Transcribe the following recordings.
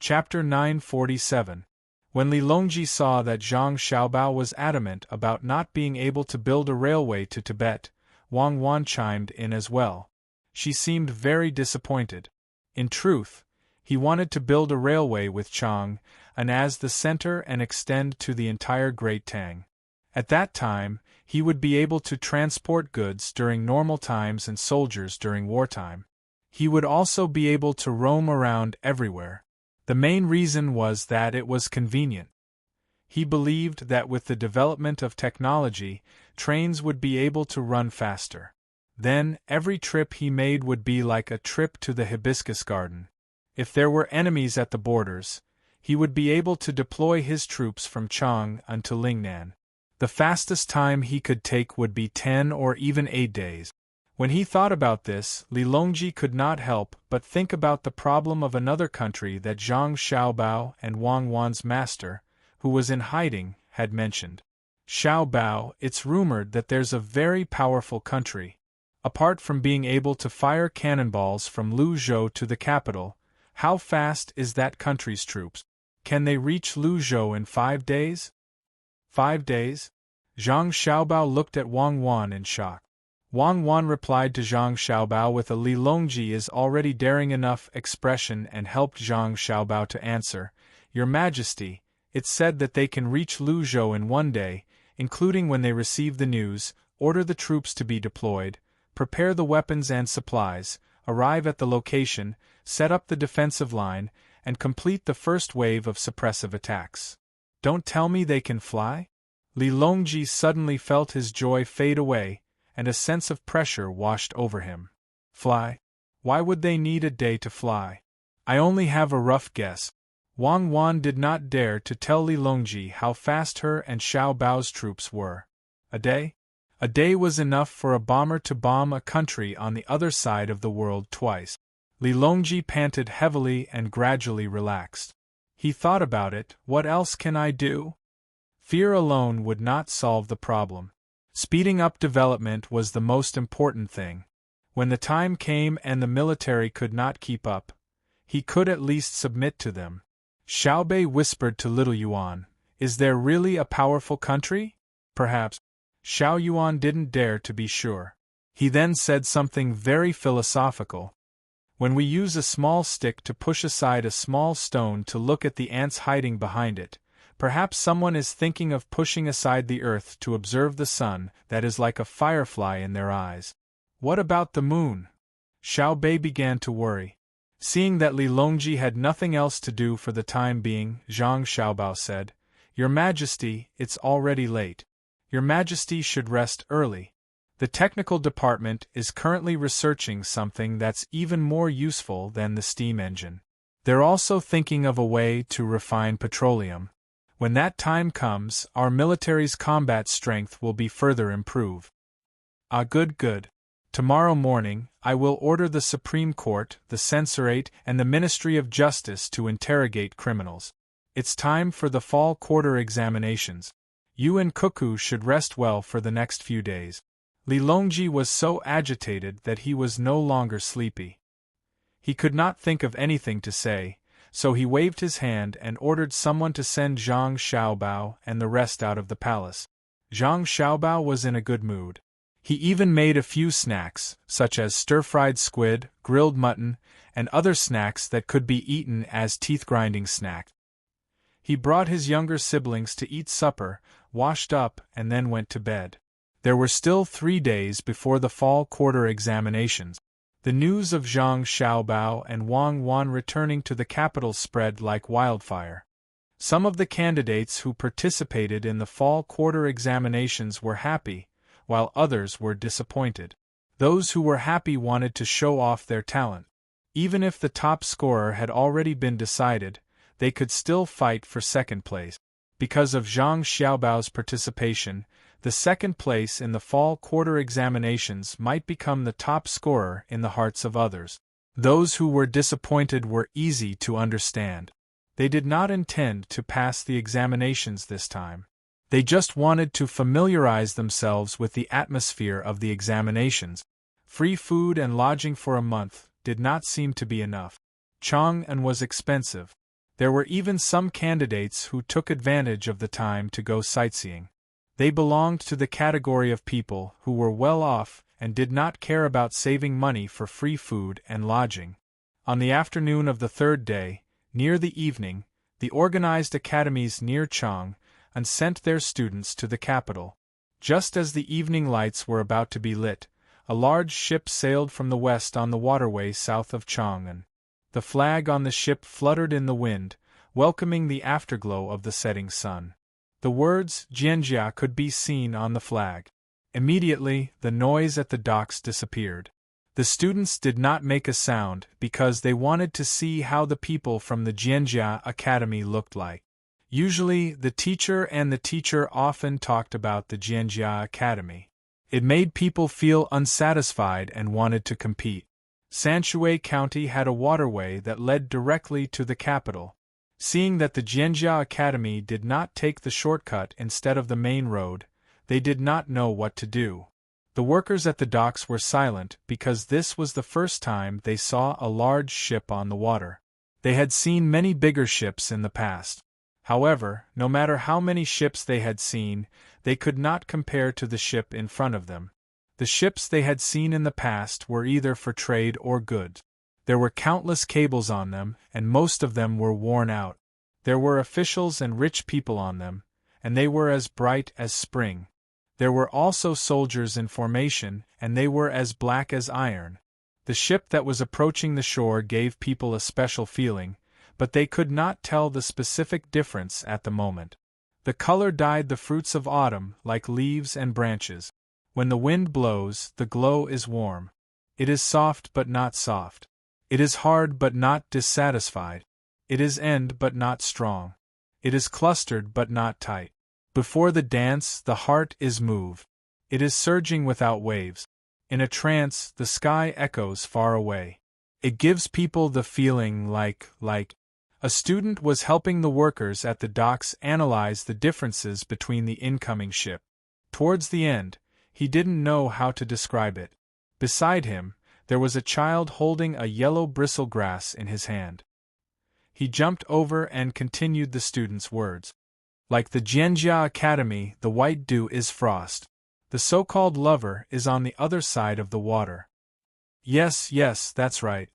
Chapter 947. When Li Longji saw that Zhang Xiaobao was adamant about not being able to build a railway to Tibet, Wang Wan chimed in as well. She seemed very disappointed. In truth, he wanted to build a railway with Chang, and as the center and extend to the entire Great Tang. At that time, he would be able to transport goods during normal times and soldiers during wartime. He would also be able to roam around everywhere. The main reason was that it was convenient. He believed that with the development of technology, trains would be able to run faster. Then, every trip he made would be like a trip to the hibiscus garden. If there were enemies at the borders, he would be able to deploy his troops from Chang until Lingnan. The fastest time he could take would be 10 or even 8 days. When he thought about this, Li Longji could not help but think about the problem of another country that Zhang Xiaobao and Wang Wan's master, who was in hiding, had mentioned. Xiaobao, it's rumored that there's a very powerful country. Apart from being able to fire cannonballs from Luzhou to the capital, how fast is that country's troops? Can they reach Luzhou in 5 days? 5 days? Zhang Xiaobao looked at Wang Wan in shock. Wang Wan replied to Zhang Xiaobao with a Li Longji is already daring enough expression and helped Zhang Xiaobao to answer, Your Majesty, it's said that they can reach Luzhou in 1 day, including when they receive the news, order the troops to be deployed, prepare the weapons and supplies, arrive at the location, set up the defensive line, and complete the first wave of suppressive attacks. Don't tell me they can fly? Li Longji suddenly felt his joy fade away, and a sense of pressure washed over him. Fly? Why would they need a day to fly? I only have a rough guess. Wang Wan did not dare to tell Li Longji how fast her and Xiao Bao's troops were. A day? A day was enough for a bomber to bomb a country on the other side of the world twice. Li Longji panted heavily and gradually relaxed. He thought about it, what else can I do? Fear alone would not solve the problem. Speeding up development was the most important thing. When the time came and the military could not keep up, he could at least submit to them. Xiaobei whispered to Little Yuan, Is there really a powerful country? Perhaps. Xiao Yuan didn't dare to be sure. He then said something very philosophical. When we use a small stick to push aside a small stone to look at the ants hiding behind it, perhaps someone is thinking of pushing aside the earth to observe the sun that is like a firefly in their eyes. What about the moon? Xiao Bei began to worry. Seeing that Li Longji had nothing else to do for the time being, Zhang Xiaobao said, Your Majesty, it's already late. Your Majesty should rest early. The technical department is currently researching something that's even more useful than the steam engine. They're also thinking of a way to refine petroleum. When that time comes, our military's combat strength will be further improved. Ah, good. Tomorrow morning, I will order the Supreme Court, the Censorate, and the Ministry of Justice to interrogate criminals. It's time for the fall quarter examinations. You and Cuckoo should rest well for the next few days. Li Longji was so agitated that he was no longer sleepy. He could not think of anything to say, so he waved his hand and ordered someone to send Zhang Xiaobao and the rest out of the palace. Zhang Xiaobao was in a good mood. He even made a few snacks, such as stir-fried squid, grilled mutton, and other snacks that could be eaten as teeth-grinding snacks. He brought his younger siblings to eat supper, washed up, and then went to bed. There were still 3 days before the fall quarter examinations. The news of Zhang Xiaobao and Wang Wan returning to the capital spread like wildfire. Some of the candidates who participated in the fall quarter examinations were happy, while others were disappointed. Those who were happy wanted to show off their talent. Even if the top scorer had already been decided, they could still fight for second place. Because of Zhang Xiaobao's participation, the second place in the fall quarter examinations might become the top scorer in the hearts of others. Those who were disappointed were easy to understand. They did not intend to pass the examinations this time. They just wanted to familiarize themselves with the atmosphere of the examinations. Free food and lodging for a month did not seem to be enough. Chang'an was expensive. There were even some candidates who took advantage of the time to go sightseeing. They belonged to the category of people who were well off and did not care about saving money for free food and lodging. On the afternoon of the third day, near the evening, the organized academies near Chang sent their students to the capital. Just as the evening lights were about to be lit, a large ship sailed from the west on the waterway south of Chang'an. The flag on the ship fluttered in the wind, welcoming the afterglow of the setting sun. The words Jianjia could be seen on the flag. Immediately, the noise at the docks disappeared. The students did not make a sound because they wanted to see how the people from the Jianjia Academy looked like. Usually, the teacher often talked about the Jianjia Academy. It made people feel unsatisfied and wanted to compete. Sanshui County had a waterway that led directly to the capital. Seeing that the Jianjia Academy did not take the shortcut instead of the main road, they did not know what to do. The workers at the docks were silent because this was the first time they saw a large ship on the water. They had seen many bigger ships in the past. However, no matter how many ships they had seen, they could not compare to the ship in front of them. The ships they had seen in the past were either for trade or goods. There were countless cables on them, and most of them were worn out. There were officials and rich people on them, and they were as bright as spring. There were also soldiers in formation, and they were as black as iron. The ship that was approaching the shore gave people a special feeling, but they could not tell the specific difference at the moment. The color dyed the fruits of autumn like leaves and branches. When the wind blows, the glow is warm. It is soft but not soft. It is hard but not dissatisfied. It is end but not strong. It is clustered but not tight. Before the dance, the heart is moved. It is surging without waves. In a trance, the sky echoes far away. It gives people the feeling like. A student was helping the workers at the docks analyze the differences between the incoming ship. Towards the end, he didn't know how to describe it. Beside him, there was a child holding a yellow bristle grass in his hand. He jumped over and continued the student's words. Like the Jianjia Academy, the white dew is frost. The so-called lover is on the other side of the water. Yes, that's right.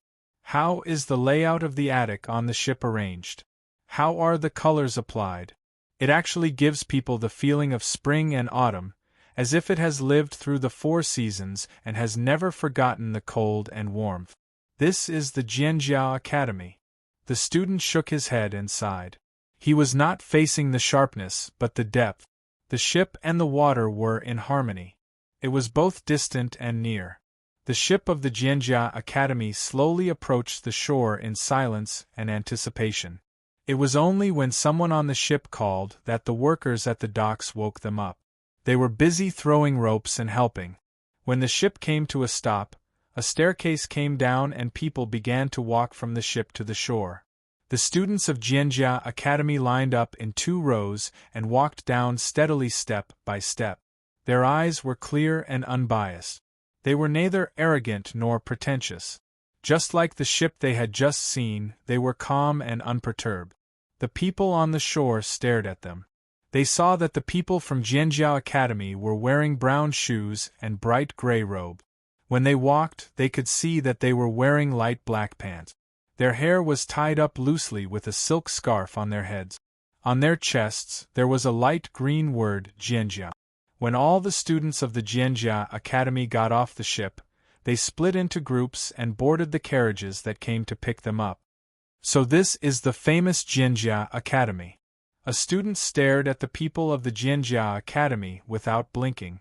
How is the layout of the attic on the ship arranged? How are the colors applied? It actually gives people the feeling of spring and autumn, as if it has lived through the 4 seasons and has never forgotten the cold and warmth. This is the Jianjia Academy. The student shook his head and sighed. He was not facing the sharpness, but the depth. The ship and the water were in harmony. It was both distant and near. The ship of the Jianjia Academy slowly approached the shore in silence and anticipation. It was only when someone on the ship called that the workers at the docks woke them up. They were busy throwing ropes and helping. When the ship came to a stop, a staircase came down and people began to walk from the ship to the shore. The students of Jianjia Academy lined up in 2 rows and walked down steadily step by step. Their eyes were clear and unbiased. They were neither arrogant nor pretentious. Just like the ship they had just seen, they were calm and unperturbed. The people on the shore stared at them. They saw that the people from Jianjia Academy were wearing brown shoes and bright gray robes. When they walked, they could see that they were wearing light black pants. Their hair was tied up loosely with a silk scarf on their heads. On their chests, there was a light green word, Jianjia. When all the students of the Jianjia Academy got off the ship, they split into groups and boarded the carriages that came to pick them up. So this is the famous Jianjia Academy. A student stared at the people of the Jianjia Academy without blinking.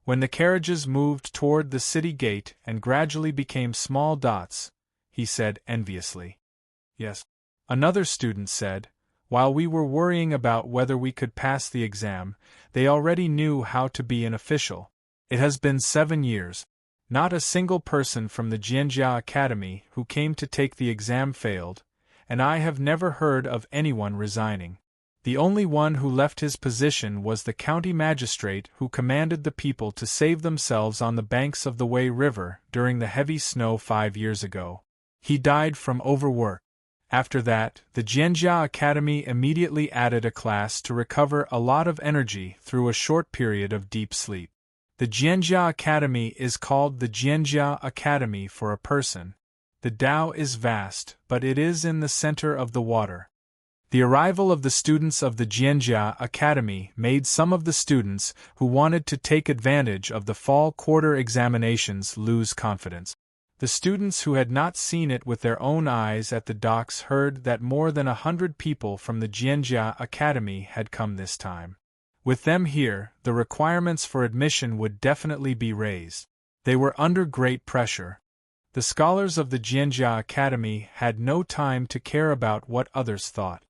When the carriages moved toward the city gate and gradually became small dots, he said enviously. Yes. Another student said, while we were worrying about whether we could pass the exam, they already knew how to be an official. It has been 7 years. Not a single person from the Jianjia Academy who came to take the exam failed, and I have never heard of anyone resigning. The only one who left his position was the county magistrate who commanded the people to save themselves on the banks of the Wei River during the heavy snow 5 years ago. He died from overwork. After that, the Jianjia Academy immediately added a class to recover a lot of energy through a short period of deep sleep. The Jianjia Academy is called the Jianjia Academy for a person. The Tao is vast, but it is in the center of the water. The arrival of the students of the Jianjia Academy made some of the students who wanted to take advantage of the fall quarter examinations lose confidence. The students who had not seen it with their own eyes at the docks heard that more than 100 people from the Jianjia Academy had come this time. With them here, the requirements for admission would definitely be raised. They were under great pressure. The scholars of the Jianjia Academy had no time to care about what others thought.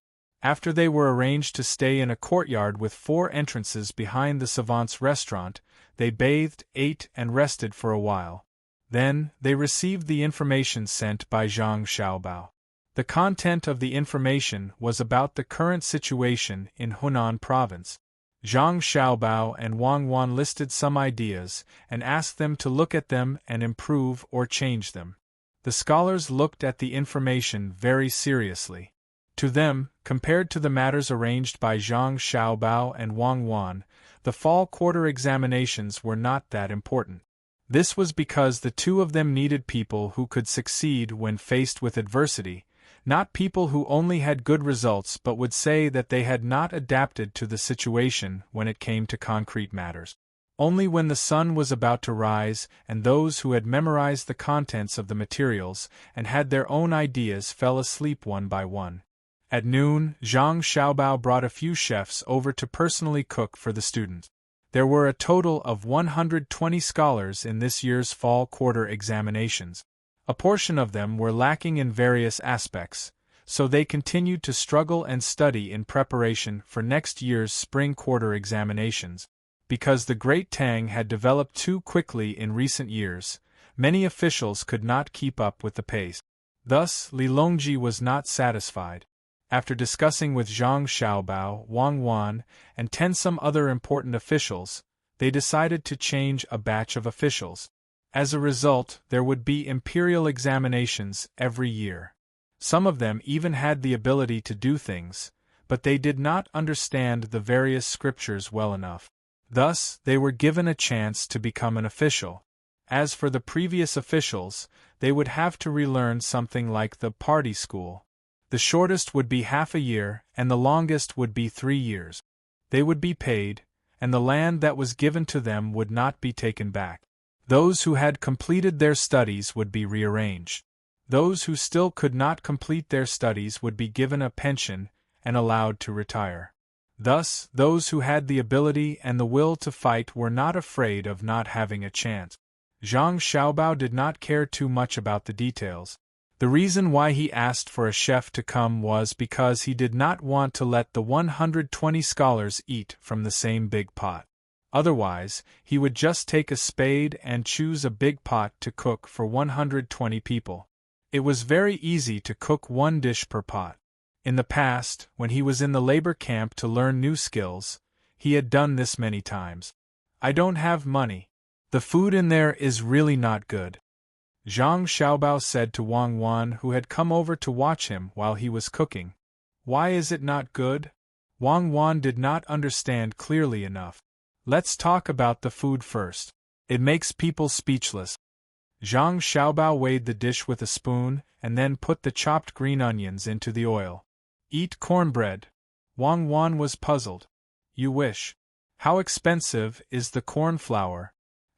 After they were arranged to stay in a courtyard with 4 entrances behind the savants' restaurant, they bathed, ate, and rested for a while. Then, they received the information sent by Zhang Xiaobao. The content of the information was about the current situation in Hunan province. Zhang Xiaobao and Wang Wan listed some ideas and asked them to look at them and improve or change them. The scholars looked at the information very seriously. To them, compared to the matters arranged by Zhang Xiaobao and Wang Wan, the fall quarter examinations were not that important. This was because the two of them needed people who could succeed when faced with adversity, not people who only had good results but would say that they had not adapted to the situation when it came to concrete matters. Only when the sun was about to rise and those who had memorized the contents of the materials and had their own ideas fell asleep one by one. At noon, Zhang Xiaobao brought a few chefs over to personally cook for the students. There were a total of 120 scholars in this year's fall quarter examinations. A portion of them were lacking in various aspects, so they continued to struggle and study in preparation for next year's spring quarter examinations. Because the Great Tang had developed too quickly in recent years, many officials could not keep up with the pace. Thus, Li Longji was not satisfied. After discussing with Zhang Xiaobao, Wang Wan, and 10 some other important officials, they decided to change a batch of officials. As a result, there would be imperial examinations every year. Some of them even had the ability to do things, but they did not understand the various scriptures well enough. Thus, they were given a chance to become an official. As for the previous officials, they would have to relearn something like the party school. The shortest would be half a year, and the longest would be 3 years. They would be paid, and the land that was given to them would not be taken back. Those who had completed their studies would be rearranged. Those who still could not complete their studies would be given a pension and allowed to retire. Thus, those who had the ability and the will to fight were not afraid of not having a chance. Zhang Xiaobao did not care too much about the details. The reason why he asked for a chef to come was because he did not want to let the 120 scholars eat from the same big pot. Otherwise, he would just take a spade and choose a big pot to cook for 120 people. It was very easy to cook 1 dish per pot. In the past, when he was in the labor camp to learn new skills, he had done this many times. I don't have money. The food in there is really not good, Zhang Xiaobao said to Wang Wan, who had come over to watch him while he was cooking. Why is it not good? Wang Wan did not understand clearly enough. Let's talk about the food first. It makes people speechless. Zhang Xiaobao weighed the dish with a spoon and then put the chopped green onions into the oil. Eat cornbread. Wang Wan was puzzled. You wish. How expensive is the corn flour?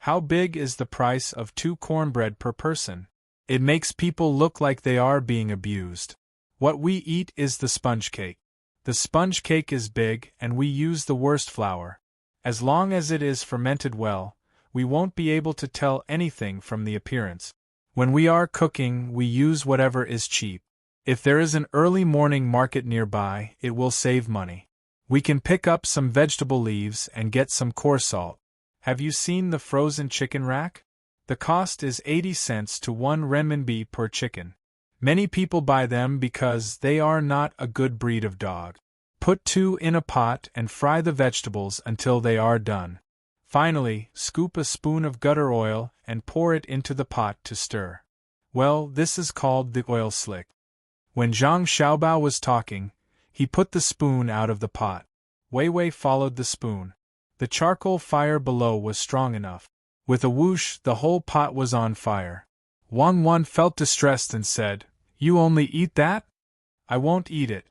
How big is the price of 2 cornbread per person? It makes people look like they are being abused. What we eat is the sponge cake. The sponge cake is big and we use the worst flour. As long as it is fermented well, we won't be able to tell anything from the appearance. When we are cooking, we use whatever is cheap. If there is an early morning market nearby, it will save money. We can pick up some vegetable leaves and get some coarse salt. Have you seen the frozen chicken rack? The cost is 80 cents to 1 renminbi per chicken. Many people buy them because they are not a good breed of dog. Put 2 in a pot and fry the vegetables until they are done. Finally, scoop a spoon of gutter oil and pour it into the pot to stir. Well, this is called the oil slick. When Zhang Xiaobao was talking, he put the spoon out of the pot. Wei Wei followed the spoon. The charcoal fire below was strong enough. With a whoosh, the whole pot was on fire. Wang Wan felt distressed and said, "You only eat that? I won't eat it.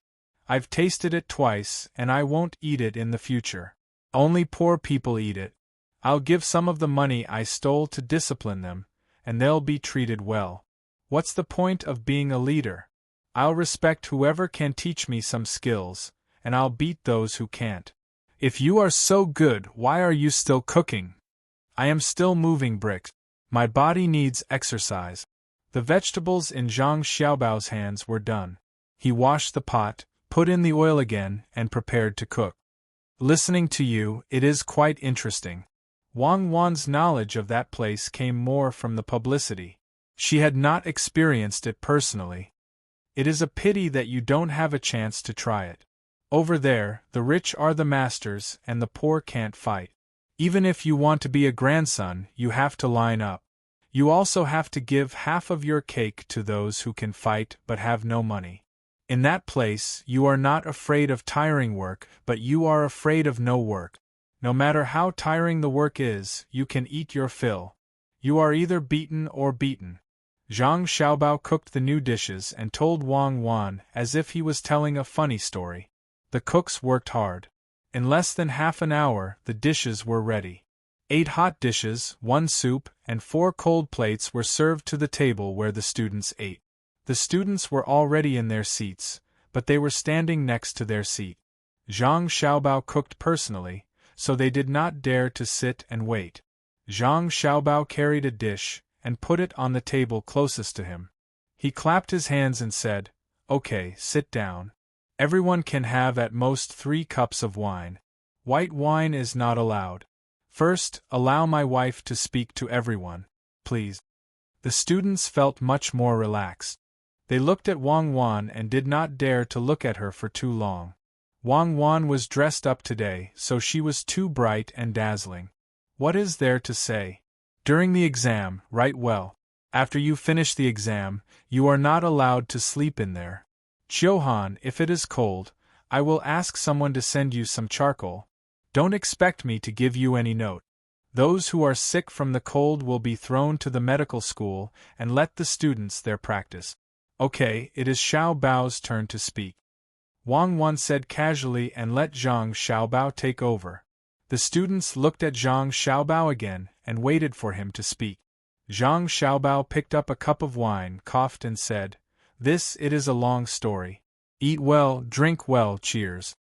I've tasted it twice, and I won't eat it in the future. Only poor people eat it. I'll give some of the money I stole to discipline them, and they'll be treated well. What's the point of being a leader? I'll respect whoever can teach me some skills, and I'll beat those who can't. If you are so good, why are you still cooking? I am still moving bricks. My body needs exercise." The vegetables in Zhang Xiaobao's hands were done. He washed the pot, put in the oil again, and prepared to cook. "Listening to you, it is quite interesting." Wang Wan's knowledge of that place came more from the publicity. She had not experienced it personally. "It is a pity that you don't have a chance to try it. Over there, the rich are the masters and the poor can't fight. Even if you want to be a grandson, you have to line up. You also have to give half of your cake to those who can fight but have no money. In that place, you are not afraid of tiring work, but you are afraid of no work. No matter how tiring the work is, you can eat your fill. You are either beaten or beaten." Zhang Xiaobao cooked the new dishes and told Wang Wan as if he was telling a funny story. The cooks worked hard. In less than half an hour, the dishes were ready. 8 hot dishes, 1 soup, and 4 cold plates were served to the table where the students ate. The students were already in their seats, but they were standing next to their seat. Zhang Xiaobao cooked personally, so they did not dare to sit and wait. Zhang Xiaobao carried a dish and put it on the table closest to him. He clapped his hands and said, "Okay, sit down. Everyone can have at most 3 cups of wine. White wine is not allowed. First, allow my wife to speak to everyone, please." The students felt much more relaxed. They looked at Wang Wan and did not dare to look at her for too long. Wang Wan was dressed up today, so she was too bright and dazzling. What is there to say? During the exam, write well. After you finish the exam, you are not allowed to sleep in there. Chiohan, if it is cold, I will ask someone to send you some charcoal. Don't expect me to give you any note. Those who are sick from the cold will be thrown to the medical school and let the students there practice. Okay, it is Xiao Bao's turn to speak. Wang Wan said casually and let Zhang Xiaobao take over. The students looked at Zhang Xiaobao again and waited for him to speak. Zhang Xiaobao picked up a cup of wine, coughed and said, it is a long story. Eat well, drink well, cheers."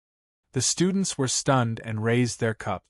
The students were stunned and raised their cup.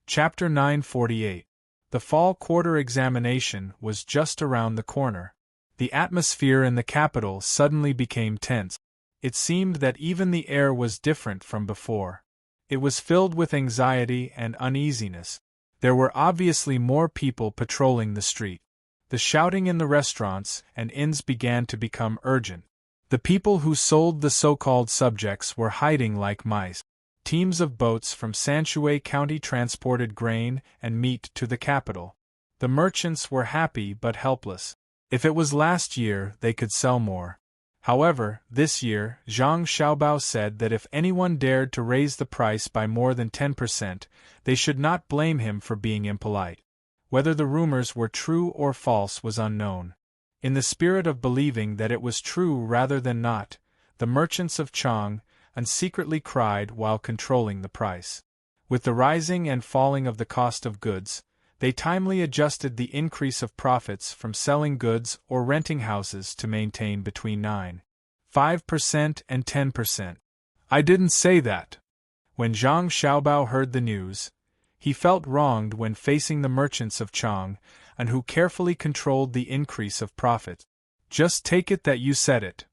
Chapter 948. The fall quarter examination was just around the corner. The atmosphere in the capital suddenly became tense. It seemed that even the air was different from before. It was filled with anxiety and uneasiness. There were obviously more people patrolling the street. The shouting in the restaurants and inns began to become urgent. The people who sold the so-called subjects were hiding like mice. Teams of boats from Sanshui County transported grain and meat to the capital. The merchants were happy but helpless. If it was last year, they could sell more. However, this year, Zhang Xiaobao said that if anyone dared to raise the price by more than 10%, they should not blame him for being impolite. Whether the rumors were true or false was unknown. In the spirit of believing that it was true rather than not, the merchants of Chang secretly cried while controlling the price. With the rising and falling of the cost of goods, they timely adjusted the increase of profits from selling goods or renting houses to maintain between 9.5% and 10%. I didn't say that. When Zhang Xiaobao heard the news, he felt wronged when facing the merchants of Chang, and who carefully controlled the increase of profits. Just take it that you said it.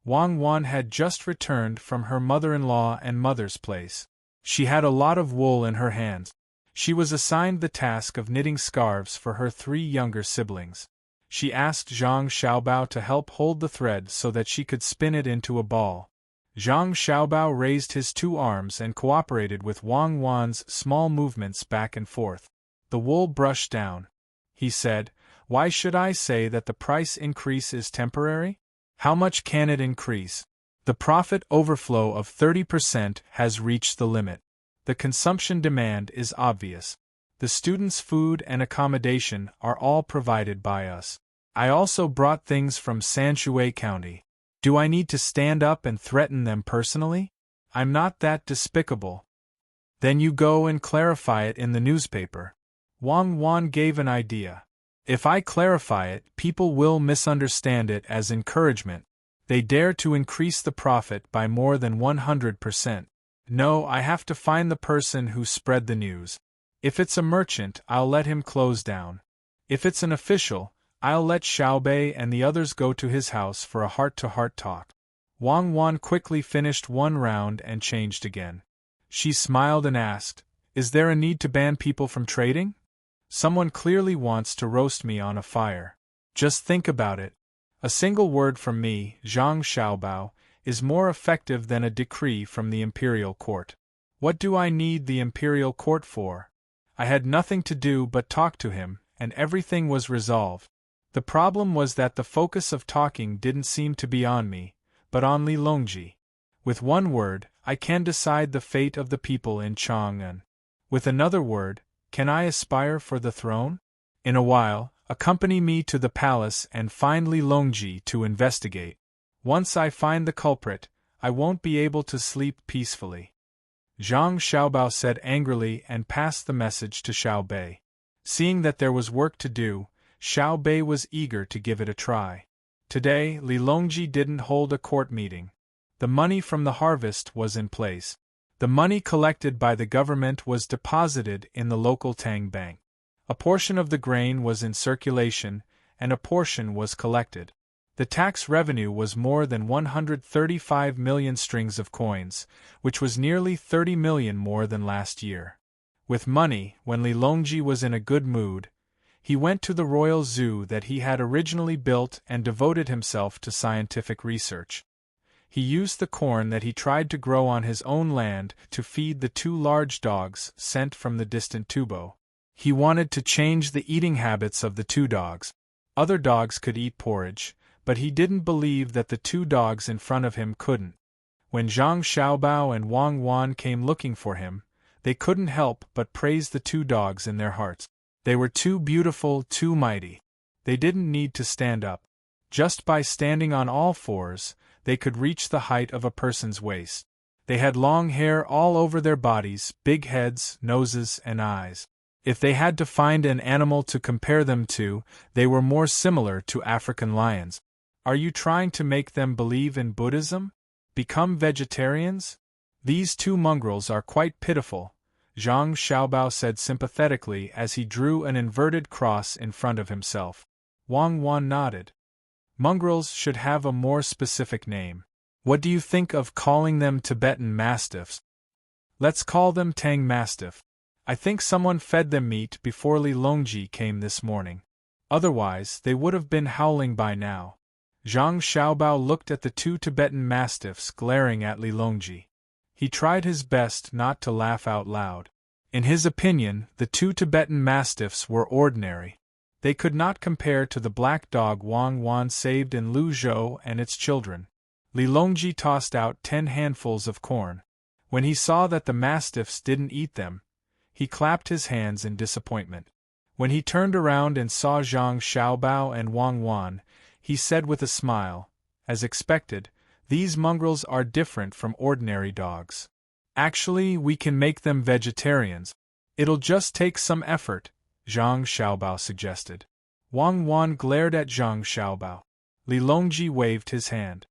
Wang Wan had just returned from her mother-in-law and mother's place. She had a lot of wool in her hands. She was assigned the task of knitting scarves for her 3 younger siblings. She asked Zhang Xiaobao to help hold the thread so that she could spin it into a ball. Zhang Xiaobao raised his 2 arms and cooperated with Wang Wan's small movements back and forth. The wool brushed down. He said, "Why should I say that the price increase is temporary? How much can it increase? The profit overflow of 30% has reached the limit. The consumption demand is obvious. The students' food and accommodation are all provided by us. I also brought things from Sanshui County. Do I need to stand up and threaten them personally? I'm not that despicable. Then you go and clarify it in the newspaper. Wang Wan gave an idea. If I clarify it, people will misunderstand it as encouragement. They dare to increase the profit by more than 100%. No, I have to find the person who spread the news. If it's a merchant, I'll let him close down. If it's an official, I'll let Xiaobei and the others go to his house for a heart-to-heart talk. Wang Wan quickly finished one round and changed again. She smiled and asked, "Is there a need to ban people from trading? Someone clearly wants to roast me on a fire. Just think about it. A single word from me, Zhang Xiaobao, is more effective than a decree from the imperial court. What do I need the imperial court for? I had nothing to do but talk to him, and everything was resolved. The problem was that the focus of talking didn't seem to be on me, but on Li Longji. With one word, I can decide the fate of the people in Chang'an. With another word, can I aspire for the throne? In a while, accompany me to the palace and find Li Longji to investigate. Once I find the culprit, I won't be able to sleep peacefully." Zhang Xiaobao said angrily and passed the message to Xiaobei. Seeing that there was work to do, Xiaobei was eager to give it a try. Today, Li Longji didn't hold a court meeting. The money from the harvest was in place. The money collected by the government was deposited in the local Tang bank. A portion of the grain was in circulation, and a portion was collected. The tax revenue was more than 135 million strings of coins, which was nearly 30 million more than last year. With money, when Li Longji was in a good mood, he went to the royal zoo that he had originally built and devoted himself to scientific research. He used the corn that he tried to grow on his own land to feed the 2 large dogs sent from the distant Tubo. He wanted to change the eating habits of the 2 dogs. Other dogs could eat porridge, but he didn't believe that the 2 dogs in front of him couldn't. When Zhang Xiaobao and Wang Wan came looking for him, they couldn't help but praise the 2 dogs in their hearts. They were too beautiful, too mighty. They didn't need to stand up. Just by standing on all fours, they could reach the height of a person's waist. They had long hair all over their bodies, big heads, noses, and eyes. If they had to find an animal to compare them to, they were more similar to African lions. Are you trying to make them believe in Buddhism? Become vegetarians? These 2 mongrels are quite pitiful, Zhang Xiaobao said sympathetically as he drew an inverted cross in front of himself. Wang Wan nodded. Mongrels should have a more specific name. What do you think of calling them Tibetan Mastiffs? Let's call them Tang Mastiff. I think someone fed them meat before Li Longji came this morning. Otherwise, they would have been howling by now. Zhang Xiaobao looked at the 2 Tibetan Mastiffs glaring at Li Longji. He tried his best not to laugh out loud. In his opinion, the 2 Tibetan Mastiffs were ordinary. They could not compare to the black dog Wang Wan saved in Luzhou and its children. Li Longji tossed out 10 handfuls of corn. When he saw that the Mastiffs didn't eat them, he clapped his hands in disappointment. When he turned around and saw Zhang Xiaobao and Wang Wan, he said with a smile, as expected, "These mongrels are different from ordinary dogs. Actually, we can make them vegetarians. It'll just take some effort," Zhang Xiaobao suggested. Wang Wan glared at Zhang Xiaobao. Li Longji waved his hand.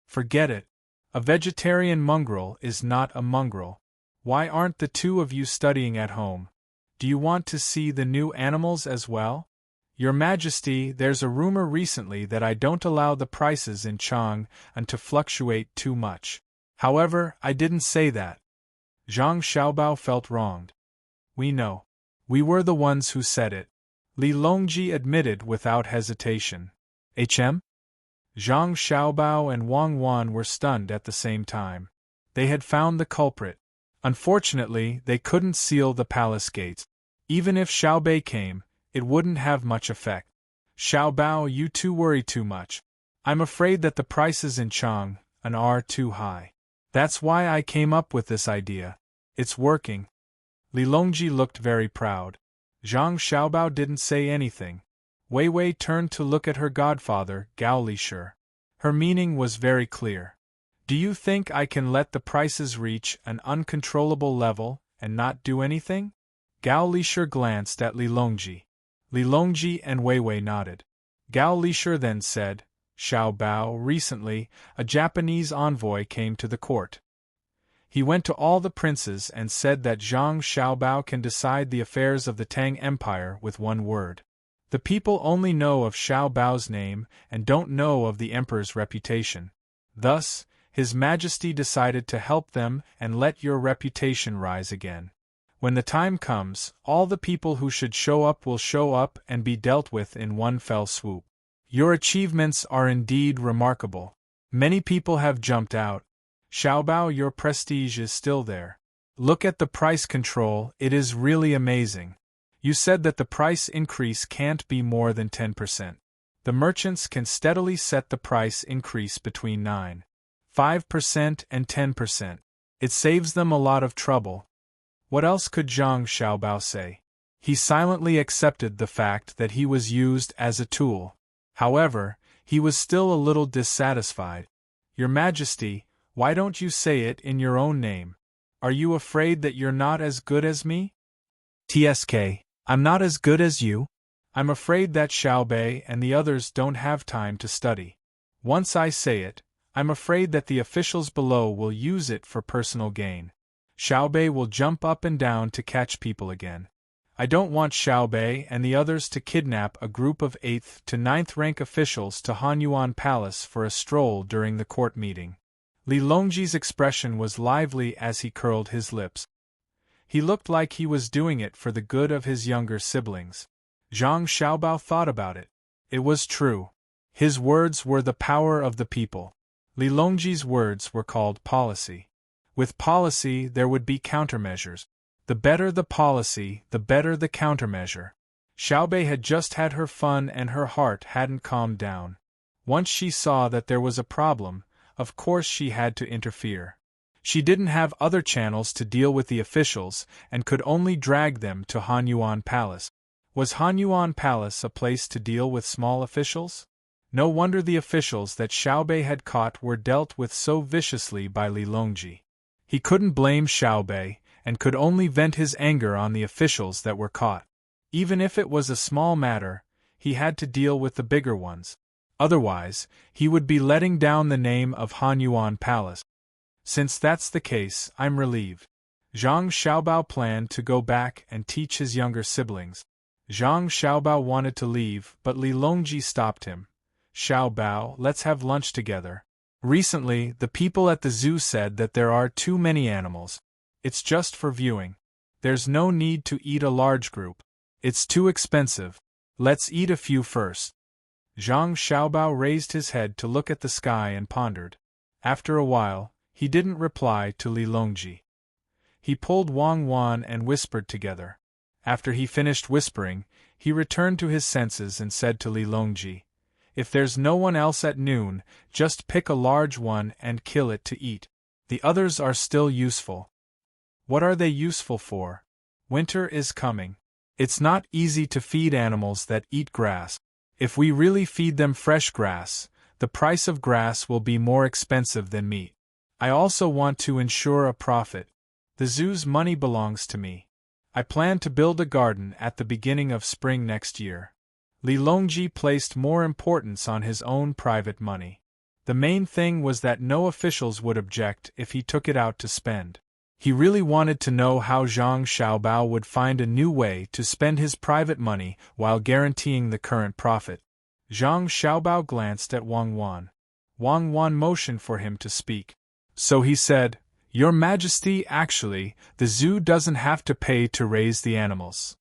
"Forget it. A vegetarian mongrel is not a mongrel. Why aren't the 2 of you studying at home? Do you want to see the new animals as well? Your Majesty, there's a rumor recently that I don't allow the prices in Chang'an to fluctuate too much. However, I didn't say that." Zhang Xiaobao felt wronged. "We know. We were the ones who said it," Li Longji admitted without hesitation. "Hm?" Zhang Xiaobao and Wang Wan were stunned at the same time. They had found the culprit. Unfortunately, they couldn't seal the palace gates. Even if Xiaobei came, it wouldn't have much effect. "Xiaobao, you 2 worry too much. I'm afraid that the prices in Chang are too high. That's why I came up with this idea. It's working." Li Longji looked very proud. Zhang Xiaobao didn't say anything. Wei Wei turned to look at her godfather, Gao Lishur. Her meaning was very clear. "Do you think I can let the prices reach an uncontrollable level and not do anything?" Gao Lishur glanced at Li Longji. Li Longji and Wei Wei nodded. Gao Lishur then said, "Xiaobao, recently, a Japanese envoy came to the court. He went to all the princes and said that Zhang Xiaobao can decide the affairs of the Tang Empire with one word. The people only know of Xiaobao's name and don't know of the emperor's reputation. Thus, His Majesty decided to help them and let your reputation rise again. When the time comes, all the people who should show up will show up and be dealt with in one fell swoop. Your achievements are indeed remarkable. Many people have jumped out. Xiaobao, your prestige is still there. Look at the price control, it is really amazing. You said that the price increase can't be more than 10%. The merchants can steadily set the price increase between 9.5% and 10%. It saves them a lot of trouble." What else could Zhang Xiaobao say? He silently accepted the fact that he was used as a tool. However, he was still a little dissatisfied. "Your Majesty, why don't you say it in your own name? Are you afraid that you're not as good as me?" "TSK, I'm not as good as you. I'm afraid that Xiaobei and the others don't have time to study. Once I say it, I'm afraid that the officials below will use it for personal gain. Xiaobei will jump up and down to catch people again. I don't want Xiaobei and the others to kidnap a group of 8th to 9th rank officials to Hanyuan Palace for a stroll during the court meeting." Li Longji's expression was lively as he curled his lips. He looked like he was doing it for the good of his younger siblings. Zhang Xiaobao thought about it. It was true. His words were the power of the people. Li Longji's words were called policy. With policy there would be countermeasures. The better the policy, the better the countermeasure. Xiaobei had just had her fun and her heart hadn't calmed down. Once she saw that there was a problem, of course she had to interfere. She didn't have other channels to deal with the officials and could only drag them to Hanyuan Palace. Was Hanyuan Palace a place to deal with small officials? No wonder the officials that Xiaobei had caught were dealt with so viciously by Li Longji. He couldn't blame Xiaobei, and could only vent his anger on the officials that were caught. Even if it was a small matter, he had to deal with the bigger ones. Otherwise, he would be letting down the name of Hanyuan Palace. Since that's the case, I'm relieved. Zhang Xiaobao planned to go back and teach his younger siblings. Zhang Xiaobao wanted to leave, but Li Longji stopped him. "Xiaobao, let's have lunch together. Recently, the people at the zoo said that there are too many animals. It's just for viewing. There's no need to eat a large group. It's too expensive. Let's eat a few first." Zhang Xiaobao raised his head to look at the sky and pondered. After a while, he didn't reply to Li Longji. He pulled Wang Wan and whispered together. After he finished whispering, he returned to his senses and said to Li Longji, "If there's no one else at noon, just pick a large one and kill it to eat. The others are still useful." "What are they useful for?" "Winter is coming. It's not easy to feed animals that eat grass. If we really feed them fresh grass, the price of grass will be more expensive than meat. I also want to ensure a profit. The zoo's money belongs to me. I plan to build a garden at the beginning of spring next year." Li Longji placed more importance on his own private money. The main thing was that no officials would object if he took it out to spend. He really wanted to know how Zhang Xiaobao would find a new way to spend his private money while guaranteeing the current profit. Zhang Xiaobao glanced at Wang Wan. Wang Wan motioned for him to speak. So he said, "Your Majesty, actually, the zoo doesn't have to pay to raise the animals."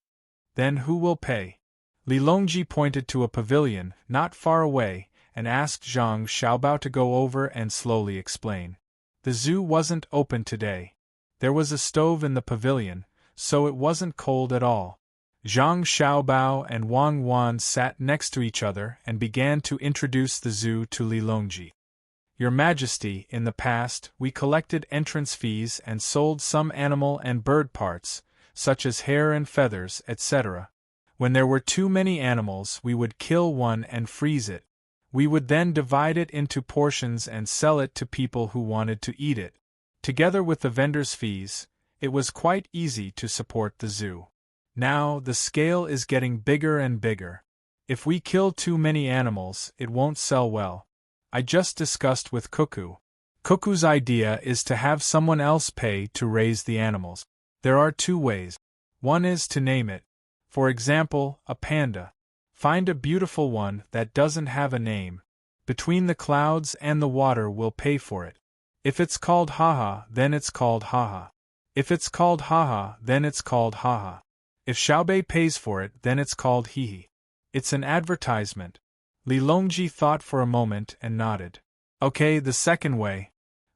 "Then who will pay?" Li Longji pointed to a pavilion not far away and asked Zhang Xiaobao to go over and slowly explain. The zoo wasn't open today. There was a stove in the pavilion, so it wasn't cold at all. Zhang Xiaobao and Wang Wan sat next to each other and began to introduce the zoo to Li Longji. Your Majesty, in the past, we collected entrance fees and sold some animal and bird parts, such as hair and feathers, etc. When there were too many animals, we would kill one and freeze it. We would then divide it into portions and sell it to people who wanted to eat it. Together with the vendor's fees, it was quite easy to support the zoo. Now, the scale is getting bigger and bigger. If we kill too many animals, it won't sell well. I just discussed with Cuckoo. Cuckoo's idea is to have someone else pay to raise the animals. There are two ways. One is to name it. For example, a panda. Find a beautiful one that doesn't have a name. Between the clouds and the water will pay for it. If it's called Haha, then it's called Haha. If it's called Haha, then it's called Haha. If Xiaobei pays for it, then it's called Hihi. It's an advertisement. Li Longji thought for a moment and nodded. Okay, the second way.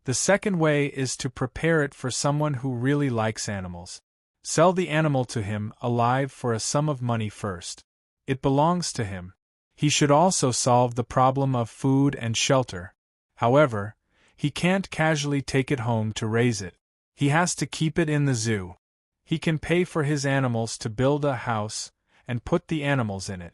The second way is to prepare it for someone who really likes animals. Sell the animal to him alive for a sum of money first. It belongs to him. He should also solve the problem of food and shelter. However, he can't casually take it home to raise it. He has to keep it in the zoo. He can pay for his animals to build a house and put the animals in it.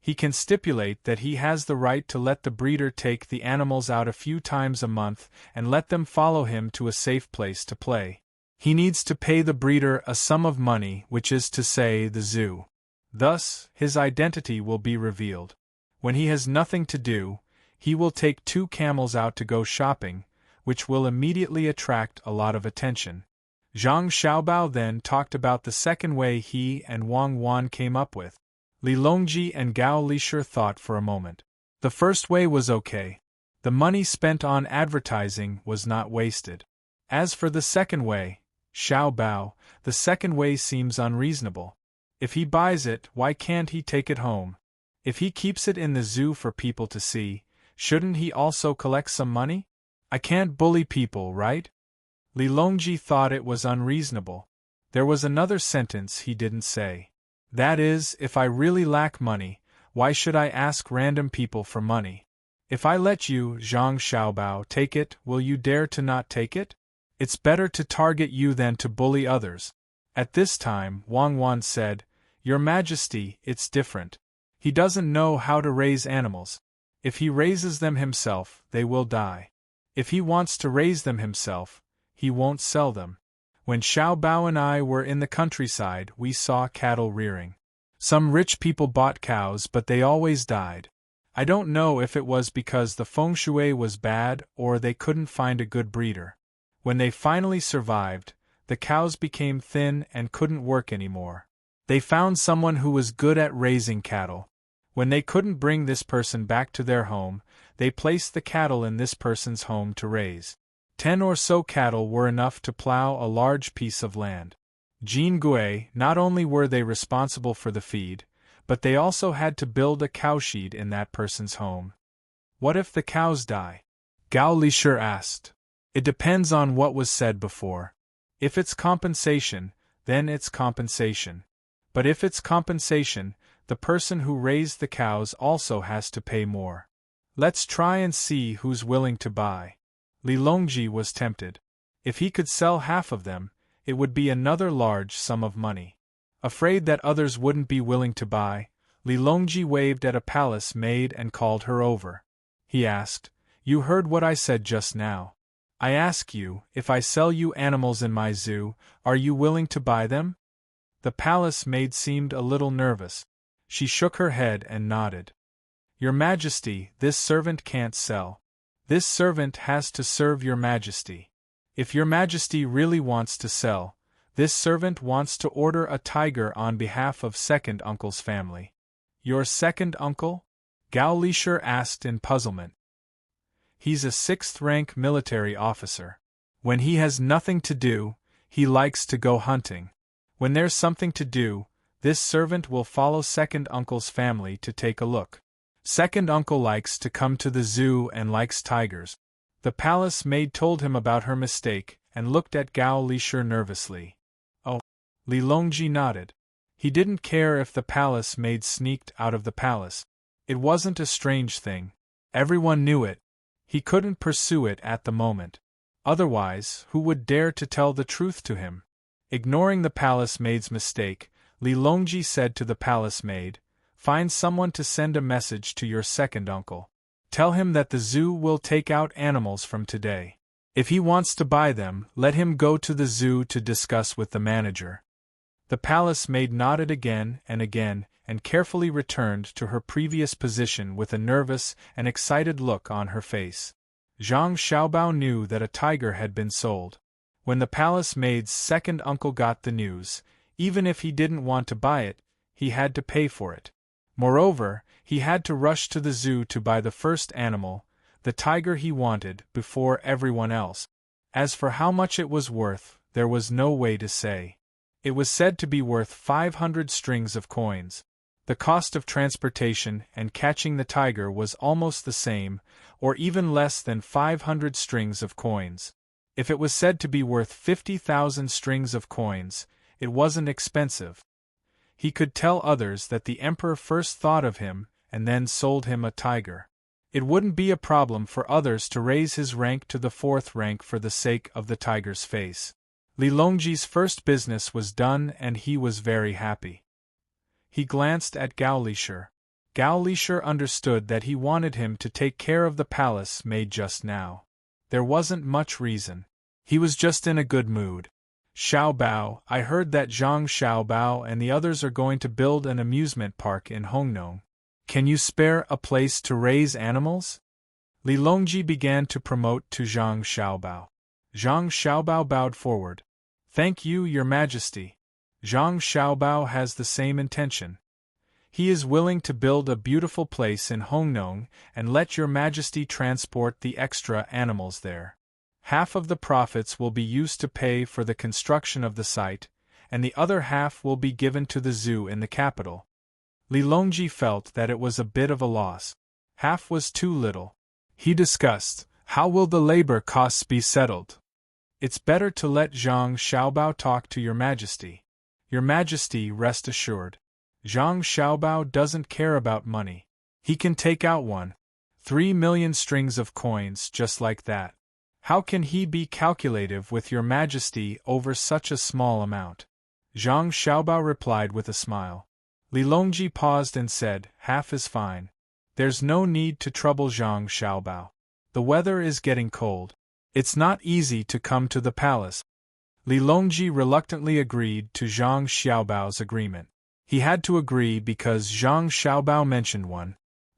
He can stipulate that he has the right to let the breeder take the animals out a few times a month and let them follow him to a safe place to play. He needs to pay the breeder a sum of money, which is to say the zoo. Thus, his identity will be revealed. When he has nothing to do, he will take 2 camels out to go shopping, which will immediately attract a lot of attention. Zhang Xiaobao then talked about the second way he and Wang Wan came up with. Li Longji and Gao Lishur thought for a moment. The first way was okay. The money spent on advertising was not wasted. As for the second way, Xiaobao, the second way seems unreasonable. If he buys it, why can't he take it home? If he keeps it in the zoo for people to see, shouldn't he also collect some money? I can't bully people, right? Li Longji thought it was unreasonable. There was another sentence he didn't say. That is, if I really lack money, why should I ask random people for money? If I let you, Zhang Xiaobao, take it, will you dare to not take it? It's better to target you than to bully others. At this time, Wang Wan said, Your Majesty, it's different. He doesn't know how to raise animals. If he raises them himself, they will die. If he wants to raise them himself, he won't sell them. When Xiaobao and I were in the countryside, we saw cattle rearing. Some rich people bought cows, but they always died. I don't know if it was because the feng shui was bad or they couldn't find a good breeder. When they finally survived, the cows became thin and couldn't work anymore. They found someone who was good at raising cattle. When they couldn't bring this person back to their home, they placed the cattle in this person's home to raise. 10 or so cattle were enough to plow a large piece of land. Jean Gui, not only were they responsible for the feed, but they also had to build a cowshed in that person's home. What if the cows die? Gao Lishur asked. It depends on what was said before. If it's compensation, then it's compensation. But if it's compensation, the person who raised the cows also has to pay more. Let's try and see who's willing to buy. Li Longji was tempted. If he could sell half of them, it would be another large sum of money. Afraid that others wouldn't be willing to buy, Li Longji waved at a palace maid and called her over. He asked, You heard what I said just now. I ask you, if I sell you animals in my zoo, are you willing to buy them? The palace maid seemed a little nervous. She shook her head and nodded. Your Majesty, this servant can't sell. This servant has to serve Your Majesty. If Your Majesty really wants to sell, this servant wants to order a tiger on behalf of second uncle's family. Your second uncle? Gao Lishur asked in puzzlement. He's a 6th-rank military officer. When he has nothing to do, he likes to go hunting. When there's something to do, this servant will follow second uncle's family to take a look. Second uncle likes to come to the zoo and likes tigers. The palace maid told him about her mistake and looked at Gao Lishur nervously. Oh. Li Longji nodded. He didn't care if the palace maid sneaked out of the palace. It wasn't a strange thing. Everyone knew it. He couldn't pursue it at the moment. Otherwise, who would dare to tell the truth to him? Ignoring the palace maid's mistake, Li Longji said to the palace maid, "Find someone to send a message to your second uncle. Tell him that the zoo will take out animals from today. If he wants to buy them, let him go to the zoo to discuss with the manager." The palace maid nodded again, and carefully returned to her previous position with a nervous and excited look on her face. Zhang Xiaobao knew that a tiger had been sold. When the palace maid's second uncle got the news, even if he didn't want to buy it, he had to pay for it. Moreover, he had to rush to the zoo to buy the first animal, the tiger he wanted, before everyone else. As for how much it was worth, there was no way to say. It was said to be worth 500 strings of coins. The cost of transportation and catching the tiger was almost the same, or even less than 500 strings of coins. If it was said to be worth 50,000 strings of coins, it wasn't expensive. He could tell others that the emperor first thought of him and then sold him a tiger. It wouldn't be a problem for others to raise his rank to the 4th rank for the sake of the tiger's face. Li Longji's first business was done and he was very happy. He glanced at Gao Lisher. Gao Lisher understood that he wanted him to take care of the palace maid just now. There wasn't much reason. He was just in a good mood. "Xiaobao, I heard that Zhang Xiaobao and the others are going to build an amusement park in Hongnong. Can you spare a place to raise animals?" Li Longji began to promote to Zhang Xiaobao. Zhang Xiaobao bowed forward. "Thank you, Your Majesty. Zhang Xiaobao has the same intention. He is willing to build a beautiful place in Hongnong and let Your Majesty transport the extra animals there. Half of the profits will be used to pay for the construction of the site, and the other half will be given to the zoo in the capital." Li Longji felt that it was a bit of a loss. Half was too little. He discussed, "How will the labor costs be settled?" "It's better to let Zhang Xiaobao talk to Your Majesty. Your Majesty, rest assured. Zhang Xiaobao doesn't care about money. He can take out 3 million strings of coins just like that. How can he be calculative with Your Majesty over such a small amount?" Zhang Xiaobao replied with a smile. Li Longji paused and said, "Half is fine. There's no need to trouble Zhang Xiaobao. The weather is getting cold. It's not easy to come to the palace." Li Longji reluctantly agreed to Zhang Xiaobao's agreement. He had to agree because Zhang Xiaobao mentioned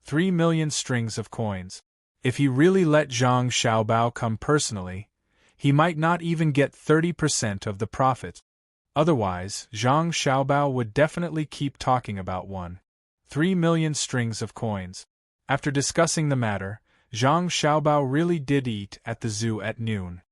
3 million strings of coins. If he really let Zhang Xiaobao come personally, he might not even get 30% of the profit. Otherwise, Zhang Xiaobao would definitely keep talking about 3 million strings of coins. After discussing the matter, Zhang Xiaobao really did eat at the zoo at noon.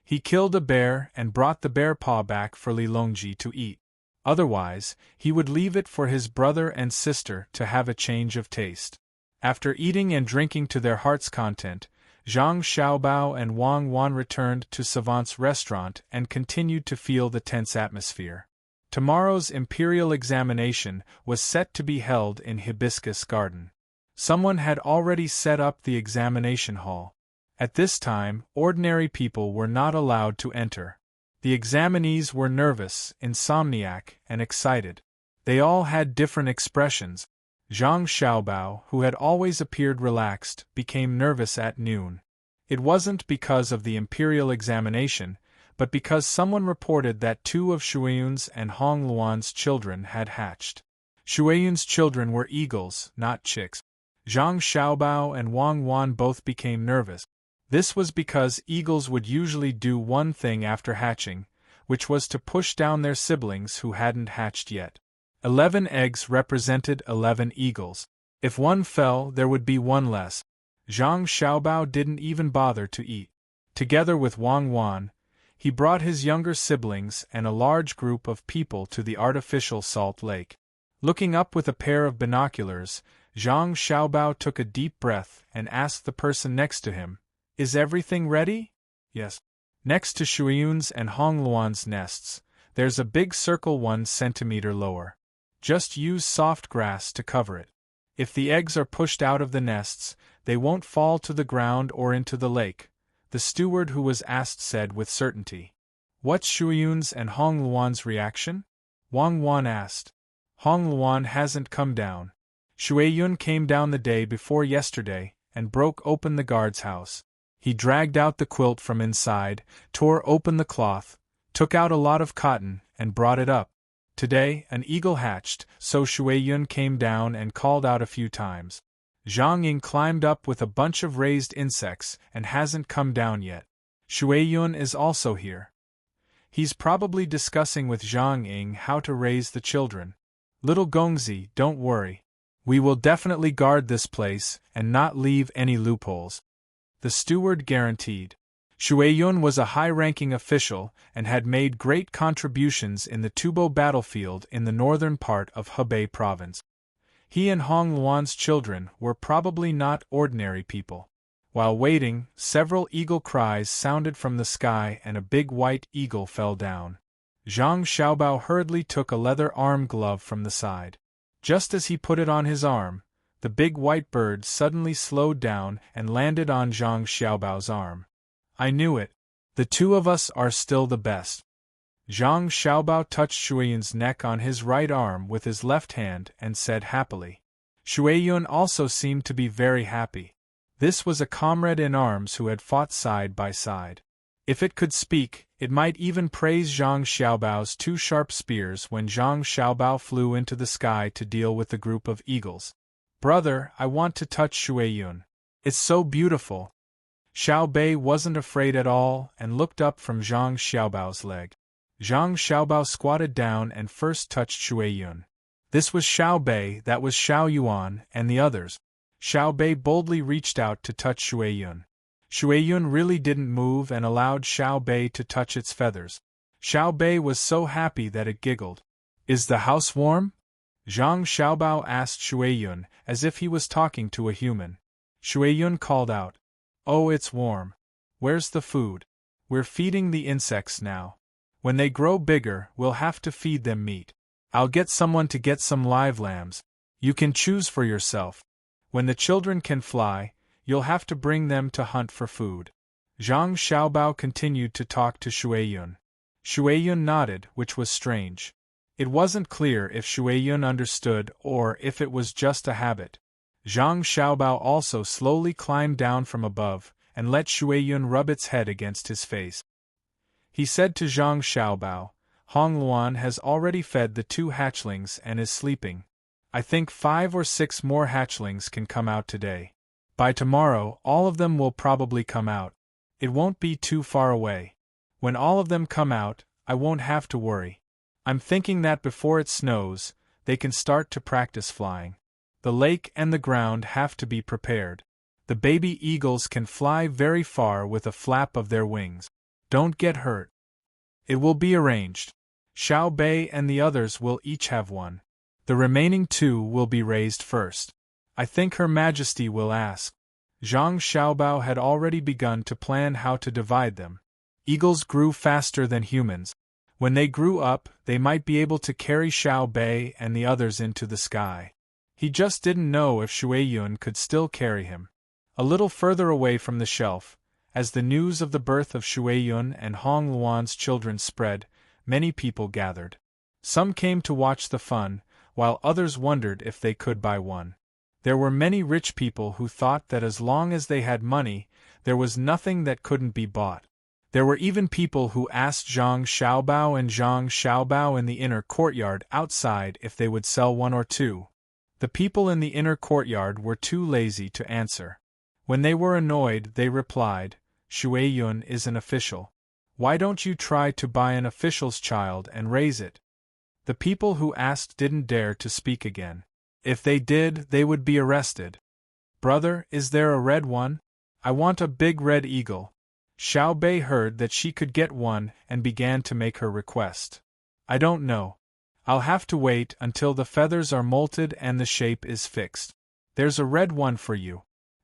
He killed a bear and brought the bear paw back for Li Longji to eat. Otherwise, he would leave it for his brother and sister to have a change of taste. After eating and drinking to their heart's content, Zhang Xiaobao and Wang Wan returned to Savant's restaurant and continued to feel the tense atmosphere. Tomorrow's imperial examination was set to be held in Hibiscus Garden. Someone had already set up the examination hall. At this time, ordinary people were not allowed to enter. The examinees were nervous, insomniac, and excited. They all had different expressions. Zhang Xiaobao, who had always appeared relaxed, became nervous at noon. It wasn't because of the imperial examination, but because someone reported that 2 of Shuiyun's and Hong Luan's children had hatched. Shuiyun's children were eagles, not chicks. Zhang Xiaobao and Wang Wan both became nervous. This was because eagles would usually do one thing after hatching, which was to push down their siblings who hadn't hatched yet. 11 eggs represented 11 eagles. If one fell, there would be one less. Zhang Xiaobao didn't even bother to eat. Together with Wang Wan, he brought his younger siblings and a large group of people to the artificial salt lake. Looking up with a pair of binoculars, Zhang Xiaobao took a deep breath and asked the person next to him, "Is everything ready?" "Yes." Next to Shuiyun's and Hong Luan's nests, there's a big circle 1 centimeter lower. Just use soft grass to cover it. If the eggs are pushed out of the nests, they won't fall to the ground or into the lake, the steward who was asked said with certainty. What's Shuiyun's and Hong Luan's reaction? Wang Wan asked. Hong Luan hasn't come down. Shuiyun came down the day before yesterday and broke open the guard's house. He dragged out the quilt from inside, tore open the cloth, took out a lot of cotton, and brought it up. Today, an eagle hatched, so Shuiyun came down and called out a few times. Zhang Ying climbed up with a bunch of raised insects and hasn't come down yet. Shuiyun is also here. He's probably discussing with Zhang Ying how to raise the children. Little Gongzi, don't worry. We will definitely guard this place and not leave any loopholes. The steward guaranteed. Shuiyun was a high-ranking official and had made great contributions in the Tubo battlefield in the northern part of Hebei province. He and Hong Luan's children were probably not ordinary people. While waiting, several eagle cries sounded from the sky and a big white eagle fell down. Zhang Xiaobao hurriedly took a leather arm glove from the side. Just as he put it on his arm, the big white bird suddenly slowed down and landed on Zhang Xiaobao's arm. I knew it. The two of us are still the best. Zhang Xiaobao touched Shuiyun's neck on his right arm with his left hand and said happily. Shuiyun also seemed to be very happy. This was a comrade in arms who had fought side by side. If it could speak, it might even praise Zhang Xiaobao's two sharp spears when Zhang Xiaobao flew into the sky to deal with the group of eagles. Brother, I want to touch Shuiyun. It's so beautiful. Xiao Bei wasn't afraid at all and looked up from Zhang Xiaobao's leg. Zhang Xiaobao squatted down and first touched Shuiyun. This was Xiao Bei, that was Xiao Yuan, and the others. Xiao Bei boldly reached out to touch Shuiyun. Shuiyun really didn't move and allowed Xiao Bei to touch its feathers. Xiao Bei was so happy that it giggled. Is the house warm? Zhang Xiaobao asked Shuiyun, as if he was talking to a human. Shuiyun called out. Oh, it's warm. Where's the food? We're feeding the insects now. When they grow bigger, we'll have to feed them meat. I'll get someone to get some live lambs. You can choose for yourself. When the children can fly, you'll have to bring them to hunt for food. Zhang Xiaobao continued to talk to Shuiyun. Shuiyun nodded, which was strange. It wasn't clear if Shuiyun understood or if it was just a habit. Zhang Xiaobao also slowly climbed down from above and let Shuiyun rub its head against his face. He said to Zhang Xiaobao, Hong Luan has already fed the 2 hatchlings and is sleeping. I think 5 or 6 more hatchlings can come out today. By tomorrow, all of them will probably come out. It won't be too far away. When all of them come out, I won't have to worry. I'm thinking that before it snows, they can start to practice flying. The lake and the ground have to be prepared. The baby eagles can fly very far with a flap of their wings. Don't get hurt. It will be arranged. Xiao Bei and the others will each have one. The remaining 2 will be raised first. I think Her Majesty will ask. Zhang Xiaobao had already begun to plan how to divide them. Eagles grew faster than humans. When they grew up, they might be able to carry Xiao Bei and the others into the sky. He just didn't know if Shuiyun could still carry him. A little further away from the shelf, as the news of the birth of Shuiyun and Hong Luan's children spread, many people gathered. Some came to watch the fun, while others wondered if they could buy one. There were many rich people who thought that as long as they had money, there was nothing that couldn't be bought. There were even people who asked Zhang Xiaobao and Zhang Xiaobao in the inner courtyard outside if they would sell 1 or 2. The people in the inner courtyard were too lazy to answer. When they were annoyed, they replied, Shuiyun is an official. Why don't you try to buy an official's child and raise it? The people who asked didn't dare to speak again. If they did, they would be arrested. Brother, is there a red one? I want a big red eagle. Xiao Bei heard that she could get one and began to make her request. I don't know. I'll have to wait until the feathers are molted and the shape is fixed. There's a red one for you.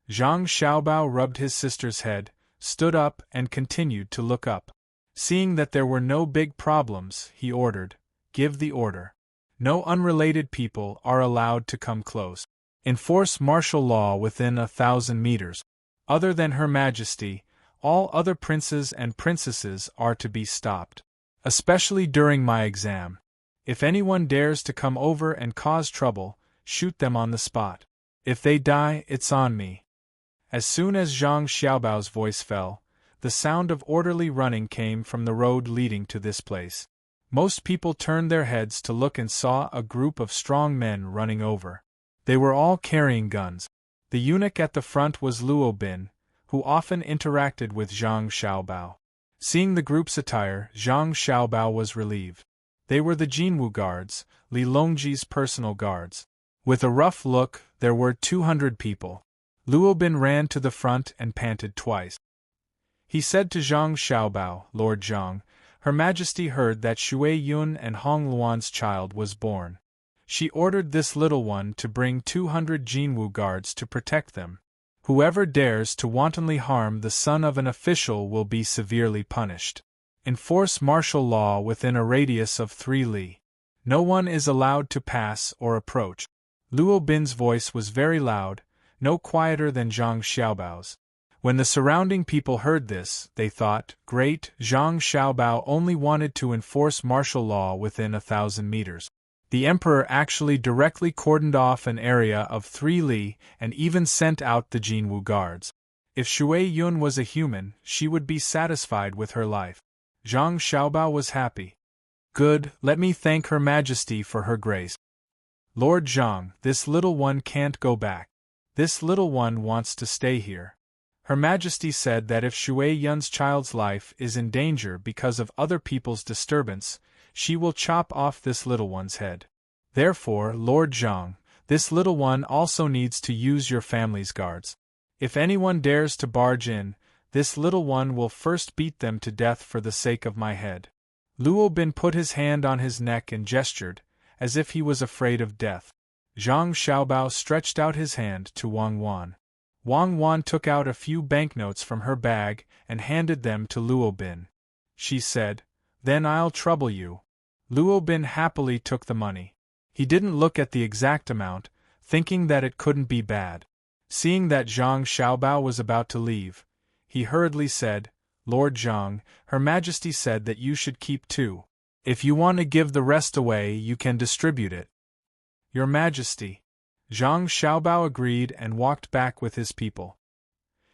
Zhang Xiaobao rubbed his sister's head, stood up and continued to look up. Seeing that there were no big problems, he ordered, Give the order. No unrelated people are allowed to come close. Enforce martial law within 1,000 meters. Other than Her Majesty, all other princes and princesses are to be stopped. Especially during my exam. If anyone dares to come over and cause trouble, shoot them on the spot. If they die, it's on me. As soon as Zhang Xiaobao's voice fell, the sound of orderly running came from the road leading to this place. Most people turned their heads to look and saw a group of strong men running over. They were all carrying guns. The eunuch at the front was Luo Bin, who often interacted with Zhang Xiaobao. Seeing the group's attire, Zhang Xiaobao was relieved. They were the Jinwu guards, Li Longji's personal guards. With a rough look, there were 200 people. Luo Bin ran to the front and panted twice. He said to Zhang Xiaobao, Lord Zhang, Her Majesty heard that Shui Yun and Hong Luan's child was born. She ordered this little one to bring 200 Jinwu guards to protect them. Whoever dares to wantonly harm the son of an official will be severely punished. Enforce martial law within a radius of 3 li. No one is allowed to pass or approach. Luo Bin's voice was very loud, no quieter than Zhang Xiaobao's. When the surrounding people heard this, they thought, great, Zhang Xiaobao only wanted to enforce martial law within 1,000 meters. The emperor actually directly cordoned off an area of 3 li and even sent out the Jinwu guards. If Shui Yun was a human, she would be satisfied with her life. Zhang Xiaobao was happy. Good, let me thank Her Majesty for her grace. Lord Zhang, this little one can't go back. This little one wants to stay here. Her Majesty said that if Shui Yun's child's life is in danger because of other people's disturbance, she will chop off this little one's head. Therefore, Lord Zhang, this little one also needs to use your family's guards. If anyone dares to barge in, this little one will first beat them to death for the sake of my head. Luo Bin put his hand on his neck and gestured, as if he was afraid of death. Zhang Xiaobao stretched out his hand to Wang Wan. Wang Wan took out a few banknotes from her bag and handed them to Luo Bin. She said, Then I'll trouble you. Luo Bin happily took the money. He didn't look at the exact amount, thinking that it couldn't be bad. Seeing that Zhang Xiaobao was about to leave, he hurriedly said, Lord Zhang, Her Majesty said that you should keep 2. If you want to give the rest away, you can distribute it. Your Majesty. Zhang Xiaobao agreed and walked back with his people.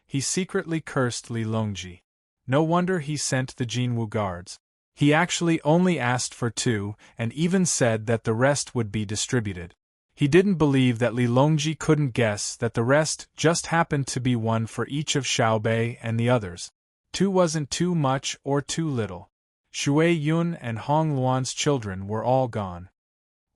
He secretly cursed Li Longji. No wonder he sent the Jinwu guards. He actually only asked for 2 and even said that the rest would be distributed. He didn't believe that Li Longji couldn't guess that the rest just happened to be 1 for each of Xiaobei and the others. 2 wasn't too much or too little. Shui Yun and Hong Luan's children were all gone.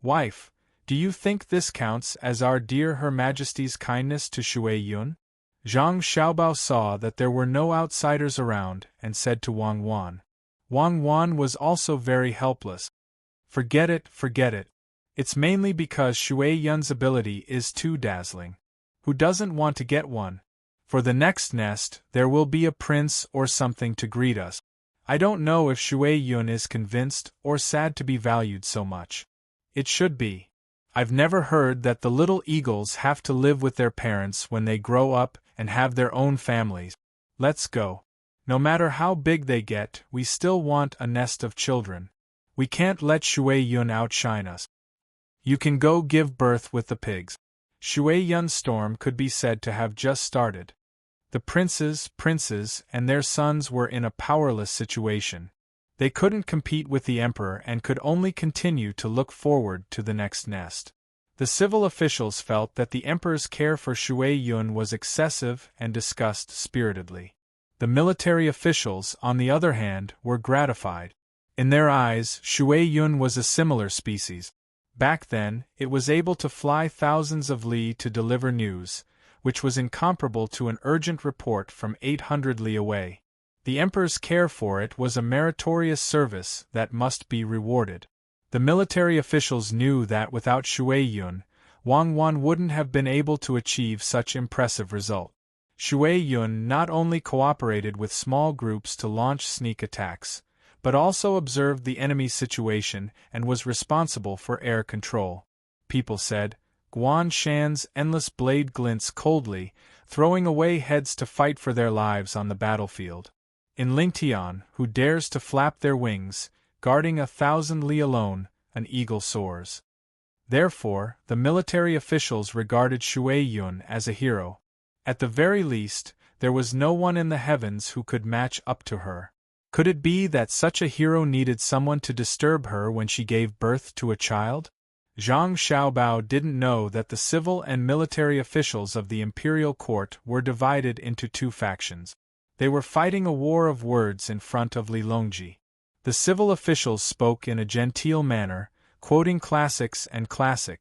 Wife, do you think this counts as our dear Her Majesty's kindness to Shui Yun? Zhang Xiaobao saw that there were no outsiders around and said to Wang Wan. Wang Wan was also very helpless. Forget it, forget it. It's mainly because Shui Yun's ability is too dazzling. Who doesn't want to get one? For the next nest, there will be a prince or something to greet us. I don't know if Shui Yun is convinced or sad to be valued so much. It should be. I've never heard that the little eagles have to live with their parents when they grow up and have their own families. Let's go. No matter how big they get, we still want a nest of children. We can't let Shui Yun outshine us. You can go give birth with the pigs. Shui Yun's storm could be said to have just started. The princes, and their sons were in a powerless situation. They couldn't compete with the emperor and could only continue to look forward to the next nest. The civil officials felt that the emperor's care for Shui Yun was excessive and discussed spiritedly. The military officials, on the other hand, were gratified. In their eyes, Shui Yun was a similar species. Back then, it was able to fly thousands of li to deliver news, which was incomparable to an urgent report from 800 li away. The emperor's care for it was a meritorious service that must be rewarded. The military officials knew that without Shui Yun, Wang Wan wouldn't have been able to achieve such impressive result. Shui Yun not only cooperated with small groups to launch sneak attacks, but also observed the enemy's situation and was responsible for air control. People said, Guan Shan's endless blade glints coldly, throwing away heads to fight for their lives on the battlefield. In Lingtian, who dares to flap their wings, guarding 1,000 li alone, an eagle soars. Therefore, the military officials regarded Shui Yun as a hero. At the very least, there was no one in the heavens who could match up to her. Could it be that such a hero needed someone to disturb her when she gave birth to a child? Zhang Xiaobao didn't know that the civil and military officials of the imperial court were divided into two factions. They were fighting a war of words in front of Li Longji. The civil officials spoke in a genteel manner, quoting classics and classic.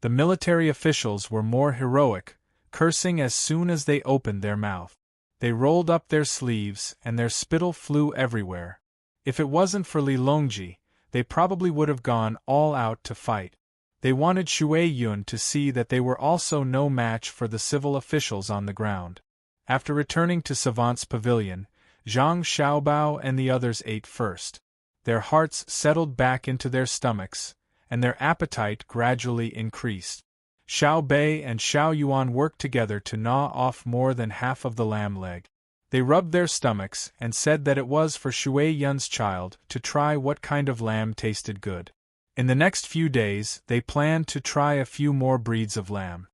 The military officials were more heroic, cursing as soon as they opened their mouth. They rolled up their sleeves and their spittle flew everywhere. If it wasn't for Li Longji, they probably would have gone all out to fight. They wanted Shui Yun to see that they were also no match for the civil officials on the ground. After returning to Savant's pavilion, Zhang Xiaobao and the others ate first. Their hearts settled back into their stomachs, and their appetite gradually increased. Xiao Bei and Xiao Yuan worked together to gnaw off more than half of the lamb leg. They rubbed their stomachs and said that it was for Shui Yun's child to try what kind of lamb tasted good. In the next few days, they planned to try a few more breeds of lamb.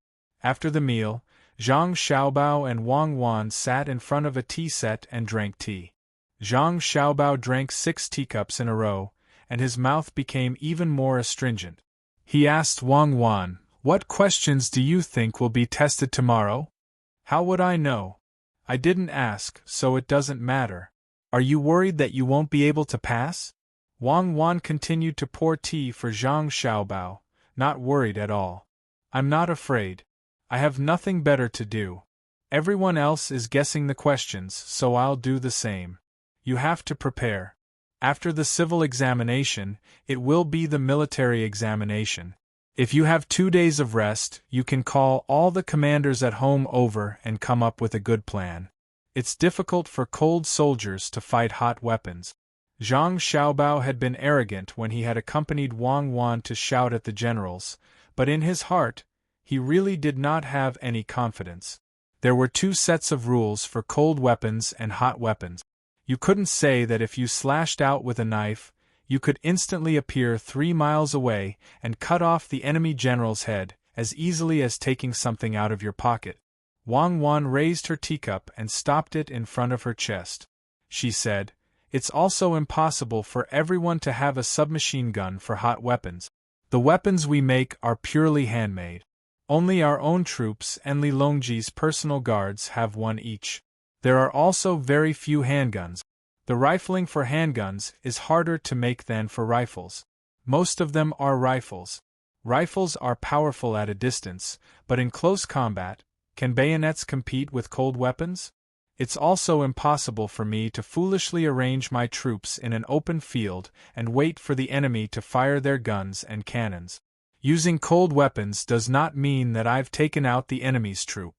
After the meal, Zhang Xiaobao and Wang Wan sat in front of a tea set and drank tea. Zhang Xiaobao drank 6 teacups in a row, and his mouth became even more astringent. He asked Wang Wan, "What questions do you think will be tested tomorrow?" "How would I know? I didn't ask, so it doesn't matter." "Are you worried that you won't be able to pass?" Wang Wan continued to pour tea for Zhang Xiaobao, not worried at all. "I'm not afraid. I have nothing better to do. Everyone else is guessing the questions, so I'll do the same. You have to prepare. After the civil examination, it will be the military examination. If you have 2 days of rest, you can call all the commanders at home over and come up with a good plan. It's difficult for cold soldiers to fight hot weapons." Zhang Xiaobao had been arrogant when he had accompanied Wang Wan to shout at the generals, but in his heart, he really did not have any confidence. There were 2 sets of rules for cold weapons and hot weapons. You couldn't say that if you slashed out with a knife, you could instantly appear 3 miles away and cut off the enemy general's head as easily as taking something out of your pocket. Wang Wan raised her teacup and stopped it in front of her chest. She said, "It's also impossible for everyone to have a submachine gun for hot weapons. The weapons we make are purely handmade. Only our own troops and Li Longji's personal guards have one each. There are also very few handguns. The rifling for handguns is harder to make than for rifles. Most of them are rifles. Rifles are powerful at a distance, but in close combat, can bayonets compete with cold weapons? It's also impossible for me to foolishly arrange my troops in an open field and wait for the enemy to fire their guns and cannons. Using cold weapons does not mean that I've taken out the enemy's troop.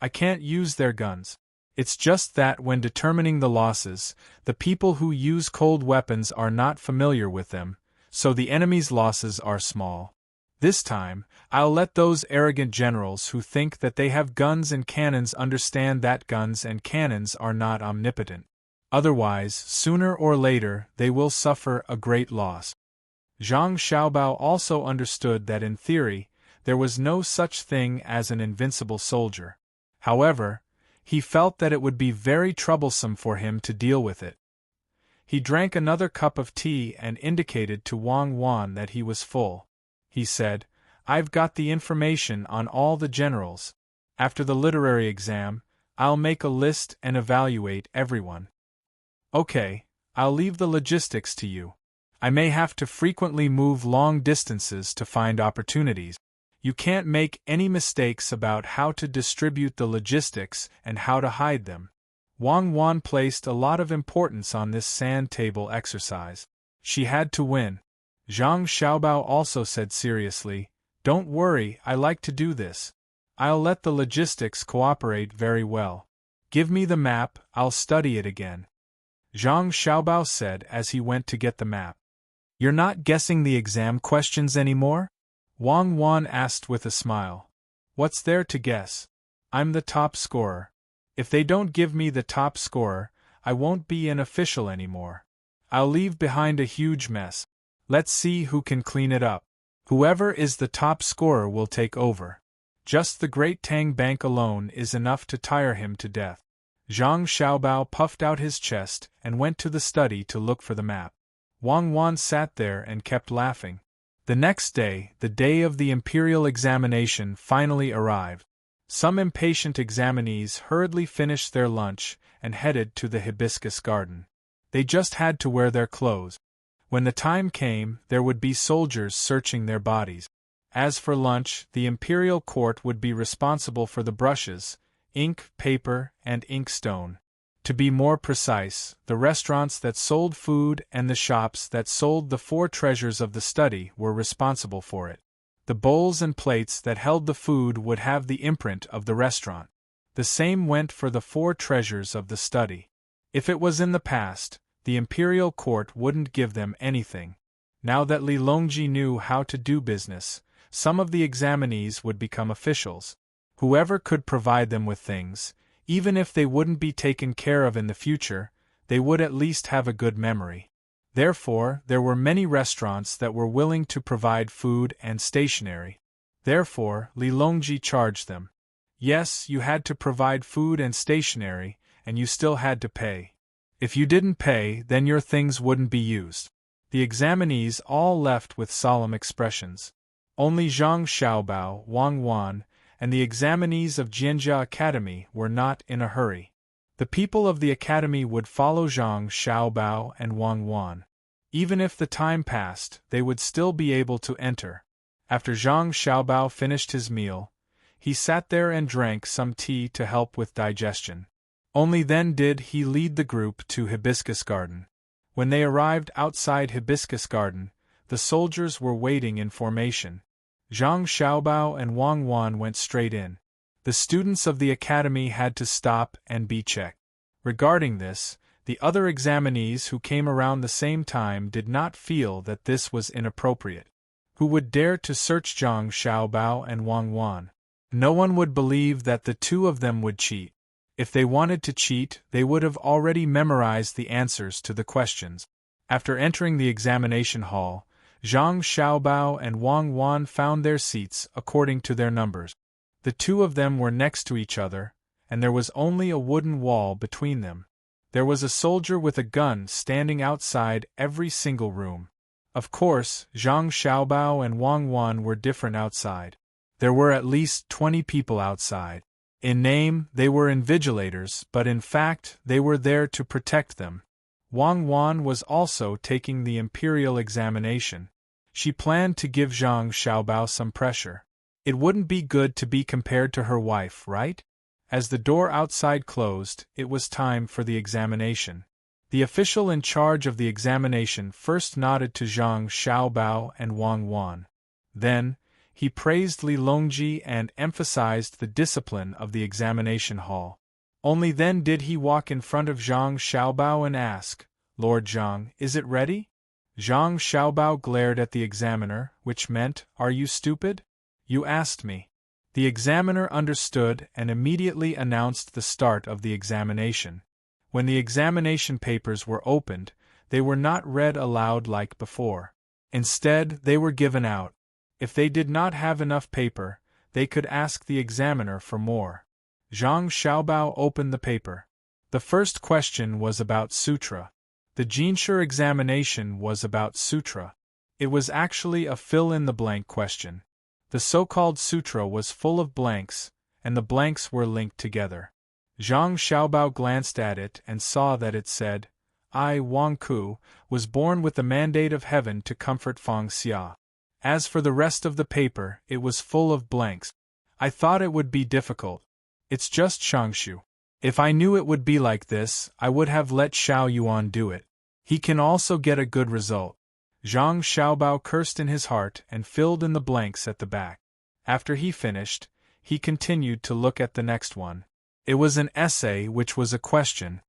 I can't use their guns. It's just that when determining the losses, the people who use cold weapons are not familiar with them, so the enemy's losses are small. This time, I'll let those arrogant generals who think that they have guns and cannons understand that guns and cannons are not omnipotent. Otherwise, sooner or later, they will suffer a great loss." Zhang Xiaobao also understood that in theory, there was no such thing as an invincible soldier. However, he felt that it would be very troublesome for him to deal with it. He drank another cup of tea and indicated to Wang Wan that he was full. He said, "I've got the information on all the generals. After the literary exam, I'll make a list and evaluate everyone." "Okay, I'll leave the logistics to you. I may have to frequently move long distances to find opportunities. You can't make any mistakes about how to distribute the logistics and how to hide them." Wang Wan placed a lot of importance on this sand table exercise. She had to win. Zhang Xiaobao also said seriously, "Don't worry, I like to do this. I'll let the logistics cooperate very well. Give me the map, I'll study it again." Zhang Xiaobao said as he went to get the map. You're not guessing the exam questions anymore? Wang Wan asked with a smile. What's there to guess? I'm the top scorer. If they don't give me the top scorer, I won't be an official anymore. I'll leave behind a huge mess. Let's see who can clean it up. Whoever is the top scorer will take over. Just the great Tang Bank alone is enough to tire him to death. Zhang Xiaobao puffed out his chest and went to the study to look for the map. Wang Wan sat there and kept laughing. The next day, the day of the imperial examination, finally arrived. Some impatient examinees hurriedly finished their lunch and headed to the hibiscus garden. They just had to wear their clothes. When the time came, there would be soldiers searching their bodies. As for lunch, the imperial court would be responsible for the brushes, ink, paper, and inkstone. To be more precise, the restaurants that sold food and the shops that sold the 4 treasures of the study were responsible for it. The bowls and plates that held the food would have the imprint of the restaurant. The same went for the 4 treasures of the study. If it was in the past, the imperial court wouldn't give them anything. Now that Li Longji knew how to do business, some of the examinees would become officials. Whoever could provide them with things, even if they wouldn't be taken care of in the future, they would at least have a good memory. Therefore, there were many restaurants that were willing to provide food and stationery. Therefore, Li Longji charged them. Yes, you had to provide food and stationery, and you still had to pay. If you didn't pay, then your things wouldn't be used. The examinees all left with solemn expressions. Only Zhang Xiaobao, Wang Wan, and the examinees of Jianjia Academy were not in a hurry. The people of the academy would follow Zhang Xiaobao and Wang Wan. Even if the time passed, they would still be able to enter. After Zhang Xiaobao finished his meal, he sat there and drank some tea to help with digestion. Only then did he lead the group to Hibiscus Garden. When they arrived outside Hibiscus Garden, the soldiers were waiting in formation. Zhang Xiaobao and Wang Wan went straight in. The students of the academy had to stop and be checked. Regarding this, the other examinees who came around the same time did not feel that this was inappropriate. Who would dare to search Zhang Xiaobao and Wang Wan? No one would believe that the 2 of them would cheat. If they wanted to cheat, they would have already memorized the answers to the questions. After entering the examination hall, Zhang Xiaobao and Wang Wan found their seats according to their numbers. The 2 of them were next to each other, and there was only a wooden wall between them. There was a soldier with a gun standing outside every single room. Of course, Zhang Xiaobao and Wang Wan were different outside. There were at least 20 people outside. In name, they were invigilators, but in fact, they were there to protect them. Wang Wan was also taking the imperial examination. She planned to give Zhang Xiaobao some pressure. It wouldn't be good to be compared to her wife, right? As the door outside closed, it was time for the examination. The official in charge of the examination first nodded to Zhang Xiaobao and Wang Wan. Then, he praised Li Longji and emphasized the discipline of the examination hall. Only then did he walk in front of Zhang Xiaobao and ask, "Lord Zhang, is it ready?" Zhang Xiaobao glared at the examiner, which meant, "Are you stupid? You asked me." The examiner understood and immediately announced the start of the examination. When the examination papers were opened, they were not read aloud like before. Instead, they were given out. If they did not have enough paper, they could ask the examiner for more. Zhang Xiaobao opened the paper. The first question was about sutra. The Jinshu examination was about sutra. It was actually a fill-in-the-blank question. The so-called sutra was full of blanks, and the blanks were linked together. Zhang Xiaobao glanced at it and saw that it said, "I, Wang Ku, was born with the mandate of heaven to comfort Feng Xia." As for the rest of the paper, it was full of blanks. I thought it would be difficult. It's just Changshu. If I knew it would be like this, I would have let Xiao Yuan do it. He can also get a good result. Zhang Xiaobao cursed in his heart and filled in the blanks at the back. After he finished, he continued to look at the next one. It was an essay which was a question.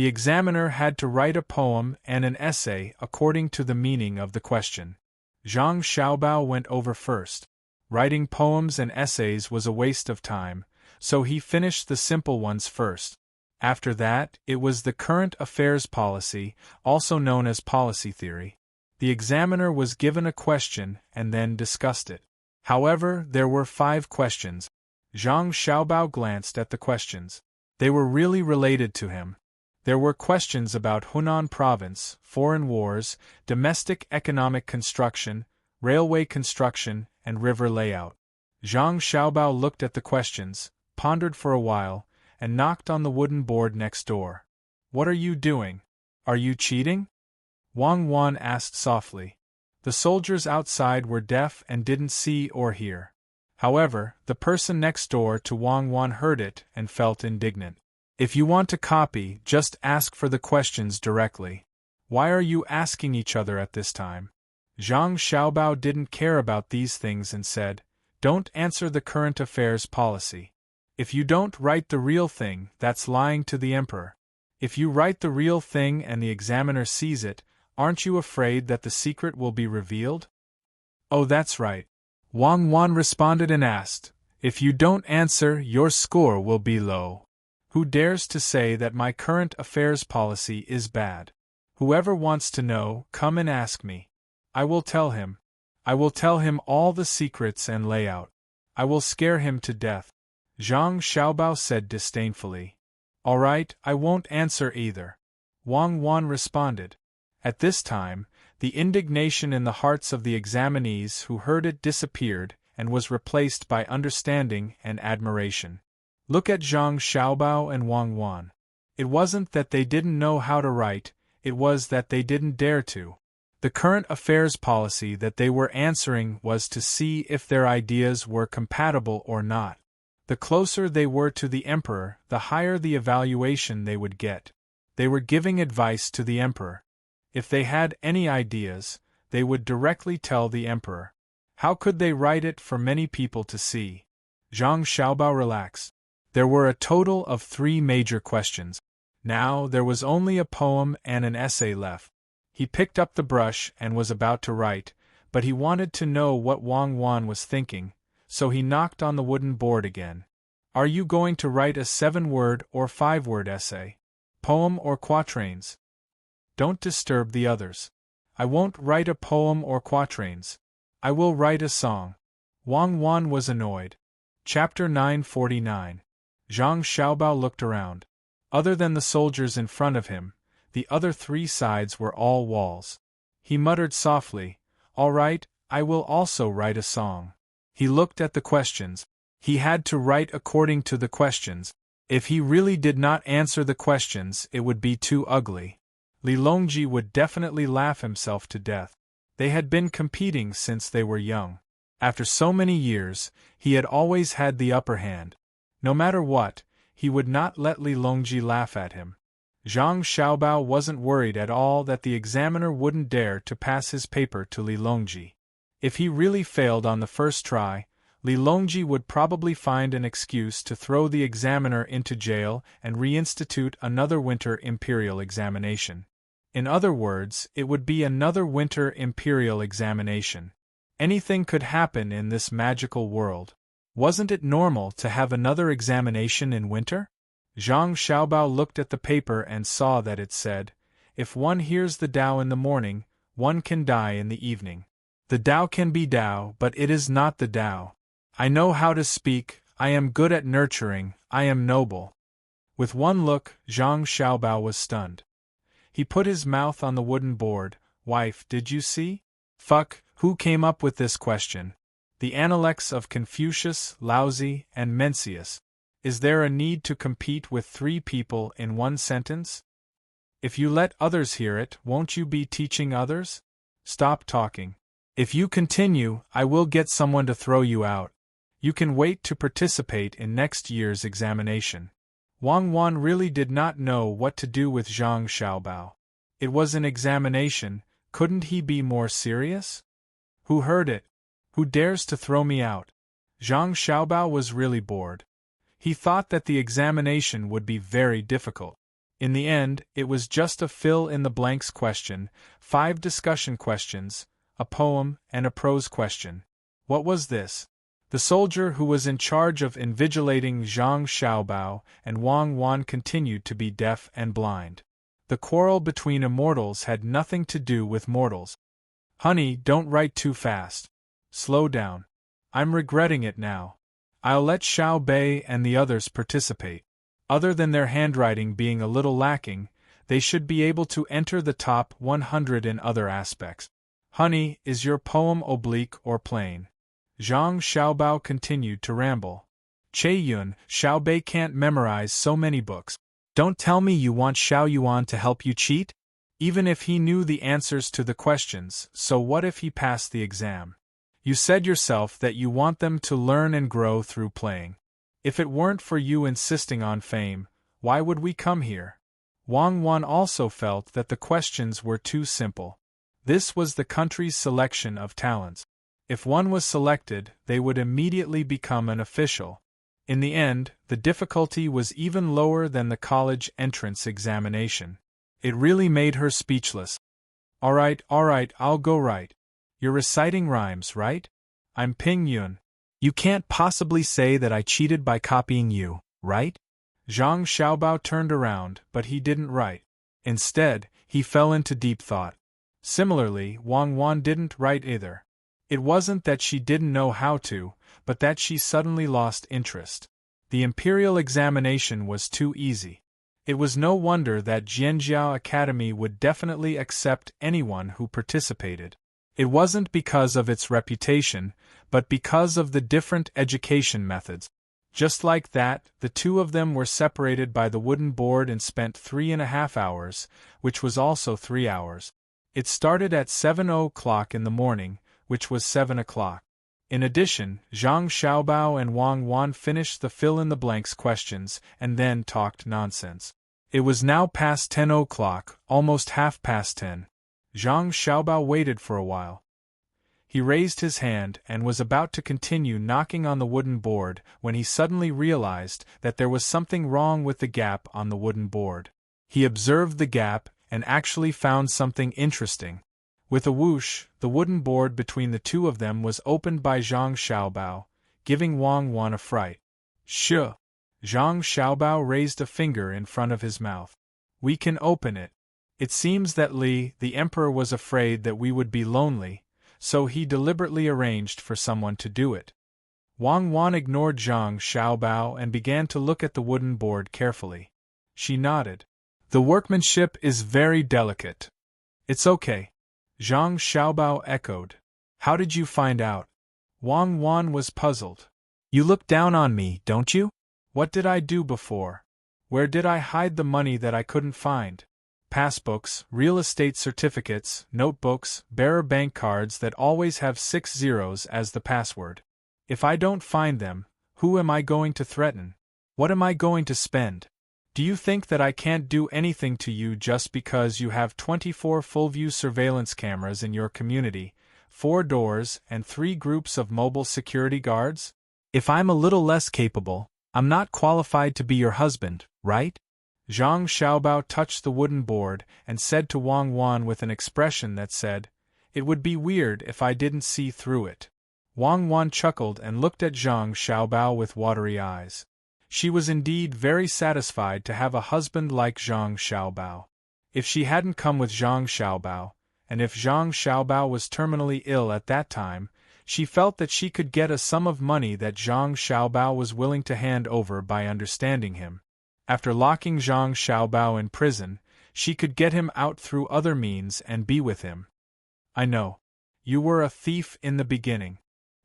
The examiner had to write a poem and an essay according to the meaning of the question. Zhang Xiaobao went over first. Writing poems and essays was a waste of time, so he finished the simple ones first. After that, it was the current affairs policy, also known as policy theory. The examiner was given a question and then discussed it. However, there were 5 questions. Zhang Xiaobao glanced at the questions. They were really related to him. There were questions about Hunan province, foreign wars, domestic economic construction, railway construction, and river layout. Zhang Xiaobao looked at the questions, pondered for a while, and knocked on the wooden board next door. "What are you doing? Are you cheating?" Wang Wan asked softly. The soldiers outside were deaf and didn't see or hear. However, the person next door to Wang Wan heard it and felt indignant. "If you want to copy, just ask for the questions directly. Why are you asking each other at this time?" Zhang Xiaobao didn't care about these things and said, "Don't answer the current affairs policy. If you don't write the real thing, that's lying to the emperor. If you write the real thing and the examiner sees it, aren't you afraid that the secret will be revealed?" "Oh, that's right," Wang Wan responded and asked, "If you don't answer, your score will be low. Who dares to say that my current affairs policy is bad? Whoever wants to know, come and ask me. I will tell him. I will tell him all the secrets and layout. I will scare him to death." Zhang Xiaobao said disdainfully. "All right, I won't answer either," Wang Wan responded. At this time, the indignation in the hearts of the examinees who heard it disappeared and was replaced by understanding and admiration. Look at Zhang Xiaobao and Wang Wan. It wasn't that they didn't know how to write, it was that they didn't dare to. The current affairs policy that they were answering was to see if their ideas were compatible or not. The closer they were to the emperor, the higher the evaluation they would get. They were giving advice to the emperor. If they had any ideas, they would directly tell the emperor. How could they write it for many people to see? Zhang Xiaobao relaxed. There were a total of 3 major questions. Now there was only a poem and an essay left. He picked up the brush and was about to write, but he wanted to know what Wang Wan was thinking, so he knocked on the wooden board again. "Are you going to write a 7-word or 5-word essay? Poem or quatrains?" "Don't disturb the others. I won't write a poem or quatrains. I will write a song." Wang Wan was annoyed. Chapter 949. Zhang Xiaobao looked around. Other than the soldiers in front of him, the other 3 sides were all walls. He muttered softly, "All right, I will also write a song." He looked at the questions. He had to write according to the questions. If he really did not answer the questions, it would be too ugly. Li Longji would definitely laugh himself to death. They had been competing since they were young. After so many years, he had always had the upper hand. No matter what, he would not let Li Longji laugh at him. Zhang Xiaobao wasn't worried at all that the examiner wouldn't dare to pass his paper to Li Longji. If he really failed on the first try, Li Longji would probably find an excuse to throw the examiner into jail and reinstitute another winter imperial examination. In other words, it would be another winter imperial examination. Anything could happen in this magical world. Wasn't it normal to have another examination in winter? Zhang Xiaobao looked at the paper and saw that it said, "If one hears the Tao in the morning, one can die in the evening. The Tao can be Tao, but it is not the Tao. I know how to speak, I am good at nurturing, I am noble." With one look, Zhang Xiaobao was stunned. He put his mouth on the wooden board. "Wife, did you see? Fuck, who came up with this question? The Analects of Confucius, Laozi, and Mencius. Is there a need to compete with 3 people in one sentence? If you let others hear it, won't you be teaching others? Stop talking. If you continue, I will get someone to throw you out. You can wait to participate in next year's examination." Wang Wan really did not know what to do with Zhang Xiaobao. It was an examination, couldn't he be more serious? Who heard it? Who dares to throw me out? Zhang Xiaobao was really bored. He thought that the examination would be very difficult. In the end, it was just a fill-in-the-blanks question, 5 discussion questions, a poem, and a prose question. What was this? The soldier who was in charge of invigilating Zhang Xiaobao and Wang Wan continued to be deaf and blind. The quarrel between immortals had nothing to do with mortals. Honey, don't write too fast. Slow down. I'm regretting it now. I'll let Xiao Bei and the others participate. Other than their handwriting being a little lacking, they should be able to enter the top 100 in other aspects. Honey, is your poem oblique or plain? Zhang Xiaobao continued to ramble. Che Yun, Xiao Bei can't memorize so many books. Don't tell me you want Xiao Yuan to help you cheat? Even if he knew the answers to the questions, so what if he passed the exam? You said yourself that you want them to learn and grow through playing. If it weren't for you insisting on fame, why would we come here? Wang Wan also felt that the questions were too simple. This was the country's selection of talents. If one was selected, they would immediately become an official. In the end, the difficulty was even lower than the college entrance examination. It really made her speechless. All right, I'll go right. You're reciting rhymes, right? I'm Ping Yun. You can't possibly say that I cheated by copying you, right? Zhang Xiaobao turned around, but he didn't write. Instead, he fell into deep thought. Similarly, Wang Wan didn't write either. It wasn't that she didn't know how to, but that she suddenly lost interest. The imperial examination was too easy. It was no wonder that Jianjiao Academy would definitely accept anyone who participated. It wasn't because of its reputation, but because of the different education methods. Just like that, the two of them were separated by the wooden board and spent 3.5 hours, which was also 3 hours. It started at 7 o'clock in the morning, which was 7 o'clock. In addition, Zhang Xiaobao and Wang Wan finished the fill-in-the-blanks questions and then talked nonsense. It was now past 10 o'clock, almost 10:30. Zhang Xiaobao waited for a while. He raised his hand and was about to continue knocking on the wooden board when he suddenly realized that there was something wrong with the gap on the wooden board. He observed the gap and actually found something interesting. With a whoosh, the wooden board between the two of them was opened by Zhang Xiaobao, giving Wang Wan a fright. Shh! Zhang Xiaobao raised a finger in front of his mouth. We can open it. It seems that Li, the emperor, was afraid that we would be lonely, so he deliberately arranged for someone to do it. Wang Wan ignored Zhang Xiaobao and began to look at the wooden board carefully. She nodded. The workmanship is very delicate. It's okay. Zhang Xiaobao echoed. How did you find out? Wang Wan was puzzled. You look down on me, don't you? What did I do before? Where did I hide the money that I couldn't find? Passbooks, real estate certificates, notebooks, bearer bank cards that always have 6 zeros as the password. If I don't find them, who am I going to threaten? What am I going to spend? Do you think that I can't do anything to you just because you have 24 full-view surveillance cameras in your community, 4 doors, and 3 groups of mobile security guards? If I'm a little less capable, I'm not qualified to be your husband, right? Zhang Xiaobao touched the wooden board and said to Wang Wan with an expression that said, "It would be weird if I didn't see through it." Wang Wan chuckled and looked at Zhang Xiaobao with watery eyes. She was indeed very satisfied to have a husband like Zhang Xiaobao. If she hadn't come with Zhang Xiaobao, and if Zhang Xiaobao was terminally ill at that time, she felt that she could get a sum of money that Zhang Xiaobao was willing to hand over by understanding him. After locking Zhang Xiaobao in prison, she could get him out through other means and be with him. I know. You were a thief in the beginning.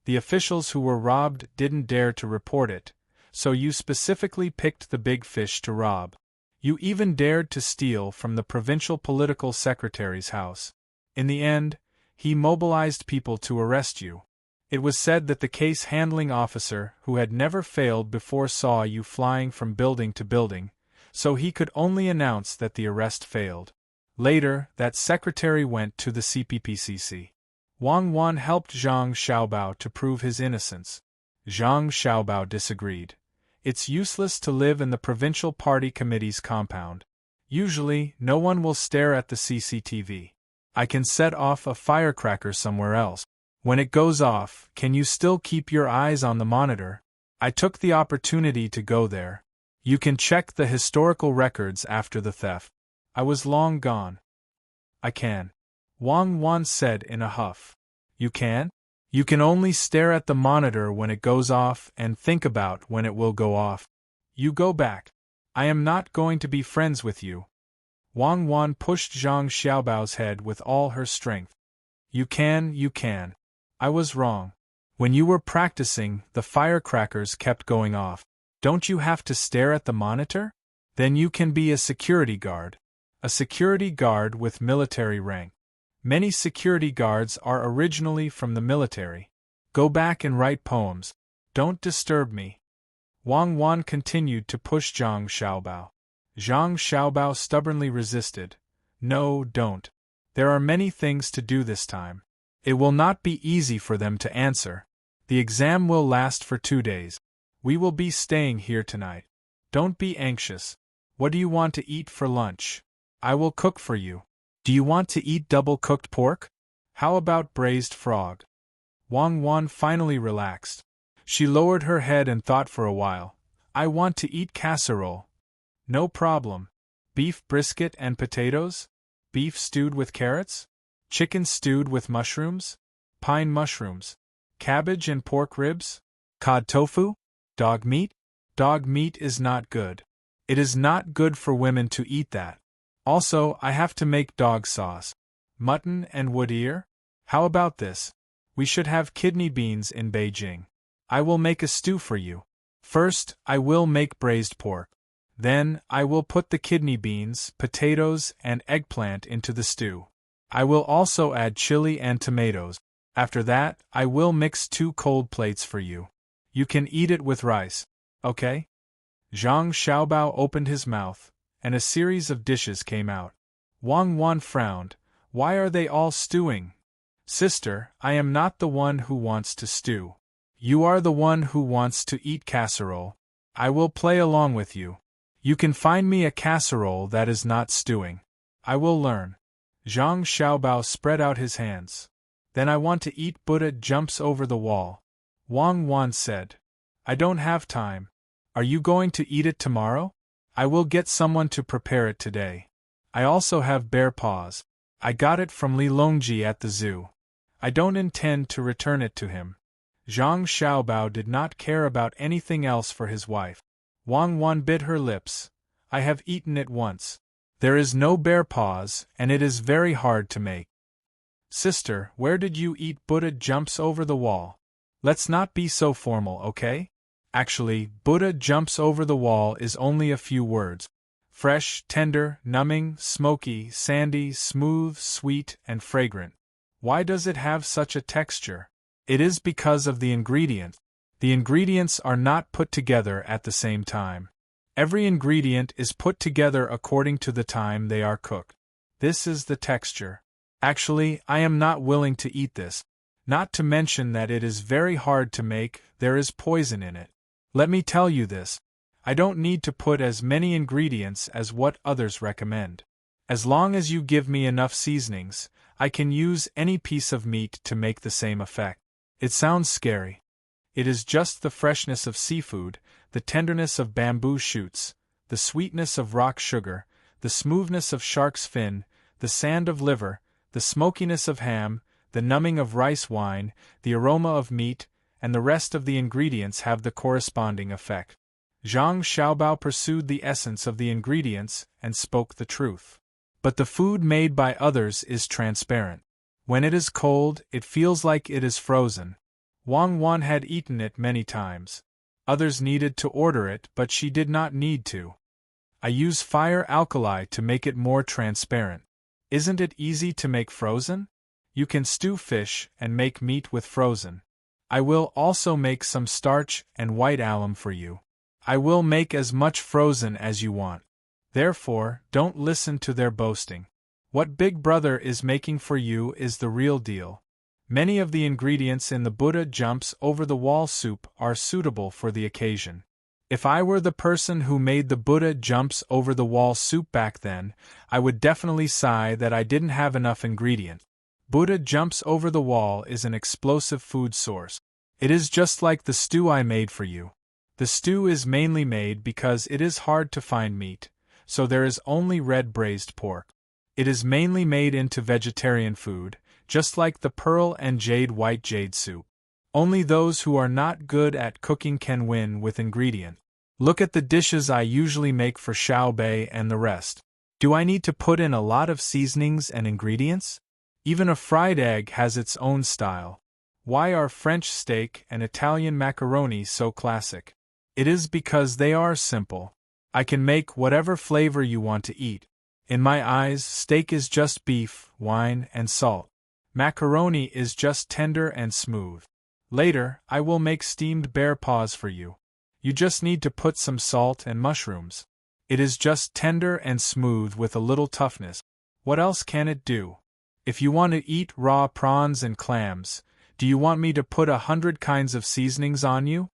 The officials who were robbed didn't dare to report it, so you specifically picked the big fish to rob. You even dared to steal from the provincial political secretary's house. In the end, he mobilized people to arrest you. It was said that the case handling officer who had never failed before saw you flying from building to building, so he could only announce that the arrest failed. Later, that secretary went to the CPPCC. Wang Wan helped Zhang Xiaobao to prove his innocence. Zhang Xiaobao disagreed. It's useless to live in the provincial party committee's compound. Usually, no one will stare at the CCTV. I can set off a firecracker somewhere else. When it goes off, can you still keep your eyes on the monitor? I took the opportunity to go there. You can check the historical records after the theft. I was long gone. I can. Wang Wan said in a huff. You can? You can only stare at the monitor when it goes off and think about when it will go off. You go back. I am not going to be friends with you. Wang Wan pushed Zhang Xiaobao's head with all her strength. You can. I was wrong. When you were practicing, the firecrackers kept going off. Don't you have to stare at the monitor? Then you can be a security guard. A security guard with military rank. Many security guards are originally from the military. Go back and write poems. Don't disturb me. Wang Wan continued to push Zhang Xiaobao. Zhang Xiaobao stubbornly resisted. No, don't. There are many things to do this time. It will not be easy for them to answer. The exam will last for 2 days. We will be staying here tonight. Don't be anxious. What do you want to eat for lunch? I will cook for you. Do you want to eat double-cooked pork? How about braised frog? Wang Wan finally relaxed. She lowered her head and thought for a while. I want to eat casserole. No problem. Beef brisket and potatoes? Beef stewed with carrots? Chicken stewed with mushrooms? Pine mushrooms? Cabbage and pork ribs? Cod tofu? Dog meat? Dog meat is not good. It is not good for women to eat that. Also, I have to make dog sauce. Mutton and wood ear? How about this? We should have kidney beans in Beijing. I will make a stew for you. First, I will make braised pork. Then, I will put the kidney beans, potatoes, and eggplant into the stew. I will also add chili and tomatoes. After that, I will mix 2 cold plates for you. You can eat it with rice. Okay? Zhang Xiaobao opened his mouth, and a series of dishes came out. Wang Wan frowned. Why are they all stewing? Sister, I am not the one who wants to stew. You are the one who wants to eat casserole. I will play along with you. You can find me a casserole that is not stewing. I will learn. Zhang Xiaobao spread out his hands. Then I want to eat Buddha jumps over the wall. Wang Wan said. I don't have time. Are you going to eat it tomorrow? I will get someone to prepare it today. I also have bear paws. I got it from Li Longji at the zoo. I don't intend to return it to him. Zhang Xiaobao did not care about anything else for his wife. Wang Wan bit her lips. I have eaten it once. There is no bear paws, and it is very hard to make. Sister, where did you eat Buddha jumps over the wall? Let's not be so formal, okay? Actually, Buddha jumps over the wall is only a few words. Fresh, tender, numbing, smoky, sandy, smooth, sweet, and fragrant. Why does it have such a texture? It is because of the ingredients. The ingredients are not put together at the same time. Every ingredient is put together according to the time they are cooked. This is the texture. Actually, I am not willing to eat this. Not to mention that it is very hard to make, there is poison in it. Let me tell you this. I don't need to put as many ingredients as what others recommend. As long as you give me enough seasonings, I can use any piece of meat to make the same effect. It sounds scary. It is just the freshness of seafood, the tenderness of bamboo shoots, the sweetness of rock sugar, the smoothness of shark's fin, the sand of liver, the smokiness of ham, the numbing of rice wine, the aroma of meat, and the rest of the ingredients have the corresponding effect. Zhang Xiaobao pursued the essence of the ingredients and spoke the truth. But the food made by others is transparent. When it is cold, it feels like it is frozen. Wang Wan had eaten it many times. Others needed to order it, but she did not need to. I use fire alkali to make it more transparent. Isn't it easy to make frozen? You can stew fish and make meat with frozen. I will also make some starch and white alum for you. I will make as much frozen as you want. Therefore, don't listen to their boasting. What Big Brother is making for you is the real deal. Many of the ingredients in the Buddha jumps over the wall soup are suitable for the occasion. If I were the person who made the Buddha jumps over the wall soup back then, I would definitely sigh that I didn't have enough ingredient. Buddha jumps over the wall is an explosive food source. It is just like the stew I made for you. The stew is mainly made because it is hard to find meat, so there is only red braised pork. It is mainly made into vegetarian food, just like the pearl and white jade soup. Only those who are not good at cooking can win with ingredient. Look at the dishes I usually make for Xiao Bei and the rest. Do I need to put in a lot of seasonings and ingredients? Even a fried egg has its own style. Why are French steak and Italian macaroni so classic? It is because they are simple. I can make whatever flavor you want to eat. In my eyes, steak is just beef, wine, and salt. Macaroni is just tender and smooth. Later, I will make steamed bear paws for you. You just need to put some salt and mushrooms. It is just tender and smooth with a little toughness. What else can it do? If you want to eat raw prawns and clams, do you want me to put 100 kinds of seasonings on you?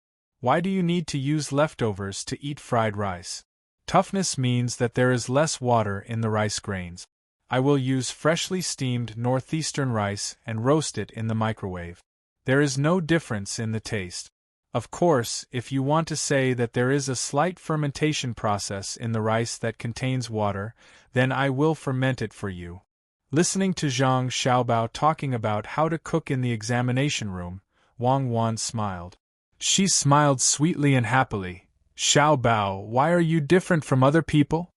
Why do you need to use leftovers to eat fried rice? Toughness means that there is less water in the rice grains. I will use freshly steamed northeastern rice and roast it in the microwave. There is no difference in the taste. Of course, if you want to say that there is a slight fermentation process in the rice that contains water, then I will ferment it for you. Listening to Zhang Xiaobao talking about how to cook in the examination room, Wang Wan smiled. She smiled sweetly and happily. Xiaobao, why are you different from other people?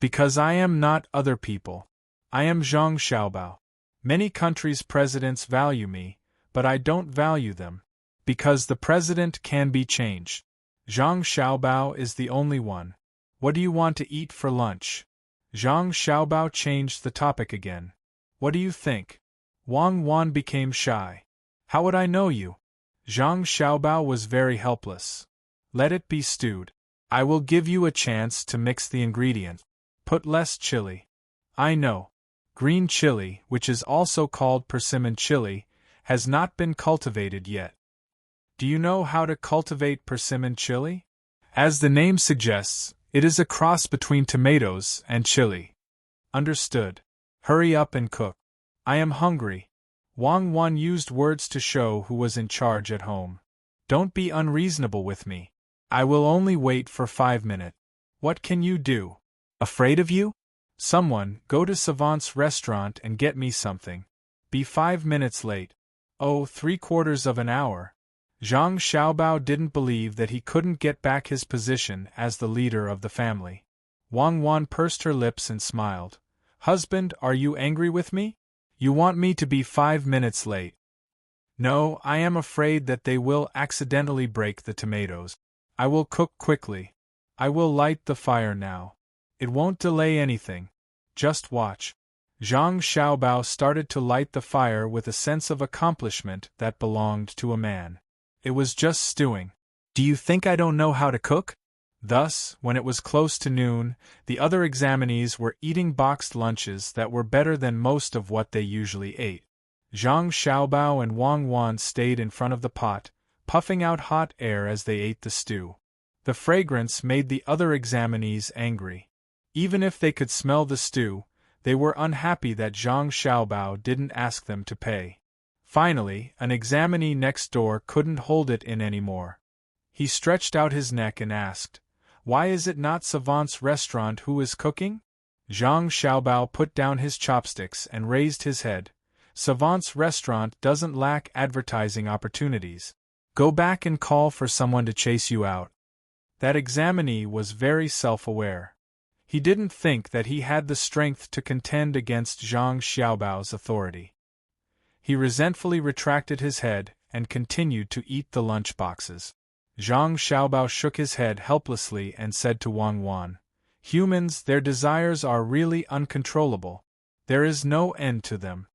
Because I am not other people. I am Zhang Xiaobao. Many countries' presidents value me, but I don't value them. Because the president can be changed. Zhang Xiaobao is the only one. What do you want to eat for lunch? Zhang Xiaobao changed the topic again. What do you think? Wang Wan became shy. How would I know you? Zhang Xiaobao was very helpless. Let it be stewed. I will give you a chance to mix the ingredient. Put less chili. I know. Green chili, which is also called persimmon chili, has not been cultivated yet. Do you know how to cultivate persimmon chili? As the name suggests, it is a cross between tomatoes and chili. Understood. Hurry up and cook. I am hungry. Wang Wan used words to show who was in charge at home. Don't be unreasonable with me. I will only wait for 5 minutes. What can you do? Afraid of you? Someone, go to Savant's restaurant and get me something. Be 5 minutes late. Oh, 3/4 of an hour. Zhang Xiaobao didn't believe that he couldn't get back his position as the leader of the family. Wang Wan pursed her lips and smiled. Husband, are you angry with me? You want me to be 5 minutes late. No, I am afraid that they will accidentally break the tomatoes. I will cook quickly. I will light the fire now. It won't delay anything. Just watch. Zhang Xiaobao started to light the fire with a sense of accomplishment that belonged to a man. It was just stewing. Do you think I don't know how to cook? Thus, when it was close to noon, the other examinees were eating boxed lunches that were better than most of what they usually ate. Zhang Xiaobao and Wang Wan stayed in front of the pot, puffing out hot air as they ate the stew. The fragrance made the other examinees angry. Even if they could smell the stew, they were unhappy that Zhang Xiaobao didn't ask them to pay. Finally, an examinee next door couldn't hold it in anymore. He stretched out his neck and asked, Why is it not Savant's restaurant who is cooking? Zhang Xiaobao put down his chopsticks and raised his head. Savant's restaurant doesn't lack advertising opportunities. Go back and call for someone to chase you out. That examinee was very self-aware. He didn't think that he had the strength to contend against Zhang Xiaobao's authority. He resentfully retracted his head and continued to eat the lunch boxes. Zhang Xiaobao shook his head helplessly and said to Wang Wan, Humans, their desires are really uncontrollable. There is no end to them.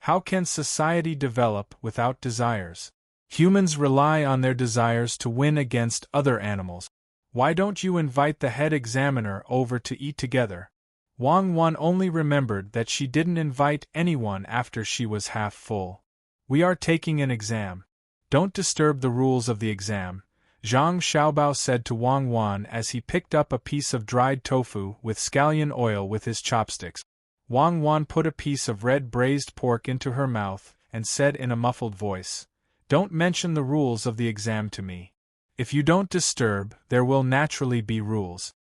How can society develop without desires? Humans rely on their desires to win against other animals. Why don't you invite the head examiner over to eat together? Wang Wan only remembered that she didn't invite anyone after she was half full. We are taking an exam. Don't disturb the rules of the exam. Zhang Xiaobao said to Wang Wan as he picked up a piece of dried tofu with scallion oil with his chopsticks. Wang Wan put a piece of red braised pork into her mouth and said in a muffled voice, "Don't mention the rules of the exam to me. If you don't disturb, there will naturally be rules.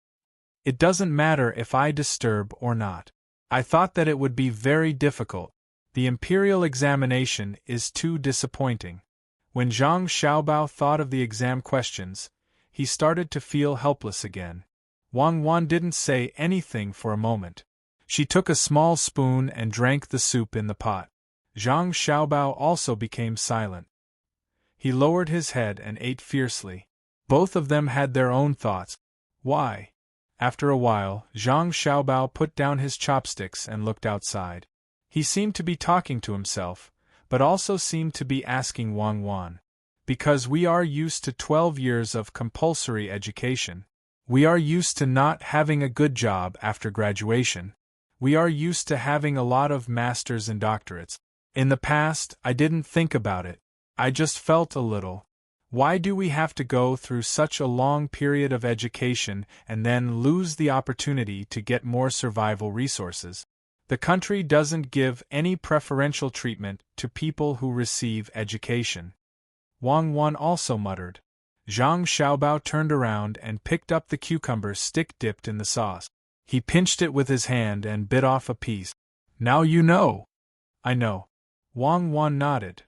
It doesn't matter if I disturb or not. I thought that it would be very difficult. The imperial examination is too disappointing." When Zhang Xiaobao thought of the exam questions, he started to feel helpless again. Wang Wan didn't say anything for a moment. She took a small spoon and drank the soup in the pot. Zhang Xiaobao also became silent. He lowered his head and ate fiercely. Both of them had their own thoughts. Why? After a while, Zhang Xiaobao put down his chopsticks and looked outside. He seemed to be talking to himself, but also seemed to be asking Wang Wan. Because we are used to 12 years of compulsory education. We are used to not having a good job after graduation. We are used to having a lot of masters and doctorates. In the past, I didn't think about it. I just felt a little. Why do we have to go through such a long period of education and then lose the opportunity to get more survival resources? The country doesn't give any preferential treatment to people who receive education. Wang Wan also muttered. Zhang Xiaobao turned around and picked up the cucumber stick dipped in the sauce. He pinched it with his hand and bit off a piece. "Now you know." "I know." Wang Wan nodded.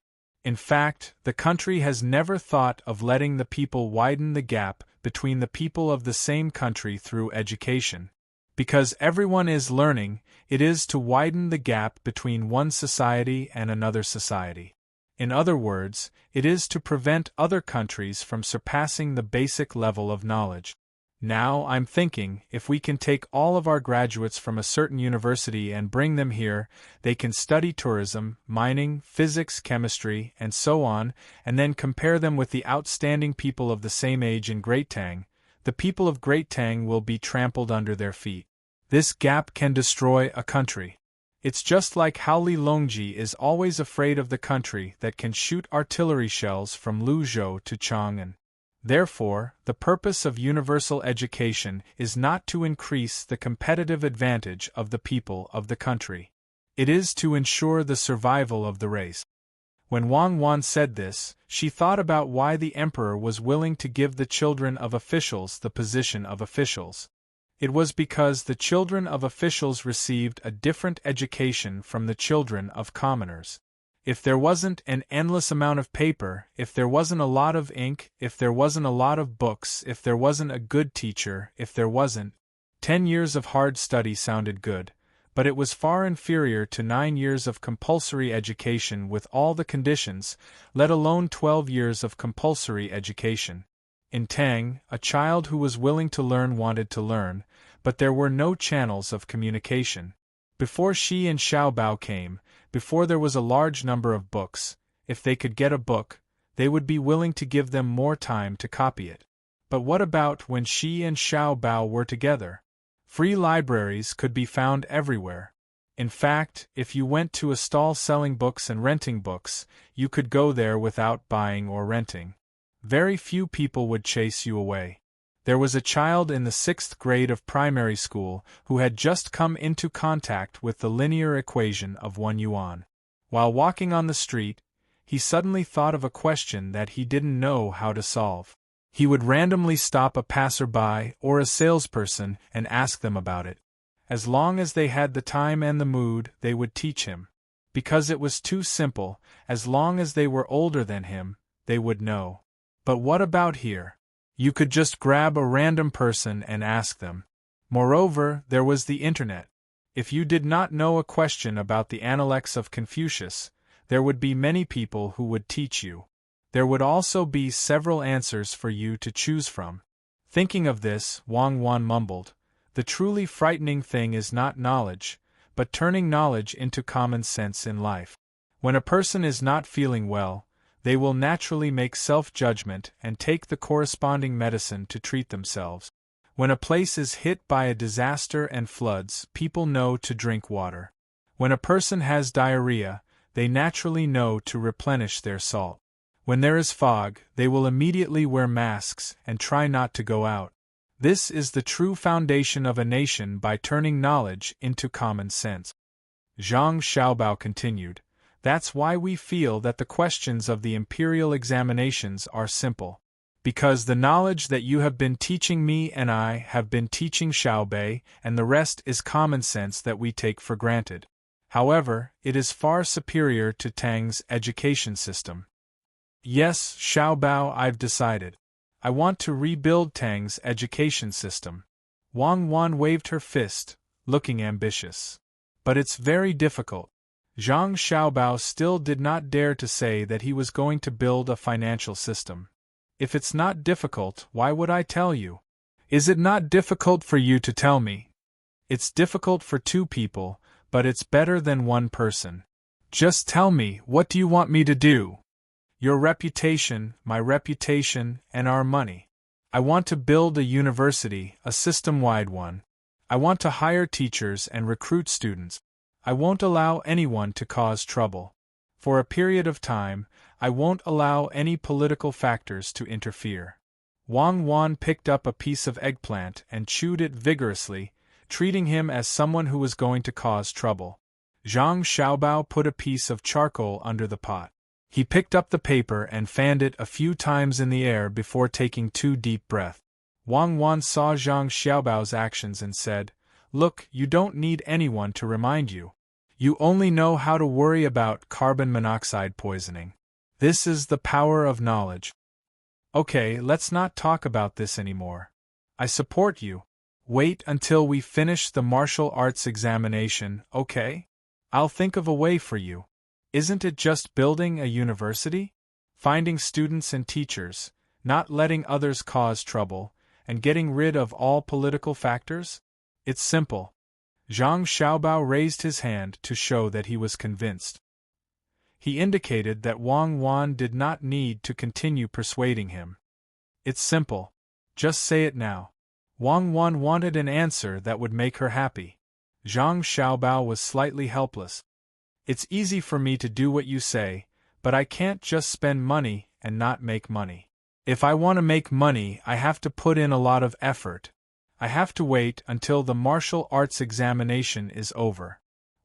In fact, the country has never thought of letting the people widen the gap between the people of the same country through education. Because everyone is learning, it is to widen the gap between one society and another society. In other words, it is to prevent other countries from surpassing the basic level of knowledge. Now I'm thinking, if we can take all of our graduates from a certain university and bring them here, they can study tourism, mining, physics, chemistry, and so on, and then compare them with the outstanding people of the same age in Great Tang. The people of Great Tang will be trampled under their feet. This gap can destroy a country. It's just like how Li Longji is always afraid of the country that can shoot artillery shells from Luzhou to Chang'an. Therefore, the purpose of universal education is not to increase the competitive advantage of the people of the country. It is to ensure the survival of the race. When Wang Wan said this, she thought about why the emperor was willing to give the children of officials the position of officials. It was because the children of officials received a different education from the children of commoners. If there wasn't an endless amount of paper, if there wasn't a lot of ink, if there wasn't a lot of books, if there wasn't a good teacher, if there wasn't 10 years of hard study sounded good, but it was far inferior to 9 years of compulsory education with all the conditions, let alone 12 years of compulsory education. In Tang, a child who was willing to learn wanted to learn, but there were no channels of communication. Before Shi and Xiaobao came, before there was a large number of books, if they could get a book, they would be willing to give them more time to copy it. But what about when Shi and Xiaobao were together? Free libraries could be found everywhere. In fact, if you went to a stall selling books and renting books, you could go there without buying or renting. Very few people would chase you away. There was a child in the 6th grade of primary school who had just come into contact with the linear equation of 1 yuan. While walking on the street, he suddenly thought of a question that he didn't know how to solve. He would randomly stop a passerby or a salesperson and ask them about it. As long as they had the time and the mood, they would teach him. Because it was too simple, as long as they were older than him, they would know. But what about here? You could just grab a random person and ask them. Moreover, there was the internet. If you did not know a question about the Analects of Confucius, there would be many people who would teach you. There would also be several answers for you to choose from. Thinking of this, Wang Wan mumbled, "The truly frightening thing is not knowledge, but turning knowledge into common sense in life. When a person is not feeling well, they will naturally make self-judgment and take the corresponding medicine to treat themselves. When a place is hit by a disaster and floods, people know to drink water. When a person has diarrhea, they naturally know to replenish their salt. When there is fog, they will immediately wear masks and try not to go out. This is the true foundation of a nation by turning knowledge into common sense. Zhang Xiaobao continued, That's why we feel that the questions of the imperial examinations are simple. Because the knowledge that you have been teaching me and I have been teaching Xiaobei, and the rest is common sense that we take for granted. However, it is far superior to Tang's education system. Yes, Xiaobao, I've decided. I want to rebuild Tang's education system. Wang Wan waved her fist, looking ambitious. But it's very difficult. Zhang Xiaobao still did not dare to say that he was going to build a financial system. If it's not difficult, why would I tell you? Is it not difficult for you to tell me? It's difficult for two people, but it's better than one person. Just tell me, what do you want me to do? Your reputation, my reputation, and our money. I want to build a university, a system-wide one. I want to hire teachers and recruit students. I won't allow anyone to cause trouble. For a period of time, I won't allow any political factors to interfere. Wang Wan picked up a piece of eggplant and chewed it vigorously, treating him as someone who was going to cause trouble. Zhang Xiaobao put a piece of charcoal under the pot. He picked up the paper and fanned it a few times in the air before taking 2 deep breaths. Wang Wan saw Zhang Xiaobao's actions and said, Look, you don't need anyone to remind you. You only know how to worry about carbon monoxide poisoning. This is the power of knowledge. Okay, let's not talk about this anymore. I support you. Wait until we finish the martial arts examination, okay? I'll think of a way for you. Isn't it just building a university? Finding students and teachers, not letting others cause trouble, and getting rid of all political factors? It's simple. Zhang Xiaobao raised his hand to show that he was convinced. He indicated that Wang Wan did not need to continue persuading him. It's simple. Just say it now. Wang Wan wanted an answer that would make her happy. Zhang Xiaobao was slightly helpless. It's easy for me to do what you say, but I can't just spend money and not make money. If I want to make money, I have to put in a lot of effort. I have to wait until the martial arts examination is over.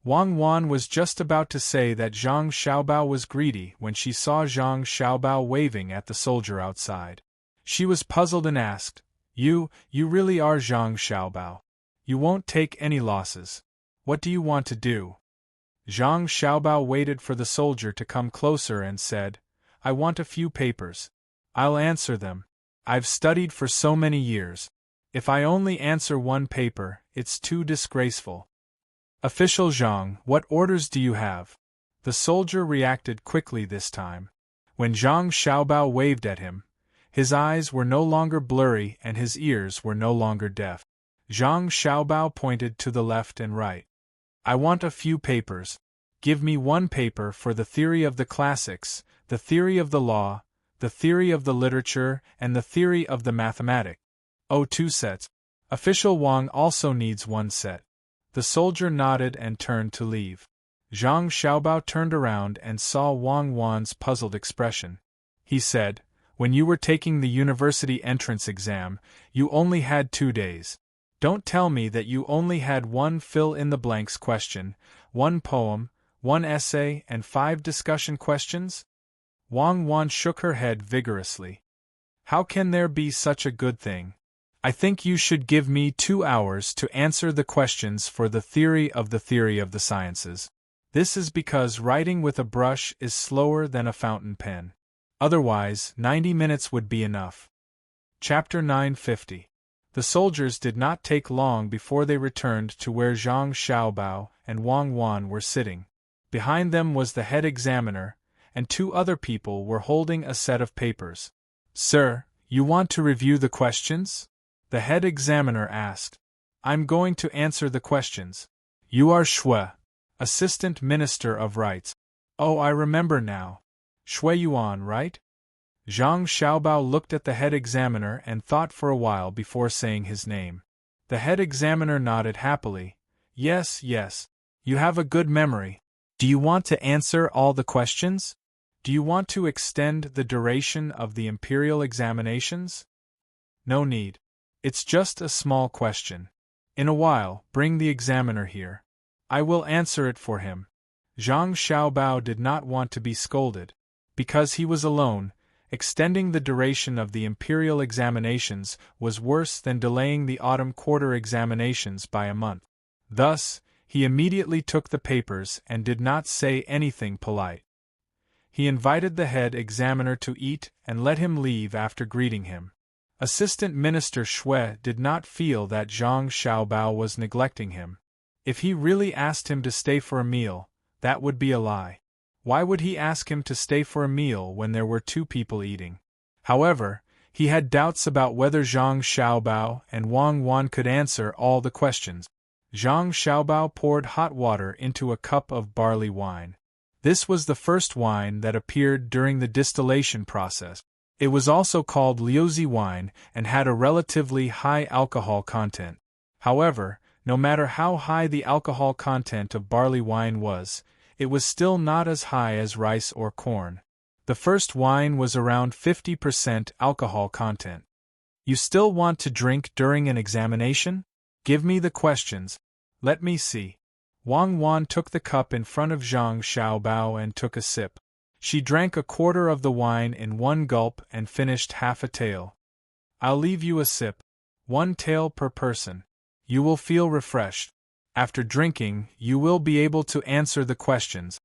Wang Wan was just about to say that Zhang Xiaobao was greedy when she saw Zhang Xiaobao waving at the soldier outside. She was puzzled and asked, You really are Zhang Xiaobao. You won't take any losses. What do you want to do? Zhang Xiaobao waited for the soldier to come closer and said, I want a few papers. I'll answer them. I've studied for so many years. If I only answer one paper, it's too disgraceful. Official Zhang, what orders do you have? The soldier reacted quickly this time. When Zhang Xiaobao waved at him, his eyes were no longer blurry and his ears were no longer deaf. Zhang Xiaobao pointed to the left and right. I want a few papers. Give me one paper for the theory of the classics, the theory of the law, the theory of the literature, and the theory of the mathematics. Oh, 2 sets. Official Wang also needs 1 set. The soldier nodded and turned to leave. Zhang Xiaobao turned around and saw Wang Wan's puzzled expression. He said, When you were taking the university entrance exam, you only had 2 days. Don't tell me that you only had 1 fill-in-the-blanks question, 1 poem, 1 essay, and 5 discussion questions? Wang Wan shook her head vigorously. How can there be such a good thing? I think you should give me 2 hours to answer the questions for the theory of the sciences. This is because writing with a brush is slower than a fountain pen. Otherwise, 90 minutes would be enough. Chapter 950. The soldiers did not take long before they returned to where Zhang Xiaobao and Wang Wan were sitting. Behind them was the head examiner, and 2 other people were holding a set of papers. Sir, you want to review the questions? The head examiner asked. I'm going to answer the questions. You are Shui, Assistant Minister of Rights. Oh, I remember now. Shui Yuan, right? Zhang Xiaobao looked at the head examiner and thought for a while before saying his name. The head examiner nodded happily. Yes, you have a good memory. Do you want to answer all the questions? Do you want to extend the duration of the imperial examinations? No need. It's just a small question. In a while, bring the examiner here. I will answer it for him. Zhang Xiaobao did not want to be scolded. Because he was alone, extending the duration of the imperial examinations was worse than delaying the autumn quarter examinations by a month. Thus, he immediately took the papers and did not say anything polite. He invited the head examiner to eat and let him leave after greeting him. Assistant Minister Shui did not feel that Zhang Xiaobao was neglecting him. If he really asked him to stay for a meal, that would be a lie. Why would he ask him to stay for a meal when there were two people eating? However, he had doubts about whether Zhang Xiaobao and Wang Wan could answer all the questions. Zhang Xiaobao poured hot water into a cup of barley wine. This was the first wine that appeared during the distillation process. It was also called Liuzi wine and had a relatively high alcohol content. However, no matter how high the alcohol content of barley wine was, it was still not as high as rice or corn. The first wine was around 50% alcohol content. You still want to drink during an examination? Give me the questions. Let me see. Wang Wan took the cup in front of Zhang Xiaobao and took a sip. She drank a quarter of the wine in one gulp and finished half a tael. I'll leave you a sip. 1 tael per person. You will feel refreshed. After drinking, you will be able to answer the questions.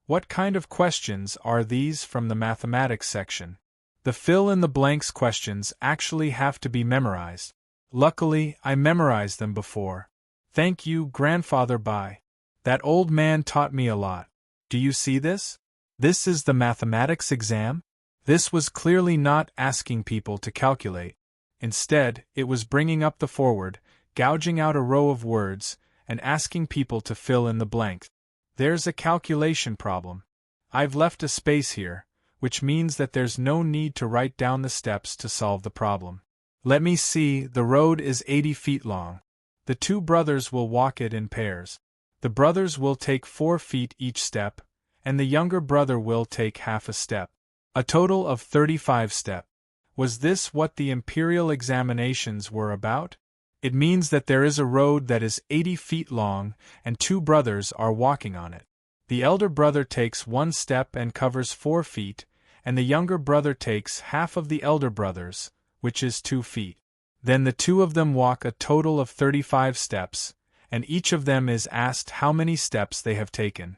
What kind of questions are these from the mathematics section? The fill-in-the-blanks questions actually have to be memorized. Luckily, I memorized them before. Thank you, Grandfather Bai. That old man taught me a lot. Do you see this? This is the mathematics exam? This was clearly not asking people to calculate. Instead, it was bringing up the forward, gouging out a row of words, and asking people to fill in the blanks. There's a calculation problem. I've left a space here, which means that there's no need to write down the steps to solve the problem. Let me see, the road is 80 feet long. The two brothers will walk it in pairs. The brothers will take 4 feet each step, and the younger brother will take half a step. A total of 35 steps. Was this what the imperial examinations were about? It means that there is a road that is 80 feet long, and 2 brothers are walking on it. The elder brother takes 1 step and covers 4 feet, and the younger brother takes half of the elder brother's, which is 2 feet. Then the two of them walk a total of 35 steps, and each of them is asked how many steps they have taken.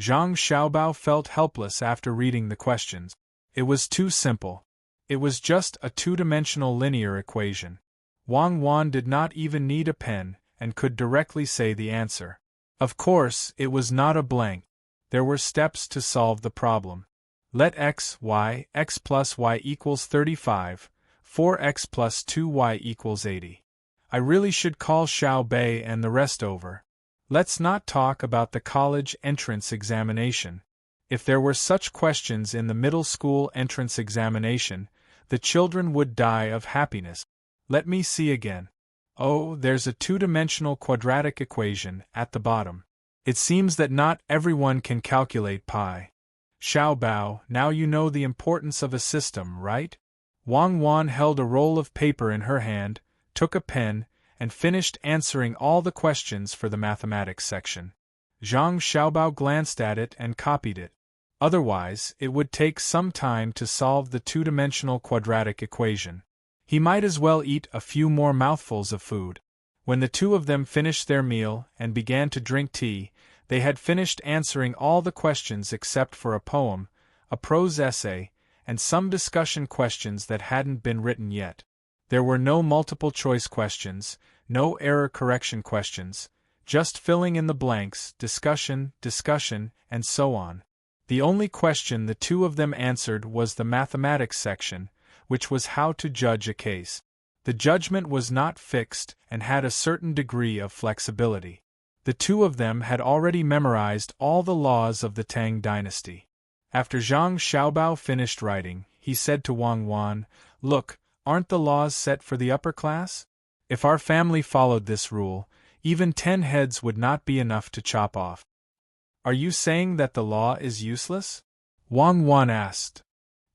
Zhang Xiaobao felt helpless after reading the questions. It was too simple. It was just a two-dimensional linear equation. Wang Wan did not even need a pen and could directly say the answer. Of course, it was not a blank. There were steps to solve the problem. Let x plus y equals 35, 4x plus 2y equals 80. I really should call Xiao Bei and the rest over. Let's not talk about the college entrance examination. If there were such questions in the middle school entrance examination, the children would die of happiness. Let me see again. Oh, there's a two-dimensional quadratic equation at the bottom. It seems that not everyone can calculate pi. Xiao Bao, now you know the importance of a system, right? Wang Wan held a roll of paper in her hand, took a pen, and finished answering all the questions for the mathematics section. Zhang Xiaobao glanced at it and copied it. Otherwise, it would take some time to solve the two-dimensional quadratic equation. He might as well eat a few more mouthfuls of food. When the two of them finished their meal and began to drink tea, they had finished answering all the questions except for a poem, a prose essay, and some discussion questions that hadn't been written yet. There were no multiple-choice questions, no error correction questions, just filling in the blanks, discussion, and so on. The only question the two of them answered was the mathematics section, which was how to judge a case. The judgment was not fixed and had a certain degree of flexibility. The two of them had already memorized all the laws of the Tang dynasty. After Zhang Xiaobao finished writing, he said to Wang Wan, "Look, aren't the laws set for the upper class? If our family followed this rule, even 10 heads would not be enough to chop off." "Are you saying that the law is useless?" Wang Wan asked.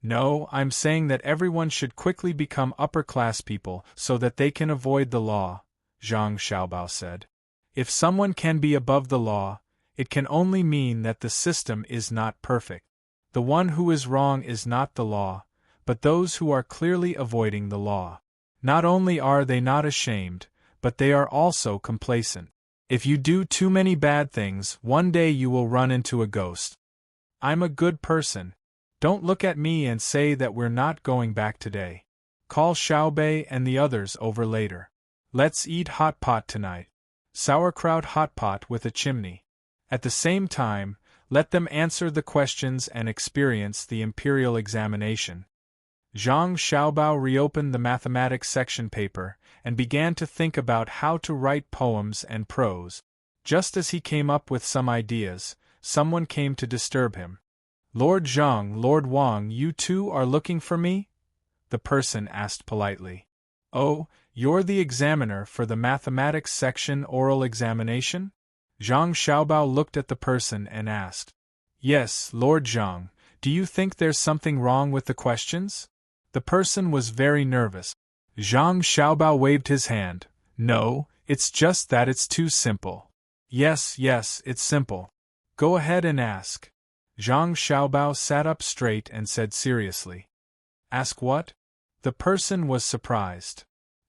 No, I'm saying that everyone should quickly become upper-class people so that they can avoid the law, Zhang Xiaobao said. If someone can be above the law, it can only mean that the system is not perfect. The one who is wrong is not the law, but those who are clearly avoiding the law. Not only are they not ashamed, but they are also complacent. If you do too many bad things, one day you will run into a ghost. I'm a good person. Don't look at me and say that we're not going back today. Call Xiaobei and the others over later. Let's eat hot pot tonight. Sauerkraut hot pot with a chimney. At the same time, let them answer the questions and experience the imperial examination. Zhang Xiaobao reopened the mathematics section paper and began to think about how to write poems and prose. Just as he came up with some ideas, someone came to disturb him. Lord Zhang, Lord Wang, you two are looking for me? The person asked politely. Oh, you're the examiner for the mathematics section oral examination? Zhang Xiaobao looked at the person and asked. Yes, Lord Zhang, do you think there's something wrong with the questions? The person was very nervous. Zhang Xiaobao waved his hand. No, it's just that it's too simple. Yes, it's simple. Go ahead and ask. Zhang Xiaobao sat up straight and said seriously. Ask what? The person was surprised.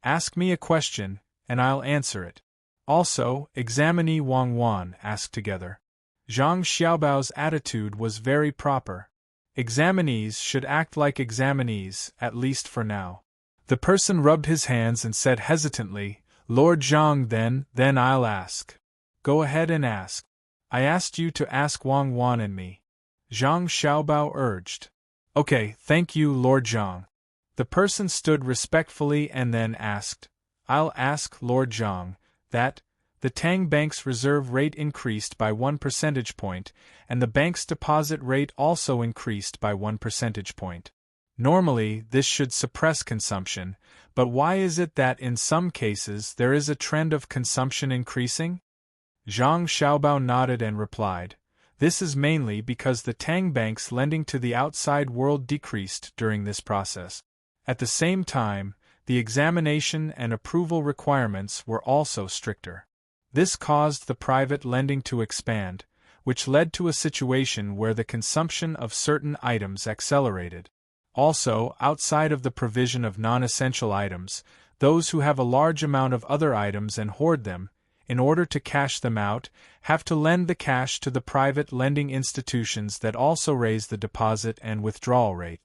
Ask me a question, and I'll answer it. Also, examinee Wang Wan asked together. Zhang Xiaobao's attitude was very proper. Examinees should act like examinees, at least for now. The person rubbed his hands and said hesitantly, Lord Zhang, then I'll ask. Go ahead and ask. I asked you to ask Wang Wan and me. Zhang Xiaobao urged. Okay, thank you, Lord Zhang. The person stood respectfully and then asked, I'll ask Lord Zhang, that the Tang Bank's reserve rate increased by 1 percentage point, and the bank's deposit rate also increased by 1 percentage point. Normally, this should suppress consumption, but why is it that in some cases there is a trend of consumption increasing? Zhang Xiaobao nodded and replied, This is mainly because the Tang Bank's lending to the outside world decreased during this process. At the same time, the examination and approval requirements were also stricter. This caused the private lending to expand, which led to a situation where the consumption of certain items accelerated. Also, outside of the provision of non-essential items, those who have a large amount of other items and hoard them, in order to cash them out, have to lend the cash to the private lending institutions that also raise the deposit and withdrawal rate.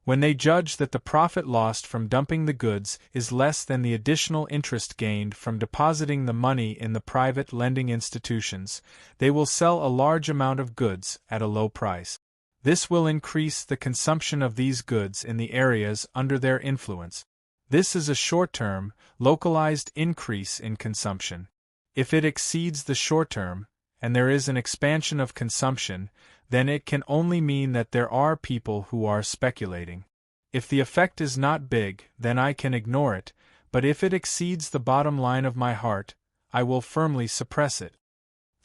When they judge that the profit lost from dumping the goods is less than the additional interest gained from depositing the money in the private lending institutions, they will sell a large amount of goods at a low price. This will increase the consumption of these goods in the areas under their influence. This is a short-term, localized increase in consumption. If it exceeds the short-term, and there is an expansion of consumption, then it can only mean that there are people who are speculating. If the effect is not big, then I can ignore it, but if it exceeds the bottom line of my heart, I will firmly suppress it.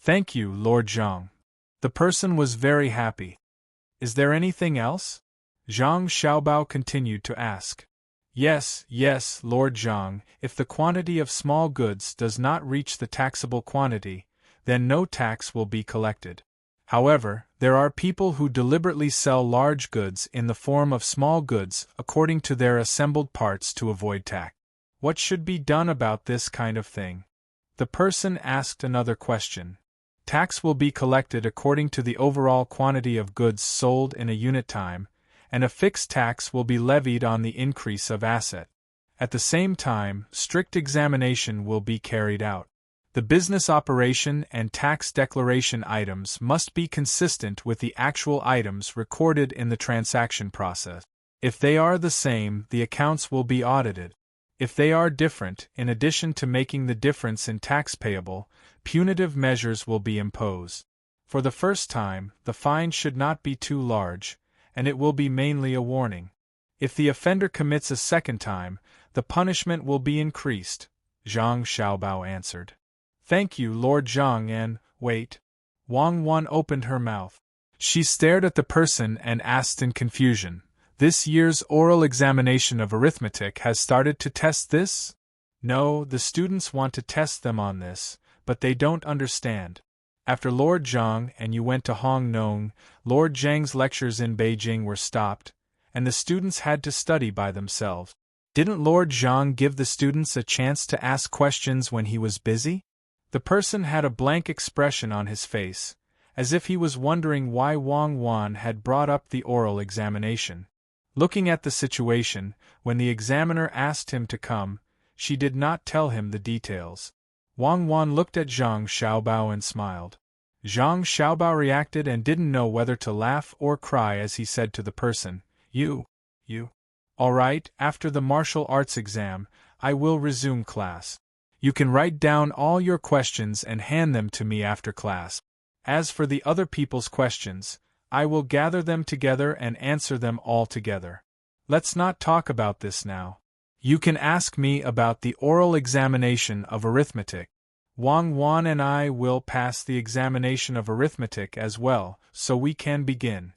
Thank you, Lord Zhang. The person was very happy. Is there anything else? Zhang Xiaobao continued to ask. Yes, Lord Zhang, if the quantity of small goods does not reach the taxable quantity, then no tax will be collected. However, there are people who deliberately sell large goods in the form of small goods according to their assembled parts to avoid tax. What should be done about this kind of thing? The person asked another question. Tax will be collected according to the overall quantity of goods sold in a unit time, and a fixed tax will be levied on the increase of asset. At the same time, strict examination will be carried out. The business operation and tax declaration items must be consistent with the actual items recorded in the transaction process. If they are the same, the accounts will be audited. If they are different, in addition to making the difference in tax payable, punitive measures will be imposed. For the first time, the fine should not be too large, and it will be mainly a warning. If the offender commits a second time, the punishment will be increased, Zhang Xiaobao answered. Thank you, Lord Zhang, and, wait. Wang Wan opened her mouth. She stared at the person and asked in confusion, "This year's oral examination of arithmetic has started to test this?" "No, the students want to test them on this, but they don't understand. After Lord Zhang and you went to Hong Nong, Lord Zhang's lectures in Beijing were stopped, and the students had to study by themselves. Didn't Lord Zhang give the students a chance to ask questions when he was busy?" The person had a blank expression on his face, as if he was wondering why Wang Wan had brought up the oral examination. Looking at the situation, when the examiner asked him to come, she did not tell him the details. Wang Wan looked at Zhang Xiaobao and smiled. Zhang Xiaobao reacted and didn't know whether to laugh or cry as he said to the person, You. All right, after the martial arts exam, I will resume class. You can write down all your questions and hand them to me after class. As for the other people's questions, I will gather them together and answer them all together. Let's not talk about this now. You can ask me about the oral examination of arithmetic. Wang Wan and I will pass the examination of arithmetic as well, so we can begin.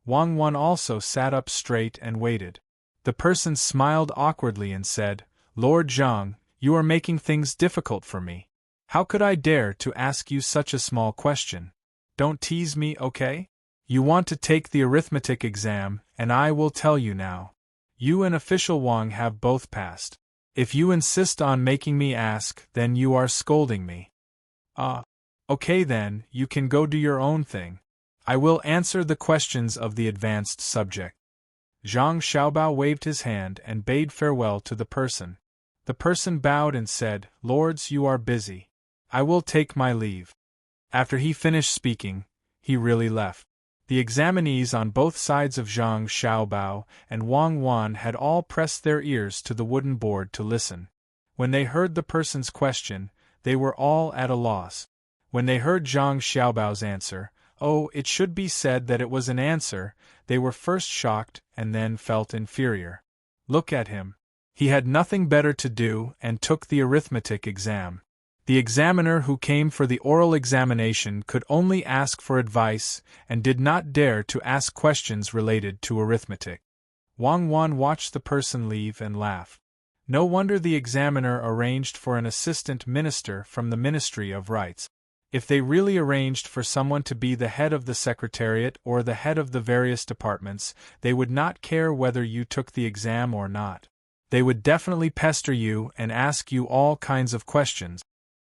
Wang Wan also sat up straight and waited. The person smiled awkwardly and said, "Lord Zhang, you are making things difficult for me. How could I dare to ask you such a small question? Don't tease me, okay? You want to take the arithmetic exam, and I will tell you now. You and official Wang have both passed. If you insist on making me ask, then you are scolding me." Okay then, you can go do your own thing. I will answer the questions of the advanced subject." Zhang Xiaobao waved his hand and bade farewell to the person. The person bowed and said, "Lords, you are busy. I will take my leave." After he finished speaking, he really left. The examinees on both sides of Zhang Xiaobao and Wang Wan had all pressed their ears to the wooden board to listen. When they heard the person's question, they were all at a loss. When they heard Zhang Xiaobao's answer, it should be said that it was an answer, they were first shocked and then felt inferior. Look at him. He had nothing better to do and took the arithmetic exam. The examiner who came for the oral examination could only ask for advice and did not dare to ask questions related to arithmetic. Wang Wan watched the person leave and laughed. No wonder the examiner arranged for an assistant minister from the Ministry of Rights. If they really arranged for someone to be the head of the secretariat or the head of the various departments, they would not care whether you took the exam or not. They would definitely pester you and ask you all kinds of questions.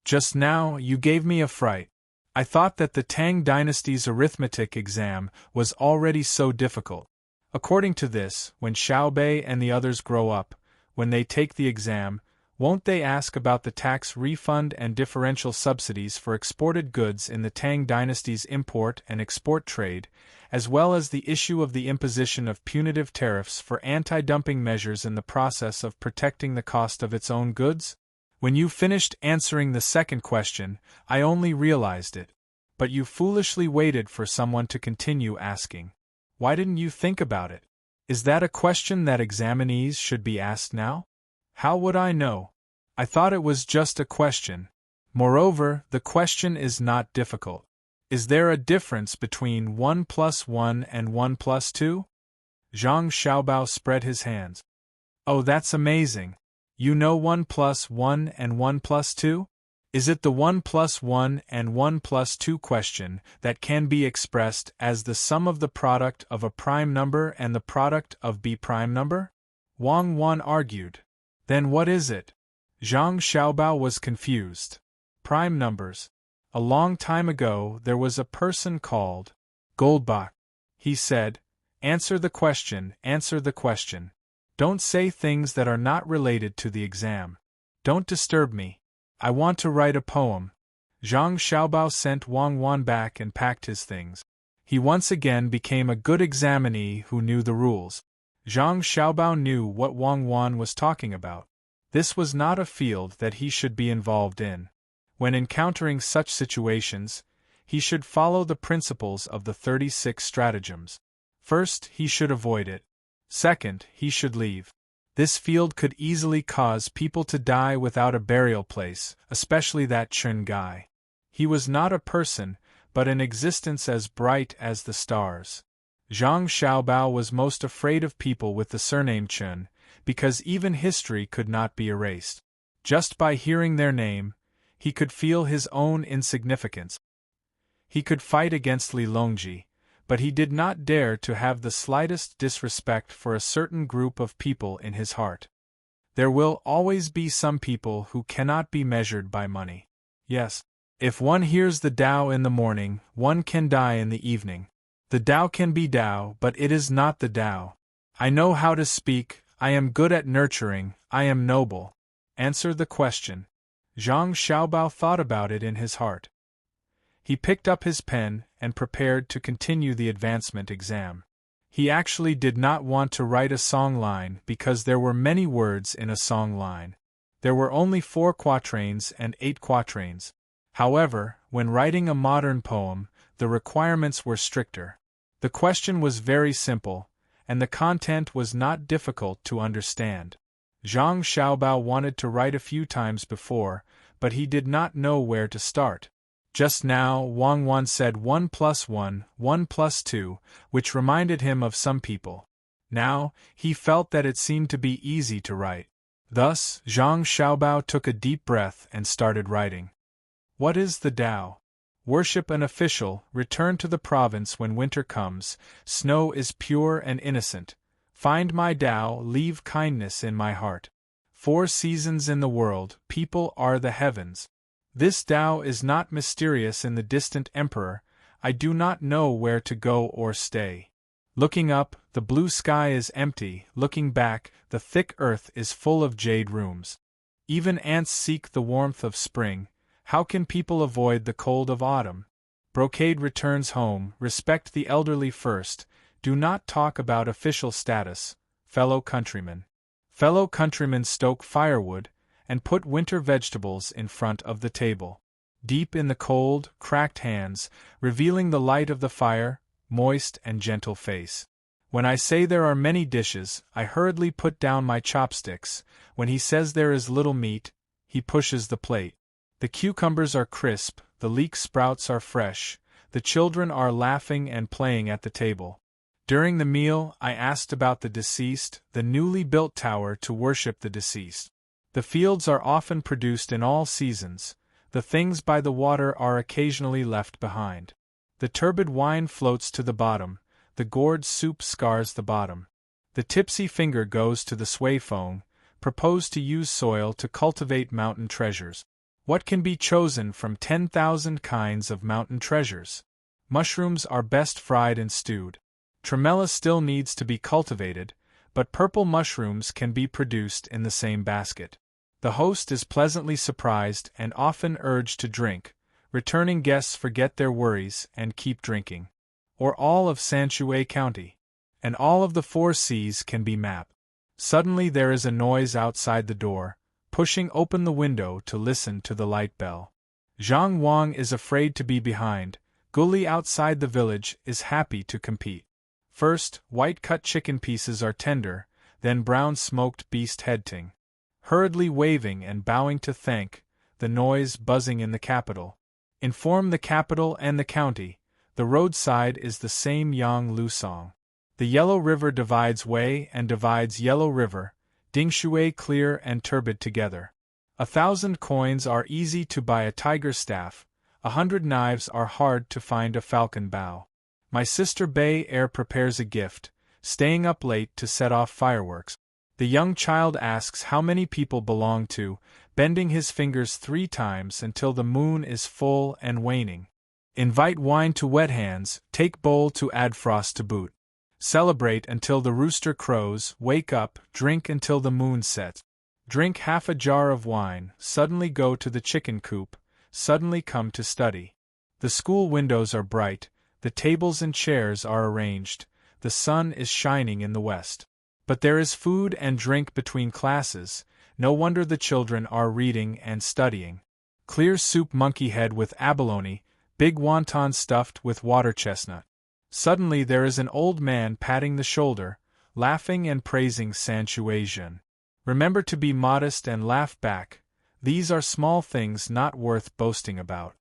Just now, you gave me a fright. I thought that the Tang dynasty's arithmetic exam was already so difficult. According to this, when Xiaobei and the others grow up, when they take the exam, won't they ask about the tax refund and differential subsidies for exported goods in the Tang dynasty's import and export trade, as well as the issue of the imposition of punitive tariffs for anti-dumping measures in the process of protecting the cost of its own goods? When you finished answering the second question, I only realized it. But you foolishly waited for someone to continue asking. Why didn't you think about it? Is that a question that examinees should be asked now? How would I know? I thought it was just a question. Moreover, the question is not difficult. Is there a difference between 1 plus 1 and 1 plus 2? Zhang Xiaobao spread his hands. Oh, that's amazing. You know 1 plus 1 and 1 plus 2? Is it the 1 plus 1 and 1 plus 2 question that can be expressed as the sum of the product of a prime number and the product of b prime number? Wang Wan argued. Then what is it? Zhang Xiaobao was confused. Prime numbers. A long time ago there was a person called Goldbach. He said, answer the question, answer the question. Don't say things that are not related to the exam. Don't disturb me. I want to write a poem. Zhang Xiaobao sent Wang Wan back and packed his things. He once again became a good examinee who knew the rules. Zhang Xiaobao knew what Wang Wan was talking about. This was not a field that he should be involved in. When encountering such situations, he should follow the principles of the 36 stratagems. First, he should avoid it. Second, he should leave. This field could easily cause people to die without a burial place, especially that Chun guy. He was not a person, but an existence as bright as the stars. Zhang Xiaobao was most afraid of people with the surname Chen, because even history could not be erased. Just by hearing their name, he could feel his own insignificance. He could fight against Li Longji, but he did not dare to have the slightest disrespect for a certain group of people in his heart. There will always be some people who cannot be measured by money. Yes, if one hears the Tao in the morning, one can die in the evening. The Tao can be Tao, but it is not the Tao. I know how to speak, I am good at nurturing, I am noble. Answer the question. Zhang Xiaobao thought about it in his heart. He picked up his pen and prepared to continue the advancement exam. He actually did not want to write a song line because there were many words in a song line. There were only 4 quatrains and 8 quatrains. However, when writing a modern poem, the requirements were stricter. The question was very simple, and the content was not difficult to understand. Zhang Xiaobao wanted to write a few times before, but he did not know where to start. Just now, Wang Wan said 1 + 1, 1 + 2, which reminded him of some people. Now, he felt that it seemed to be easy to write. Thus, Zhang Xiaobao took a deep breath and started writing. What is the Tao? Worship an official, return to the province when winter comes, snow is pure and innocent. Find my Tao, leave kindness in my heart. 4 seasons in the world, people are the heavens. This Tao is not mysterious in the distant emperor, I do not know where to go or stay. Looking up, the blue sky is empty, looking back, the thick earth is full of jade rooms. Even ants seek the warmth of spring, how can people avoid the cold of autumn? Brocade returns home, respect the elderly first, do not talk about official status, fellow countrymen. Fellow countrymen stoke firewood, and put winter vegetables in front of the table. Deep in the cold, cracked hands, revealing the light of the fire, moist and gentle face. When I say there are many dishes, I hurriedly put down my chopsticks. When he says there is little meat, he pushes the plate. The cucumbers are crisp, the leek sprouts are fresh, the children are laughing and playing at the table. During the meal, I asked about the deceased, the newly built tower to worship the deceased. The fields are often produced in all seasons, the things by the water are occasionally left behind. The turbid wine floats to the bottom, the gourd soup scars the bottom. The tipsy finger goes to the sway phone, propose to use soil to cultivate mountain treasures. What can be chosen from 10,000 kinds of mountain treasures? Mushrooms are best fried and stewed. Tremella still needs to be cultivated, but purple mushrooms can be produced in the same basket. The host is pleasantly surprised and often urged to drink. Returning guests forget their worries and keep drinking. Or all of Sanshui County. And all of the 4 seas can be mapped. Suddenly there is a noise outside the door, pushing open the window to listen to the light bell. Zhang Wang is afraid to be behind. Guli outside the village is happy to compete. First, white cut chicken pieces are tender, then brown smoked beast head ting. Hurriedly waving and bowing to thank, the noise buzzing in the capital. Inform the capital and the county, the roadside is the same Yang Lu song. The Yellow River divides Wei and divides Yellow River, Dingshui clear and turbid together. 1,000 coins are easy to buy a tiger staff, 100 knives are hard to find a falcon bow. My sister Bei Er prepares a gift, staying up late to set off fireworks. The young child asks how many people belong to, bending his fingers 3 times until the moon is full and waning. Invite wine to wet hands, take bowl to add frost to boot. Celebrate until the rooster crows, wake up, drink until the moon sets. Drink half a jar of wine, suddenly go to the chicken coop, suddenly come to study. The school windows are bright, the tables and chairs are arranged, the sun is shining in the west. But there is food and drink between classes, no wonder the children are reading and studying. Clear soup monkey head with abalone, big wonton stuffed with water chestnut. Suddenly there is an old man patting the shoulder, laughing and praising Sanshuasian. Remember to be modest and laugh back, these are small things not worth boasting about.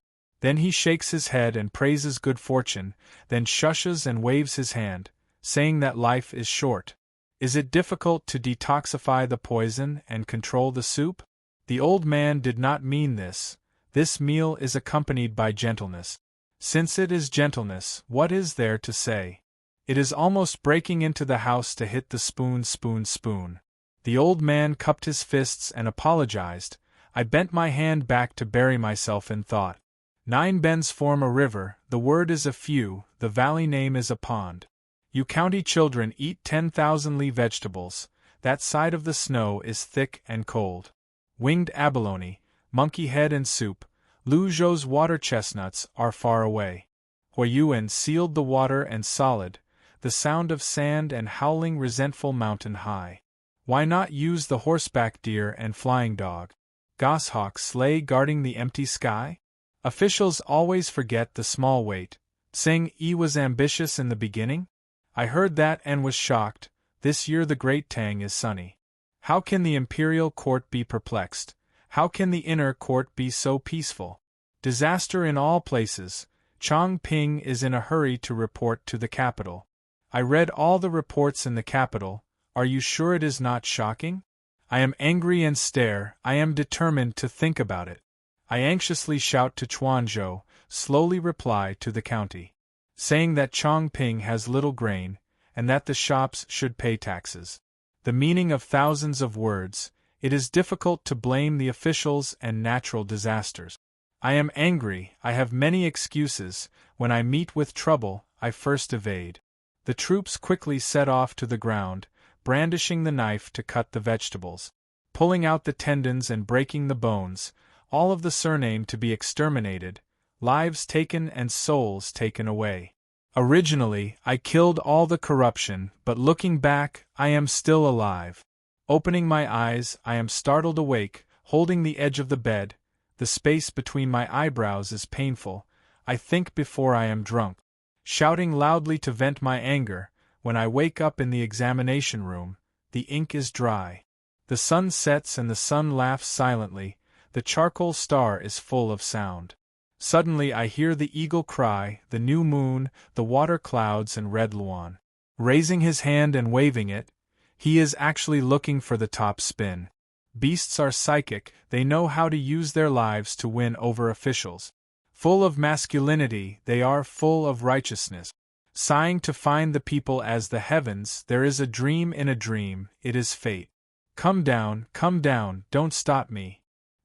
Then he shakes his head and praises good fortune, then shushes and waves his hand, saying that life is short. Is it difficult to detoxify the poison and control the soup? The old man did not mean this. This meal is accompanied by gentleness. Since it is gentleness, what is there to say? It is almost breaking into the house to hit the spoon. The old man cupped his fists and apologized. I bent my hand back to bury myself in thought. 9 bends form a river, the word is a few, the valley name is a pond. You county children eat 10,000 vegetables, that side of the snow is thick and cold. Winged abalone, monkey head and soup, Lu Zhou's water chestnuts are far away. Huayuan sealed the water and solid, the sound of sand and howling resentful mountain high. Why not use the horseback deer and flying dog? Goshawk sleigh guarding the empty sky? Officials always forget the small weight. Tsing Yi was ambitious in the beginning? I heard that and was shocked. This year the great Tang is sunny. How can the imperial court be perplexed? How can the inner court be so peaceful? Disaster in all places. Chongping is in a hurry to report to the capital. I read all the reports in the capital. Are you sure it is not shocking? I am angry and stare. I am determined to think about it. I anxiously shout to Chuanzhou, slowly reply to the county, saying that Chongping has little grain, and that the shops should pay taxes. The meaning of thousands of words. It is difficult to blame the officials and natural disasters. I am angry, I have many excuses. When I meet with trouble, I first evade. The troops quickly set off to the ground, brandishing the knife to cut the vegetables, pulling out the tendons and breaking the bones, all of the surname to be exterminated, lives taken and souls taken away. Originally, I killed all the corruption, but looking back, I am still alive. Opening my eyes, I am startled awake, holding the edge of the bed. The space between my eyebrows is painful. I think before I am drunk. Shouting loudly to vent my anger, when I wake up in the examination room, the ink is dry. The sun sets and the sun laughs silently, the charcoal star is full of sound. Suddenly I hear the eagle cry, the new moon, the water clouds and red Luan. Raising his hand and waving it, he is actually looking for the top spin. Beasts are psychic, they know how to use their lives to win over officials. Full of masculinity, they are full of righteousness. Sighing to find the people as the heavens, there is a dream in a dream, it is fate. Come down, don't stop me.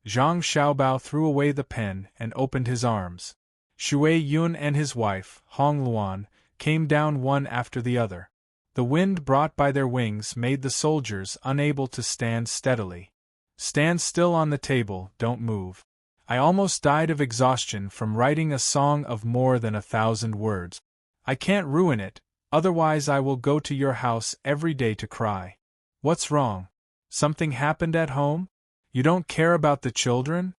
Zhang Xiaobao threw away the pen and opened his arms. Shui Yun and his wife, Hong Luan, came down one after the other. The wind brought by their wings made the soldiers unable to stand steadily. Stand still on the table, don't move. I almost died of exhaustion from writing a song of more than 1,000 words. I can't ruin it, otherwise I will go to your house every day to cry. What's wrong? Something happened at home? You don't care about the children?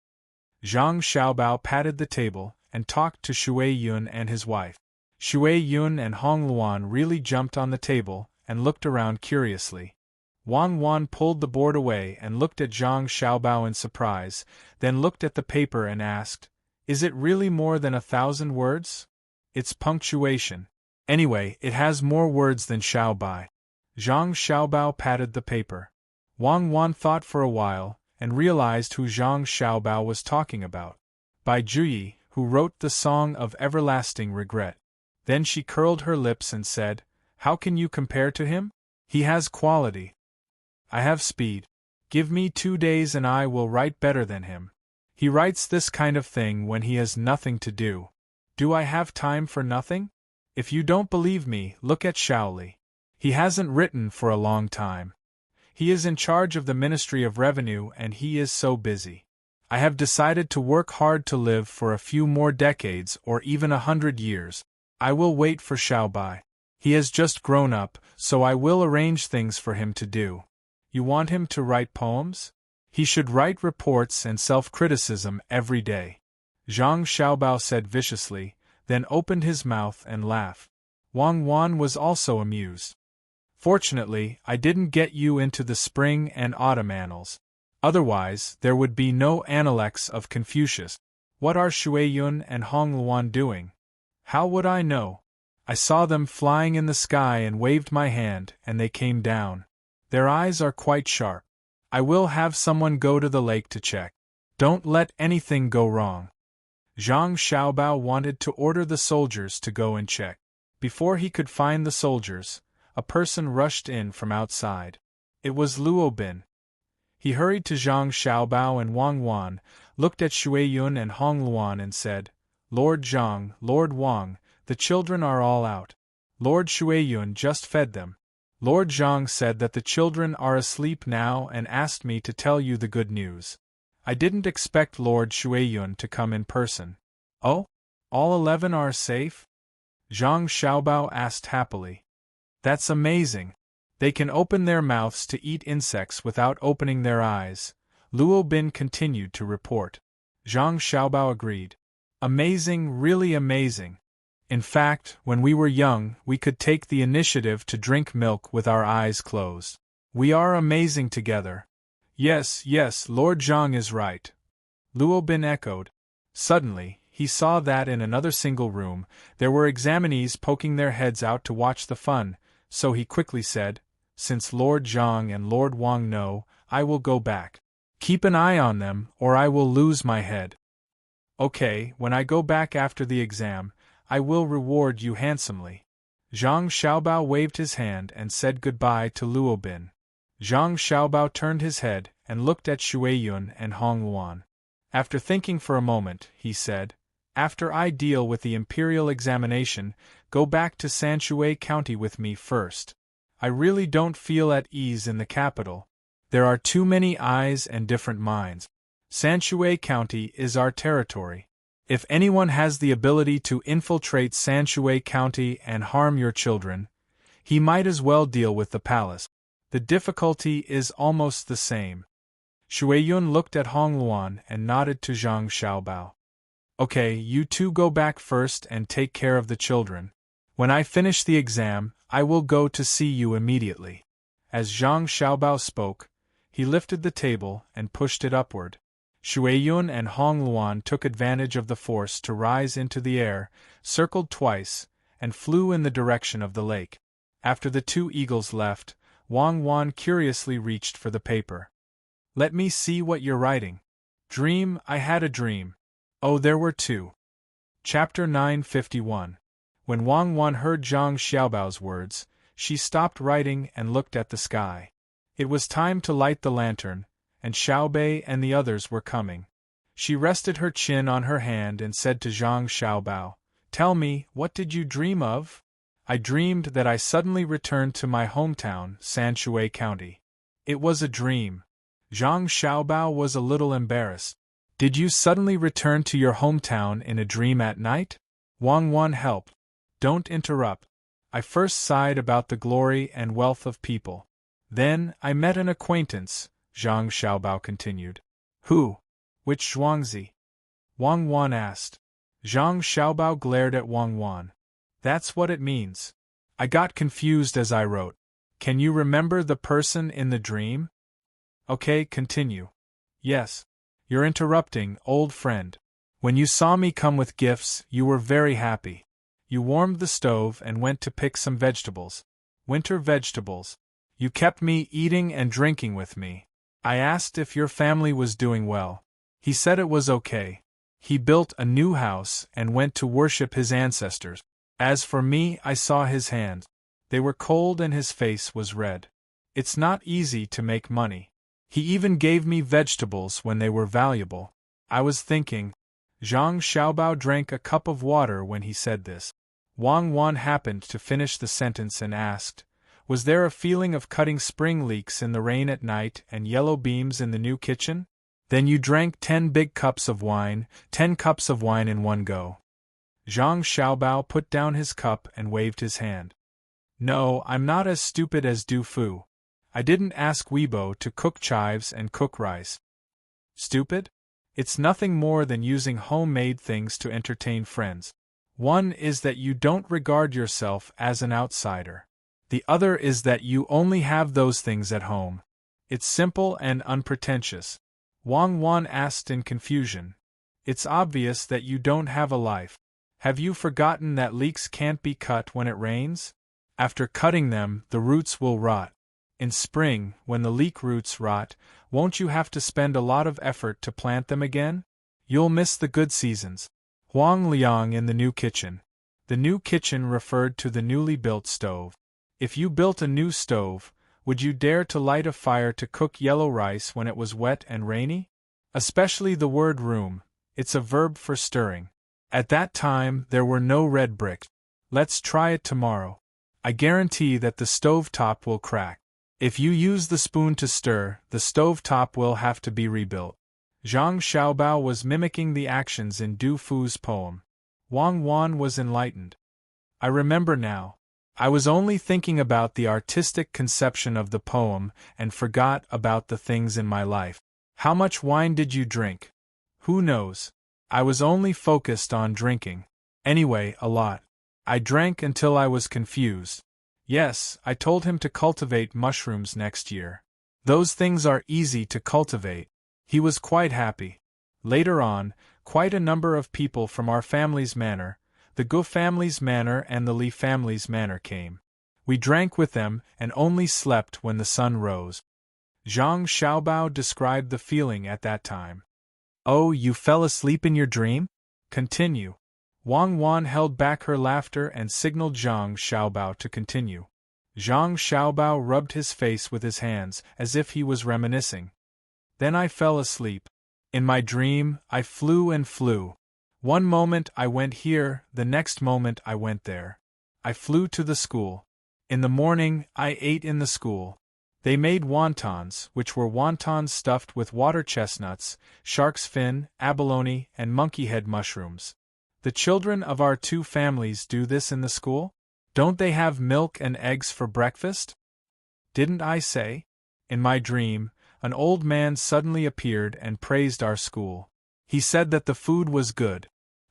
Zhang Xiaobao patted the table and talked to Shui Yun and his wife. Shui Yun and Hong Luan really jumped on the table and looked around curiously. Wang Wan pulled the board away and looked at Zhang Xiaobao in surprise, then looked at the paper and asked, "Is it really more than 1,000 words? It's punctuation. Anyway, it has more words than Xiaobai." Zhang Xiaobao patted the paper. Wang Wan thought for a while, and realized who Zhang Xiaobao was talking about. Bai Juyi, who wrote the Song of Everlasting Regret. Then she curled her lips and said, "How can you compare to him? He has quality. I have speed. Give me 2 days and I will write better than him. He writes this kind of thing when he has nothing to do. Do I have time for nothing? If you don't believe me, look at Shaoli. He hasn't written for a long time. He is in charge of the Ministry of Revenue and he is so busy. I have decided to work hard to live for a few more decades or even 100 years. I will wait for Xiaobai. He has just grown up, so I will arrange things for him to do. You want him to write poems? He should write reports and self-criticism every day." Zhang Xiaobao said viciously, then opened his mouth and laughed. Wang Wan was also amused. "Fortunately, I didn't get you into the spring and autumn annals. Otherwise, there would be no Analects of Confucius." What are Shui Yun and Hong Luan doing? How would I know? I saw them flying in the sky and waved my hand, and they came down. Their eyes are quite sharp. I will have someone go to the lake to check. Don't let anything go wrong. Zhang Xiaobao wanted to order the soldiers to go and check. Before he could find the soldiers, a person rushed in from outside. It was Luo Bin. He hurried to Zhang Xiaobao and Wang Wan, looked at Shui Yun and Hong Luan and said, Lord Zhang, Lord Wang, the children are all out. Lord Shui Yun just fed them. Lord Zhang said that the children are asleep now and asked me to tell you the good news. I didn't expect Lord Shui Yun to come in person. Oh? All 11 are safe? Zhang Xiaobao asked happily. That's amazing. They can open their mouths to eat insects without opening their eyes, Luo Bin continued to report. Zhang Xiaobao agreed. Amazing, really amazing. In fact, when we were young, we could take the initiative to drink milk with our eyes closed. We are amazing together. Yes, Lord Zhang is right. Luo Bin echoed. Suddenly, he saw that in another single room, there were examinees poking their heads out to watch the fun, so he quickly said, Since Lord Zhang and Lord Wang know, I will go back. Keep an eye on them, or I will lose my head. Okay, when I go back after the exam, I will reward you handsomely. Zhang Xiaobao waved his hand and said goodbye to Luo Bin. Zhang Xiaobao turned his head and looked at Shui Yun and Hong Luan. After thinking for a moment, he said, After I deal with the imperial examination, go back to Sanshui County with me first. I really don't feel at ease in the capital. There are too many eyes and different minds. Sanshui County is our territory. If anyone has the ability to infiltrate Sanshui County and harm your children, he might as well deal with the palace. The difficulty is almost the same. Shui Yun looked at Hong Luan and nodded to Zhang Xiaobao. Okay, you two go back first and take care of the children. When I finish the exam, I will go to see you immediately. As Zhang Xiaobao spoke, he lifted the table and pushed it upward. Shui Yun and Hong Luan took advantage of the force to rise into the air, circled twice, and flew in the direction of the lake. After the two eagles left, Wang Wan curiously reached for the paper. Let me see what you're writing. Dream, I had a dream. Oh, there were two. Chapter 951. When Wang Wan heard Zhang Xiaobao's words, she stopped writing and looked at the sky. It was time to light the lantern, and Xiaobei and the others were coming. She rested her chin on her hand and said to Zhang Xiaobao, Tell me, what did you dream of? I dreamed that I suddenly returned to my hometown, Sanshui County. It was a dream. Zhang Xiaobao was a little embarrassed. Did you suddenly return to your hometown in a dream at night? Wang Wan helped. Don't interrupt. I first sighed about the glory and wealth of people. Then, I met an acquaintance, Zhang Xiaobao continued. Who? Which Zhuangzi? Wang Wan asked. Zhang Xiaobao glared at Wang Wan. That's what it means. I got confused as I wrote. Can you remember the person in the dream? Okay, continue. Yes. You're interrupting, old friend. When you saw me come with gifts, you were very happy. You warmed the stove and went to pick some vegetables. Winter vegetables. You kept me eating and drinking with me. I asked if your family was doing well. He said it was okay. He built a new house and went to worship his ancestors. As for me, I saw his hands. They were cold and his face was red. It's not easy to make money. He even gave me vegetables when they were valuable. I was thinking. Zhang Xiaobao drank a cup of water when he said this. Wang Wan happened to finish the sentence and asked, Was there a feeling of cutting spring leaks in the rain at night and yellow beams in the new kitchen? Then you drank 10 big cups of wine, 10 cups of wine in one go. Zhang Xiaobao put down his cup and waved his hand. No, I'm not as stupid as Du Fu. I didn't ask Weibo to cook chives and cook rice. Stupid? It's nothing more than using homemade things to entertain friends. One is that you don't regard yourself as an outsider. The other is that you only have those things at home. It's simple and unpretentious. Wang Wan asked in confusion. It's obvious that you don't have a life. Have you forgotten that leeks can't be cut when it rains? After cutting them, the roots will rot. In spring, when the leek roots rot, won't you have to spend a lot of effort to plant them again? You'll miss the good seasons. Huang Liang in the new kitchen. The new kitchen referred to the newly built stove. If you built a new stove, would you dare to light a fire to cook yellow rice when it was wet and rainy? Especially the word room, it's a verb for stirring. At that time, there were no red bricks. Let's try it tomorrow. I guarantee that the stove top will crack. If you use the spoon to stir, the stove top will have to be rebuilt. Zhang Xiaobao was mimicking the actions in Du Fu's poem. Wang Wan was enlightened. I remember now. I was only thinking about the artistic conception of the poem and forgot about the things in my life. How much wine did you drink? Who knows? I was only focused on drinking. Anyway, a lot. I drank until I was confused. Yes, I told him to cultivate mushrooms next year. Those things are easy to cultivate. He was quite happy. Later on, quite a number of people from our family's manor, the Gu family's manor and the Li family's manor came. We drank with them and only slept when the sun rose. Zhang Xiaobao described the feeling at that time. Oh, you fell asleep in your dream? Continue. Wang Wan held back her laughter and signaled Zhang Xiaobao to continue. Zhang Xiaobao rubbed his face with his hands as if he was reminiscing. Then I fell asleep. In my dream, I flew and flew. One moment I went here, the next moment I went there. I flew to the school. In the morning, I ate in the school. They made wontons, which were wontons stuffed with water chestnuts, shark's fin, abalone, and monkey head mushrooms. The children of our two families do this in the school? Don't they have milk and eggs for breakfast? Didn't I say? In my dream, an old man suddenly appeared and praised our school. He said that the food was good.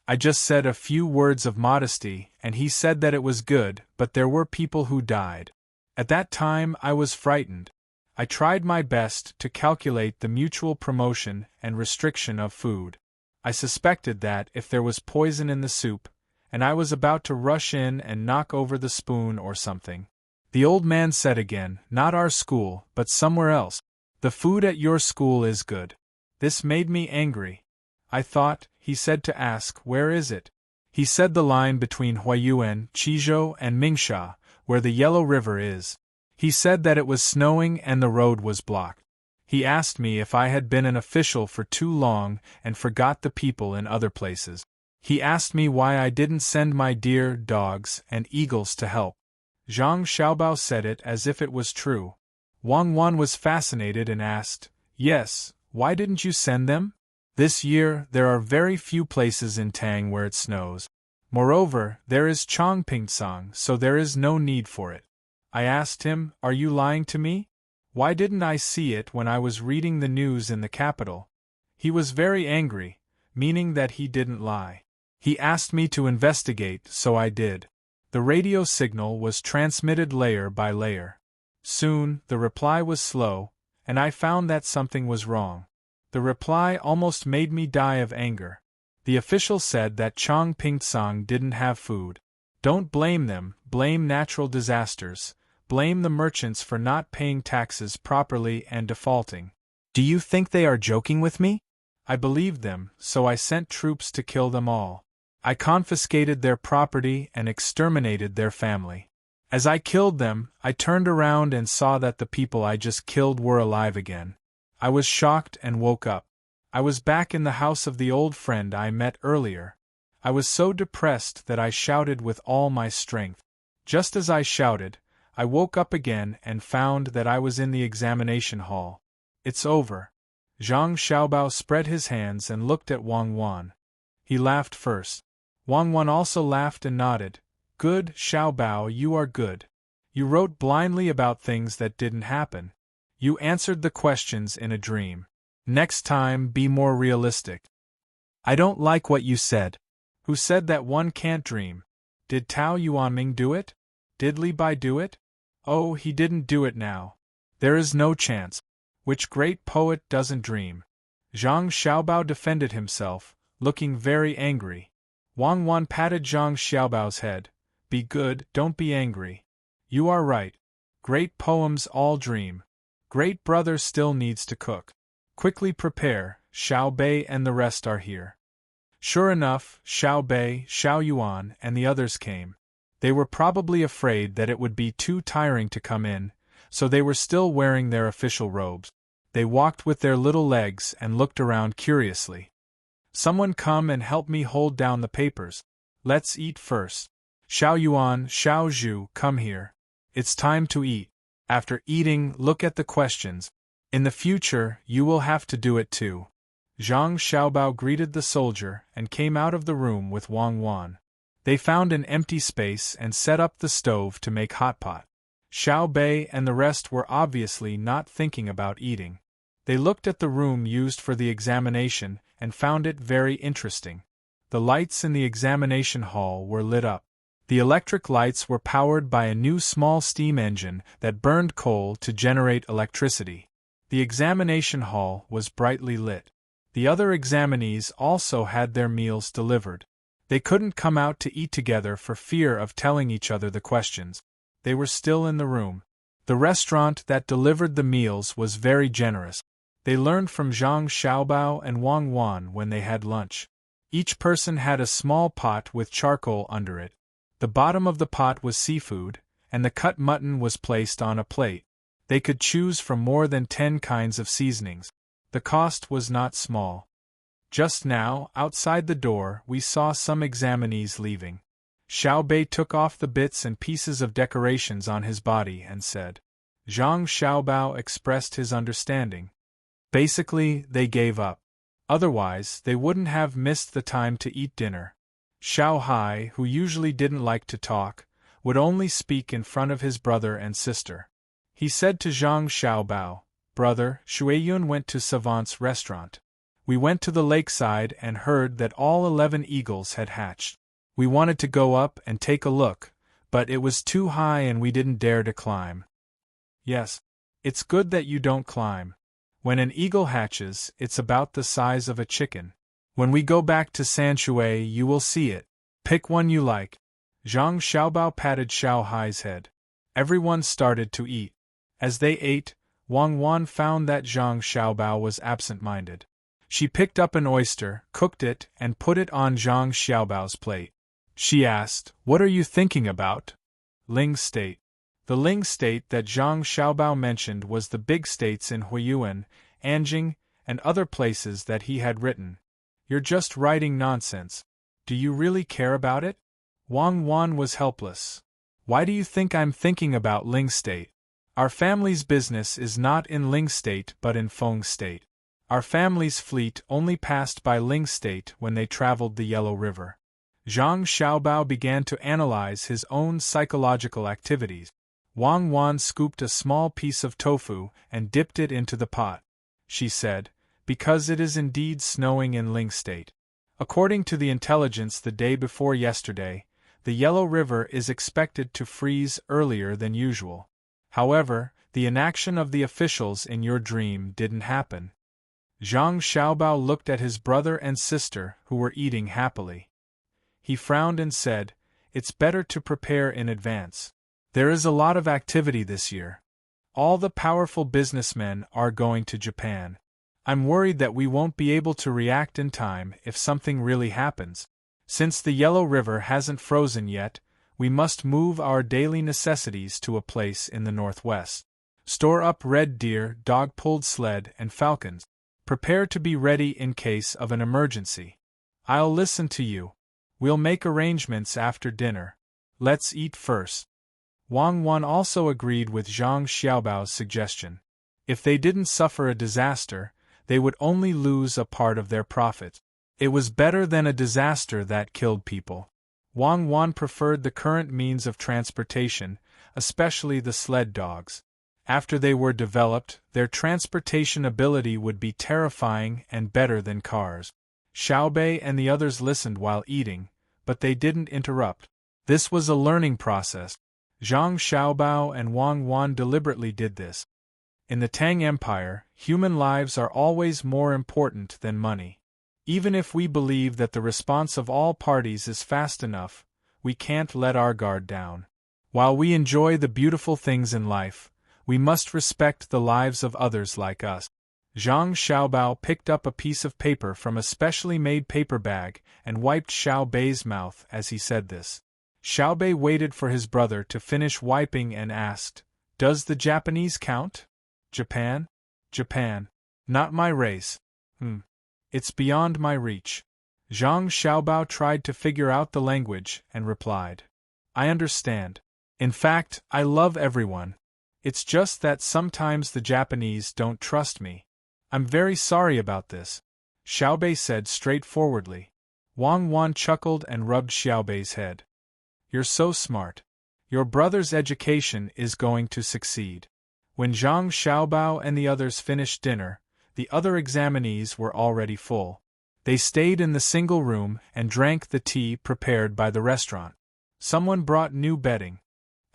I just said a few words of modesty, and he said that it was good, but there were people who died. At that time I was frightened. I tried my best to calculate the mutual promotion and restriction of food. I suspected that if there was poison in the soup, and I was about to rush in and knock over the spoon or something. The old man said again, not our school, but somewhere else. The food at your school is good. This made me angry. I thought, he said to ask, where is it? He said the line between Huayuan, Qizhou, and Mingsha, where the Yellow River is. He said that it was snowing and the road was blocked. He asked me if I had been an official for too long and forgot the people in other places. He asked me why I didn't send my deer, dogs, and eagles to help. Zhang Xiaobao said it as if it was true. Wang Wan was fascinated and asked, yes, why didn't you send them? This year, there are very few places in Tang where it snows. Moreover, there is Chongpingsang, so there is no need for it. I asked him, are you lying to me? Why didn't I see it when I was reading the news in the capital? He was very angry, meaning that he didn't lie. He asked me to investigate, so I did. The radio signal was transmitted layer by layer. Soon, the reply was slow, and I found that something was wrong. The reply almost made me die of anger. The official said that Chongpingsang didn't have food. Don't blame them, blame natural disasters. Blame the merchants for not paying taxes properly and defaulting. Do you think they are joking with me? I believed them, so I sent troops to kill them all. I confiscated their property and exterminated their family. As I killed them, I turned around and saw that the people I just killed were alive again. I was shocked and woke up. I was back in the house of the old friend I met earlier. I was so depressed that I shouted with all my strength. Just as I shouted, I woke up again and found that I was in the examination hall. It's over. Zhang Xiaobao spread his hands and looked at Wang Wan. He laughed first. Wang Wan also laughed and nodded. Good, Xiaobao, you are good. You wrote blindly about things that didn't happen. You answered the questions in a dream. Next time, be more realistic. I don't like what you said. Who said that one can't dream? Did Tao Yuanming do it? Did Li Bai do it? Oh, he didn't do it now. There is no chance. Which great poet doesn't dream? Zhang Xiaobao defended himself, looking very angry. Wang Wan patted Zhang Xiaobao's head. Be good, don't be angry. You are right. Great poems all dream. Great brother still needs to cook. Quickly prepare, Xiao Bei and the rest are here. Sure enough, Xiao Bei, Xiao Yuan, and the others came. They were probably afraid that it would be too tiring to come in, so they were still wearing their official robes. They walked with their little legs and looked around curiously. Someone come and help me hold down the papers. Let's eat first. Xiao Yuan, Xiao Zhu, come here. It's time to eat. After eating, look at the questions. In the future, you will have to do it too. Zhang Xiaobao greeted the soldier and came out of the room with Wang Wan. They found an empty space and set up the stove to make hot pot. Xiao Bei and the rest were obviously not thinking about eating. They looked at the room used for the examination and found it very interesting. The lights in the examination hall were lit up. The electric lights were powered by a new small steam engine that burned coal to generate electricity. The examination hall was brightly lit. The other examinees also had their meals delivered. They couldn't come out to eat together for fear of telling each other the questions. They were still in the room. The restaurant that delivered the meals was very generous. They learned from Zhang Xiaobao and Wang Wan when they had lunch. Each person had a small pot with charcoal under it. The bottom of the pot was seafood, and the cut mutton was placed on a plate. They could choose from more than 10 kinds of seasonings. The cost was not small. Just now, outside the door, we saw some examinees leaving. Xiao Bei took off the bits and pieces of decorations on his body and said. Zhang Xiaobao expressed his understanding. Basically, they gave up. Otherwise, they wouldn't have missed the time to eat dinner. Xiao Hai, who usually didn't like to talk, would only speak in front of his brother and sister. He said to Zhang Xiaobao, Brother, Shuiyun went to Savant's restaurant. We went to the lakeside and heard that all 11 eagles had hatched. We wanted to go up and take a look, but it was too high and we didn't dare to climb. Yes. It's good that you don't climb. When an eagle hatches, it's about the size of a chicken. When we go back to Sanshui, you will see it. Pick one you like. Zhang Xiaobao patted Xiao Hai's head. Everyone started to eat. As they ate, Wang Wan found that Zhang Xiaobao was absent-minded. She picked up an oyster, cooked it, and put it on Zhang Xiaobao's plate. She asked, What are you thinking about? Ling State. The Ling State that Zhang Xiaobao mentioned was the big states in Huiyuan, Anjing, and other places that he had written. You're just writing nonsense. Do you really care about it? Wang Wan was helpless. Why do you think I'm thinking about Ling State? Our family's business is not in Ling State but in Feng State. Our family's fleet only passed by Ling State when they traveled the Yellow River. Zhang Xiaobao began to analyze his own psychological activities. Wang Wan scooped a small piece of tofu and dipped it into the pot. She said, Because it is indeed snowing in Ling State. According to the intelligence the day before yesterday, the Yellow River is expected to freeze earlier than usual. However, the inaction of the officials in your dream didn't happen. Zhang Xiaobao looked at his brother and sister who were eating happily. He frowned and said, It's better to prepare in advance. There is a lot of activity this year. All the powerful businessmen are going to Japan. I'm worried that we won't be able to react in time if something really happens. Since the Yellow River hasn't frozen yet, we must move our daily necessities to a place in the northwest. Store up red deer, dog-pulled sled, and falcons. Prepare to be ready in case of an emergency. I'll listen to you. We'll make arrangements after dinner. Let's eat first. Wang Wan also agreed with Zhang Xiaobao's suggestion. If they didn't suffer a disaster, they would only lose a part of their profit. It was better than a disaster that killed people. Wang Wan preferred the current means of transportation, especially the sled dogs. After they were developed, their transportation ability would be terrifying and better than cars. Xiao Bei and the others listened while eating, but they didn't interrupt. This was a learning process. Zhang Xiaobao and Wang Wan deliberately did this. In the Tang Empire, human lives are always more important than money. Even if we believe that the response of all parties is fast enough, we can't let our guard down. While we enjoy the beautiful things in life, we must respect the lives of others like us. Zhang Xiaobao picked up a piece of paper from a specially made paper bag and wiped Xiao Bei's mouth as he said this. Xiao Bei waited for his brother to finish wiping and asked, "Does the Japanese count?" "Japan? Japan. Not my race. It's beyond my reach." Zhang Xiaobao tried to figure out the language and replied, "I understand. In fact, I love everyone. It's just that sometimes the Japanese don't trust me. I'm very sorry about this," Xiaobei said straightforwardly. Wang Wan chuckled and rubbed Xiaobei's head. "You're so smart. Your brother's education is going to succeed." When Zhang Xiaobao and the others finished dinner, the other examinees were already full. They stayed in the single room and drank the tea prepared by the restaurant. Someone brought new bedding.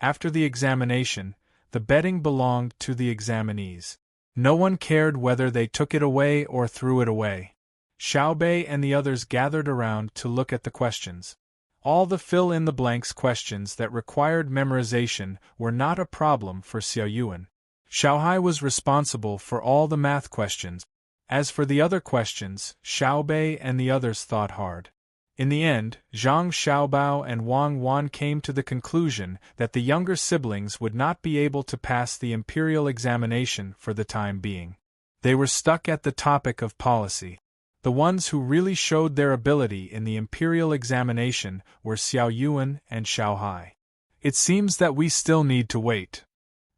After the examination, the bedding belonged to the examinees. No one cared whether they took it away or threw it away. Xiaobei and the others gathered around to look at the questions. All the fill-in-the-blanks questions that required memorization were not a problem for Xiaoyuan. Xiaohai was responsible for all the math questions. As for the other questions, Xiaobei and the others thought hard. In the end, Zhang Xiaobao and Wang Wan came to the conclusion that the younger siblings would not be able to pass the imperial examination for the time being. They were stuck at the topic of policy. The ones who really showed their ability in the imperial examination were Xiaoyuan and Xiaohai. "It seems that we still need to wait,"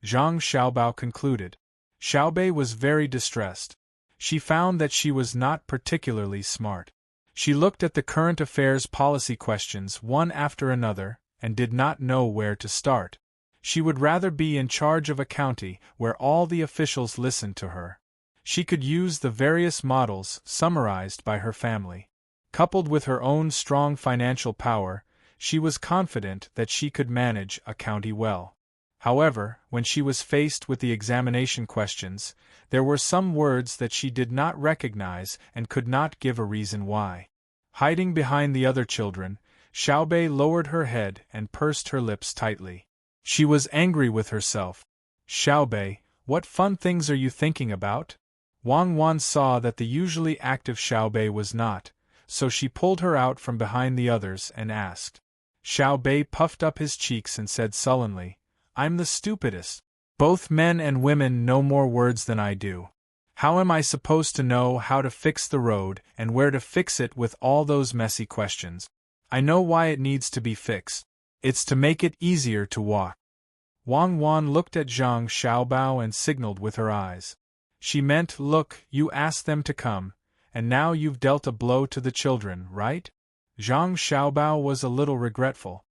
Zhang Xiaobao concluded. Xiaobei was very distressed. She found that she was not particularly smart. She looked at the current affairs policy questions one after another, and did not know where to start. She would rather be in charge of a county where all the officials listened to her. She could use the various models summarized by her family. Coupled with her own strong financial power, she was confident that she could manage a county well. However, when she was faced with the examination questions, there were some words that she did not recognize and could not give a reason why. Hiding behind the other children, Xiaobei lowered her head and pursed her lips tightly. She was angry with herself. "Xiaobei, what fun things are you thinking about?" Wang Wan saw that the usually active Xiaobei was not, so she pulled her out from behind the others and asked. Xiaobei puffed up his cheeks and said sullenly, "I'm the stupidest. Both men and women know more words than I do. How am I supposed to know how to fix the road and where to fix it with all those messy questions? I know why it needs to be fixed. It's to make it easier to walk." Wang Wan looked at Zhang Xiaobao and signaled with her eyes. She meant, "Look, you asked them to come, and now you've dealt a blow to the children, right?" Zhang Xiaobao was a little regretful.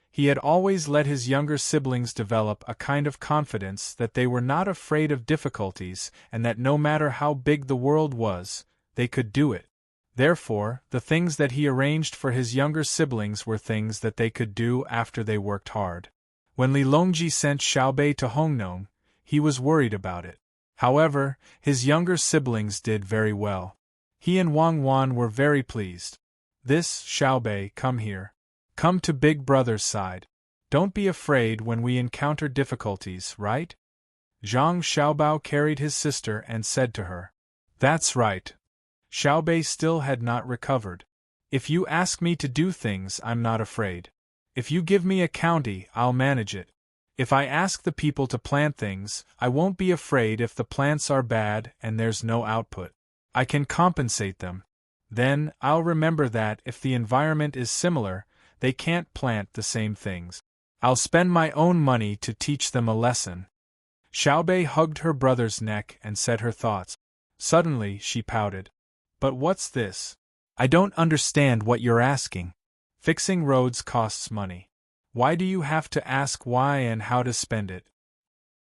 He had always let his younger siblings develop a kind of confidence that they were not afraid of difficulties and that no matter how big the world was, they could do it. Therefore, the things that he arranged for his younger siblings were things that they could do after they worked hard. When Li Longji sent Xiaobei to Hongnong, he was worried about it. However, his younger siblings did very well. He and Wang Wan were very pleased. "This, Xiaobei, come here. Come to Big Brother's side. Don't be afraid when we encounter difficulties, right?" Zhang Xiaobao carried his sister and said to her, "That's right." Xiaobei still had not recovered. "If you ask me to do things, I'm not afraid. If you give me a county, I'll manage it. If I ask the people to plant things, I won't be afraid if the plants are bad and there's no output. I can compensate them. Then, I'll remember that if the environment is similar, they can't plant the same things. I'll spend my own money to teach them a lesson." Xiaobei hugged her brother's neck and said her thoughts. Suddenly, she pouted. "But what's this? I don't understand what you're asking. Fixing roads costs money. Why do you have to ask why and how to spend it?"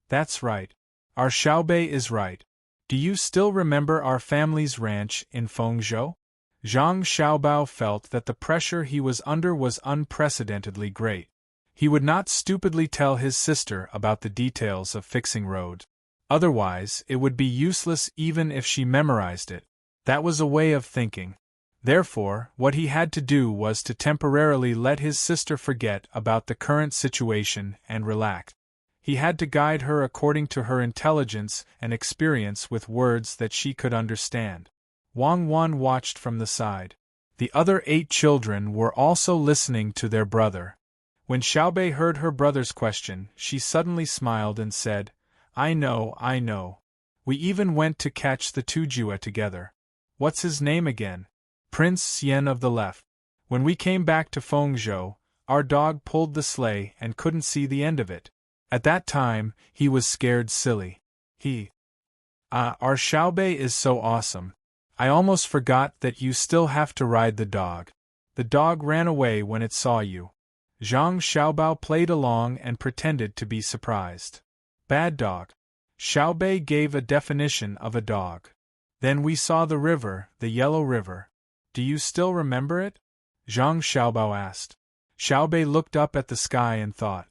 "That's right. Our Xiaobei is right. Do you still remember our family's ranch in Fengzhou?" Zhang Xiaobao felt that the pressure he was under was unprecedentedly great. He would not stupidly tell his sister about the details of fixing roads. Otherwise, it would be useless even if she memorized it. That was a way of thinking. Therefore, what he had to do was to temporarily let his sister forget about the current situation and relax. He had to guide her according to her intelligence and experience with words that she could understand. Wang Wan watched from the side. The other 8 children were also listening to their brother. When Xiaobei heard her brother's question, she suddenly smiled and said, I know. We even went to catch the Tujue together. What's his name again? Prince Xian of the left. When we came back to Fengzhou, our dog pulled the sleigh and couldn't see the end of it. At that time, he was scared silly. Our Xiaobei is so awesome. I almost forgot that you still have to ride the dog. The dog ran away when it saw you. Zhang Xiaobao played along and pretended to be surprised. Bad dog. Xiaobei gave a definition of a dog. Then we saw the river, the Yellow River. Do you still remember it? Zhang Xiaobao asked. Xiaobei looked up at the sky and thought.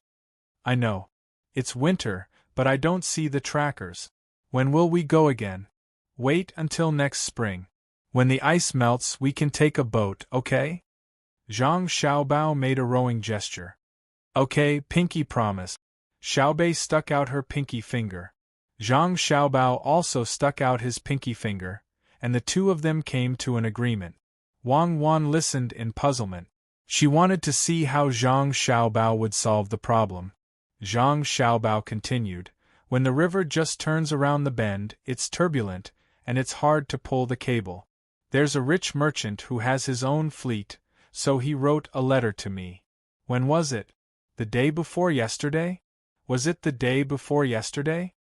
I know. It's winter, but I don't see the trackers. When will we go again? Wait until next spring. When the ice melts, we can take a boat, okay? Zhang Xiaobao made a rowing gesture. Okay, pinky promise. Xiaobei stuck out her pinky finger. Zhang Xiaobao also stuck out his pinky finger, and the two of them came to an agreement. Wang Wan listened in puzzlement. She wanted to see how Zhang Xiaobao would solve the problem. Zhang Xiaobao continued, when the river just turns around the bend, it's turbulent, and it's hard to pull the cable. There's a rich merchant who has his own fleet, so he wrote a letter to me. When was it? The day before yesterday? Was it the day before yesterday?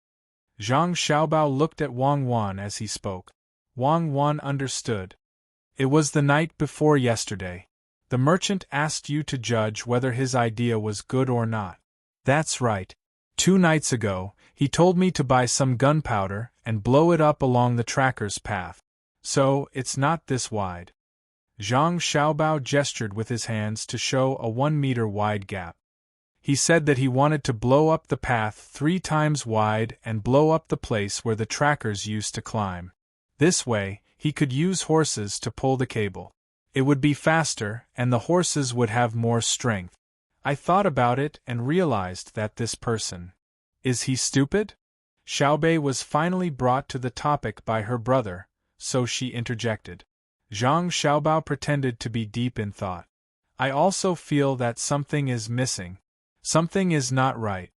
Zhang Xiaobao looked at Wang Wan as he spoke. Wang Wan understood. It was the night before yesterday. The merchant asked you to judge whether his idea was good or not. That's right. 2 nights ago, he told me to buy some gunpowder and blow it up along the tracker's path. So, it's not this wide. Zhang Xiaobao gestured with his hands to show a 1-meter wide gap. He said that he wanted to blow up the path 3 times wide and blow up the place where the trackers used to climb. This way, he could use horses to pull the cable. It would be faster, and the horses would have more strength. I thought about it and realized that this person. Is he stupid? Xiaobei was finally brought to the topic by her brother, so she interjected. Zhang Xiaobao pretended to be deep in thought. I also feel that something is missing. Something is not right.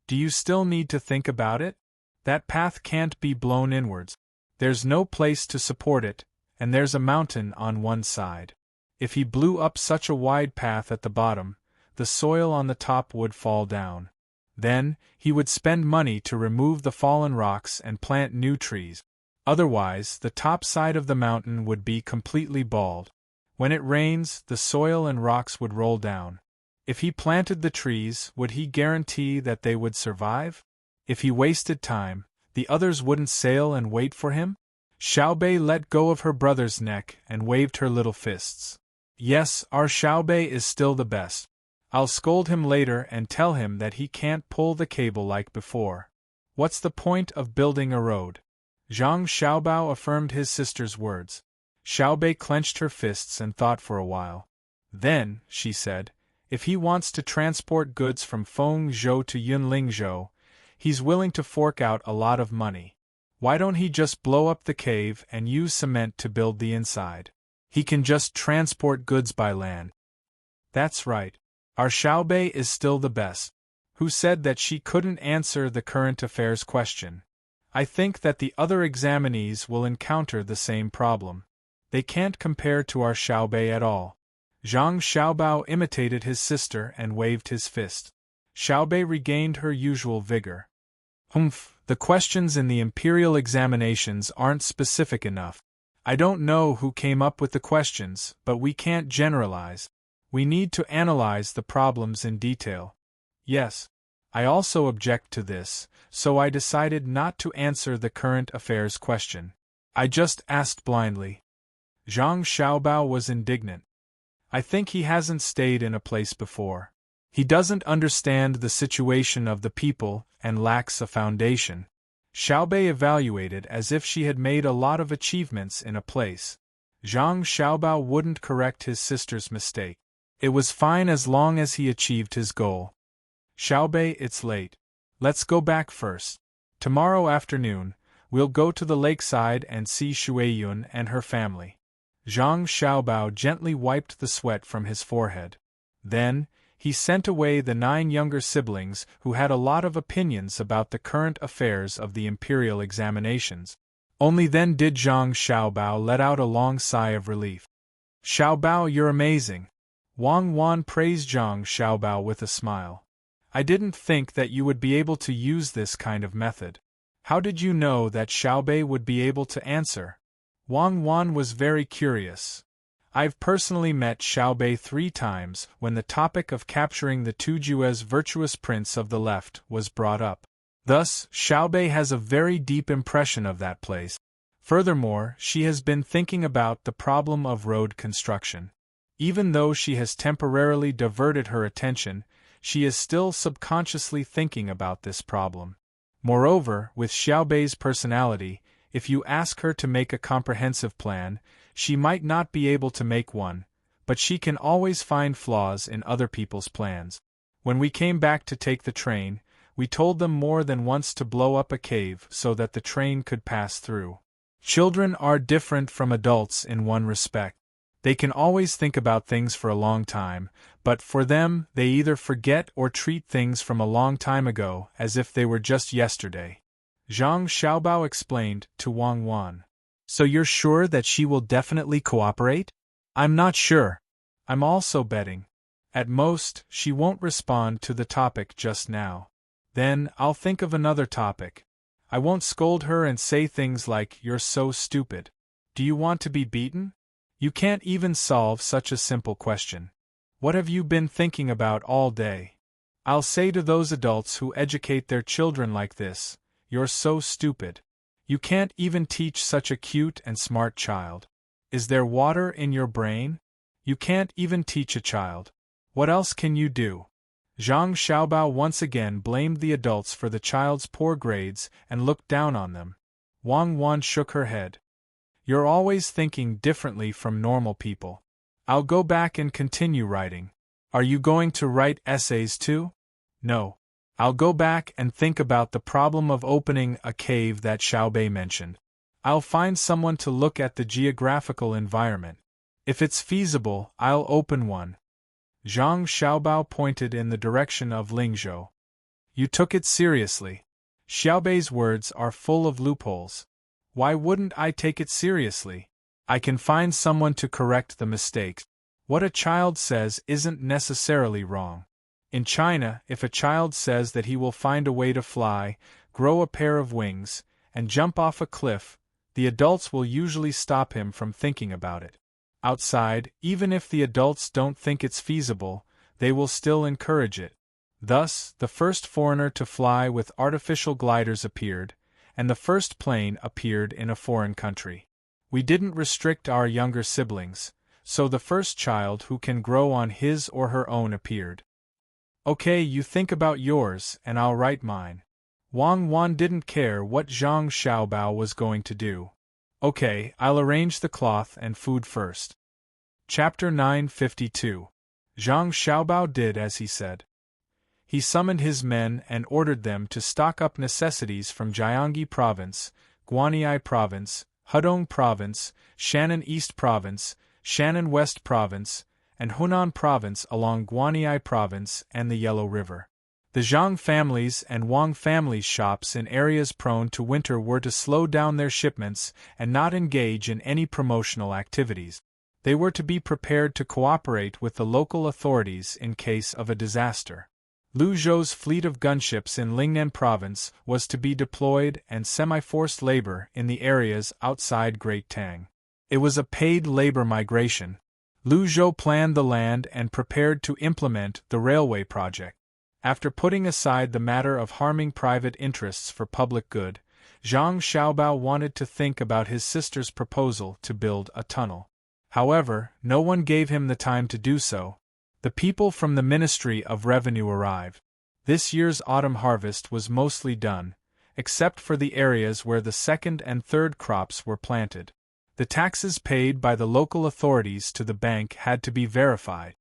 Do you still need to think about it? That path can't be blown inwards. There's no place to support it, and there's a mountain on one side. If he blew up such a wide path at the bottom, the soil on the top would fall down. Then, he would spend money to remove the fallen rocks and plant new trees. Otherwise, the top side of the mountain would be completely bald. When it rains, the soil and rocks would roll down. If he planted the trees, would he guarantee that they would survive? If he wasted time, the others wouldn't sail and wait for him? Xiaobei let go of her brother's neck and waved her little fists. Yes, our Xiaobei is still the best. I'll scold him later and tell him that he can't pull the cable like before. What's the point of building a road? Zhang Xiaobao affirmed his sister's words. Xiaobei clenched her fists and thought for a while. Then, she said, if he wants to transport goods from Fengzhou to Yunlingzhou, he's willing to fork out a lot of money. Why don't he just blow up the cave and use cement to build the inside? He can just transport goods by land. That's right. Our Xiaobei is still the best. Who said that she couldn't answer the current affairs question? I think that the other examinees will encounter the same problem. They can't compare to our Xiaobei at all. Zhang Xiaobao imitated his sister and waved his fist. Xiaobei regained her usual vigor. The questions in the imperial examinations aren't specific enough. I don't know who came up with the questions, but we can't generalize. We need to analyze the problems in detail. Yes. I also object to this, so I decided not to answer the current affairs question. I just asked blindly. Zhang Xiaobao was indignant. I think he hasn't stayed in a place before. He doesn't understand the situation of the people and lacks a foundation. Xiaobei evaluated as if she had made a lot of achievements in a place. Zhang Xiaobao wouldn't correct his sister's mistake. It was fine as long as he achieved his goal. Xiaobei, it's late. Let's go back first. Tomorrow afternoon, we'll go to the lakeside and see Shuiyun and her family. Zhang Xiaobao gently wiped the sweat from his forehead. Then, he sent away the 9 younger siblings who had a lot of opinions about the current affairs of the imperial examinations. Only then did Zhang Xiaobao let out a long sigh of relief. Xiaobao, you're amazing. Wang Wan praised Zhang Xiaobao with a smile. I didn't think that you would be able to use this kind of method. How did you know that Xiaobei would be able to answer? Wang Wan was very curious. I've personally met Xiaobei 3 times when the topic of capturing the Tujue's virtuous prince of the left was brought up. Thus, Xiaobei has a very deep impression of that place. Furthermore, she has been thinking about the problem of road construction. Even though she has temporarily diverted her attention, she is still subconsciously thinking about this problem. Moreover, with Xiaobei's personality, if you ask her to make a comprehensive plan, she might not be able to make one, but she can always find flaws in other people's plans. When we came back to take the train, we told them more than once to blow up a cave so that the train could pass through. Children are different from adults in one respect. They can always think about things for a long time, but for them, they either forget or treat things from a long time ago as if they were just yesterday. Zhang Xiaobao explained to Wang Wan. So you're sure that she will definitely cooperate? I'm not sure. I'm also betting. At most, she won't respond to the topic just now. Then, I'll think of another topic. I won't scold her and say things like, "You're so stupid. Do you want to be beaten? You can't even solve such a simple question. What have you been thinking about all day?" I'll say to those adults who educate their children like this, "You're so stupid. You can't even teach such a cute and smart child. Is there water in your brain? You can't even teach a child. What else can you do?" Zhang Xiaobao once again blamed the adults for the child's poor grades and looked down on them. Wang Wan shook her head. You're always thinking differently from normal people. I'll go back and continue writing. Are you going to write essays too? No. I'll go back and think about the problem of opening a cave that Xiaobei mentioned. I'll find someone to look at the geographical environment. If it's feasible, I'll open one. Zhang Xiaobao pointed in the direction of Lingzhou. You took it seriously. Xiaobei's words are full of loopholes. Why wouldn't I take it seriously? I can find someone to correct the mistakes. What a child says isn't necessarily wrong. In China, if a child says that he will find a way to fly, grow a pair of wings, and jump off a cliff, the adults will usually stop him from thinking about it. Outside, even if the adults don't think it's feasible, they will still encourage it. Thus, the first foreigner to fly with artificial gliders appeared, and the first plane appeared in a foreign country. We didn't restrict our younger siblings, so the first child who can grow on his or her own appeared. Okay, you think about yours, and I'll write mine. Wang Wan didn't care what Zhang Xiaobao was going to do. Okay, I'll arrange the cloth and food first. Chapter 952. Zhang Xiaobao did as he said. He summoned his men and ordered them to stock up necessities from Jiangxi Province, Guanyi Province, Hudong Province, Shannan East Province, Shannan West Province, and Hunan Province along Guanyi Province and the Yellow River. The Zhang families and Wang families' shops in areas prone to winter were to slow down their shipments and not engage in any promotional activities. They were to be prepared to cooperate with the local authorities in case of a disaster. Lu Zhou's fleet of gunships in Lingnan Province was to be deployed and semi-forced labor in the areas outside Great Tang. It was a paid labor migration. Lu Zhou planned the land and prepared to implement the railway project. After putting aside the matter of harming private interests for public good, Zhang Xiaobao wanted to think about his sister's proposal to build a tunnel. However, no one gave him the time to do so. The people from the Ministry of Revenue arrived. This year's autumn harvest was mostly done, except for the areas where the second and third crops were planted. The taxes paid by the local authorities to the bank had to be verified.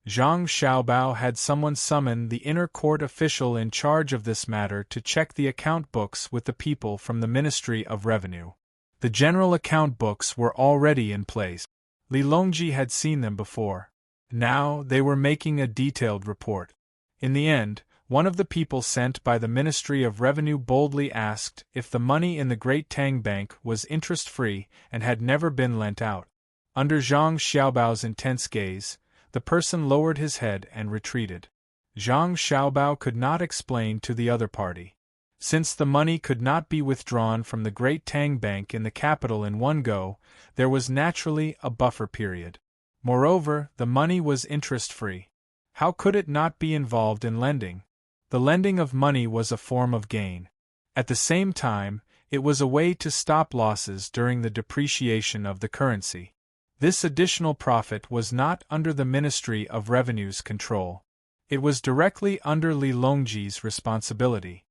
Zhang Xiaobao had someone summon the inner court official in charge of this matter to check the account books with the people from the Ministry of Revenue. The general account books were already in place. Li Longji had seen them before. Now they were making a detailed report. In the end, one of the people sent by the Ministry of Revenue boldly asked if the money in the Great Tang Bank was interest-free and had never been lent out. Under Zhang Xiaobao's intense gaze, the person lowered his head and retreated. Zhang Xiaobao could not explain to the other party. Since the money could not be withdrawn from the Great Tang Bank in the capital in one go, there was naturally a buffer period. Moreover, the money was interest-free. How could it not be involved in lending? The lending of money was a form of gain. At the same time, it was a way to stop losses during the depreciation of the currency. This additional profit was not under the Ministry of Revenue's control. It was directly under Li Longji's responsibility.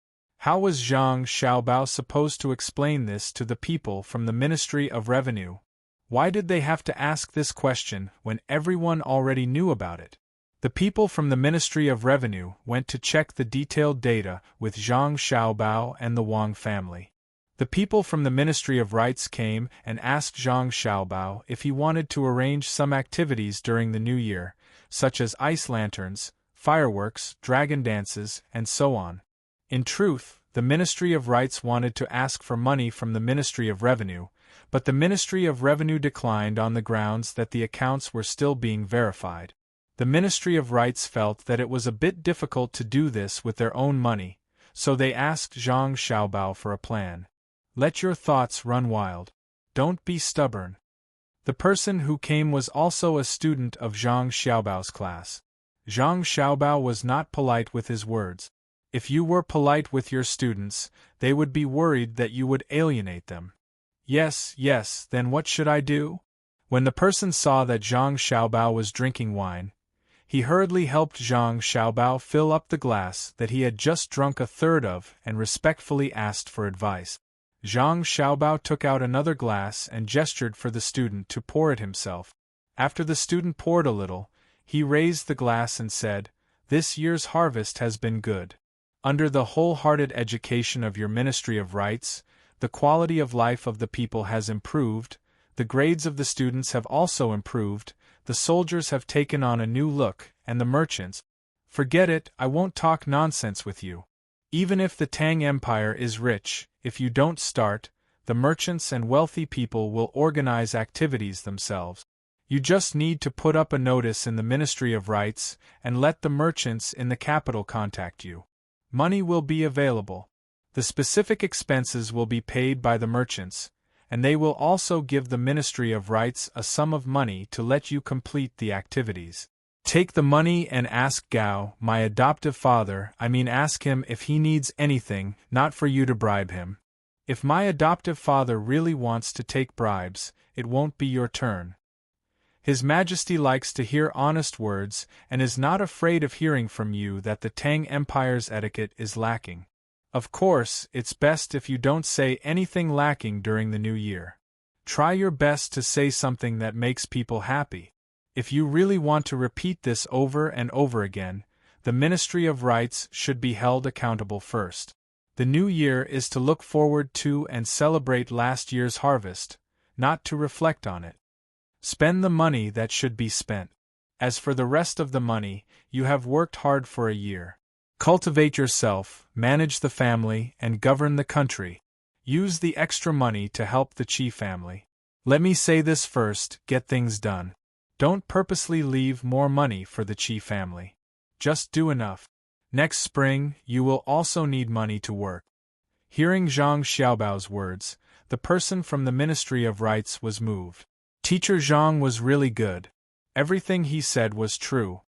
How was Zhang Xiaobao supposed to explain this to the people from the Ministry of Revenue? Why did they have to ask this question when everyone already knew about it? The people from the Ministry of Revenue went to check the detailed data with Zhang Xiaobao and the Wang family. The people from the Ministry of Rites came and asked Zhang Xiaobao if he wanted to arrange some activities during the new year, such as ice lanterns, fireworks, dragon dances, and so on. In truth, the Ministry of Rites wanted to ask for money from the Ministry of Revenue, but the Ministry of Revenue declined on the grounds that the accounts were still being verified. The Ministry of Rites felt that it was a bit difficult to do this with their own money, so they asked Zhang Xiaobao for a plan. Let your thoughts run wild. Don't be stubborn. The person who came was also a student of Zhang Xiaobao's class. Zhang Xiaobao was not polite with his words. If you were polite with your students, they would be worried that you would alienate them. Yes, then what should I do? When the person saw that Zhang Xiaobao was drinking wine, he hurriedly helped Zhang Xiaobao fill up the glass that he had just drunk a third of and respectfully asked for advice. Zhang Xiaobao took out another glass and gestured for the student to pour it himself. After the student poured a little, he raised the glass and said, "This year's harvest has been good. Under the wholehearted education of your Ministry of Rites, the quality of life of the people has improved, the grades of the students have also improved, the soldiers have taken on a new look, and the merchants. Forget it, I won't talk nonsense with you. Even if the Tang Empire is rich, if you don't start, the merchants and wealthy people will organize activities themselves. You just need to put up a notice in the Ministry of Rites and let the merchants in the capital contact you. Money will be available. The specific expenses will be paid by the merchants, and they will also give the Ministry of Rites a sum of money to let you complete the activities. Take the money and ask Gao, my adoptive father, ask him if he needs anything, not for you to bribe him. If my adoptive father really wants to take bribes, it won't be your turn. His Majesty likes to hear honest words and is not afraid of hearing from you that the Tang Empire's etiquette is lacking. Of course, it's best if you don't say anything lacking during the new year. Try your best to say something that makes people happy. If you really want to repeat this over and over again, the Ministry of Rites should be held accountable first. The new year is to look forward to and celebrate last year's harvest, not to reflect on it. Spend the money that should be spent. As for the rest of the money, you have worked hard for a year. Cultivate yourself, manage the family, and govern the country. Use the extra money to help the Qi family. Let me say this first, get things done. Don't purposely leave more money for the Qi family. Just do enough. Next spring, you will also need money to work. Hearing Zhang Xiaobao's words, the person from the Ministry of Rites was moved. Teacher Zhang was really good. Everything he said was true.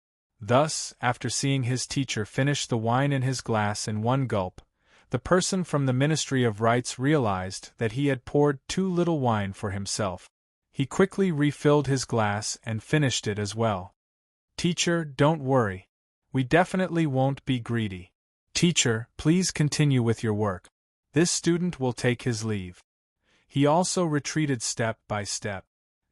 Thus, after seeing his teacher finish the wine in his glass in one gulp, the person from the Ministry of Rites realized that he had poured too little wine for himself. He quickly refilled his glass and finished it as well. Teacher, don't worry. We definitely won't be greedy. Teacher, please continue with your work. This student will take his leave. He also retreated step by step.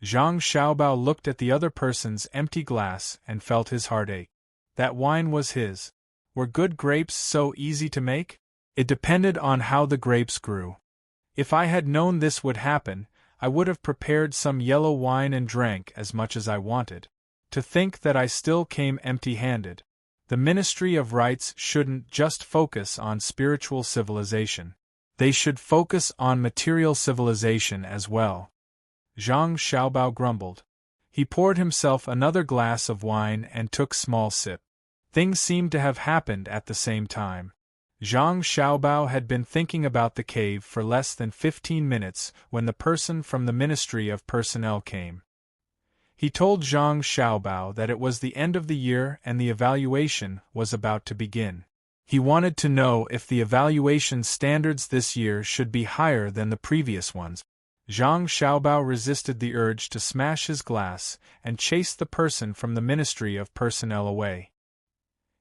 Zhang Xiaobao looked at the other person's empty glass and felt his heart ache. That wine was his. Were good grapes so easy to make? It depended on how the grapes grew. If I had known this would happen, I would have prepared some yellow wine and drank as much as I wanted. To think that I still came empty-handed. The Ministry of Rites shouldn't just focus on spiritual civilization. They should focus on material civilization as well. Zhang Xiaobao grumbled. He poured himself another glass of wine and took small sip. Things seemed to have happened at the same time. Zhang Xiaobao had been thinking about the cave for less than 15 minutes when the person from the Ministry of Personnel came. He told Zhang Xiaobao that it was the end of the year and the evaluation was about to begin. He wanted to know if the evaluation standards this year should be higher than the previous ones. Zhang Xiaobao resisted the urge to smash his glass and chase the person from the Ministry of Personnel away.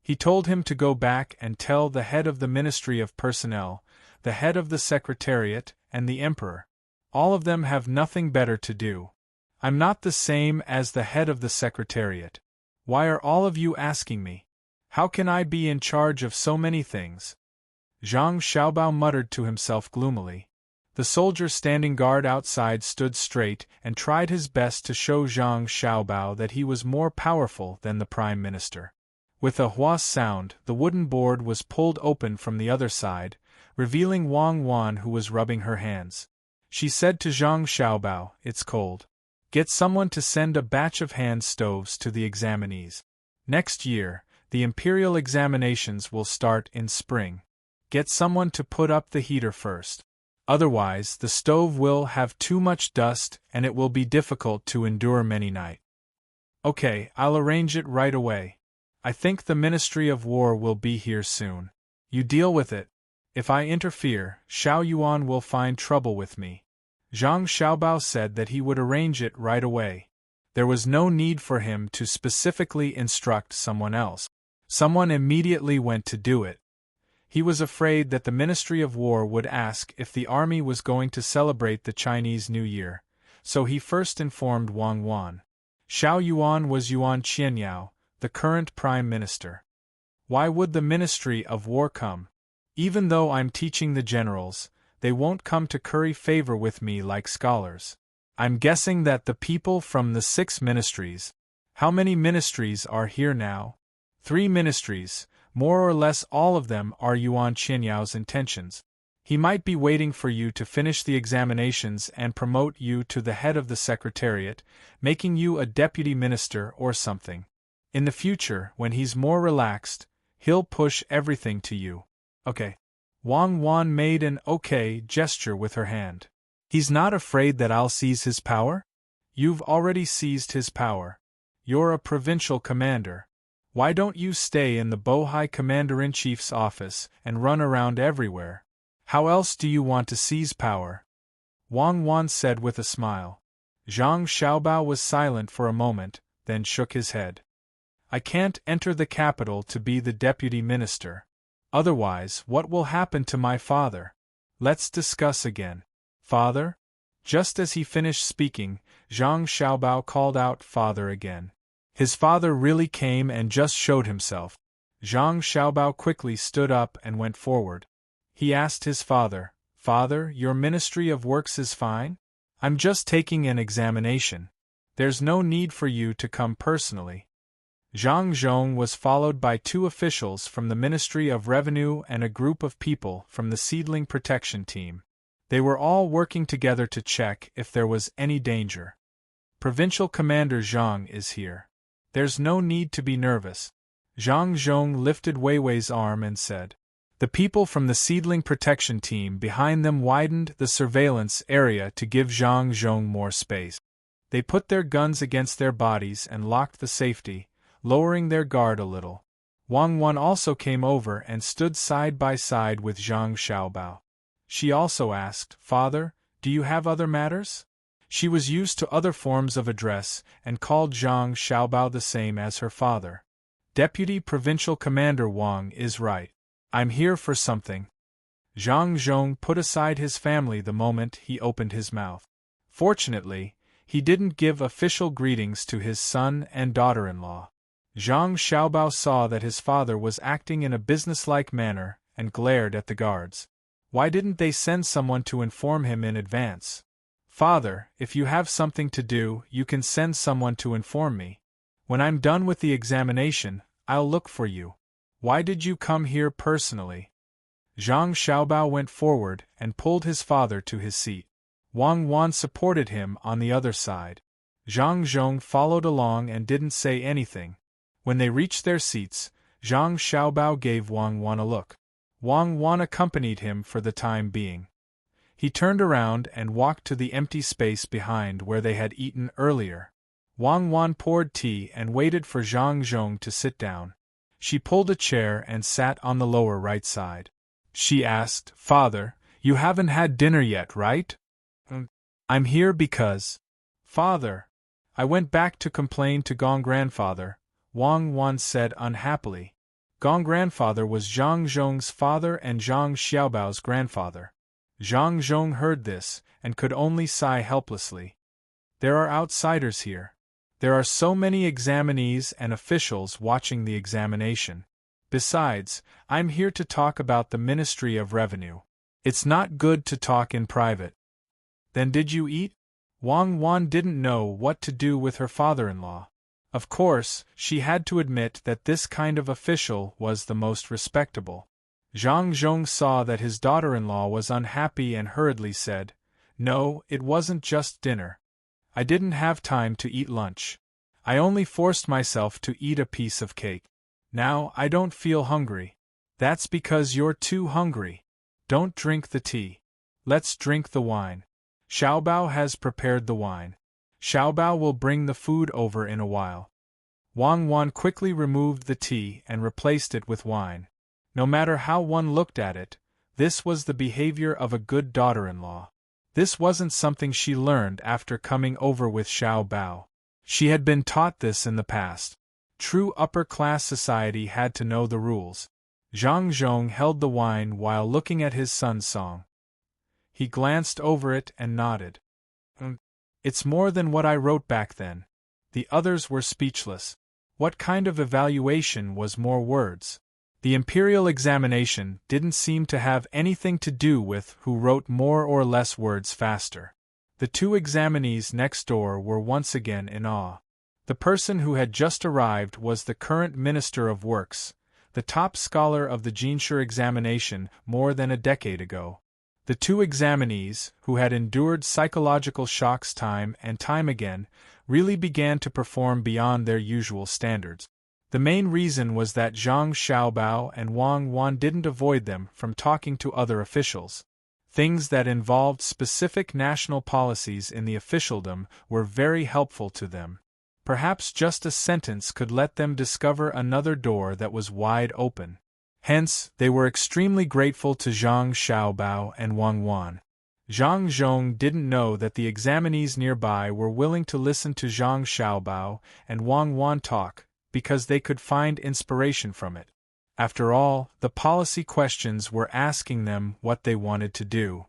He told him to go back and tell the head of the Ministry of Personnel, the head of the Secretariat, and the Emperor. All of them have nothing better to do. I'm not the same as the head of the Secretariat. Why are all of you asking me? How can I be in charge of so many things? Zhang Xiaobao muttered to himself gloomily. The soldier standing guard outside stood straight and tried his best to show Zhang Xiaobao that he was more powerful than the Prime Minister. With a whoosh sound, the wooden board was pulled open from the other side, revealing Wang Wan, who was rubbing her hands. She said to Zhang Xiaobao, "It's cold. Get someone to send a batch of hand stoves to the examinees. Next year, the imperial examinations will start in spring. Get someone to put up the heater first. Otherwise, the stove will have too much dust and it will be difficult to endure many nights." "Okay, I'll arrange it right away. I think the Ministry of War will be here soon. You deal with it. If I interfere, Xiao Yuan will find trouble with me." Zhang Xiaobao said that he would arrange it right away. There was no need for him to specifically instruct someone else. Someone immediately went to do it. He was afraid that the Ministry of War would ask if the army was going to celebrate the Chinese New Year, so he first informed Wang Wan. Xiao Yuan was Yuan Qianyao, the current Prime Minister. Why would the Ministry of War come? Even though I'm teaching the generals, they won't come to curry favor with me like scholars. I'm guessing that the people from the 6 ministries. How many ministries are here now? 3 ministries, more or less all of them are Yuan Qianyao's intentions. He might be waiting for you to finish the examinations and promote you to the head of the Secretariat, making you a deputy minister or something. In the future, when he's more relaxed, he'll push everything to you. Okay. Wang Wan made an okay gesture with her hand. He's not afraid that I'll seize his power? You've already seized his power. You're a provincial commander. Why don't you stay in the Bohai Commander-in-Chief's office and run around everywhere? How else do you want to seize power? Wang Wan said with a smile. Zhang Xiaobao was silent for a moment, then shook his head. I can't enter the capital to be the deputy minister. Otherwise, what will happen to my father? Let's discuss again. Father? Just as he finished speaking, Zhang Xiaobao called out father again. His father really came and just showed himself. Zhang Xiaobao quickly stood up and went forward. He asked his father, "Father, your Ministry of Works is fine? I'm just taking an examination. There's no need for you to come personally." Zhang Zhong was followed by 2 officials from the Ministry of Revenue and a group of people from the Seedling Protection Team. They were all working together to check if there was any danger. Provincial Commander Zhang is here. There's no need to be nervous. Zhang Zhong lifted Weiwei's arm and said. The people from the Seedling Protection Team behind them widened the surveillance area to give Zhang Zhong more space. They put their guns against their bodies and locked the safety, lowering their guard a little. Wang Wan also came over and stood side by side with Zhang Xiaobao. She also asked, "Father, do you have other matters?" She was used to other forms of address and called Zhang Xiaobao the same as her father. Deputy Provincial Commander Wang is right. I'm here for something. Zhang Zhong put aside his family the moment he opened his mouth. Fortunately, he didn't give official greetings to his son and daughter-in-law. Zhang Xiaobao saw that his father was acting in a businesslike manner and glared at the guards. Why didn't they send someone to inform him in advance? Father, if you have something to do, you can send someone to inform me. When I'm done with the examination, I'll look for you. Why did you come here personally? Zhang Xiaobao went forward and pulled his father to his seat. Wang Wan supported him on the other side. Zhang Zhong followed along and didn't say anything. When they reached their seats, Zhang Xiaobao gave Wang Wan a look. Wang Wan accompanied him for the time being. He turned around and walked to the empty space behind where they had eaten earlier. Wang Wan poured tea and waited for Zhang Zhong to sit down. She pulled a chair and sat on the lower right side. She asked, "Father, you haven't had dinner yet, right?" "I'm here because—" "Father, I went back to complain to Gong grandfather," Wang Wan said unhappily. Gong grandfather was Zhang Zhong's father and Zhang Xiaobao's grandfather. Zhang Zhong heard this, and could only sigh helplessly. There are outsiders here. There are so many examinees and officials watching the examination. Besides, I'm here to talk about the Ministry of Revenue. It's not good to talk in private. Then did you eat? Wang Wan didn't know what to do with her father-in-law. Of course, she had to admit that this kind of official was the most respectable. Zhang Zhong saw that his daughter-in-law was unhappy and hurriedly said, "No, it wasn't just dinner. I didn't have time to eat lunch. I only forced myself to eat a piece of cake. Now I don't feel hungry." "That's because you're too hungry. Don't drink the tea. Let's drink the wine. Xiaobao has prepared the wine. Xiaobao will bring the food over in a while." Wang Wan quickly removed the tea and replaced it with wine. No matter how one looked at it, this was the behavior of a good daughter-in-law. This wasn't something she learned after coming over with Xiaobao. She had been taught this in the past. True upper-class society had to know the rules. Zhang Zhong held the wine while looking at his son's song. He glanced over it and nodded. It's more than what I wrote back then." The others were speechless. What kind of evaluation was more words? The imperial examination didn't seem to have anything to do with who wrote more or less words faster. The two examinees next door were once again in awe. The person who had just arrived was the current Minister of Works, the top scholar of the Jinshi examination more than a decade ago. The two examinees, who had endured psychological shocks time and time again, really began to perform beyond their usual standards. The main reason was that Zhang Xiaobao and Wang Wan didn't avoid them from talking to other officials. Things that involved specific national policies in the officialdom were very helpful to them. Perhaps just a sentence could let them discover another door that was wide open. Hence, they were extremely grateful to Zhang Xiaobao and Wang Wan. Zhang Zhong didn't know that the examinees nearby were willing to listen to Zhang Xiaobao and Wang Wan talk, because they could find inspiration from it. After all, the policy questions were asking them what they wanted to do.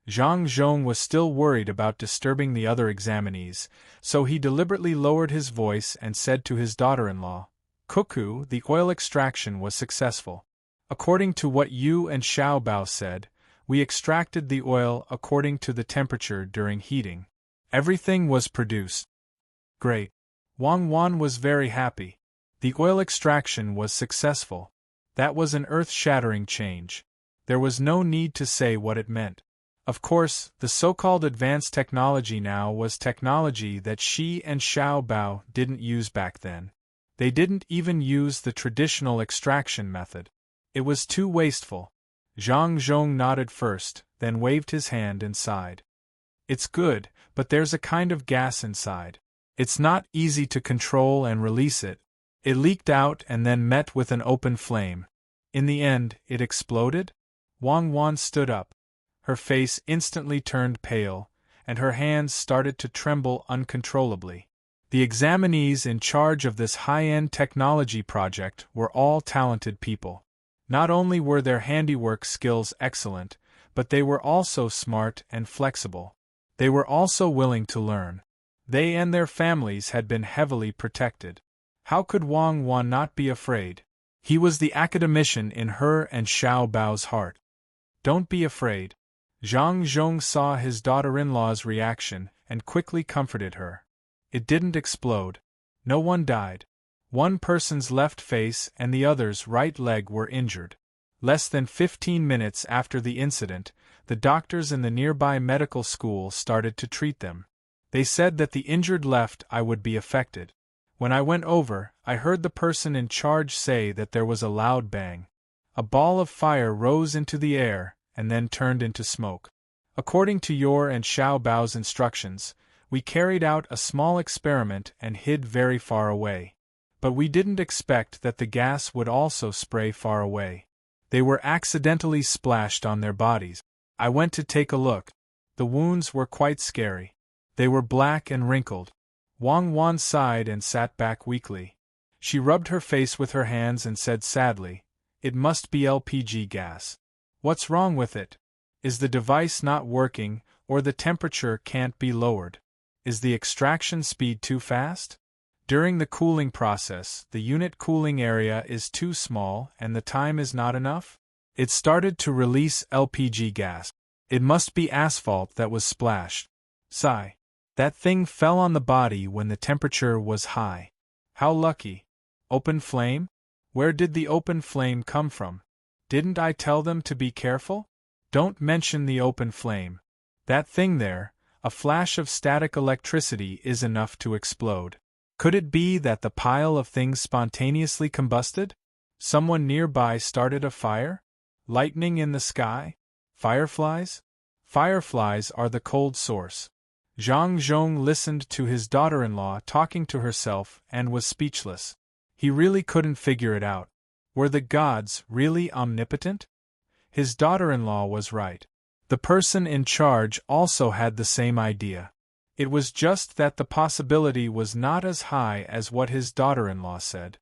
Zhang Zhong was still worried about disturbing the other examinees, so he deliberately lowered his voice and said to his daughter-in-law, "Cuckoo, the oil extraction was successful. According to what you and Xiaobao said, we extracted the oil according to the temperature during heating. Everything was produced." "Great." Wang Wan was very happy. The oil extraction was successful. That was an earth-shattering change. There was no need to say what it meant. Of course, the so-called advanced technology now was technology that she and Xiaobao didn't use back then. They didn't even use the traditional extraction method. It was too wasteful. Zhang Zhong nodded first, then waved his hand and sighed. "It's good, but there's a kind of gas inside. It's not easy to control and release it. It leaked out and then met with an open flame. In the end, it exploded?" Wang Wan stood up. Her face instantly turned pale, and her hands started to tremble uncontrollably. The examinees in charge of this high-end technology project were all talented people. Not only were their handiwork skills excellent, but they were also smart and flexible. They were also willing to learn. They and their families had been heavily protected. How could Wang Wan not be afraid? He was the academician in her and Xiao Bao's heart. Don't be afraid. Zhang Zhong saw his daughter-in-law's reaction and quickly comforted her. It didn't explode. No one died. One person's left face and the other's right leg were injured. Less than 15 minutes after the incident, the doctors in the nearby medical school started to treat them. They said that the injured left eye would be affected. When I went over, I heard the person in charge say that there was a loud bang. A ball of fire rose into the air and then turned into smoke. According to your and Xiao Bao's instructions, we carried out a small experiment and hid very far away. But we didn't expect that the gas would also spray far away. They were accidentally splashed on their bodies. I went to take a look. The wounds were quite scary. They were black and wrinkled. Wang Wan sighed and sat back weakly. She rubbed her face with her hands and said sadly, "It must be LPG gas. What's wrong with it? Is the device not working, or the temperature can't be lowered? Is the extraction speed too fast? During the cooling process, the unit cooling area is too small and the time is not enough? It started to release LPG gas. It must be asphalt that was splashed. Sigh. That thing fell on the body when the temperature was high. How lucky. Open flame? Where did the open flame come from? Didn't I tell them to be careful? Don't mention the open flame. That thing there, a flash of static electricity is enough to explode. Could it be that the pile of things spontaneously combusted? Someone nearby started a fire? Lightning in the sky? Fireflies? Fireflies are the cold source. Zhang Zhong listened to his daughter-in-law talking to herself and was speechless. He really couldn't figure it out. Were the gods really omnipotent? His daughter-in-law was right. The person in charge also had the same idea. It was just that the possibility was not as high as what his daughter-in-law said.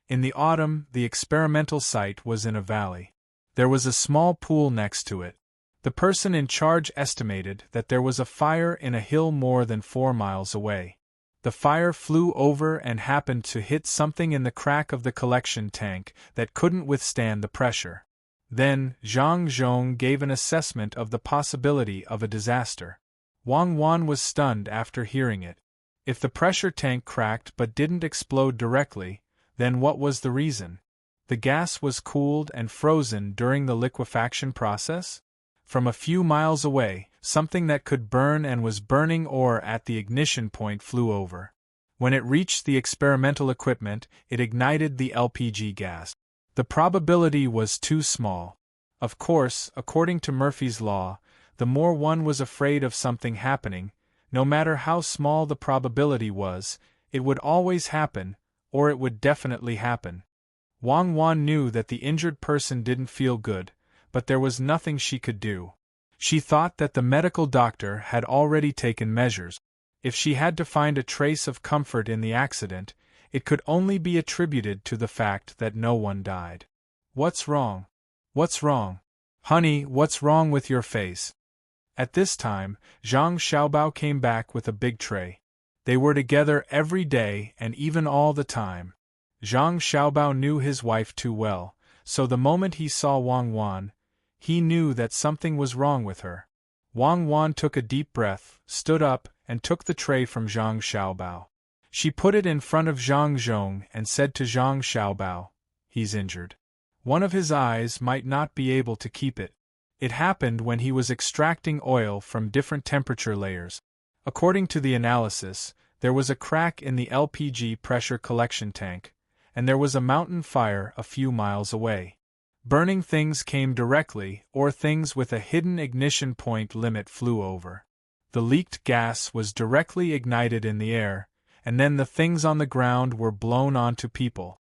In the autumn, the experimental site was in a valley. There was a small pool next to it. The person in charge estimated that there was a fire in a hill more than 4 miles away. The fire flew over and happened to hit something in the crack of the collection tank that couldn't withstand the pressure. Then, Zhang Zhong gave an assessment of the possibility of a disaster. Wang Wan was stunned after hearing it. If the pressure tank cracked but didn't explode directly, then what was the reason? The gas was cooled and frozen during the liquefaction process? From a few miles away, something that could burn and was burning ore at the ignition point flew over. When it reached the experimental equipment, it ignited the LPG gas. The probability was too small. Of course, according to Murphy's law, the more one was afraid of something happening, no matter how small the probability was, it would always happen, or it would definitely happen. Wang Wan knew that the injured person didn't feel good, but there was nothing she could do. She thought that the medical doctor had already taken measures. If she had to find a trace of comfort in the accident, it could only be attributed to the fact that no one died. What's wrong? What's wrong? Honey, what's wrong with your face? At this time, Zhang Xiaobao came back with a big tray. They were together every day and even all the time. Zhang Xiaobao knew his wife too well, so the moment he saw Wang Wan, he knew that something was wrong with her. Wang Wan took a deep breath, stood up, and took the tray from Zhang Xiaobao. She put it in front of Zhang Zhong and said to Zhang Xiaobao, "He's injured. One of his eyes might not be able to keep it. It happened when he was extracting oil from different temperature layers. According to the analysis, there was a crack in the LPG pressure collection tank, and there was a mountain fire a few miles away. Burning things came directly, or things with a hidden ignition point limit flew over. The leaked gas was directly ignited in the air, and then the things on the ground were blown onto people.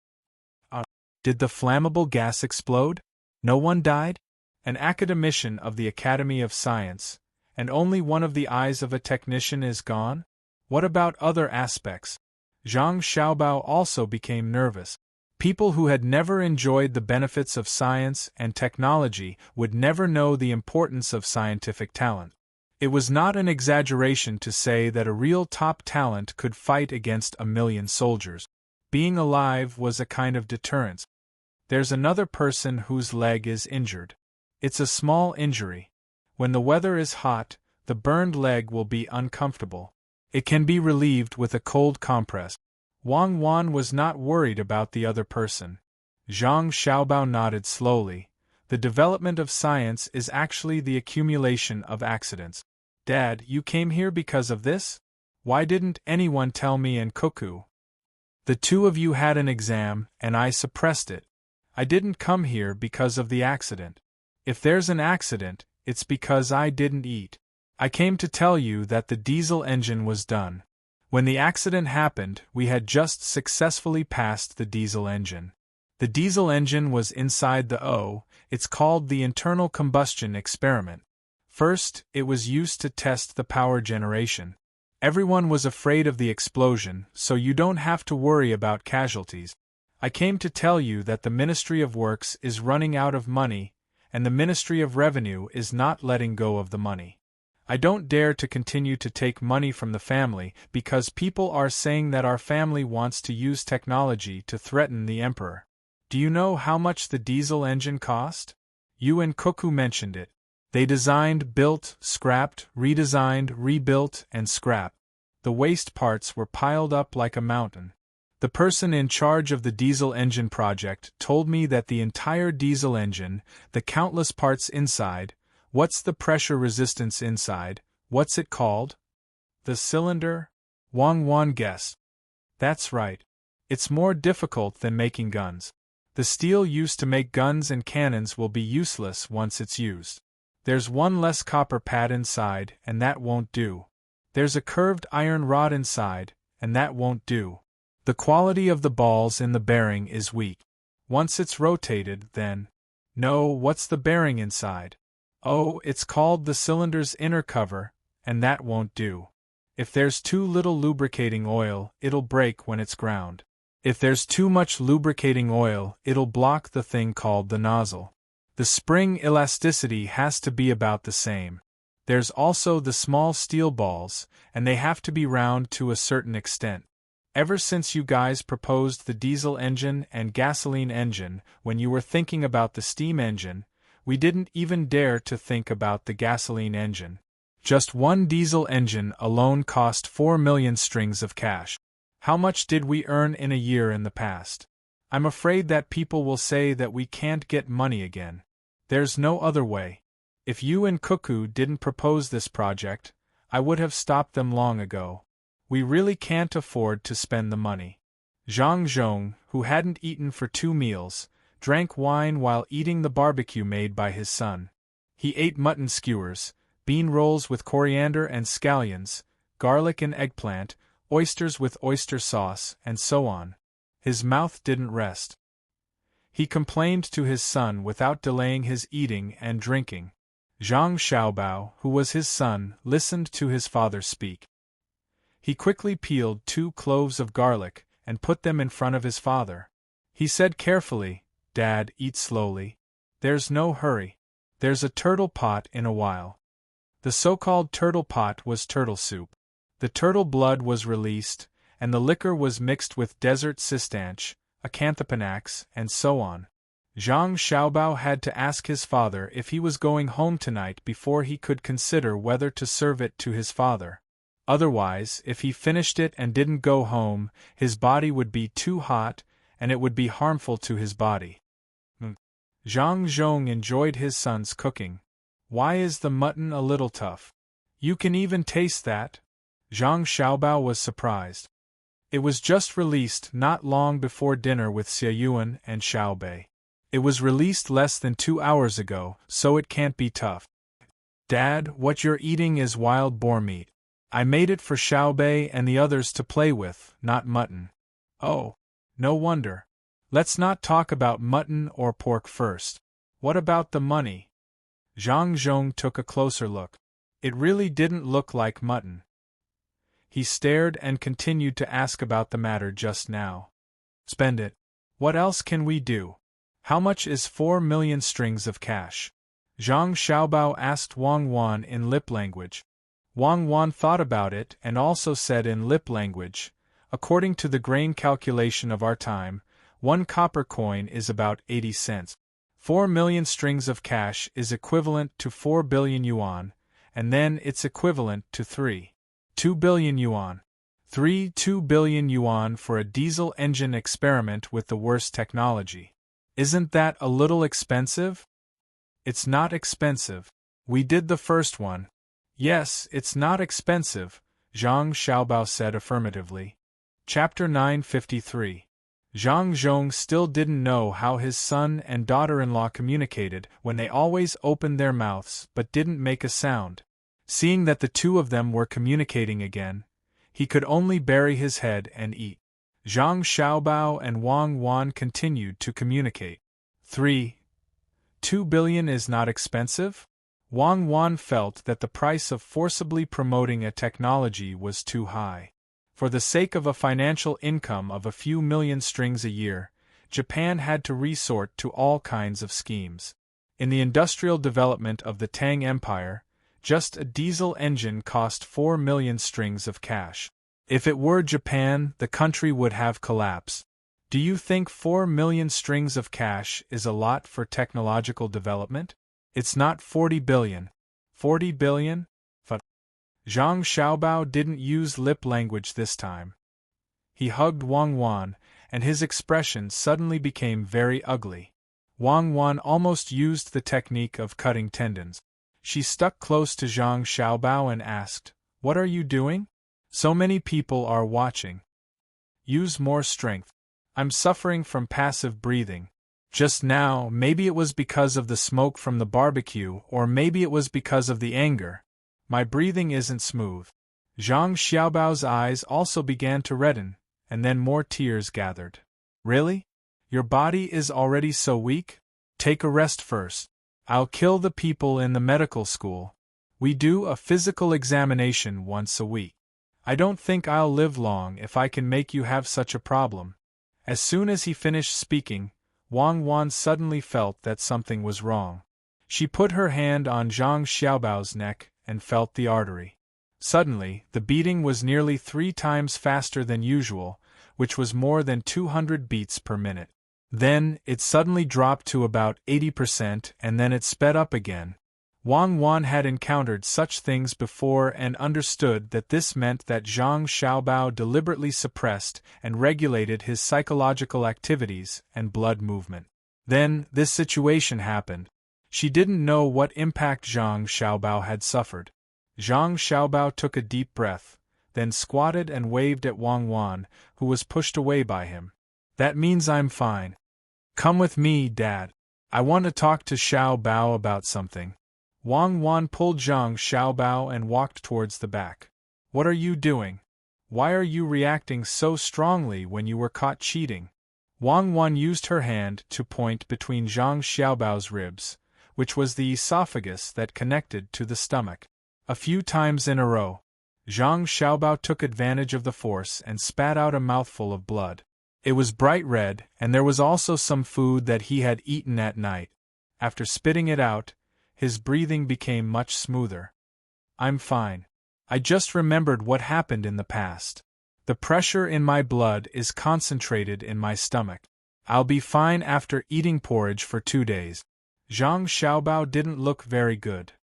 Did the flammable gas explode? No one died? An academician of the Academy of Science, and only one of the eyes of a technician is gone? What about other aspects? Zhang Xiaobao also became nervous. People who had never enjoyed the benefits of science and technology would never know the importance of scientific talent. It was not an exaggeration to say that a real top talent could fight against 1,000,000 soldiers. Being alive was a kind of deterrence. There's another person whose leg is injured. It's a small injury. When the weather is hot, the burned leg will be uncomfortable. It can be relieved with a cold compress. Wang Wan was not worried about the other person. Zhang Xiaobao nodded slowly. The development of science is actually the accumulation of accidents. Dad, you came here because of this? Why didn't anyone tell me and Cuckoo? The two of you had an exam, and I suppressed it. I didn't come here because of the accident. If there's an accident, it's because I didn't eat. I came to tell you that the diesel engine was done. When the accident happened, we had just successfully passed the diesel engine. The diesel engine was inside the it's called the internal combustion experiment. First, it was used to test the power generation. Everyone was afraid of the explosion, so you don't have to worry about casualties. I came to tell you that the Ministry of Works is running out of money, and the Ministry of Revenue is not letting go of the money. I don't dare to continue to take money from the family because people are saying that our family wants to use technology to threaten the emperor. Do you know how much the diesel engine cost? You and Cuckoo mentioned it. They designed, built, scrapped, redesigned, rebuilt, and scrapped. The waste parts were piled up like a mountain. The person in charge of the diesel engine project told me that the entire diesel engine, the countless parts inside, what's the pressure resistance inside, what's it called? The cylinder? Wang Wan guessed. That's right. It's more difficult than making guns. The steel used to make guns and cannons will be useless once it's used. There's one less copper pad inside, and that won't do. There's a curved iron rod inside, and that won't do. The quality of the balls in the bearing is weak. Once it's rotated, then... No, what's the bearing inside? Oh, it's called the cylinder's inner cover, and that won't do. If there's too little lubricating oil, it'll break when it's ground. If there's too much lubricating oil, it'll block the thing called the nozzle. The spring elasticity has to be about the same. There's also the small steel balls, and they have to be round to a certain extent. Ever since you guys proposed the diesel engine and gasoline engine, when you were thinking about the steam engine, we didn't even dare to think about the gasoline engine. Just one diesel engine alone cost 4 million strings of cash. How much did we earn in a year in the past? I'm afraid that people will say that we can't get money again. There's no other way. If you and Cuckoo didn't propose this project, I would have stopped them long ago. We really can't afford to spend the money. Zhang Zhong, who hadn't eaten for 2 meals, drank wine while eating the barbecue made by his son. He ate mutton skewers, bean rolls with coriander and scallions, garlic and eggplant, oysters with oyster sauce, and so on. His mouth didn't rest. He complained to his son without delaying his eating and drinking. Zhang Xiaobao, who was his son, listened to his father speak. He quickly peeled 2 cloves of garlic and put them in front of his father. He said carefully, "Dad, eat slowly. There's no hurry. There's a turtle pot in a while." The so-called turtle pot was turtle soup. The turtle blood was released, and the liquor was mixed with desert cistanche, acanthopanax, and so on. Zhang Xiaobao had to ask his father if he was going home tonight before he could consider whether to serve it to his father. Otherwise, if he finished it and didn't go home, his body would be too hot, and it would be harmful to his body. Zhang Zhong enjoyed his son's cooking. Why is the mutton a little tough? You can even taste that? Zhang Xiaobao was surprised. It was just released not long before dinner with Xie Yuan and Xiao Bei. It was released less than 2 hours ago, so it can't be tough. Dad, what you're eating is wild boar meat. I made it for Xiao Bei and the others to play with, not mutton. Oh, no wonder. Let's not talk about mutton or pork first. What about the money? Zhang Zhong took a closer look. It really didn't look like mutton. He stared and continued to ask about the matter just now. Spend it. What else can we do? How much is 4 million strings of cash? Zhang Xiaobao asked Wang Wan in lip language. Wang Wan thought about it and also said in lip language, according to the grain calculation of our time, 1 copper coin is about 80 cents. 4 million strings of cash is equivalent to 4 billion yuan, and then it's equivalent to 2 billion yuan. 2 billion yuan for a diesel engine experiment with the worst technology. Isn't that a little expensive? It's not expensive. We did the first one. Yes, it's not expensive, Zhang Xiaobao said affirmatively. Chapter 953. Zhang Zhong still didn't know how his son and daughter-in-law communicated when they always opened their mouths but didn't make a sound. Seeing that the two of them were communicating again, he could only bury his head and eat. Zhang Xiaobao and Wang Wan continued to communicate. 2 billion is not expensive? Wang Wan felt that the price of forcibly promoting a technology was too high. For the sake of a financial income of a few million strings a year, Japan had to resort to all kinds of schemes. In the industrial development of the Tang Empire, just a diesel engine cost 4 million strings of cash. If it were Japan, the country would have collapsed. Do you think 4 million strings of cash is a lot for technological development? It's not 40 billion. 40 billion? Zhang Xiaobao didn't use lip language this time. He hugged Wang Wan, and his expression suddenly became very ugly. Wang Wan almost used the technique of cutting tendons. She stuck close to Zhang Xiaobao and asked, "What are you doing? So many people are watching. Use more strength. I'm suffering from passive breathing. Just now, maybe it was because of the smoke from the barbecue, or maybe it was because of the anger. My breathing isn't smooth." Zhang Xiaobao's eyes also began to redden, and then more tears gathered. "Really? Your body is already so weak? Take a rest first. I'll kill the people in the medical school. We do a physical examination once a week. I don't think I'll live long if I can make you have such a problem." As soon as he finished speaking, Wang Wan suddenly felt that something was wrong. She put her hand on Zhang Xiaobao's neck and felt the artery. Suddenly, the beating was nearly 3 times faster than usual, which was more than 200 beats per minute. Then, it suddenly dropped to about 80% and then it sped up again. Wang Wan had encountered such things before and understood that this meant that Zhang Xiaobao deliberately suppressed and regulated his psychological activities and blood movement. Then, this situation happened. She didn't know what impact Zhang Xiaobao had suffered. Zhang Xiaobao took a deep breath, then squatted and waved at Wang Wan, who was pushed away by him. "That means I'm fine. Come with me, Dad. I want to talk to Xiaobao about something." Wang Wan pulled Zhang Xiaobao and walked towards the back. "What are you doing? Why are you reacting so strongly when you were caught cheating?" Wang Wan used her hand to point between Zhang Xiaobao's ribs, which was the esophagus that connected to the stomach. A few times in a row, Zhang Xiaobao took advantage of the force and spat out a mouthful of blood. It was bright red, and there was also some food that he had eaten at night. After spitting it out, his breathing became much smoother. "I'm fine. I just remembered what happened in the past. The pressure in my blood is concentrated in my stomach. I'll be fine after eating porridge for 2 days." Zhang Xiaobao didn't look very good.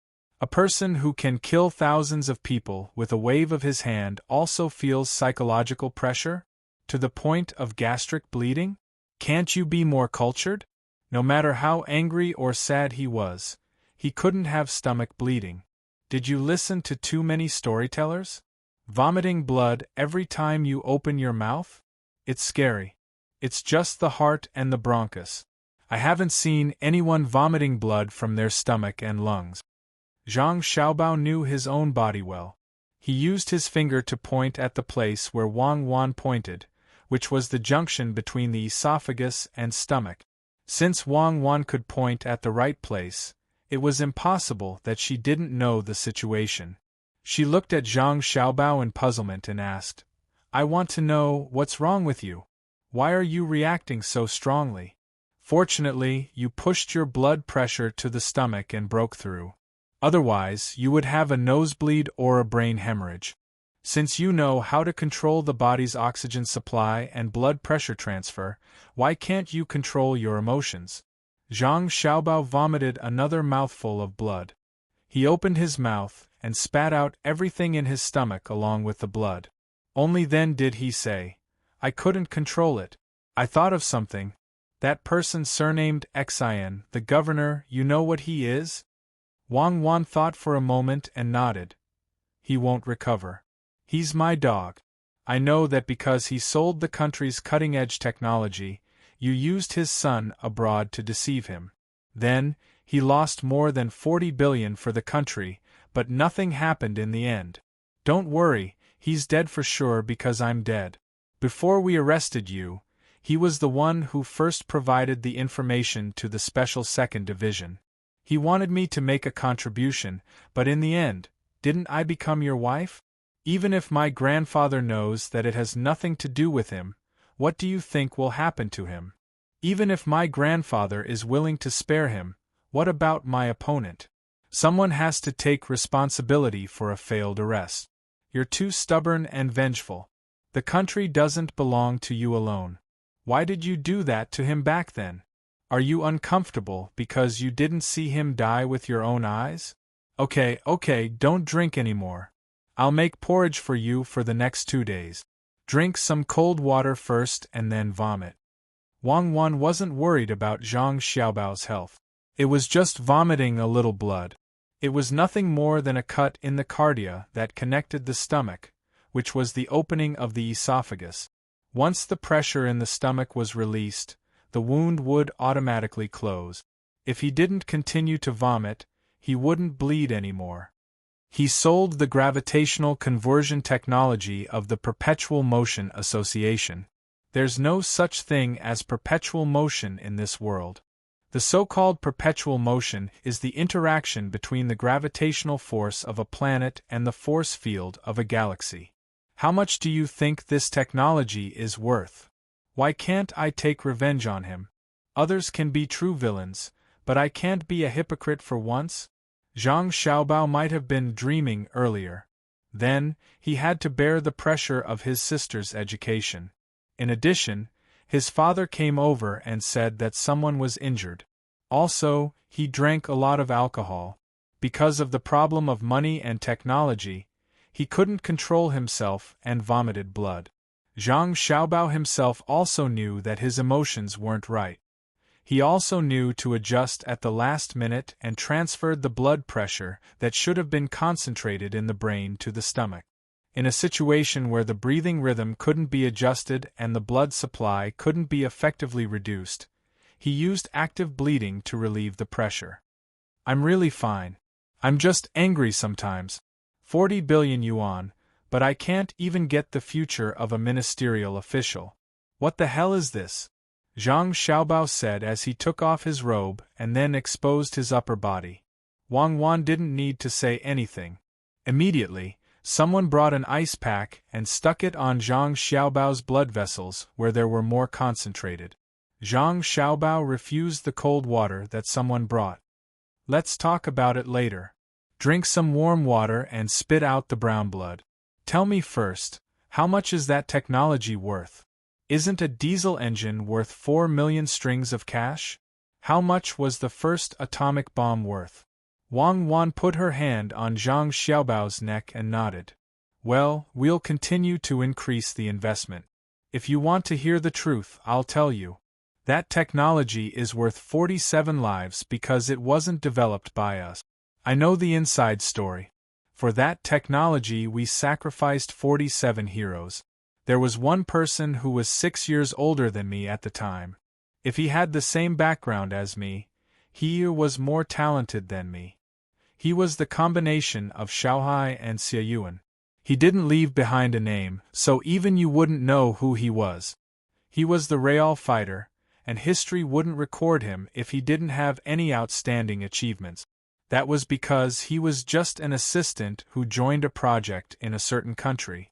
A person who can kill thousands of people with a wave of his hand also feels psychological pressure? To the point of gastric bleeding? Can't you be more cultured? No matter how angry or sad he was, he couldn't have stomach bleeding. Did you listen to too many storytellers? Vomiting blood every time you open your mouth? It's scary. It's just the heart and the bronchus. I haven't seen anyone vomiting blood from their stomach and lungs. Zhang Xiaobao knew his own body well. He used his finger to point at the place where Wang Wan pointed, which was the junction between the esophagus and stomach. Since Wang Wan could point at the right place, it was impossible that she didn't know the situation. She looked at Zhang Xiaobao in puzzlement and asked, "I want to know what's wrong with you. Why are you reacting so strongly? Fortunately, you pushed your blood pressure to the stomach and broke through. Otherwise, you would have a nosebleed or a brain hemorrhage. Since you know how to control the body's oxygen supply and blood pressure transfer, why can't you control your emotions? Zhang Xiaobao vomited another mouthful of blood. He opened his mouth and spat out everything in his stomach along with the blood. Only then did he say, "I couldn't control it. I thought of something. That person surnamed Xian, the governor, you know what he is?" Wang Wan thought for a moment and nodded. "He won't recover. He's my dog. I know that because he sold the country's cutting-edge technology, you used his son abroad to deceive him. Then, he lost more than 40 billion for the country, but nothing happened in the end. Don't worry, he's dead for sure because I'm dead. Before we arrested you, he was the one who first provided the information to the Special Second Division. He wanted me to make a contribution, but in the end, didn't I become your wife? Even if my grandfather knows that it has nothing to do with him, what do you think will happen to him? Even if my grandfather is willing to spare him, what about my opponent? Someone has to take responsibility for a failed arrest. You're too stubborn and vengeful. The country doesn't belong to you alone. Why did you do that to him back then? Are you uncomfortable because you didn't see him die with your own eyes? Okay, don't drink anymore. I'll make porridge for you for the next 2 days. Drink some cold water first and then vomit. Wang Wan wasn't worried about Zhang Xiaobao's health. It was just vomiting a little blood. It was nothing more than a cut in the cardia that connected the stomach, which was the opening of the esophagus. Once the pressure in the stomach was released, the wound would automatically close. If he didn't continue to vomit, he wouldn't bleed anymore. He sold the gravitational conversion technology of the Perpetual Motion Association. There's no such thing as perpetual motion in this world. The so-called perpetual motion is the interaction between the gravitational force of a planet and the force field of a galaxy. How much do you think this technology is worth? Why can't I take revenge on him? Others can be true villains, but I can't be a hypocrite for once? Zhang Xiaobao might have been dreaming earlier. Then, he had to bear the pressure of his sister's education. In addition, his father came over and said that someone was injured. Also, he drank a lot of alcohol. Because of the problem of money and technology, he couldn't control himself and vomited blood. Zhang Xiaobao himself also knew that his emotions weren't right. He also knew to adjust at the last minute and transferred the blood pressure that should have been concentrated in the brain to the stomach. In a situation where the breathing rhythm couldn't be adjusted and the blood supply couldn't be effectively reduced, he used active bleeding to relieve the pressure. I'm really fine. I'm just angry sometimes. 40 billion yuan, but I can't even get the future of a ministerial official. What the hell is this? Zhang Xiaobao said as he took off his robe and then exposed his upper body. Wang Wan didn't need to say anything. Immediately, someone brought an ice pack and stuck it on Zhang Xiaobao's blood vessels where there were more concentrated. Zhang Xiaobao refused the cold water that someone brought. Let's talk about it later. Drink some warm water and spit out the brown blood. Tell me first, how much is that technology worth? Isn't a diesel engine worth 4 million strings of cash? How much was the first atomic bomb worth? Wang Wan put her hand on Zhang Xiaobao's neck and nodded. Well, we'll continue to increase the investment. If you want to hear the truth, I'll tell you. That technology is worth 47 lives because it wasn't developed by us. I know the inside story. For that technology we sacrificed 47 heroes. There was one person who was 6 years older than me at the time. If he had the same background as me, he was more talented than me. He was the combination of Xiaohai and Xiayuan. He didn't leave behind a name, so even you wouldn't know who he was. He was the Real fighter, and history wouldn't record him if he didn't have any outstanding achievements. That was because he was just an assistant who joined a project in a certain country.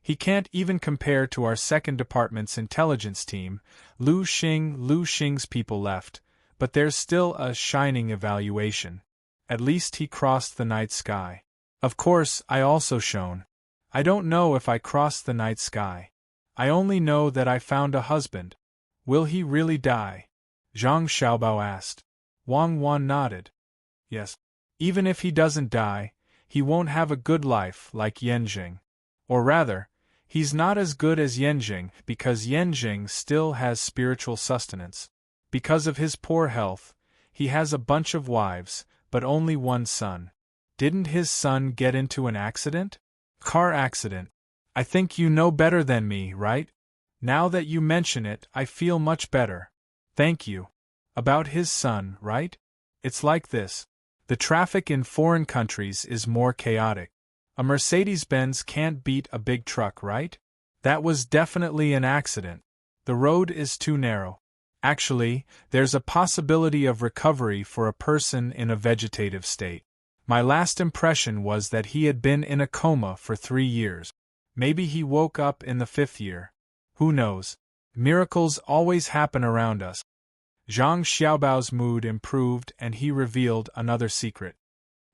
He can't even compare to our second department's intelligence team. Lu Xing's people left, but there's still a shining evaluation. At least he crossed the night sky. Of course, I also shone. I don't know if I crossed the night sky. I only know that I found a husband. Will he really die? Zhang Xiaobao asked. Wang Wan nodded. Yes. Even if he doesn't die, he won't have a good life like Yanjing. Or rather, he's not as good as Yanjing because Yanjing still has spiritual sustenance. Because of his poor health, he has a bunch of wives, but only one son. Didn't his son get into an accident? Car accident. I think you know better than me, right? Now that you mention it, I feel much better. Thank you. About his son, right? It's like this. The traffic in foreign countries is more chaotic. A Mercedes-Benz can't beat a big truck, right? That was definitely an accident. The road is too narrow. Actually, there's a possibility of recovery for a person in a vegetative state. My last impression was that he had been in a coma for 3 years. Maybe he woke up in the 5th year. Who knows? Miracles always happen around us. Zhang Xiaobao's mood improved and he revealed another secret.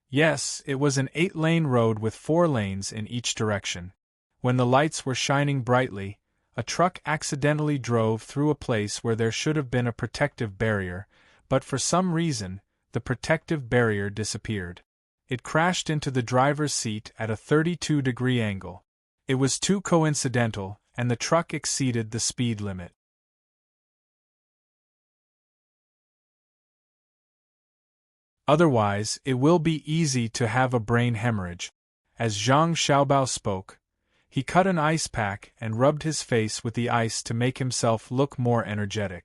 Yes, it was an 8-lane road with 4 lanes in each direction. When the lights were shining brightly, a truck accidentally drove through a place where there should have been a protective barrier, but for some reason, the protective barrier disappeared. It crashed into the driver's seat at a 32-degree angle. It was too coincidental, and the truck exceeded the speed limit. Otherwise, it will be easy to have a brain hemorrhage. As Zhang Xiaobao spoke, he cut an ice pack and rubbed his face with the ice to make himself look more energetic.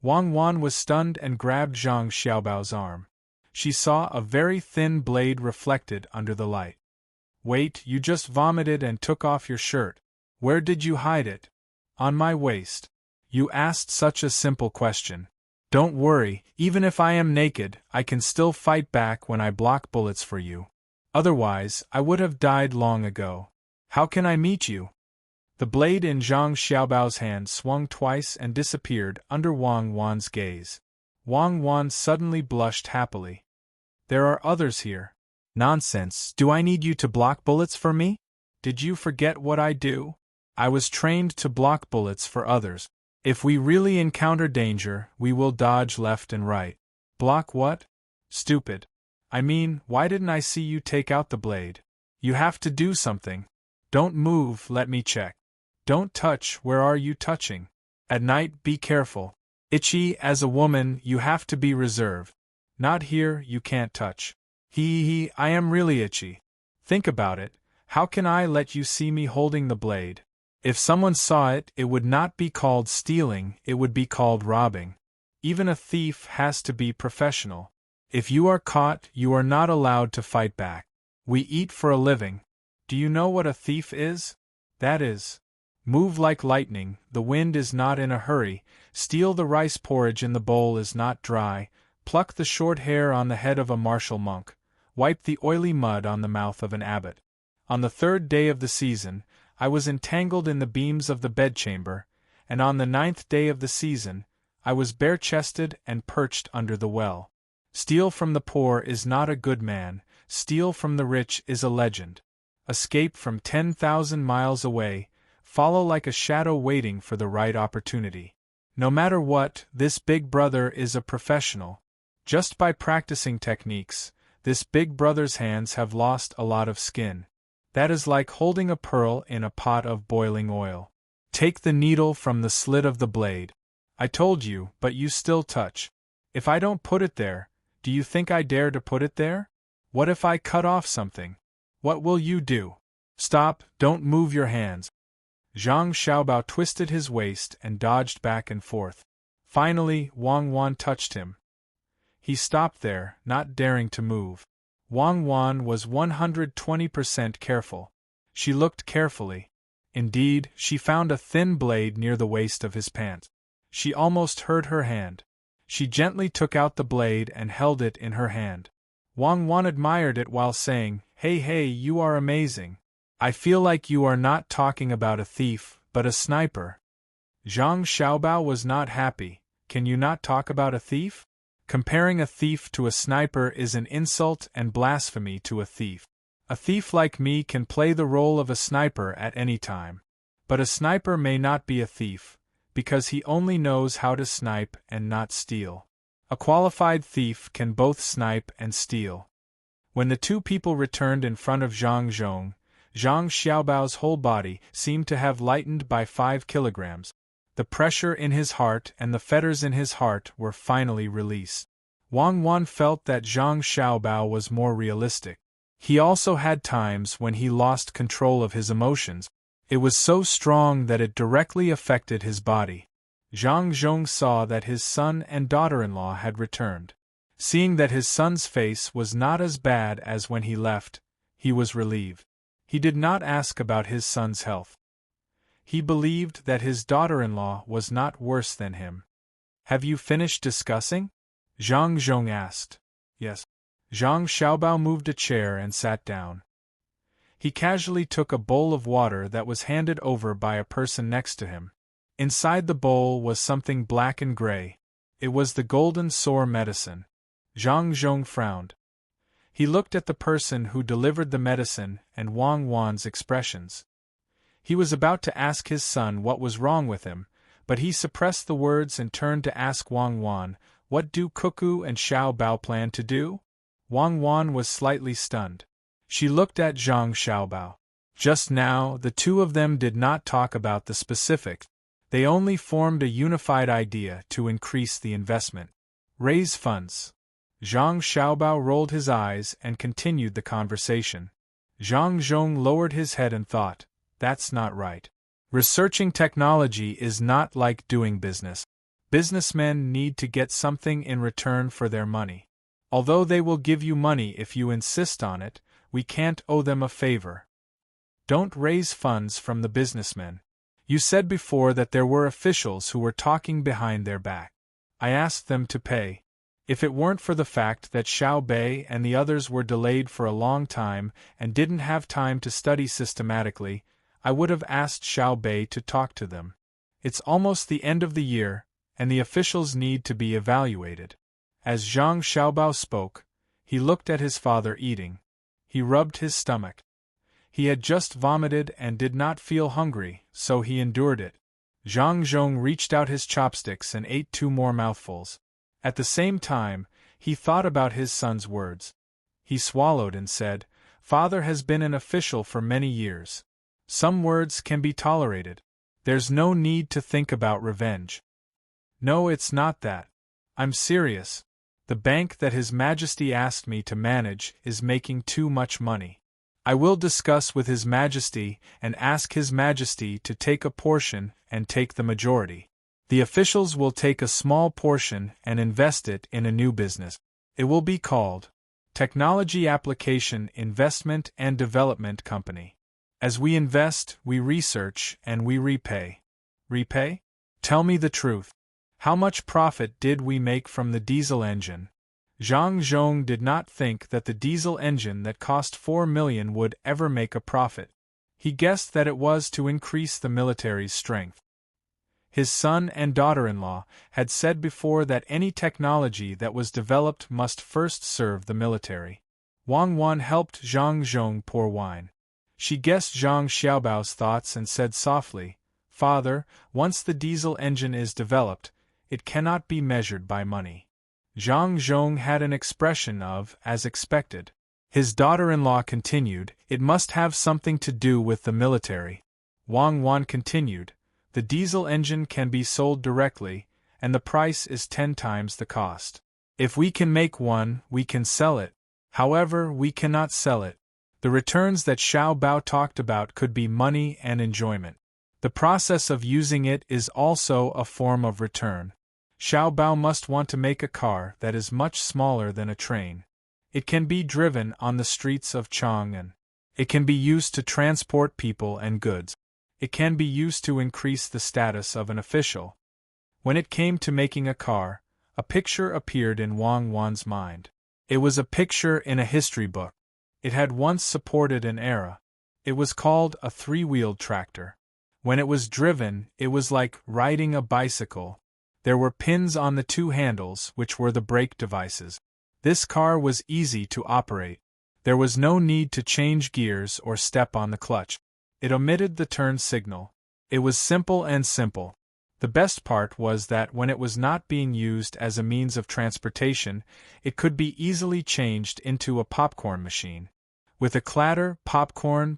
Wang Wan was stunned and grabbed Zhang Xiaobao's arm. She saw a very thin blade reflected under the light. Wait, you just vomited and took off your shirt. Where did you hide it? On my waist. You asked such a simple question. Don't worry, even if I am naked, I can still fight back when I block bullets for you. Otherwise, I would have died long ago. How can I meet you? The blade in Zhang Xiaobao's hand swung twice and disappeared under Wang Wan's gaze. Wang Wan suddenly blushed happily. There are others here. Nonsense, do I need you to block bullets for me? Did you forget what I do? I was trained to block bullets for others. If we really encounter danger, we will dodge left and right. Block what? Stupid. I mean, why didn't I see you take out the blade? You have to do something. Don't move, let me check. Don't touch, where are you touching? At night, be careful. Itchy, as a woman, you have to be reserved. Not here, you can't touch. I am really itchy. Think about it, how can I let you see me holding the blade? If someone saw it, it would not be called stealing, it would be called robbing. Even a thief has to be professional. If you are caught, you are not allowed to fight back. We eat for a living. Do you know what a thief is? That is. Move like lightning, the wind is not in a hurry, steal the rice porridge in the bowl is not dry, pluck the short hair on the head of a martial monk, wipe the oily mud on the mouth of an abbot. On the 3rd day of the season, I was entangled in the beams of the bedchamber, and on the 9th day of the season, I was bare-chested and perched under the well. Steal from the poor is not a good man, steal from the rich is a legend. Escape from 10,000 miles away, follow like a shadow waiting for the right opportunity. No matter what, this big brother is a professional. Just by practicing techniques, this big brother's hands have lost a lot of skin. That is like holding a pearl in a pot of boiling oil. Take the needle from the slit of the blade. I told you, but you still touch. If I don't put it there, do you think I dare to put it there? What if I cut off something? What will you do? Stop, don't move your hands. Zhang Xiaobao twisted his waist and dodged back and forth. Finally, Wang Wan touched him. He stopped there, not daring to move. Wang Wan was 120% careful. She looked carefully. Indeed, she found a thin blade near the waist of his pants. She almost hurt her hand. She gently took out the blade and held it in her hand. Wang Wan admired it while saying, Hey, you are amazing. I feel like you are not talking about a thief, but a sniper. Zhang Xiaobao was not happy. Can you not talk about a thief? Comparing a thief to a sniper is an insult and blasphemy to a thief. A thief like me can play the role of a sniper at any time. But a sniper may not be a thief, because he only knows how to snipe and not steal. A qualified thief can both snipe and steal. When the two people returned in front of Zhang Xiaobao's whole body seemed to have lightened by 5 kilograms. The pressure in his heart and the fetters in his heart were finally released. Wang Wan felt that Zhang Xiaobao was more realistic. He also had times when he lost control of his emotions. It was so strong that it directly affected his body. Zhang Zhong saw that his son and daughter-in-law had returned. Seeing that his son's face was not as bad as when he left, he was relieved. He did not ask about his son's health. He believed that his daughter-in-law was not worse than him. Have you finished discussing? Zhang Zhong asked. Yes. Zhang Xiaobao moved a chair and sat down. He casually took a bowl of water that was handed over by a person next to him. Inside the bowl was something black and gray. It was the golden sore medicine. Zhang Zhong frowned. He looked at the person who delivered the medicine and Wang Wan's expressions. He was about to ask his son what was wrong with him, but he suppressed the words and turned to ask Wang Wan, "What do Cuckoo and Xiao Bao plan to do?" Wang Wan was slightly stunned. She looked at Zhang Xiaobao. Just now, the two of them did not talk about the specifics. They only formed a unified idea to increase the investment. Raise funds. Zhang Xiaobao rolled his eyes and continued the conversation. Zhang Zhong lowered his head and thought, that's not right. Researching technology is not like doing business. Businessmen need to get something in return for their money. Although they will give you money if you insist on it, we can't owe them a favor. Don't raise funds from the businessmen. You said before that there were officials who were talking behind their back. I asked them to pay. If it weren't for the fact that Xiao Bei and the others were delayed for a long time and didn't have time to study systematically, I would have asked Xiao Bei to talk to them. It's almost the end of the year, and the officials need to be evaluated. As Zhang Xiaobao spoke, he looked at his father eating. He rubbed his stomach. He had just vomited and did not feel hungry, so he endured it. Zhang Zhong reached out his chopsticks and ate 2 more mouthfuls. At the same time, he thought about his son's words. He swallowed and said, "Father has been an official for many years. Some words can be tolerated. There's no need to think about revenge." No, it's not that. I'm serious. The bank that His Majesty asked me to manage is making too much money. I will discuss with His Majesty and ask His Majesty to take a portion and take the majority. The officials will take a small portion and invest it in a new business. It will be called Technology Application Investment and Development Company. As we invest, we research, and we repay. Repay? Tell me the truth. How much profit did we make from the diesel engine? Zhang Zhong did not think that the diesel engine that cost 4 million would ever make a profit. He guessed that it was to increase the military's strength. His son and daughter-in-law had said before that any technology that was developed must first serve the military. Wang Wan helped Zhang Zhong pour wine. She guessed Zhang Xiaobao's thoughts and said softly, "Father, once the diesel engine is developed, it cannot be measured by money." Zhang Zhong had an expression of, as expected. His daughter-in-law continued, "It must have something to do with the military." Wang Wan continued, "The diesel engine can be sold directly, and the price is 10 times the cost. If we can make one, we can sell it. However, we cannot sell it. The returns that Xiao Bao talked about could be money and enjoyment. The process of using it is also a form of return. Xiao Bao must want to make a car that is much smaller than a train. It can be driven on the streets of Chang'an. It can be used to transport people and goods. It can be used to increase the status of an official." When it came to making a car, a picture appeared in Wang Wan's mind. It was a picture in a history book. It had once supported an era. It was called a three-wheeled tractor. When it was driven, it was like riding a bicycle. There were pins on the two handles, which were the brake devices. This car was easy to operate. There was no need to change gears or step on the clutch. It omitted the turn signal. It was simple and simple. The best part was that when it was not being used as a means of transportation, it could be easily changed into a popcorn machine. With a clatter, popcorn,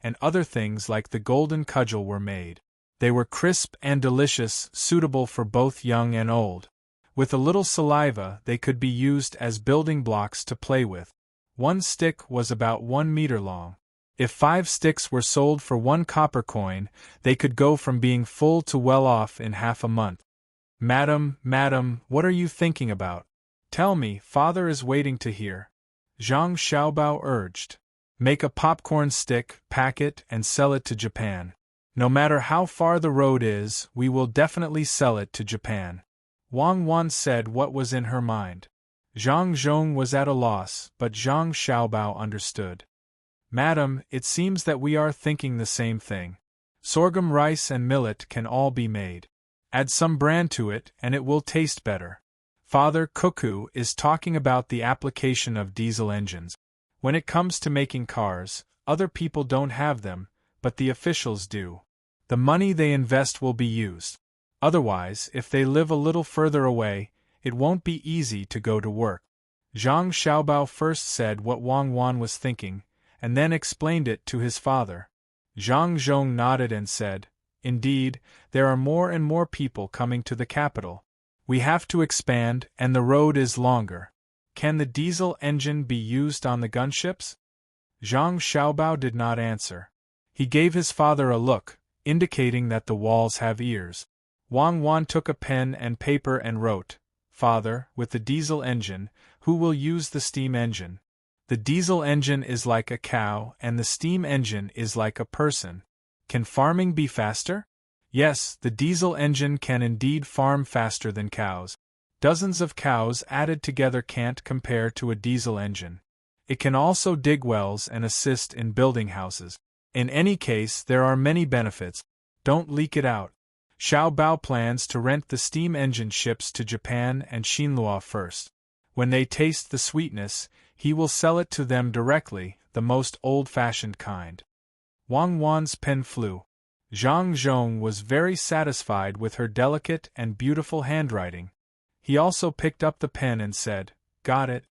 and other things like the golden cudgel were made. They were crisp and delicious, suitable for both young and old. With a little saliva, they could be used as building blocks to play with. One stick was about 1 meter long. If 5 sticks were sold for 1 copper coin, they could go from being full to well off in half a month. Madam, what are you thinking about? Tell me, father is waiting to hear. Zhang Xiaobao urged. Make a popcorn stick, pack it, and sell it to Japan. No matter how far the road is, we will definitely sell it to Japan. Wang Wan said what was in her mind. Zhang Zhong was at a loss, but Zhang Xiaobao understood. Madam, it seems that we are thinking the same thing. Sorghum, rice, and millet can all be made. Add some bran to it, and it will taste better. Father Cuckoo is talking about the application of diesel engines. When it comes to making cars, other people don't have them, but the officials do. The money they invest will be used. Otherwise, if they live a little further away, it won't be easy to go to work. Zhang Xiaobao first said what Wang Wan was thinking, and then explained it to his father. Zhang Zhong nodded and said, Indeed, there are more and more people coming to the capital. We have to expand, and the road is longer. Can the diesel engine be used on the gunships? Zhang Xiaobao did not answer. He gave his father a look, indicating that the walls have ears. Wang Wan took a pen and paper and wrote, Father, with the diesel engine, who will use the steam engine? The diesel engine is like a cow, and the steam engine is like a person. Can farming be faster? Yes, the diesel engine can indeed farm faster than cows. Dozens of cows added together can't compare to a diesel engine. It can also dig wells and assist in building houses. In any case, there are many benefits. Don't leak it out. Xiao Bao plans to rent the steam engine ships to Japan and Xinhua first. When they taste the sweetness, he will sell it to them directly, the most old-fashioned kind. Wang Wan's pen flew. Zhang Zhong was very satisfied with her delicate and beautiful handwriting. He also picked up the pen and said, Got it.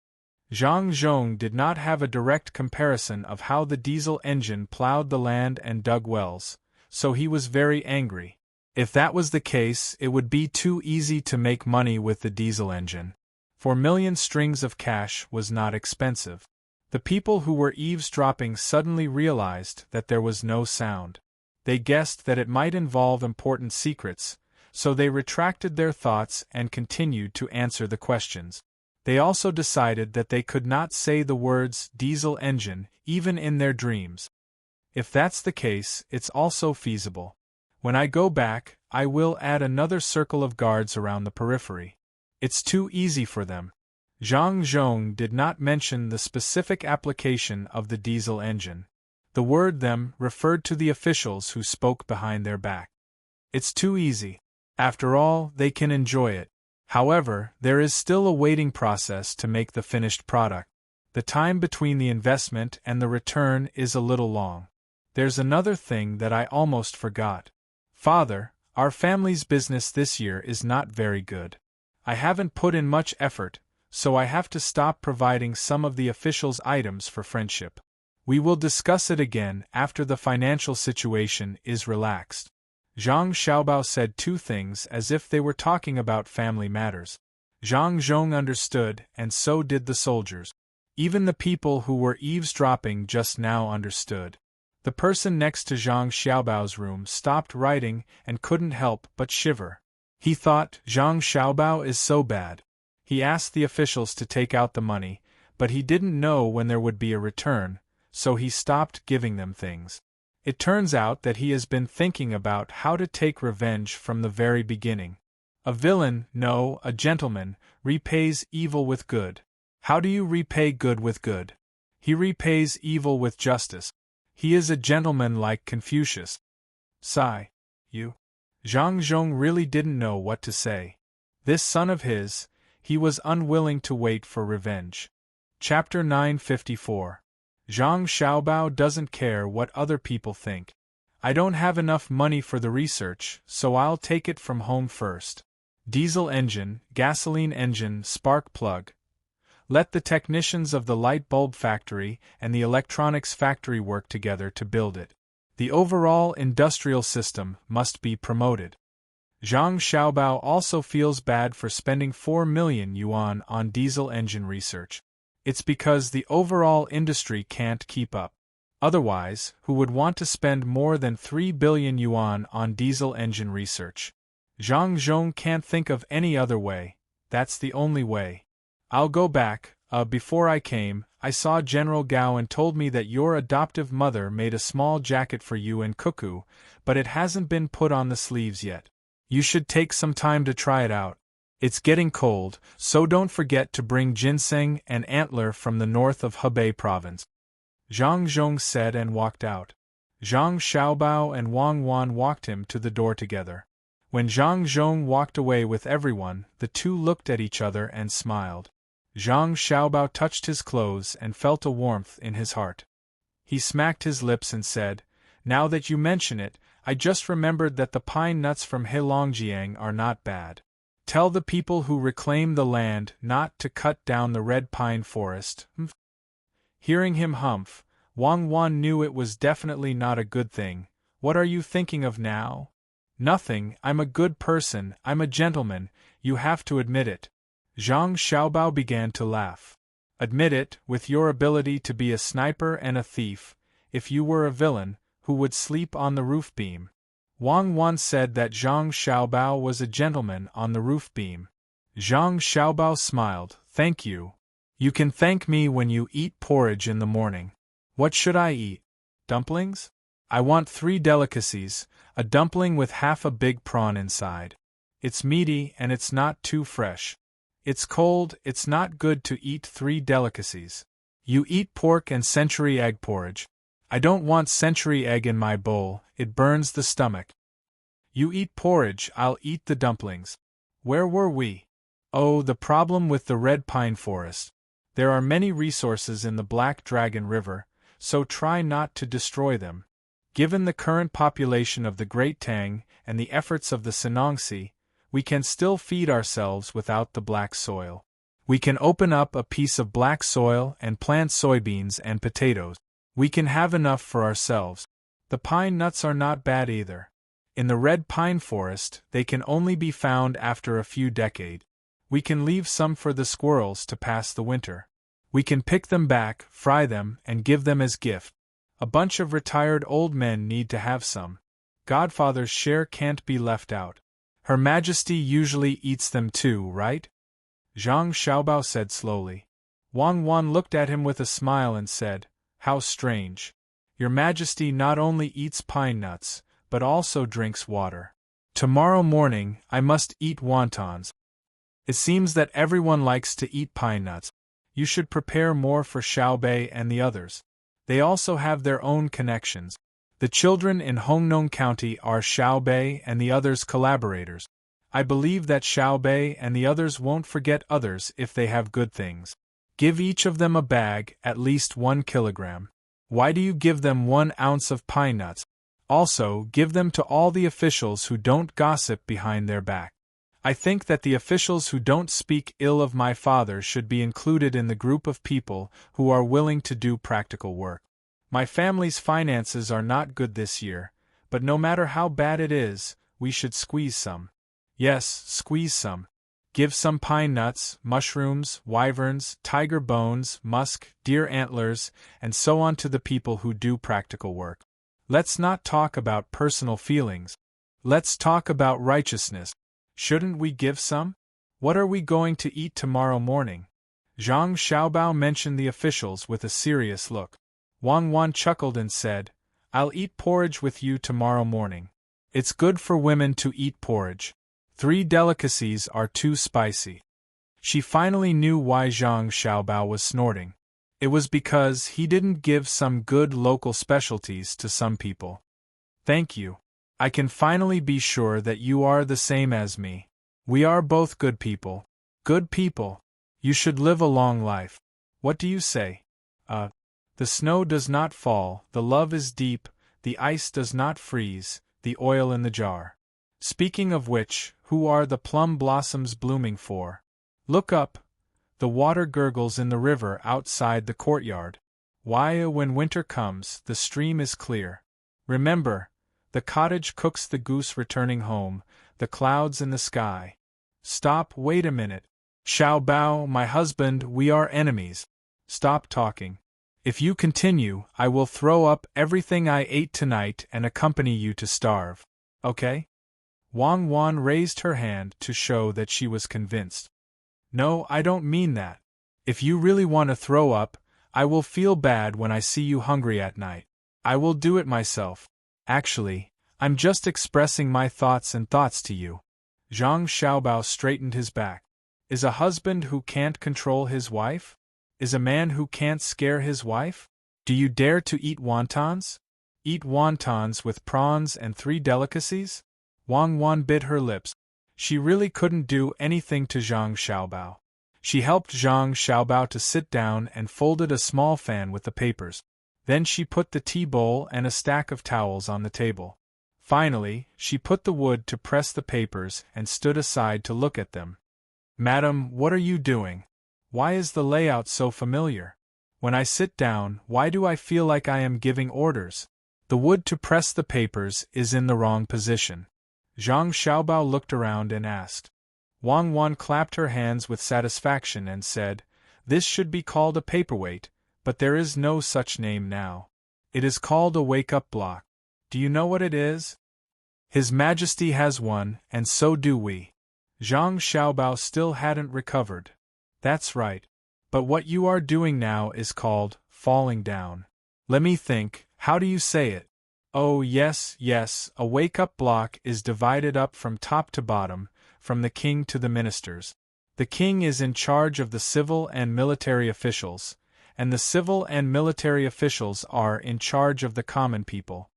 Zhang Zhong did not have a direct comparison of how the diesel engine plowed the land and dug wells, so he was very angry. If that was the case, it would be too easy to make money with the diesel engine. 4 million strings of cash was not expensive. The people who were eavesdropping suddenly realized that there was no sound. They guessed that it might involve important secrets, so they retracted their thoughts and continued to answer the questions. They also decided that they could not say the words diesel engine, even in their dreams. If that's the case, it's also feasible. When I go back, I will add another circle of guards around the periphery. It's too easy for them. Zhang Zhong did not mention the specific application of the diesel engine. The word them referred to the officials who spoke behind their back. It's too easy. After all, they can enjoy it. However, there is still a waiting process to make the finished product. The time between the investment and the return is a little long. There's another thing that I almost forgot. Father, our family's business this year is not very good. I haven't put in much effort, so I have to stop providing some of the officials' items for friendship. We will discuss it again after the financial situation is relaxed. Zhang Xiaobao said two things as if they were talking about family matters. Zhang Zhong understood, and so did the soldiers. Even the people who were eavesdropping just now understood. The person next to Zhang Xiaobao's room stopped writing and couldn't help but shiver. He thought, Zhang Xiaobao is so bad. He asked the officials to take out the money, but he didn't know when there would be a return, so he stopped giving them things. It turns out that he has been thinking about how to take revenge from the very beginning. A villain, no, a gentleman, repays evil with good. How do you repay good with good? He repays evil with justice. He is a gentleman like Confucius. Sigh. You? Zhang Zhong really didn't know what to say. This son of his, he was unwilling to wait for revenge. Chapter 954. Zhang Xiaobao doesn't care what other people think. I don't have enough money for the research, so I'll take it from home first. Diesel engine, gasoline engine, spark plug. Let the technicians of the light bulb factory and the electronics factory work together to build it. The overall industrial system must be promoted. Zhang Xiaobao also feels bad for spending 4 million yuan on diesel engine research. It's because the overall industry can't keep up. Otherwise, who would want to spend more than 3 billion yuan on diesel engine research? Zhang Zhong can't think of any other way. That's the only way. I'll go back. Before I came, I saw General Gao and told me that your adoptive mother made a small jacket for you and Cuckoo, but it hasn't been put on the sleeves yet. You should take some time to try it out. It's getting cold, so don't forget to bring ginseng and antler from the north of Hebei province. Zhang Zhong said and walked out. Zhang Xiaobao and Wang Wan walked him to the door together. When Zhang Zhong walked away with everyone, the two looked at each other and smiled. Zhang Xiaobao touched his clothes and felt a warmth in his heart. He smacked his lips and said, "Now that you mention it, I just remembered that the pine nuts from Heilongjiang are not bad. Tell the people who reclaim the land not to cut down the red pine forest." Hearing him humph, Wang Wan knew it was definitely not a good thing. "What are you thinking of now?" "Nothing, I'm a good person, I'm a gentleman, you have to admit it." Zhang Xiaobao began to laugh. "Admit it, with your ability to be a sniper and a thief. If you were a villain, who would sleep on the roof beam?" Wang Wan said that Zhang Xiaobao was a gentleman on the roof beam. Zhang Xiaobao smiled. "Thank you. You can thank me when you eat porridge in the morning." "What should I eat? Dumplings?" "I want 3 delicacies, a dumpling with half a big prawn inside. It's meaty and it's not too fresh. It's cold, it's not good to eat 3 delicacies. You eat pork and century egg porridge." "I don't want century egg in my bowl, it burns the stomach." "You eat porridge, I'll eat the dumplings." Where were we? Oh, the problem with the red pine forest. There are many resources in the Black Dragon River, so try not to destroy them. Given the current population of the Great Tang and the efforts of the Sinangsi, we can still feed ourselves without the black soil. We can open up a piece of black soil and plant soybeans and potatoes. We can have enough for ourselves. The pine nuts are not bad either. In the red pine forest, they can only be found after a few decades. We can leave some for the squirrels to pass the winter. We can pick them back, fry them, and give them as gift. A bunch of retired old men need to have some. Godfather's share can't be left out. Her Majesty usually eats them too, right? Zhang Xiaobao said slowly. Wang Wan looked at him with a smile and said, "How strange. Your Majesty not only eats pine nuts, but also drinks water. Tomorrow morning, I must eat wontons. It seems that everyone likes to eat pine nuts. You should prepare more for Xiaobei and the others. They also have their own connections. The children in Hongnong County are Xiaobei and the others' collaborators. I believe that Xiaobei and the others won't forget others if they have good things. Give each of them a bag, at least 1 kilogram. Why do you give them 1 ounce of pine nuts? Also, give them to all the officials who don't gossip behind their back. I think that the officials who don't speak ill of my father should be included in the group of people who are willing to do practical work. My family's finances are not good this year, but no matter how bad it is, we should squeeze some. Yes, squeeze some. Give some pine nuts, mushrooms, wyverns, tiger bones, musk, deer antlers, and so on to the people who do practical work. Let's not talk about personal feelings. Let's talk about righteousness. Shouldn't we give some? What are we going to eat tomorrow morning?" Zhang Xiaobao mentioned the officials with a serious look. Wang Wan chuckled and said, "I'll eat porridge with you tomorrow morning. It's good for women to eat porridge. 3 delicacies are too spicy." She finally knew why Zhang Xiaobao was snorting. It was because he didn't give some good local specialties to some people. Thank you. I can finally be sure that you are the same as me. We are both good people. Good people. You should live a long life. What do you say? The snow does not fall, the love is deep, the ice does not freeze, the oil in the jar. Speaking of which, who are the plum blossoms blooming for? Look up. The water gurgles in the river outside the courtyard. Why, when winter comes, the stream is clear. Remember, the cottage cooks the goose returning home, the clouds in the sky. Stop, wait a minute. Xiao Bao, my husband, we are enemies. Stop talking. If you continue, I will throw up everything I ate tonight and accompany you to starve. Okay? Wang Wan raised her hand to show that she was convinced. No, I don't mean that. If you really want to throw up, I will feel bad when I see you hungry at night. I will do it myself. Actually, I'm just expressing my thoughts to you. Zhang Xiaobao straightened his back. Is a husband who can't control his wife? Is a man who can't scare his wife? Do you dare to eat wontons? Eat wontons with prawns and 3 delicacies? Wang Wan bit her lips. She really couldn't do anything to Zhang Xiaobao. She helped Zhang Xiaobao to sit down and folded a small fan with the papers. Then she put the tea bowl and a stack of towels on the table. Finally, she put the wood to press the papers and stood aside to look at them. Madam, what are you doing? Why is the layout so familiar? When I sit down, why do I feel like I am giving orders? The wood to press the papers is in the wrong position. Zhang Xiaobao looked around and asked. Wang Wan clapped her hands with satisfaction and said, This should be called a paperweight, but there is no such name now. It is called a wake-up block. Do you know what it is? His Majesty has one, and so do we. Zhang Xiaobao still hadn't recovered. That's right. But what you are doing now is called falling down. Let me think, how do you say it? Oh yes, a wake-up block is divided up from top to bottom, from the king to the ministers. The king is in charge of the civil and military officials, and the civil and military officials are in charge of the common people.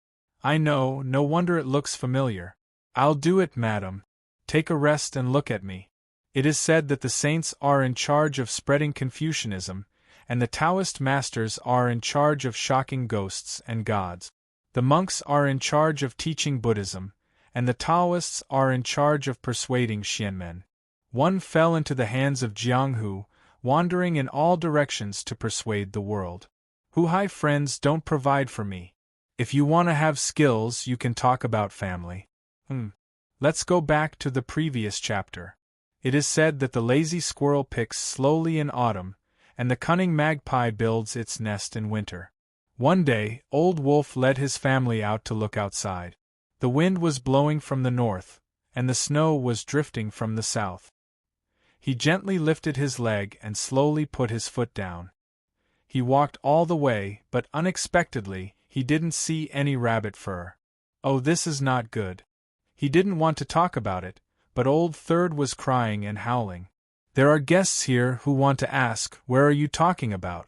I know, no wonder it looks familiar. I'll do it, madam. Take a rest and look at me. It is said that the saints are in charge of spreading Confucianism, and the Taoist masters are in charge of shocking ghosts and gods. The monks are in charge of teaching Buddhism, and the Taoists are in charge of persuading Xianmen. One fell into the hands of Jianghu, wandering in all directions to persuade the world. Huhai friends don't provide for me. If you want to have skills, you can talk about family. Let's go back to the previous chapter. It is said that the lazy squirrel picks slowly in autumn, and the cunning magpie builds its nest in winter. One day, Old Wolf led his family out to look outside. The wind was blowing from the north, and the snow was drifting from the south. He gently lifted his leg and slowly put his foot down. He walked all the way, but unexpectedly, he didn't see any rabbit fur. Oh, this is not good. He didn't want to talk about it, but Old Third was crying and howling. There are guests here who want to ask, where are you talking about?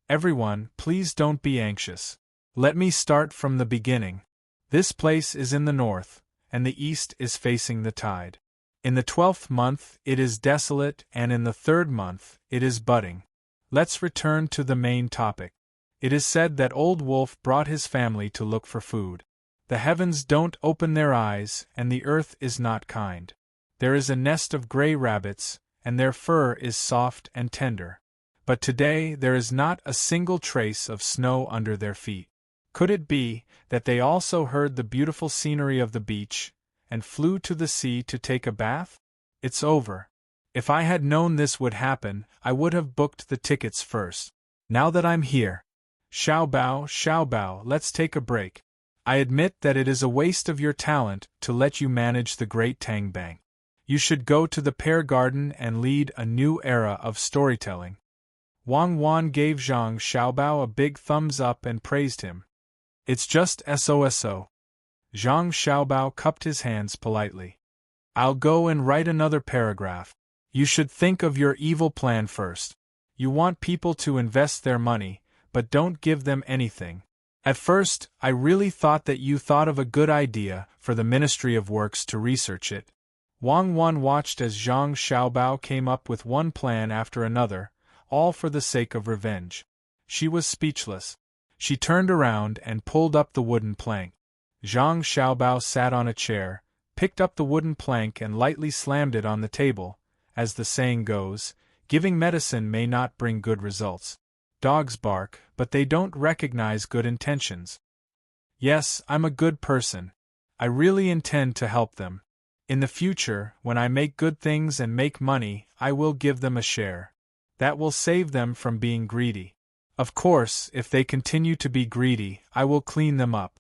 Everyone, please don't be anxious. Let me start from the beginning. This place is in the north, and the east is facing the tide. In the 12th month, it is desolate, and in the 3rd month, it is budding. Let's return to the main topic. It is said that Old Wolf brought his family to look for food. The heavens don't open their eyes, and the earth is not kind. There is a nest of gray rabbits, and their fur is soft and tender. But today there is not a single trace of snow under their feet. Could it be that they also heard the beautiful scenery of the beach, and flew to the sea to take a bath? It's over. If I had known this would happen, I would have booked the tickets first. Now that I'm here. Xiao Bao, let's take a break. I admit that it is a waste of your talent to let you manage the Great Tang Bank. You should go to the Pear Garden and lead a new era of storytelling. Wang Wan gave Zhang Xiaobao a big thumbs up and praised him. It's just so. Zhang Xiaobao cupped his hands politely. I'll go and write another paragraph. You should think of your evil plan first. You want people to invest their money, but don't give them anything. At first, I really thought that you thought of a good idea for the Ministry of Works to research it. Wang Wan watched as Zhang Xiaobao came up with one plan after another, all for the sake of revenge. She was speechless. She turned around and pulled up the wooden plank. Zhang Xiaobao sat on a chair, picked up the wooden plank and lightly slammed it on the table. As the saying goes, giving medicine may not bring good results. Dogs bark, but they don't recognize good intentions. Yes, I'm a good person. I really intend to help them. In the future, when I make good things and make money, I will give them a share. That will save them from being greedy. Of course, if they continue to be greedy, I will clean them up.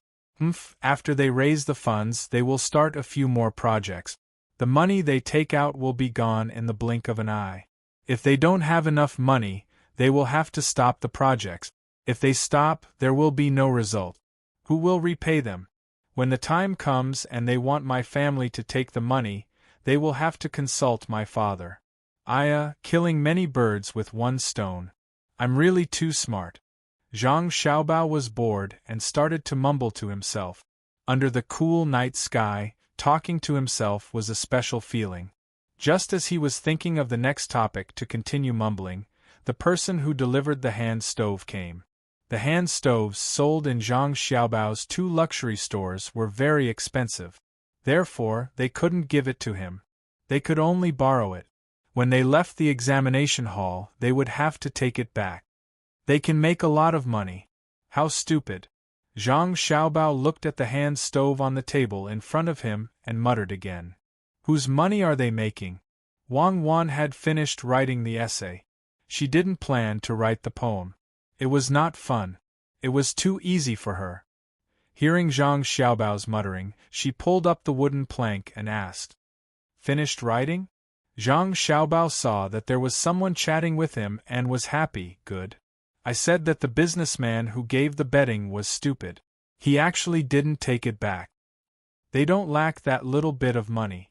After they raise the funds, they will start a few more projects. The money they take out will be gone in the blink of an eye. If they don't have enough money, they will have to stop the projects. If they stop, there will be no result. Who will repay them? When the time comes and they want my family to take the money, they will have to consult my father. Killing many birds with one stone. I'm really too smart. Zhang Xiaobao was bored and started to mumble to himself. Under the cool night sky, talking to himself was a special feeling. Just as he was thinking of the next topic to continue mumbling, the person who delivered the hand stove came. The hand stoves sold in Zhang Xiaobao's 2 luxury stores were very expensive. Therefore, they couldn't give it to him. They could only borrow it. When they left the examination hall, they would have to take it back. They can make a lot of money. How stupid. Zhang Xiaobao looked at the hand stove on the table in front of him and muttered again. Whose money are they making? Wang Wan had finished writing the essay. She didn't plan to write the poem. It was not fun. It was too easy for her. Hearing Zhang Xiaobao's muttering, she pulled up the wooden plank and asked, "Finished writing?" Zhang Xiaobao saw that there was someone chatting with him and was happy. Good. I said that the businessman who gave the betting was stupid. He actually didn't take it back. They don't lack that little bit of money.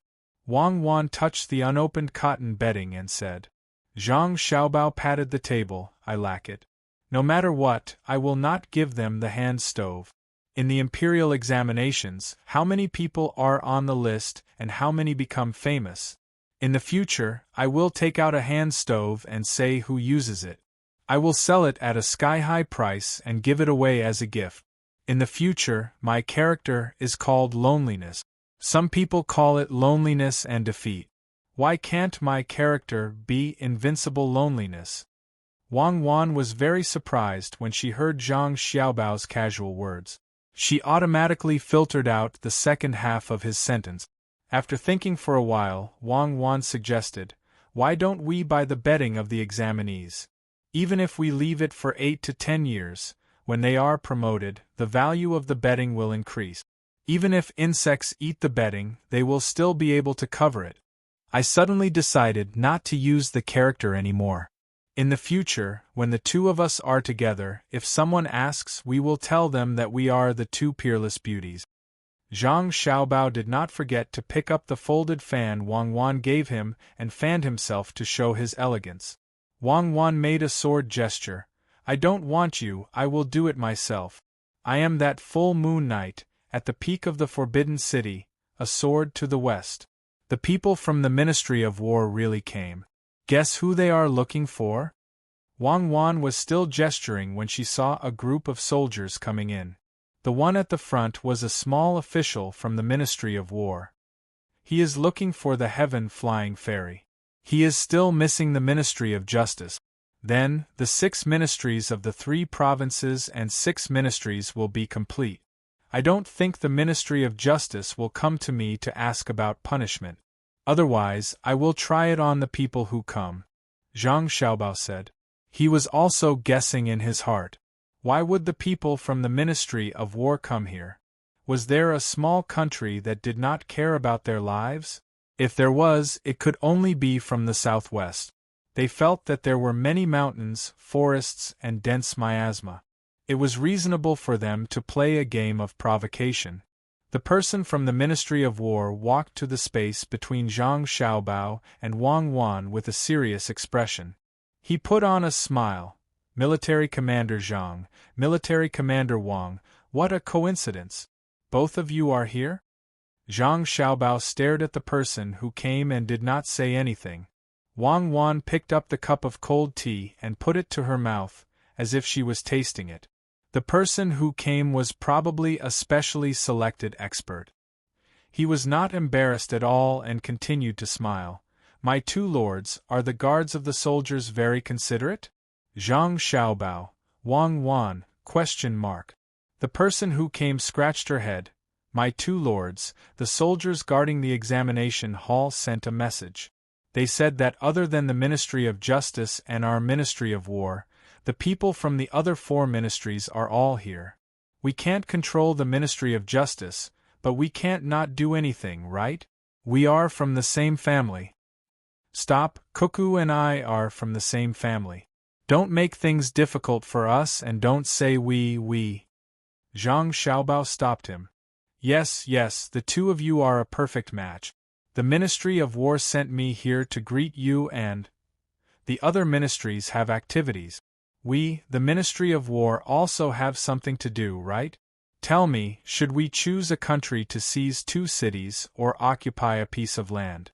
Wang Wan touched the unopened cotton bedding and said. Zhang Xiaobao patted the table. I lack it. No matter what, I will not give them the hand stove. In the imperial examinations, how many people are on the list and how many become famous? In the future, I will take out a hand stove and say who uses it. I will sell it at a sky-high price and give it away as a gift. In the future, my character is called loneliness. Some people call it loneliness and defeat. Why can't my character be invincible loneliness? Wang Wan was very surprised when she heard Zhang Xiaobao's casual words. She automatically filtered out the second half of his sentence. After thinking for a while, Wang Wan suggested, "Why don't we buy the betting of the examinees? Even if we leave it for 8 to 10 years, when they are promoted, the value of the betting will increase. Even if insects eat the betting, they will still be able to cover it." I suddenly decided not to use the character anymore. In the future, when the two of us are together, if someone asks, we will tell them that we are the 2 peerless beauties. Zhang Xiaobao did not forget to pick up the folded fan Wang Wan gave him and fanned himself to show his elegance. Wang Wan made a sword gesture. "I don't want you, I will do it myself. I am that full moon night, at the peak of the Forbidden City, a sword to the west." The people from the Ministry of War really came. Guess who they are looking for? Wang Wan was still gesturing when she saw a group of soldiers coming in. The one at the front was a small official from the Ministry of War. He is looking for the heaven-flying fairy. He is still missing the Ministry of Justice. Then, the 6 ministries of the 3 provinces and 6 ministries will be complete. I don't think the Ministry of Justice will come to me to ask about punishment. Otherwise, I will try it on the people who come. Zhang Xiaobao said. He was also guessing in his heart. Why would the people from the Ministry of War come here? Was there a small country that did not care about their lives? If there was, it could only be from the southwest. They felt that there were many mountains, forests, and dense miasma. It was reasonable for them to play a game of provocation. The person from the Ministry of War walked to the space between Zhang Xiaobao and Wang Wan with a serious expression. He put on a smile. Military Commander Zhang, Military Commander Wang, what a coincidence. Both of you are here? Zhang Xiaobao stared at the person who came and did not say anything. Wang Wan picked up the cup of cold tea and put it to her mouth, as if she was tasting it. The person who came was probably a specially selected expert. He was not embarrassed at all and continued to smile. My two lords, are the guards of the soldiers very considerate? Zhang Xiaobao, Wang Wan, ? The person who came scratched her head. My two lords, the soldiers guarding the examination hall sent a message. They said that other than the Ministry of Justice and our Ministry of War, the people from the other 4 ministries are all here. We can't control the Ministry of Justice, but we can't not do anything, right? We are from the same family. Stop, Cuckoo and I are from the same family. Don't make things difficult for us and don't say we. Zhang Xiaobao stopped him. Yes, the two of you are a perfect match. The Ministry of War sent me here to greet you and the other ministries have activities. We, the Ministry of War, also have something to do, right? Tell me, should we choose a country to seize 2 cities or occupy a piece of land?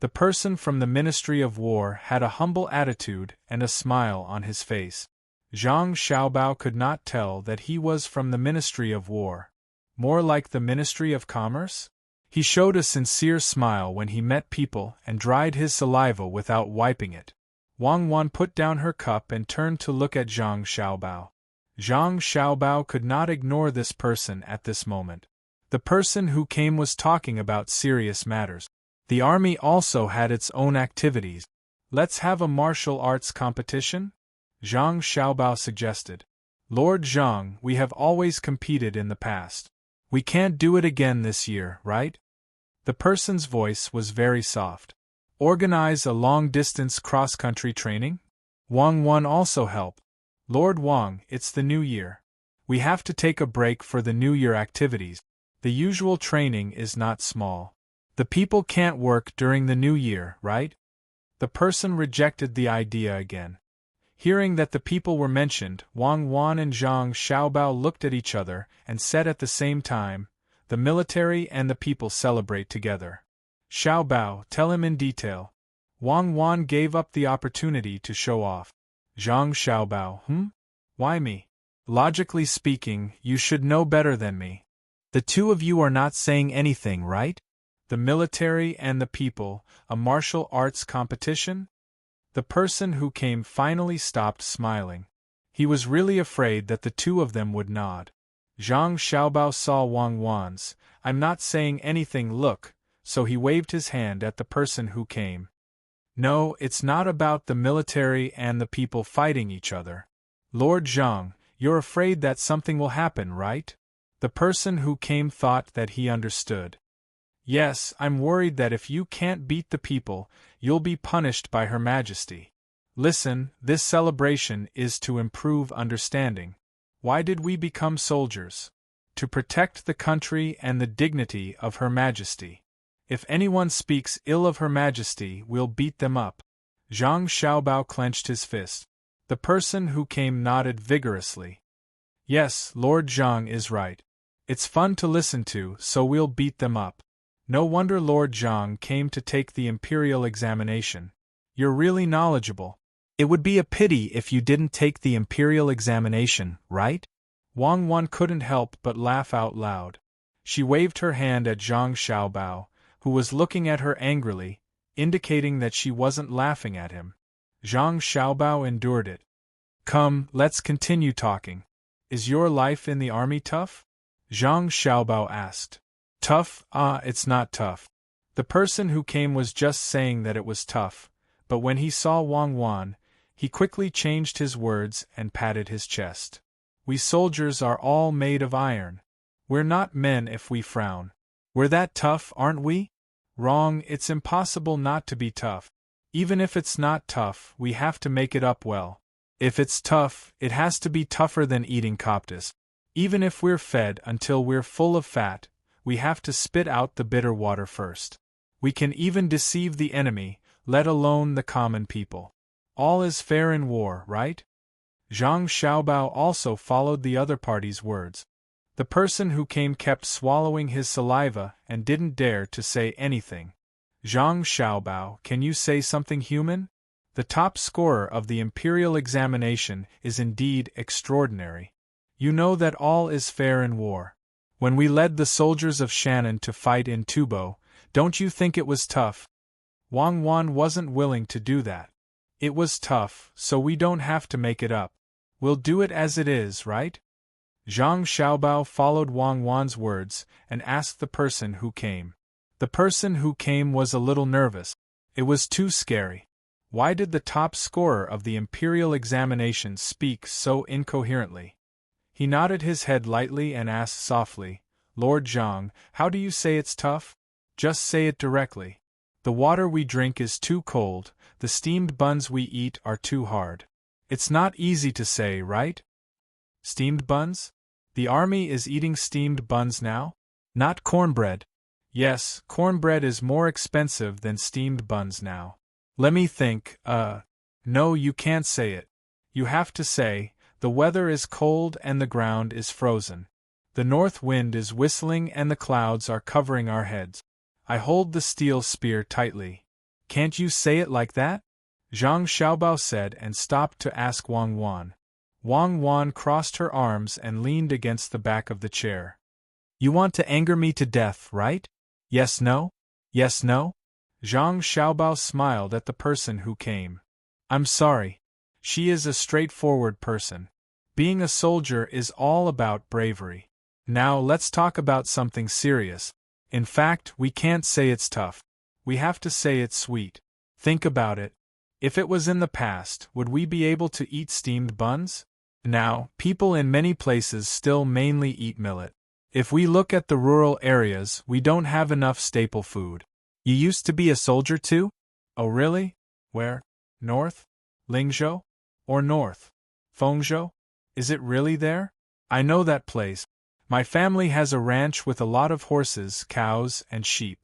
The person from the Ministry of War had a humble attitude and a smile on his face. Zhang Xiaobao could not tell that he was from the Ministry of War. More like the Ministry of Commerce? He showed a sincere smile when he met people and dried his saliva without wiping it. Wang Wan put down her cup and turned to look at Zhang Xiaobao. Zhang Xiaobao could not ignore this person at this moment. The person who came was talking about serious matters. The army also had its own activities. Let's have a martial arts competition? Zhang Xiaobao suggested. Lord Zhang, we have always competed in the past. We can't do it again this year, right? The person's voice was very soft. Organize a long-distance cross-country training? Wang Wan also help. Lord Wang, it's the new year. We have to take a break for the New Year activities. The usual training is not small. The people can't work during the New Year, right? The person rejected the idea again. Hearing that the people were mentioned, Wang Wan and Zhang Xiaobao looked at each other and said at the same time, the military and the people celebrate together. Xiaobao, tell him in detail. Wang Wan gave up the opportunity to show off. Zhang Xiaobao, Why me? Logically speaking, you should know better than me. The two of you are not saying anything, right? The military and the people, a martial arts competition? The person who came finally stopped smiling. He was really afraid that the two of them would nod. Zhang Xiaobao saw Wang Wan's, I'm not saying anything look, so he waved his hand at the person who came. No, it's not about the military and the people fighting each other. Lord Zhang, you're afraid that something will happen, right? The person who came thought that he understood. Yes, I'm worried that if you can't beat the people, you'll be punished by Her Majesty. Listen, this celebration is to improve understanding. Why did we become soldiers? To protect the country and the dignity of Her Majesty. If anyone speaks ill of Her Majesty, we'll beat them up. Zhang Xiaobao clenched his fist. The person who came nodded vigorously. Yes, Lord Zhang is right. It's fun to listen to, so we'll beat them up. No wonder Lord Zhang came to take the imperial examination. You're really knowledgeable. It would be a pity if you didn't take the imperial examination, right? Wang Wan couldn't help but laugh out loud. She waved her hand at Zhang Xiaobao, who was looking at her angrily, indicating that she wasn't laughing at him. Zhang Xiaobao endured it. Come, let's continue talking. Is your life in the army tough? Zhang Xiaobao asked. Tough? It's not tough. The person who came was just saying that it was tough, but when he saw Wang Wan, he quickly changed his words and patted his chest. We soldiers are all made of iron. We're not men if we frown. We're that tough, aren't we? Wrong, it's impossible not to be tough. Even if it's not tough, we have to make it up well. If it's tough, it has to be tougher than eating coptas. Even if we're fed until we're full of fat, we have to spit out the bitter water first. We can even deceive the enemy, let alone the common people. All is fair in war, right? Zhang Xiaobao also followed the other party's words. The person who came kept swallowing his saliva and didn't dare to say anything. Zhang Xiaobao, can you say something human? The top scorer of the imperial examination is indeed extraordinary. You know that all is fair in war. When we led the soldiers of Shannon to fight in Tubo, don't you think it was tough? Wang Wan wasn't willing to do that. It was tough, so we don't have to make it up. We'll do it as it is, right? Zhang Xiaobao followed Wang Wan's words and asked the person who came. The person who came was a little nervous. It was too scary. Why did the top scorer of the imperial examination speak so incoherently? He nodded his head lightly and asked softly, Lord Zhang, how do you say it's tough? Just say it directly. The water we drink is too cold, the steamed buns we eat are too hard. It's not easy to say, right? Steamed buns? The army is eating steamed buns now? Not cornbread. Yes, cornbread is more expensive than steamed buns now. Let me think, no, you can't say it. You have to say, the weather is cold and the ground is frozen. The north wind is whistling and the clouds are covering our heads. I hold the steel spear tightly. Can't you say it like that? Zhang Xiaobao said and stopped to ask Wang Wan. Wang Wan crossed her arms and leaned against the back of the chair. You want to anger me to death, right? Yes, no? Yes, no? Zhang Xiaobao smiled at the person who came. I'm sorry. She is a straightforward person. Being a soldier is all about bravery. Now let's talk about something serious. In fact, we can't say it's tough. We have to say it's sweet. Think about it. If it was in the past, would we be able to eat steamed buns? Now, people in many places still mainly eat millet. If we look at the rural areas, we don't have enough staple food. You used to be a soldier too? Oh really? Where? North? Lingzhou? Or North? Fengzhou? Is it really there? I know that place. My family has a ranch with a lot of horses, cows, and sheep.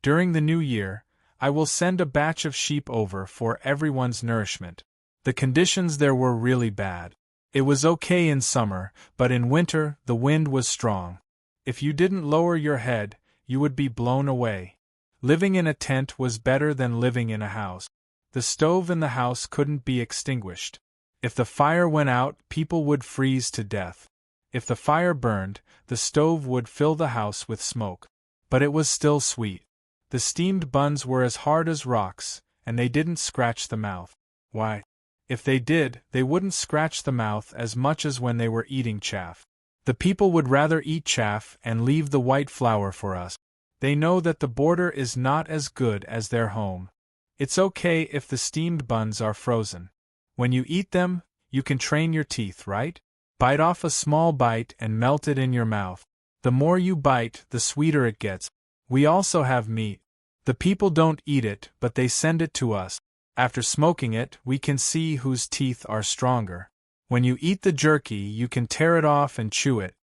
During the new year, I will send a batch of sheep over for everyone's nourishment. The conditions there were really bad. It was okay in summer, but in winter the wind was strong. If you didn't lower your head, you would be blown away. Living in a tent was better than living in a house. The stove in the house couldn't be extinguished. If the fire went out, people would freeze to death. If the fire burned, the stove would fill the house with smoke. But it was still sweet. The steamed buns were as hard as rocks, and they didn't scratch the mouth. Why? If they did, they wouldn't scratch the mouth as much as when they were eating chaff. The people would rather eat chaff and leave the white flour for us. They know that the border is not as good as their home. It's okay if the steamed buns are frozen. When you eat them, you can train your teeth, right? Bite off a small bite and melt it in your mouth. The more you bite, the sweeter it gets. We also have meat. The people don't eat it, but they send it to us. After smoking it, we can see whose teeth are stronger. When you eat the jerky, you can tear it off and chew it.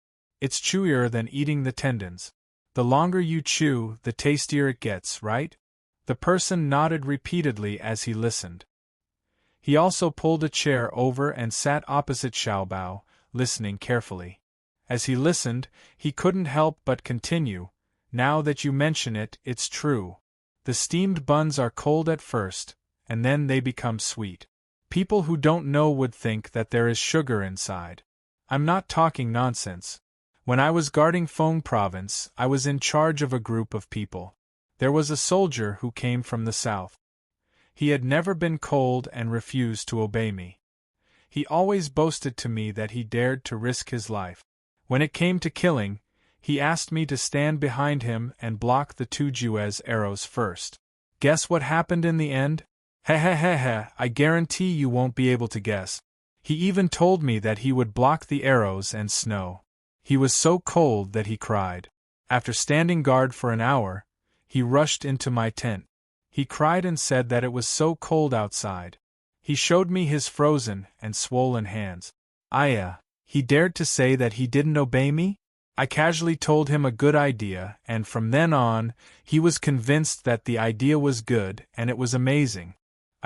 It's chewier than eating the tendons. The longer you chew, the tastier it gets, right? The person nodded repeatedly as he listened. He also pulled a chair over and sat opposite Xiaobao, listening carefully. As he listened, he couldn't help but continue. Now that you mention it, it's true. The steamed buns are cold at first, and then they become sweet. People who don't know would think that there is sugar inside. I'm not talking nonsense. When I was guarding Feng Province, I was in charge of a group of people. There was a soldier who came from the south. He had never been cold and refused to obey me. He always boasted to me that he dared to risk his life. When it came to killing, he asked me to stand behind him and block the two Juez arrows first. Guess what happened in the end? I guarantee you won't be able to guess. He even told me that he would block the arrows and snow. He was so cold that he cried. After standing guard for an hour, he rushed into my tent. He cried and said that it was so cold outside. He showed me his frozen and swollen hands. He dared to say that he didn't obey me? I casually told him a good idea, and from then on, he was convinced that the idea was good and it was amazing.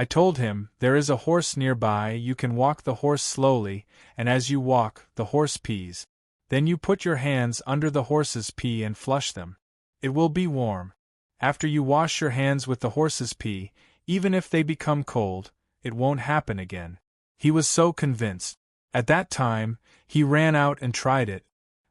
I told him, there is a horse nearby, you can walk the horse slowly, and as you walk, the horse pees. Then you put your hands under the horse's pee and flush them. It will be warm. After you wash your hands with the horse's pee, even if they become cold, it won't happen again. He was so convinced. At that time, he ran out and tried it.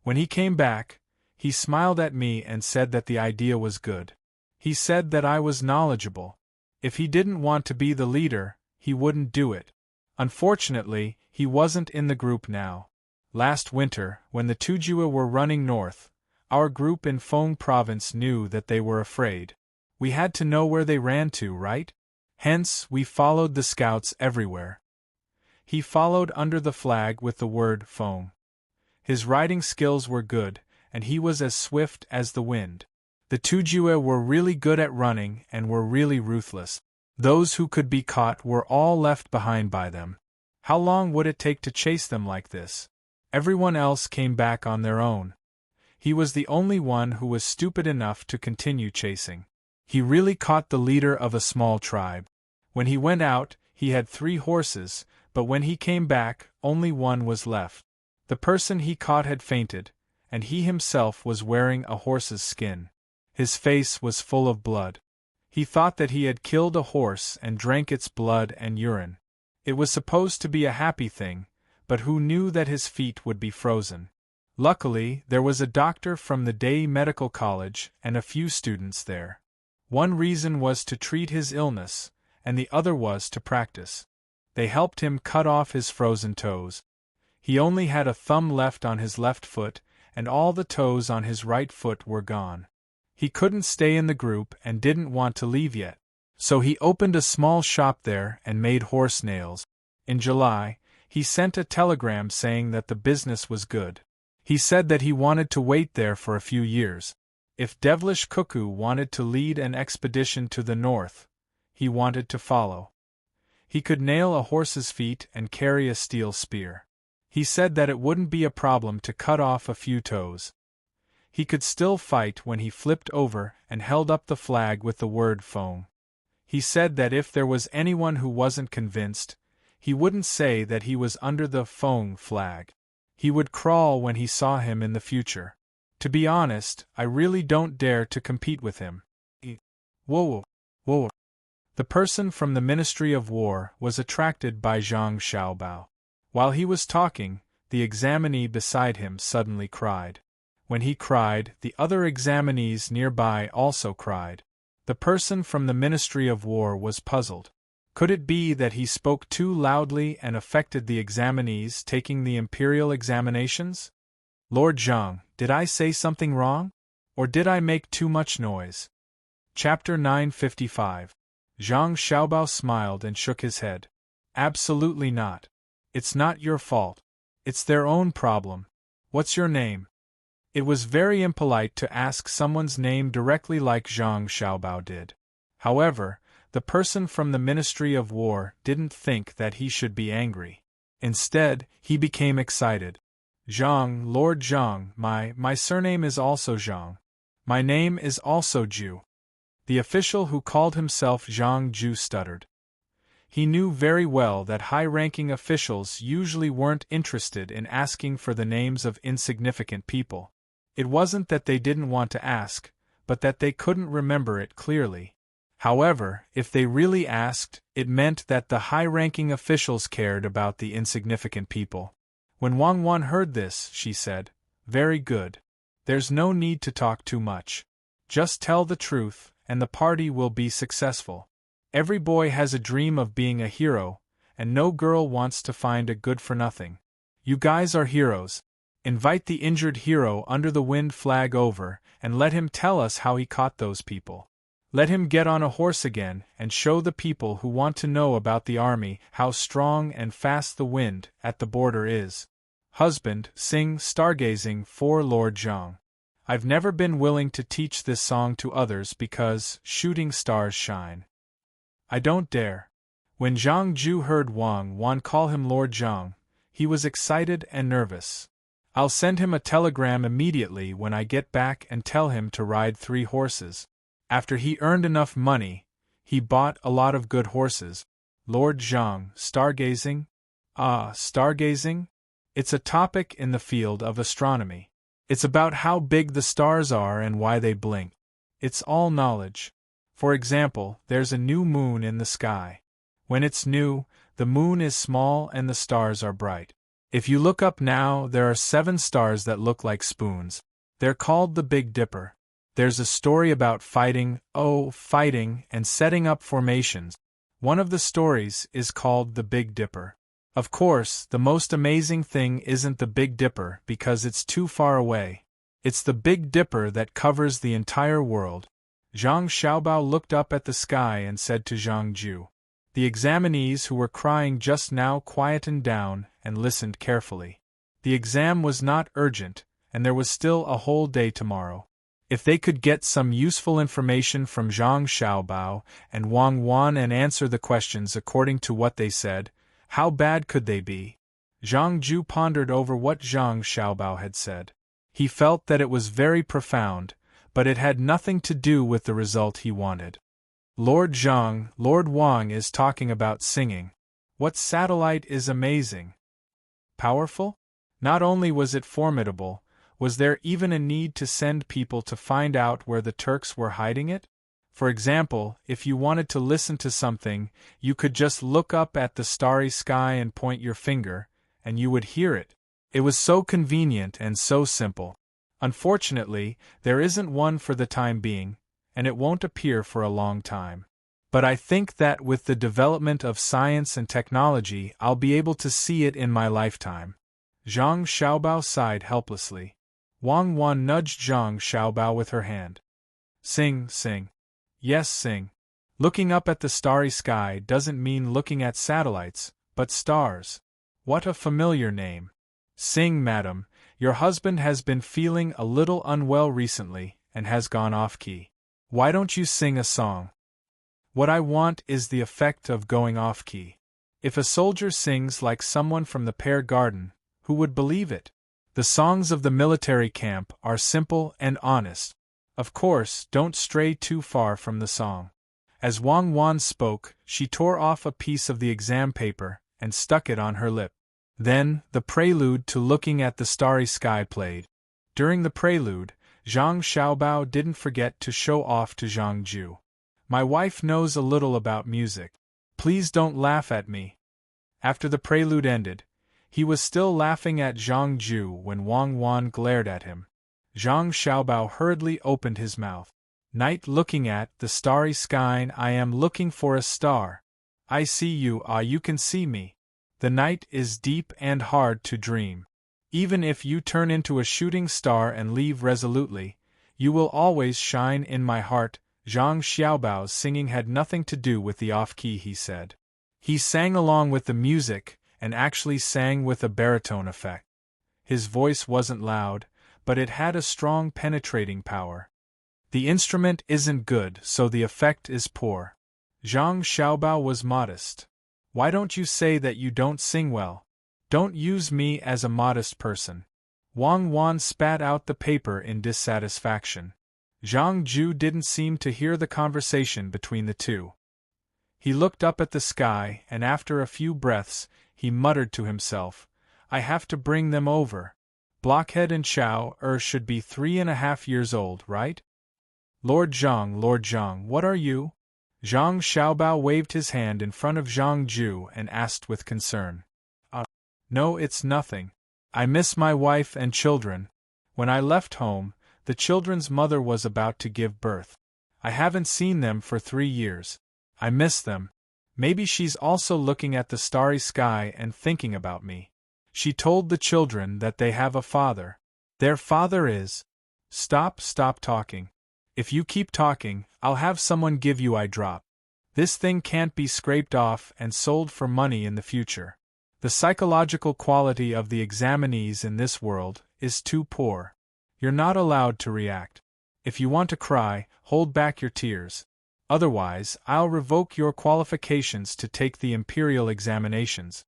When he came back, he smiled at me and said that the idea was good. He said that I was knowledgeable. If he didn't want to be the leader, he wouldn't do it. Unfortunately, he wasn't in the group now. Last winter, when the Tujua were running north, our group in Phong province knew that they were afraid. We had to know where they ran to, right? Hence, we followed the scouts everywhere. He followed under the flag with the word Phong. His riding skills were good, and he was as swift as the wind. The Tujua were really good at running and were really ruthless. Those who could be caught were all left behind by them. How long would it take to chase them like this? Everyone else came back on their own. He was the only one who was stupid enough to continue chasing. He really caught the leader of a small tribe. When he went out, he had 3 horses, but when he came back, only one was left. The person he caught had fainted, and he himself was wearing a horse's skin. His face was full of blood. He thought that he had killed a horse and drank its blood and urine. It was supposed to be a happy thing, but who knew that his feet would be frozen? Luckily, there was a doctor from the Day Medical College and a few students there. One reason was to treat his illness, and the other was to practice. They helped him cut off his frozen toes. He only had a thumb left on his left foot, and all the toes on his right foot were gone. He couldn't stay in the group and didn't want to leave yet. So he opened a small shop there and made horse nails. In July, he sent a telegram saying that the business was good. He said that he wanted to wait there for a few years. If Devilish Cuckoo wanted to lead an expedition to the north, he wanted to follow. He could nail a horse's feet and carry a steel spear. He said that it wouldn't be a problem to cut off a few toes. He could still fight when he flipped over and held up the flag with the word Phong. He said that if there was anyone who wasn't convinced, he wouldn't say that he was under the Phong flag. He would crawl when he saw him in the future. To be honest, I really don't dare to compete with him. Whoa. The person from the Ministry of War was attracted by Zhang Xiaobao. While he was talking, the examinee beside him suddenly cried. When he cried, the other examinees nearby also cried. The person from the Ministry of War was puzzled. Could it be that he spoke too loudly and affected the examinees taking the imperial examinations? Lord Zhang, did I say something wrong? Or did I make too much noise? Chapter 955. Zhang Xiaobao smiled and shook his head. Absolutely not. It's not your fault. It's their own problem. What's your name? It was very impolite to ask someone's name directly like Zhang Xiaobao did. However, the person from the Ministry of War didn't think that he should be angry. Instead, he became excited. Zhang, Lord Zhang, my surname is also Zhang. My name is also Ju. The official who called himself Zhang Ju stuttered. He knew very well that high-ranking officials usually weren't interested in asking for the names of insignificant people. It wasn't that they didn't want to ask, but that they couldn't remember it clearly. However, if they really asked, it meant that the high-ranking officials cared about the insignificant people. When Wang Wan heard this, she said, "Very good. There's no need to talk too much. Just tell the truth, and the party will be successful. Every boy has a dream of being a hero, and no girl wants to find a good-for-nothing. You guys are heroes. Invite the injured hero under the wind flag over, and let him tell us how he caught those people. Let him get on a horse again and show the people who want to know about the army how strong and fast the wind at the border is." Husband, sing Stargazing for Lord Zhang. I've never been willing to teach this song to others because shooting stars shine. I don't dare. When Zhang Ju heard Wang Wan call him Lord Zhang, he was excited and nervous. I'll send him a telegram immediately when I get back and tell him to ride 3 horses. After he earned enough money, he bought a lot of good horses. Lord Zhang, stargazing? Ah, stargazing? It's a topic in the field of astronomy. It's about how big the stars are and why they blink. It's all knowledge. For example, there's a new moon in the sky. When it's new, the moon is small and the stars are bright. If you look up now, there are 7 stars that look like spoons. They're called the Big Dipper. There's a story about fighting, and setting up formations. One of the stories is called the Big Dipper. Of course, the most amazing thing isn't the Big Dipper because it's too far away. It's the Big Dipper that covers the entire world. Zhang Xiaobao looked up at the sky and said to Zhang Ju. The examinees who were crying just now quietened down and listened carefully. The exam was not urgent, and there was still a whole day tomorrow. If they could get some useful information from Zhang Xiaobao and Wang Wan and answer the questions according to what they said, how bad could they be? Zhang Ju pondered over what Zhang Xiaobao had said. He felt that it was very profound, but it had nothing to do with the result he wanted. Lord Zhang, Lord Wang is talking about singing. What satellite is amazing? Powerful? Not only was it formidable, was there even a need to send people to find out where the Turks were hiding it? For example, if you wanted to listen to something, you could just look up at the starry sky and point your finger, and you would hear it. It was so convenient and so simple. Unfortunately, there isn't one for the time being, and it won't appear for a long time. But I think that with the development of science and technology, I'll be able to see it in my lifetime. Zhang Xiaobao sighed helplessly. Wang Wan nudged Zhang Xiaobao with her hand. Sing, sing. Yes, sing. Looking up at the starry sky doesn't mean looking at satellites, but stars. What a familiar name. Sing, madam. Your husband has been feeling a little unwell recently and has gone off-key. Why don't you sing a song? What I want is the effect of going off-key. If a soldier sings like someone from the Pear Garden, who would believe it? The songs of the military camp are simple and honest. Of course, don't stray too far from the song. As Wang Wan spoke, she tore off a piece of the exam paper and stuck it on her lip. Then, the prelude to Looking at the Starry Sky played. During the prelude, Zhang Xiaobao didn't forget to show off to Zhang Ju. My wife knows a little about music. Please don't laugh at me. After the prelude ended, he was still laughing at Zhang Ju when Wang Wan glared at him. Zhang Xiaobao hurriedly opened his mouth. Night looking at the starry sky, I am looking for a star. I see you, you can see me. The night is deep and hard to dream. Even if you turn into a shooting star and leave resolutely, you will always shine in my heart. Zhang Xiaobao's singing had nothing to do with the off-key, he said. He sang along with the music, and actually sang with a baritone effect. His voice wasn't loud, but it had a strong penetrating power. The instrument isn't good, so the effect is poor. Zhang Xiaobao was modest. Why don't you say that you don't sing well? Don't use me as a modest person. Wang Wan spat out the paper in dissatisfaction. Zhang Ju didn't seem to hear the conversation between the two. He looked up at the sky, and after a few breaths, he muttered to himself, I have to bring them over. Blockhead and Chao should be 3.5 years old, right? Lord Zhang, what are you? Zhang Xiaobao waved his hand in front of Zhang Ju and asked with concern. No, it's nothing. I miss my wife and children. When I left home, the children's mother was about to give birth. I haven't seen them for 3 years. I miss them. Maybe she's also looking at the starry sky and thinking about me. She told the children that they have a father. Their father is... Stop talking. If you keep talking, I'll have someone give you eye drop. This thing can't be scraped off and sold for money in the future. The psychological quality of the examinees in this world is too poor. You're not allowed to react. If you want to cry, hold back your tears. Otherwise, I'll revoke your qualifications to take the imperial examinations.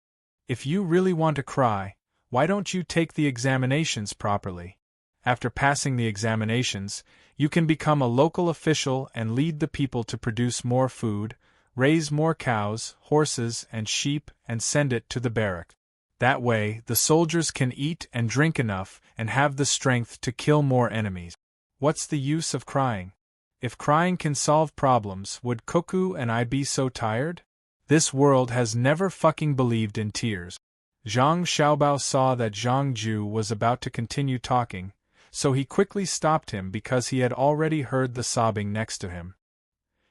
If you really want to cry, why don't you take the examinations properly? After passing the examinations, you can become a local official and lead the people to produce more food, Raise more cows, horses, and sheep and send it to the barrack. That way, the soldiers can eat and drink enough and have the strength to kill more enemies. What's the use of crying? If crying can solve problems, would Koku and I be so tired? This world has never fucking believed in tears. Zhang Xiaobao saw that Zhang Ju was about to continue talking, so he quickly stopped him because he had already heard the sobbing next to him.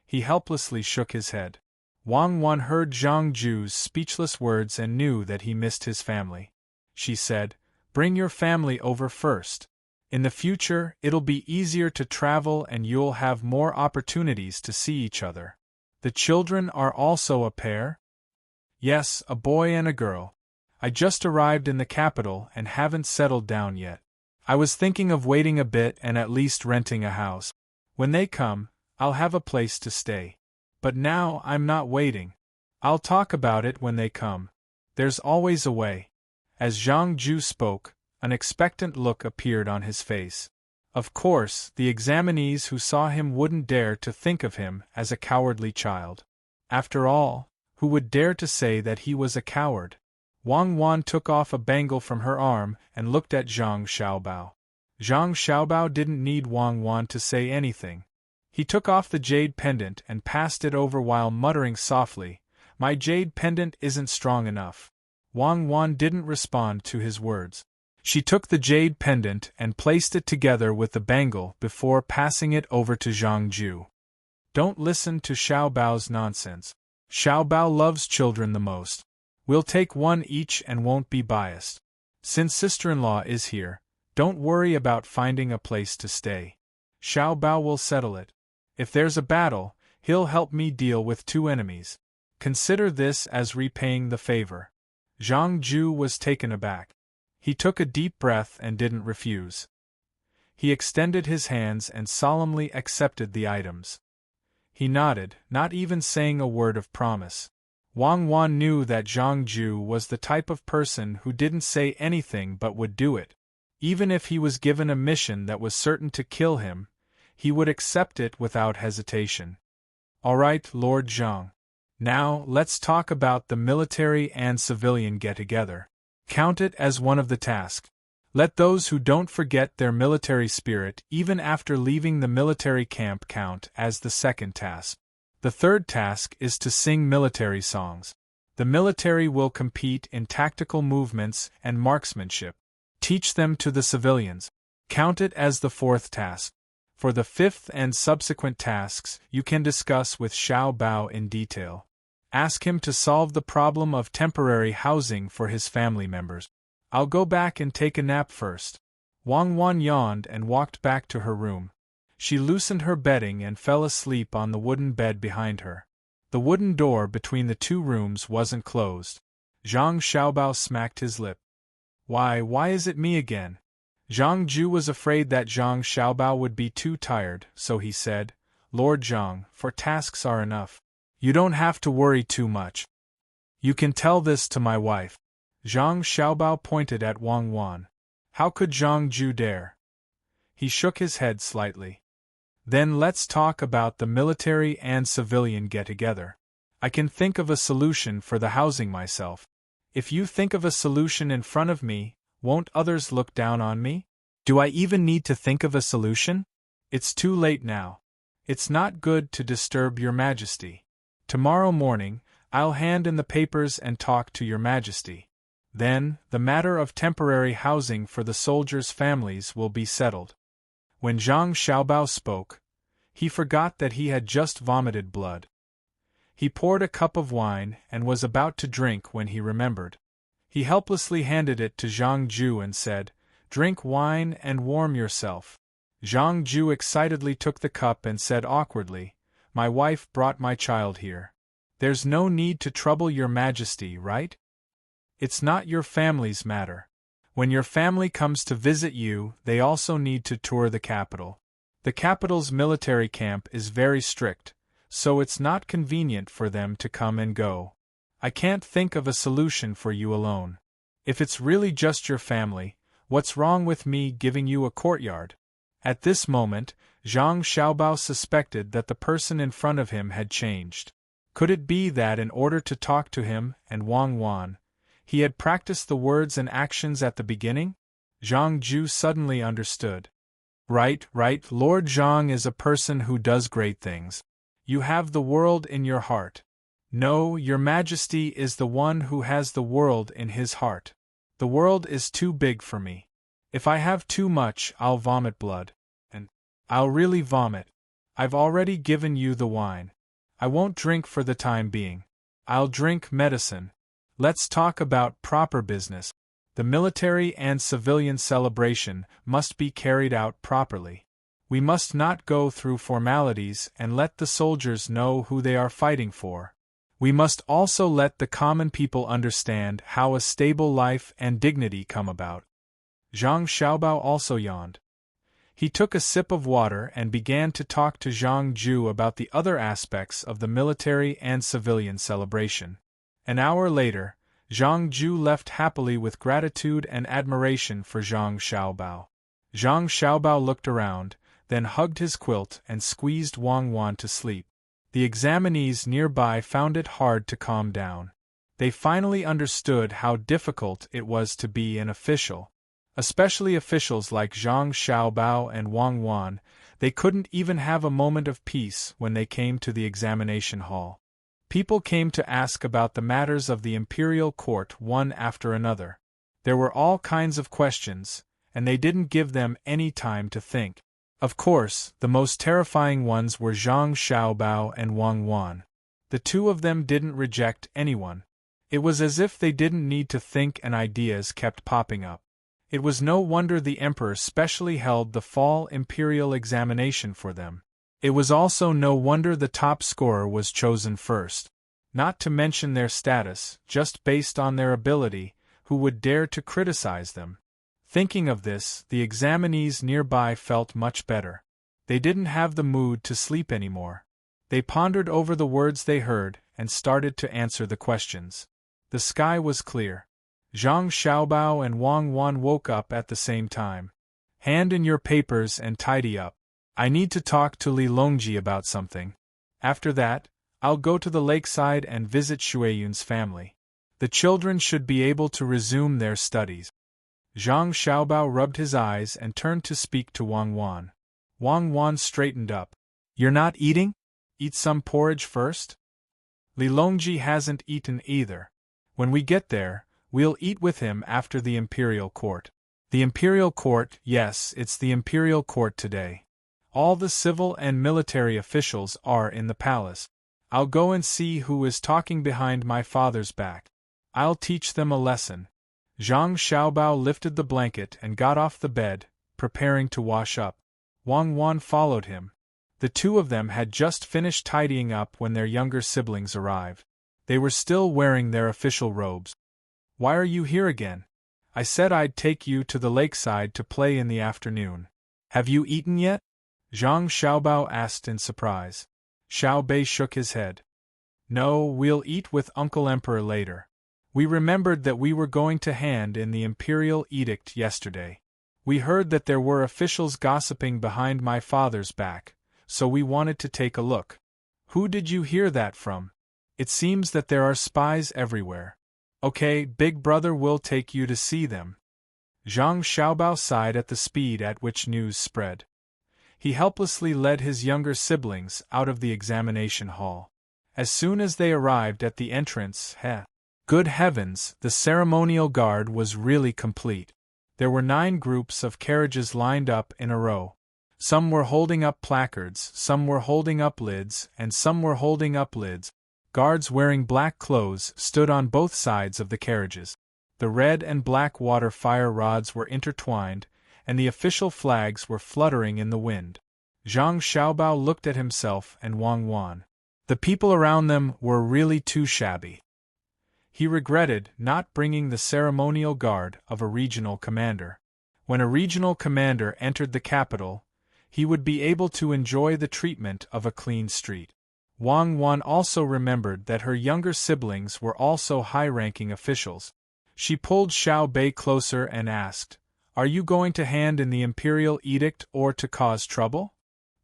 He helplessly shook his head. Wang Wan heard Zhang Ju's speechless words and knew that he missed his family. She said, "Bring your family over first. In the future, it'll be easier to travel and you'll have more opportunities to see each other." "The children are also a pair?" "Yes, a boy and a girl. I just arrived in the capital and haven't settled down yet. I was thinking of waiting a bit and at least renting a house. When they come, I'll have a place to stay. But now I'm not waiting. I'll talk about it when they come. There's always a way." As Zhang Ju spoke, an expectant look appeared on his face. Of course, the examinees who saw him wouldn't dare to think of him as a cowardly child. After all, who would dare to say that he was a coward? Wang Wan took off a bangle from her arm and looked at Zhang Xiaobao. Zhang Xiaobao didn't need Wang Wan to say anything. He took off the jade pendant and passed it over while muttering softly, "My jade pendant isn't strong enough." Wang Wan didn't respond to his words. She took the jade pendant and placed it together with the bangle before passing it over to Zhang Ju. "Don't listen to Xiaobao's nonsense. Xiaobao loves children the most. We'll take one each and won't be biased. Since sister-in-law is here, don't worry about finding a place to stay. Xiaobao will settle it. If there's a battle, he'll help me deal with two enemies. Consider this as repaying the favor." Zhang Ju was taken aback. He took a deep breath and didn't refuse. He extended his hands and solemnly accepted the items. He nodded, not even saying a word of promise. Wang Wan knew that Zhang Ju was the type of person who didn't say anything but would do it. Even if he was given a mission that was certain to kill him, he would accept it without hesitation. "All right, Lord Zhang. Now, let's talk about the military and civilian get-together. Count it as one of the tasks. Let those who don't forget their military spirit even after leaving the military camp count as the second task. The third task is to sing military songs. The military will compete in tactical movements and marksmanship. Teach them to the civilians. Count it as the fourth task. For the fifth and subsequent tasks, you can discuss with Xiao Bao in detail. Ask him to solve the problem of temporary housing for his family members. I'll go back and take a nap first." Wang Wan yawned and walked back to her room. She loosened her bedding and fell asleep on the wooden bed behind her. The wooden door between the two rooms wasn't closed. Zhang Xiaobao smacked his lip. Why is it me again?" Zhang Ju was afraid that Zhang Xiaobao would be too tired, so he said, "Lord Zhang, 4 tasks are enough. You don't have to worry too much. You can tell this to my wife." Zhang Xiaobao pointed at Wang Wan. How could Zhang Ju dare? He shook his head slightly. "Then let's talk about the military and civilian get-together. I can think of a solution for the housing myself. If you think of a solution in front of me, won't others look down on me? Do I even need to think of a solution? It's too late now. It's not good to disturb your majesty. Tomorrow morning, I'll hand in the papers and talk to your majesty. Then, the matter of temporary housing for the soldiers' families will be settled." When Zhang Xiaobao spoke, he forgot that he had just vomited blood. He poured a cup of wine and was about to drink when he remembered. He helplessly handed it to Zhang Ju and said, "Drink wine and warm yourself." Zhang Ju excitedly took the cup and said awkwardly, "My wife brought my child here. There's no need to trouble your majesty, right? It's not your family's matter. When your family comes to visit you, they also need to tour the capital. The capital's military camp is very strict, so it's not convenient for them to come and go. I can't think of a solution for you alone. If it's really just your family, what's wrong with me giving you a courtyard?" At this moment, Zhang Xiaobao suspected that the person in front of him had changed. Could it be that in order to talk to him and Wang Wan, he had practiced the words and actions at the beginning? Zhang Ju suddenly understood. Right, Lord Zhang is a person who does great things. You have the world in your heart. No, your Majesty is the one who has the world in his heart. The world is too big for me. If I have too much, I'll vomit blood. And I'll really vomit. I've already given you the wine. I won't drink for the time being. I'll drink medicine. Let's talk about proper business. The military and civilian celebration must be carried out properly. We must not go through formalities and let the soldiers know who they are fighting for. We must also let the common people understand how a stable life and dignity come about. Zhang Xiaobao also yawned. He took a sip of water and began to talk to Zhang Ju about the other aspects of the military and civilian celebration. An hour later, Zhang Ju left happily with gratitude and admiration for Zhang Xiaobao. Zhang Xiaobao looked around, then hugged his quilt and squeezed Wang Wan to sleep. The examinees nearby found it hard to calm down. They finally understood how difficult it was to be an official. Especially officials like Zhang Xiaobao and Wang Wan, they couldn't even have a moment of peace when they came to the examination hall. People came to ask about the matters of the imperial court one after another. There were all kinds of questions, and they didn't give them any time to think. Of course, the most terrifying ones were Zhang Xiaobao and Wang Wan. The two of them didn't reject anyone. It was as if they didn't need to think and ideas kept popping up. It was no wonder the emperor specially held the fall imperial examination for them. It was also no wonder the top scorer was chosen first. Not to mention their status, just based on their ability, who would dare to criticize them? Thinking of this, the examinees nearby felt much better. They didn't have the mood to sleep anymore. They pondered over the words they heard and started to answer the questions. The sky was clear. Zhang Xiaobao and Wang Wan woke up at the same time. Hand in your papers and tidy up. I need to talk to Li Longji about something. After that, I'll go to the lakeside and visit Shuiyun's family. The children should be able to resume their studies. Zhang Xiaobao rubbed his eyes and turned to speak to Wang Wan. Wang Wan straightened up. You're not eating? Eat some porridge first? Li Longji hasn't eaten either. When we get there, we'll eat with him after the imperial court. The imperial court, yes, it's the imperial court today. All the civil and military officials are in the palace. I'll go and see who is talking behind my father's back. I'll teach them a lesson. Zhang Xiaobao lifted the blanket and got off the bed, preparing to wash up. Wang Wan followed him. The two of them had just finished tidying up when their younger siblings arrived. They were still wearing their official robes. Why are you here again? I said I'd take you to the lakeside to play in the afternoon. Have you eaten yet? Zhang Xiaobao asked in surprise. Xiao Bei shook his head. No, we'll eat with Uncle Emperor later. We remembered that we were going to hand in the imperial edict yesterday. We heard that there were officials gossiping behind my father's back, so we wanted to take a look. Who did you hear that from? It seems that there are spies everywhere. Okay, Big Brother will take you to see them. Zhang Xiaobao sighed at the speed at which news spread. He helplessly led his younger siblings out of the examination hall. As soon as they arrived at the entrance, good heavens, the ceremonial guard was really complete. There were 9 groups of carriages lined up in a row. Some were holding up placards, some were holding up lids, and some were holding up lids. Guards wearing black clothes stood on both sides of the carriages. The red and black water fire rods were intertwined, and the official flags were fluttering in the wind. Zhang Xiaobao looked at himself and Wang Wan. The people around them were really too shabby. He regretted not bringing the ceremonial guard of a regional commander. When a regional commander entered the capital, he would be able to enjoy the treatment of a clean street. Wang Wan also remembered that her younger siblings were also high-ranking officials. She pulled Xiao Bei closer and asked, "Are you going to hand in the imperial edict or to cause trouble?"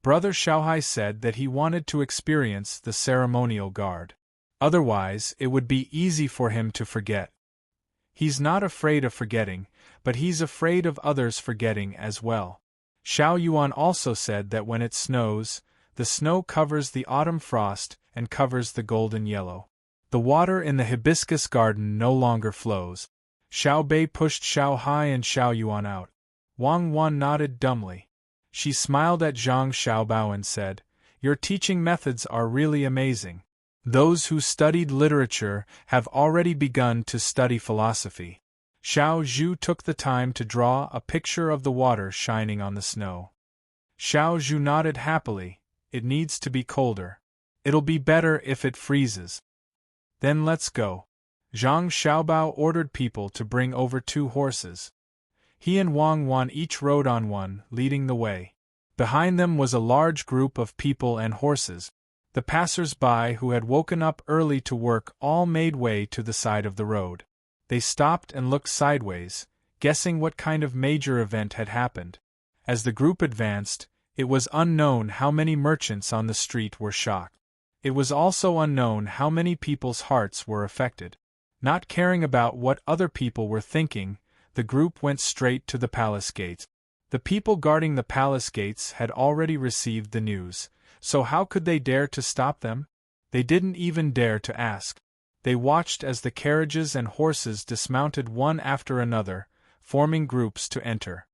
Brother Xiaohai said that he wanted to experience the ceremonial guard. Otherwise, it would be easy for him to forget. He's not afraid of forgetting, but he's afraid of others forgetting as well. Xiao Yuan also said that when it snows, the snow covers the autumn frost and covers the golden yellow. The water in the hibiscus garden no longer flows. Xiao Bei pushed Xiao Hai and Xiao Yuan out. Wang Wan nodded dumbly. She smiled at Zhang Xiaobao and said, "Your teaching methods are really amazing. Those who studied literature have already begun to study philosophy." Xiao Zhu took the time to draw a picture of the water shining on the snow. Xiao Zhu nodded happily. "It needs to be colder. It'll be better if it freezes." "Then let's go." Zhang Xiaobao ordered people to bring over 2 horses. He and Wang Wan each rode on one, leading the way. Behind them was a large group of people and horses. The passers-by who had woken up early to work all made way to the side of the road. They stopped and looked sideways, guessing what kind of major event had happened. As the group advanced, it was unknown how many merchants on the street were shocked. It was also unknown how many people's hearts were affected. Not caring about what other people were thinking, the group went straight to the palace gates. The people guarding the palace gates had already received the news, so how could they dare to stop them? They didn't even dare to ask. They watched as the carriages and horses dismounted one after another, forming groups to enter.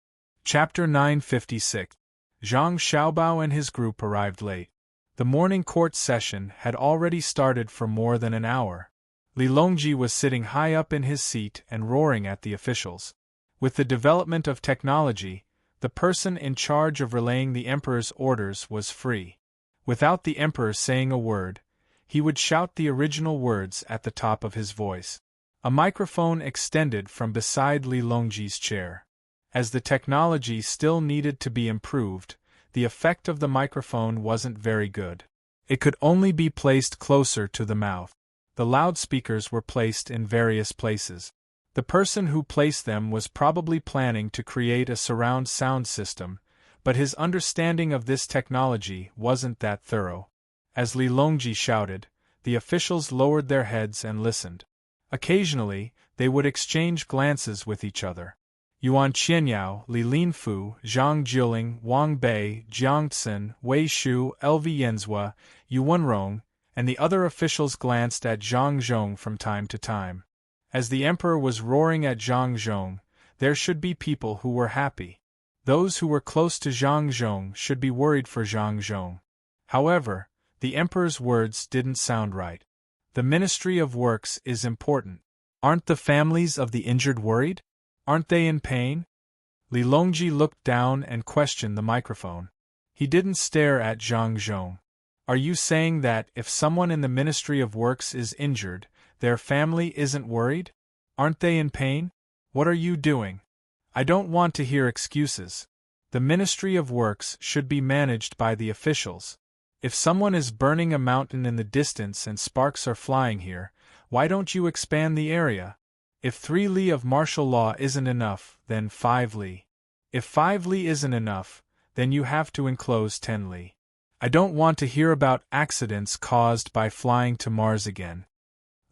Chapter 956. Zhang Xiaobao and his group arrived late. The morning court session had already started for more than an hour. Li Longji was sitting high up in his seat and roaring at the officials. With the development of technology, the person in charge of relaying the emperor's orders was free. Without the emperor saying a word, he would shout the original words at the top of his voice. A microphone extended from beside Li Longji's chair. As the technology still needed to be improved, the effect of the microphone wasn't very good. It could only be placed closer to the mouth. The loudspeakers were placed in various places. The person who placed them was probably planning to create a surround sound system, but his understanding of this technology wasn't that thorough. As Li Longji shouted, the officials lowered their heads and listened. Occasionally, they would exchange glances with each other. Yuan Qianyao, Li Linfu, Zhang Jiling, Wang Bei, Jiang Tsin, Wei Shu, Lv Yenzhua, Yuan Rong, and the other officials glanced at Zhang Zhong from time to time. As the emperor was roaring at Zhang Zhong, there should be people who were happy. Those who were close to Zhang Zhong should be worried for Zhang Zhong. However, the emperor's words didn't sound right. The Ministry of Works is important. Aren't the families of the injured worried? Aren't they in pain? Li Longji looked down and questioned the microphone. He didn't stare at Zhang Zhong. Are you saying that if someone in the Ministry of Works is injured, their family isn't worried? Aren't they in pain? What are you doing? I don't want to hear excuses. The Ministry of Works should be managed by the officials. If someone is burning a mountain in the distance and sparks are flying here, why don't you expand the area? If 3 li of martial law isn't enough, then 5 li. If 5 li isn't enough, then you have to enclose 10 li. I don't want to hear about accidents caused by flying to Mars again.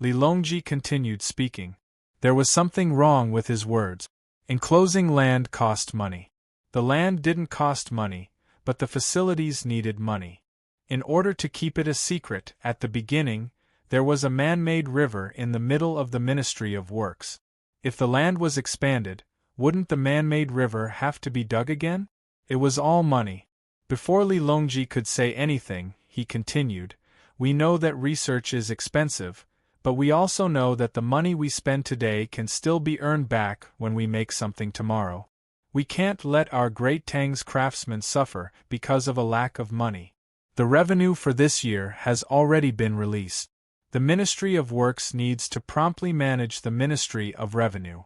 Li Longji continued speaking. There was something wrong with his words. Enclosing land cost money. The land didn't cost money, but the facilities needed money. In order to keep it a secret, at the beginning, there was a man-made river in the middle of the Ministry of Works. If the land was expanded, wouldn't the man-made river have to be dug again? It was all money. Before Li Longji could say anything, he continued, "We know that research is expensive, but we also know that the money we spend today can still be earned back when we make something tomorrow. We can't let our great Tang's craftsmen suffer because of a lack of money. The revenue for this year has already been released. The Ministry of Works needs to promptly manage the Ministry of Revenue.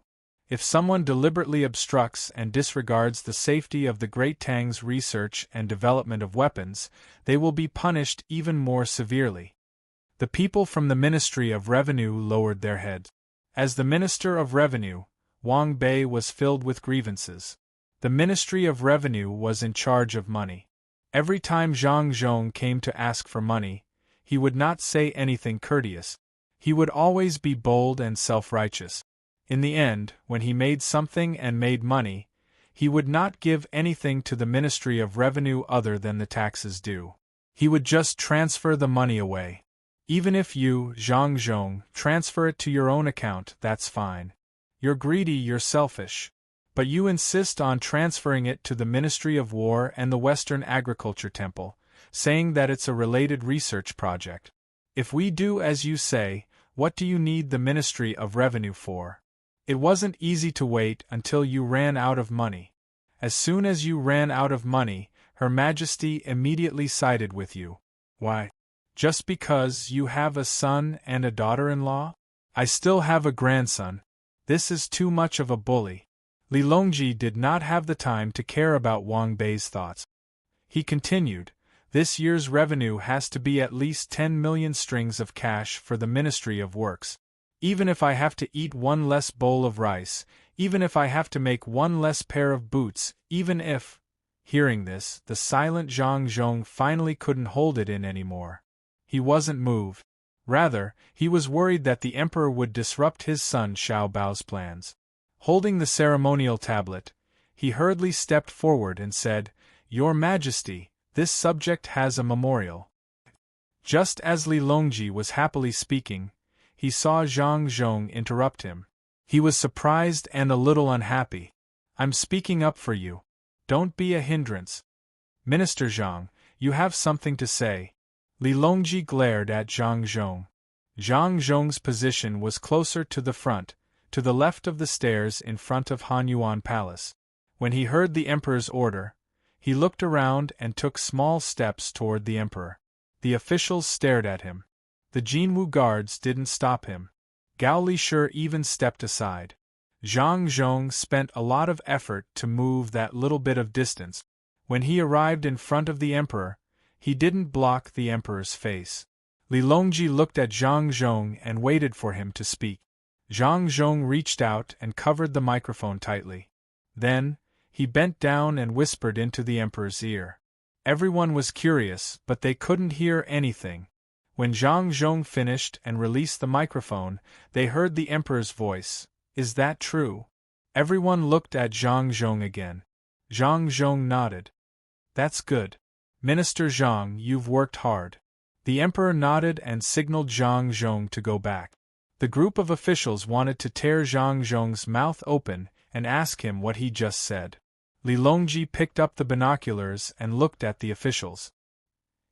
If someone deliberately obstructs and disregards the safety of the Great Tang's research and development of weapons, they will be punished even more severely." The people from the Ministry of Revenue lowered their heads. As the Minister of Revenue, Wang Bei was filled with grievances. The Ministry of Revenue was in charge of money. Every time Zhang Zhong came to ask for money, he would not say anything courteous. He would always be bold and self-righteous. In the end, when he made something and made money, he would not give anything to the Ministry of Revenue other than the taxes due. He would just transfer the money away. Even if you, Zhang Zhong, transfer it to your own account, that's fine. You're greedy, you're selfish. But you insist on transferring it to the Ministry of War and the Western Agriculture Temple, saying that it's a related research project. If we do as you say, what do you need the Ministry of Revenue for? It wasn't easy to wait until you ran out of money. As soon as you ran out of money, Her Majesty immediately sided with you. Why? Just because you have a son and a daughter-in-law? I still have a grandson. This is too much of a bully. Li Longji did not have the time to care about Wang Bei's thoughts. He continued, this year's revenue has to be at least 10 million strings of cash for the Ministry of Works. Even if I have to eat one less bowl of rice, even if I have to make one less pair of boots, even if… Hearing this, the silent Zhang Zhong finally couldn't hold it in anymore. He wasn't moved. Rather, he was worried that the emperor would disrupt his son Xiao Bao's plans. Holding the ceremonial tablet, he hurriedly stepped forward and said, Your Majesty, this subject has a memorial. Just as Li Longji was happily speaking, he saw Zhang Zhong interrupt him. He was surprised and a little unhappy. I'm speaking up for you. Don't be a hindrance. Minister Zhang, you have something to say. Li Longji glared at Zhang Zhong. Zhang Zhong's position was closer to the front, to the left of the stairs in front of Han Yuan Palace. When he heard the emperor's order, he looked around and took small steps toward the emperor. The officials stared at him. The Jinwu guards didn't stop him. Gao Lisher even stepped aside. Zhang Zhong spent a lot of effort to move that little bit of distance. When he arrived in front of the emperor, he didn't block the emperor's face. Li Longji looked at Zhang Zhong and waited for him to speak. Zhang Zhong reached out and covered the microphone tightly. Then, he bent down and whispered into the emperor's ear. Everyone was curious, but they couldn't hear anything. When Zhang Zhong finished and released the microphone, they heard the emperor's voice. Is that true? Everyone looked at Zhang Zhong again. Zhang Zhong nodded. That's good. Minister Zhang, you've worked hard. The emperor nodded and signaled Zhang Zhong to go back. The group of officials wanted to tear Zhang Zhong's mouth open and ask him what he just said. Li Longji picked up the binoculars and looked at the officials.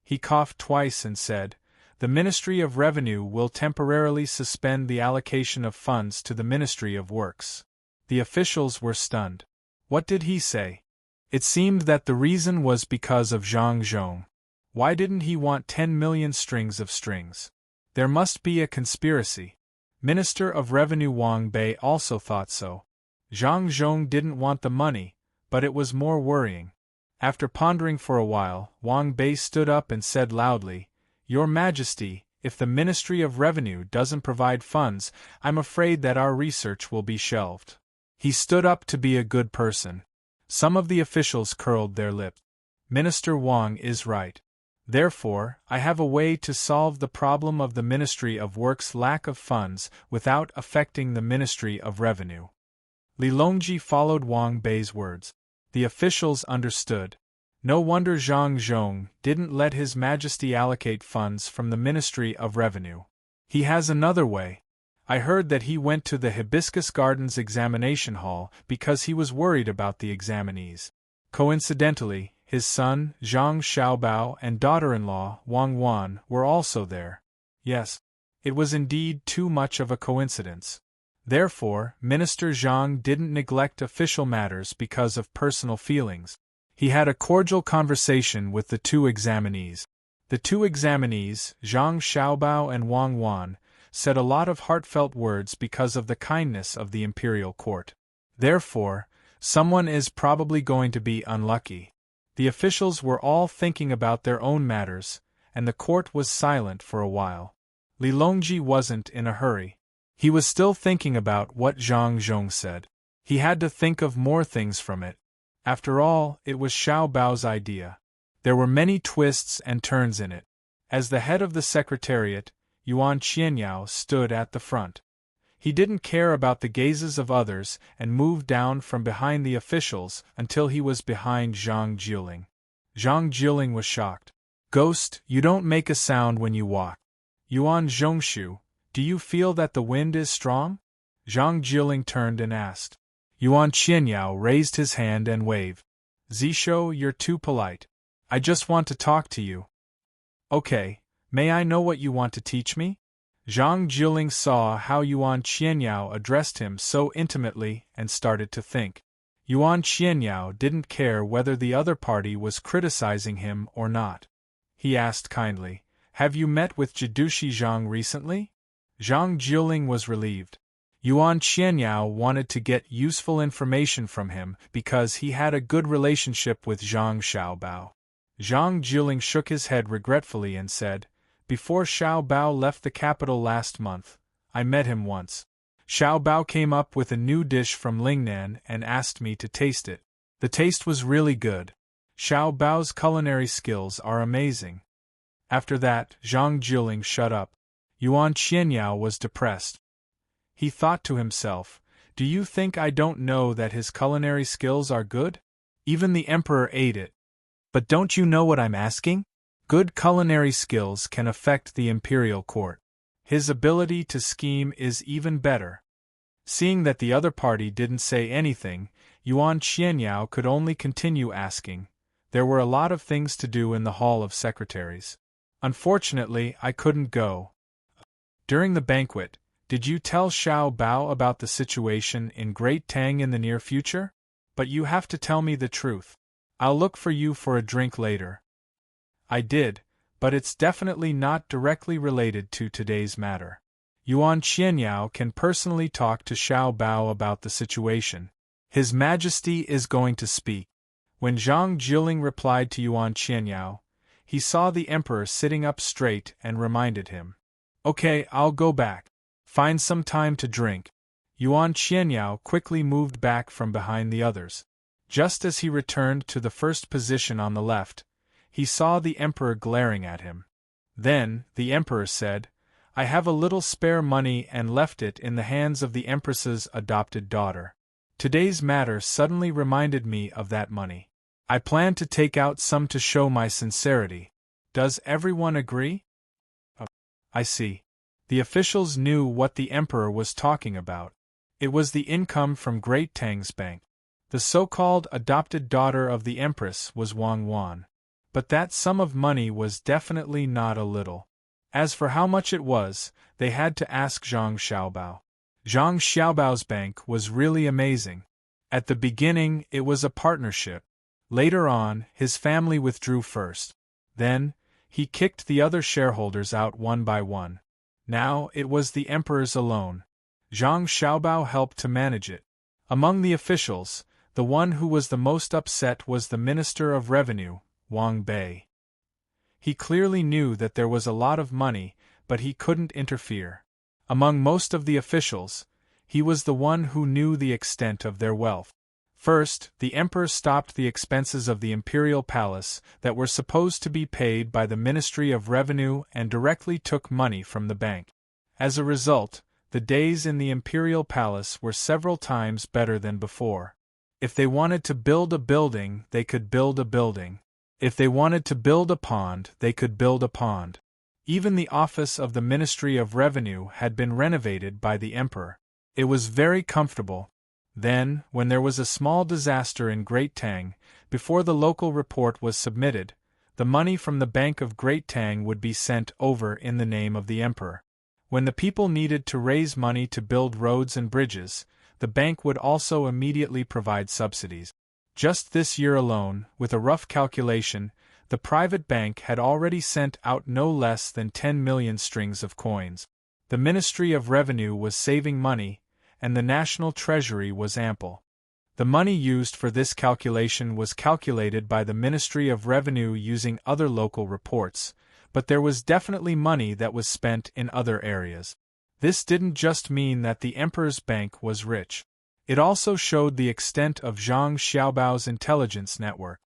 He coughed twice and said, The Ministry of Revenue will temporarily suspend the allocation of funds to the Ministry of Works. The officials were stunned. What did he say? It seemed that the reason was because of Zhang Zhong. Why didn't he want 10 million strings of strings? There must be a conspiracy. Minister of Revenue Wang Bei also thought so. Zhang Zhong didn't want the money, but it was more worrying. After pondering for a while, Wang Bei stood up and said loudly, Your Majesty, if the Ministry of Revenue doesn't provide funds, I'm afraid that our research will be shelved. He stood up to be a good person. Some of the officials curled their lips. Minister Wang is right. Therefore, I have a way to solve the problem of the Ministry of Works' lack of funds without affecting the Ministry of Revenue. Li Longji followed Wang Bei's words. The officials understood. No wonder Zhang Zhong didn't let His Majesty allocate funds from the Ministry of Revenue. He has another way. I heard that he went to the Hibiscus Gardens examination hall because he was worried about the examinees. Coincidentally, his son, Zhang Xiaobao, and daughter-in-law, Wang Wan, were also there. Yes, it was indeed too much of a coincidence. Therefore, Minister Zhang didn't neglect official matters because of personal feelings. He had a cordial conversation with the two examinees. The two examinees, Zhang Xiaobao and Wang Wan, said a lot of heartfelt words because of the kindness of the imperial court. Therefore, someone is probably going to be unlucky. The officials were all thinking about their own matters, and the court was silent for a while. Li Longji wasn't in a hurry. He was still thinking about what Zhang Zhong said. He had to think of more things from it. After all, it was Xiao Bao's idea. There were many twists and turns in it. As the head of the secretariat, Yuan Qianyao stood at the front. He didn't care about the gazes of others and moved down from behind the officials until he was behind Zhang Jiuling. Zhang Jiuling was shocked. "Ghost, you don't make a sound when you walk. Yuan Zhongshu, do you feel that the wind is strong?" Zhang Jiuling turned and asked. Yuan Qianyao raised his hand and waved. "Zishou, you're too polite. I just want to talk to you." "Okay, may I know what you want to teach me?" Zhang Jiuling saw how Yuan Qianyao addressed him so intimately and started to think. Yuan Qianyao didn't care whether the other party was criticizing him or not. He asked kindly, "Have you met with Jidushi Zhang recently?" Zhang Jiuling was relieved. Yuan Qianyao wanted to get useful information from him because he had a good relationship with Zhang Xiaobao. Zhang Jiuling shook his head regretfully and said, "Before Xiaobao left the capital last month, I met him once. Xiaobao came up with a new dish from Lingnan and asked me to taste it. The taste was really good. Xiaobao's culinary skills are amazing." After that, Zhang Jiuling shut up. Yuan Qianyao was depressed. He thought to himself, "Do you think I don't know that his culinary skills are good? Even the emperor ate it. But don't you know what I'm asking? Good culinary skills can affect the imperial court. His ability to scheme is even better." Seeing that the other party didn't say anything, Yuan Qianyao could only continue asking. There were a lot of things to do in the Hall of Secretaries. "Unfortunately, I couldn't go." "During the banquet, did you tell Xiao Bao about the situation in Great Tang in the near future? But you have to tell me the truth. I'll look for you for a drink later." "I did, but it's definitely not directly related to today's matter. Yuan Qianyao can personally talk to Xiao Bao about the situation. His Majesty is going to speak." When Zhang Jiuling replied to Yuan Qianyao, he saw the emperor sitting up straight and reminded him. "Okay, I'll go back. Find some time to drink." Yuan Qianyao quickly moved back from behind the others. Just as he returned to the first position on the left, he saw the emperor glaring at him. Then, the emperor said, "I have a little spare money and left it in the hands of the empress's adopted daughter. Today's matter suddenly reminded me of that money. I plan to take out some to show my sincerity. Does everyone agree?" "I see." The officials knew what the emperor was talking about. It was the income from Great Tang's bank. The so-called adopted daughter of the empress was Wang Wan. But that sum of money was definitely not a little. As for how much it was, they had to ask Zhang Xiaobao. Zhang Xiaobao's bank was really amazing. At the beginning, it was a partnership. Later on, his family withdrew first. Then, he kicked the other shareholders out one by one. Now, it was the emperor's alone. Zhang Xiaobao helped to manage it. Among the officials, the one who was the most upset was the Minister of Revenue, Wang Bei. He clearly knew that there was a lot of money, but he couldn't interfere. Among most of the officials, he was the one who knew the extent of their wealth. First, the emperor stopped the expenses of the imperial palace that were supposed to be paid by the Ministry of Revenue and directly took money from the bank. As a result, the days in the imperial palace were several times better than before. If they wanted to build a building, they could build a building. If they wanted to build a pond, they could build a pond. Even the office of the Ministry of Revenue had been renovated by the emperor. It was very comfortable. Then, when there was a small disaster in Great Tang, before the local report was submitted, the money from the Bank of Great Tang would be sent over in the name of the emperor. When the people needed to raise money to build roads and bridges, the bank would also immediately provide subsidies. Just this year alone, with a rough calculation, the private bank had already sent out no less than 10 million strings of coins. The Ministry of Revenue was saving money, and the national treasury was ample. The money used for this calculation was calculated by the Ministry of Revenue using other local reports, but there was definitely money that was spent in other areas. This didn't just mean that the emperor's bank was rich. It also showed the extent of Zhang Xiaobao's intelligence network.